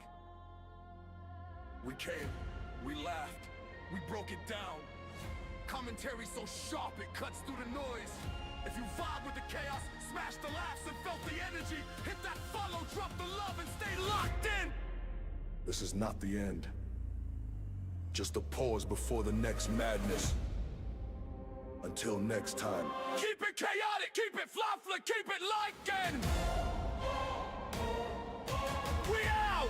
Speaker 2: We came, we laughed, we broke it down. Commentary so sharp it cuts through the noise. If you vibe with the chaos, smash the laughs and felt the energy, hit that follow, drop the love and stay locked in. This is not the end. Just a pause before the next madness. Until next time. Keep it chaotic, keep it Flopfla, keep it Lycan! We out!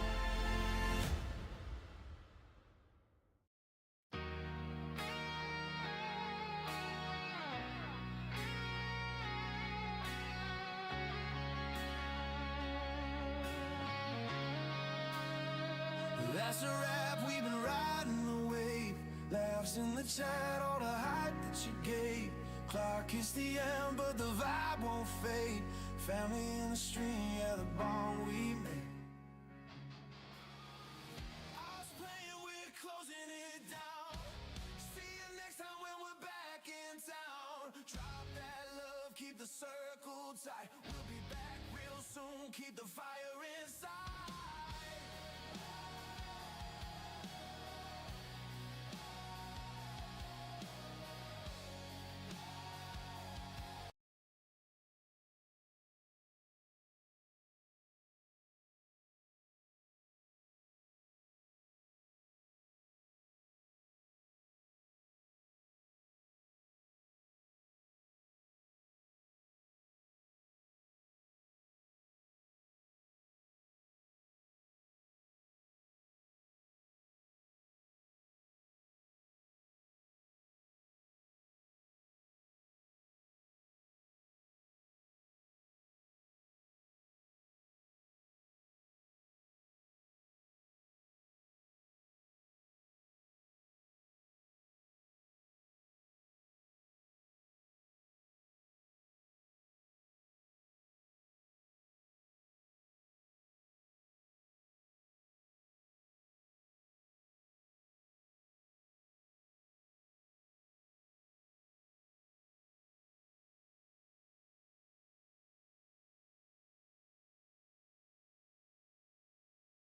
Speaker 1: master rap, we've been riding the wave. Laughs in the chat, all the hype that you gave. Clock is the end, but the vibe won't fade. Family in the stream, yeah, the bond we made. I was playing, we're closing it down. See you next time when we're back in town. Drop that love, keep the circle tight. We'll be back real soon, keep the fire inside.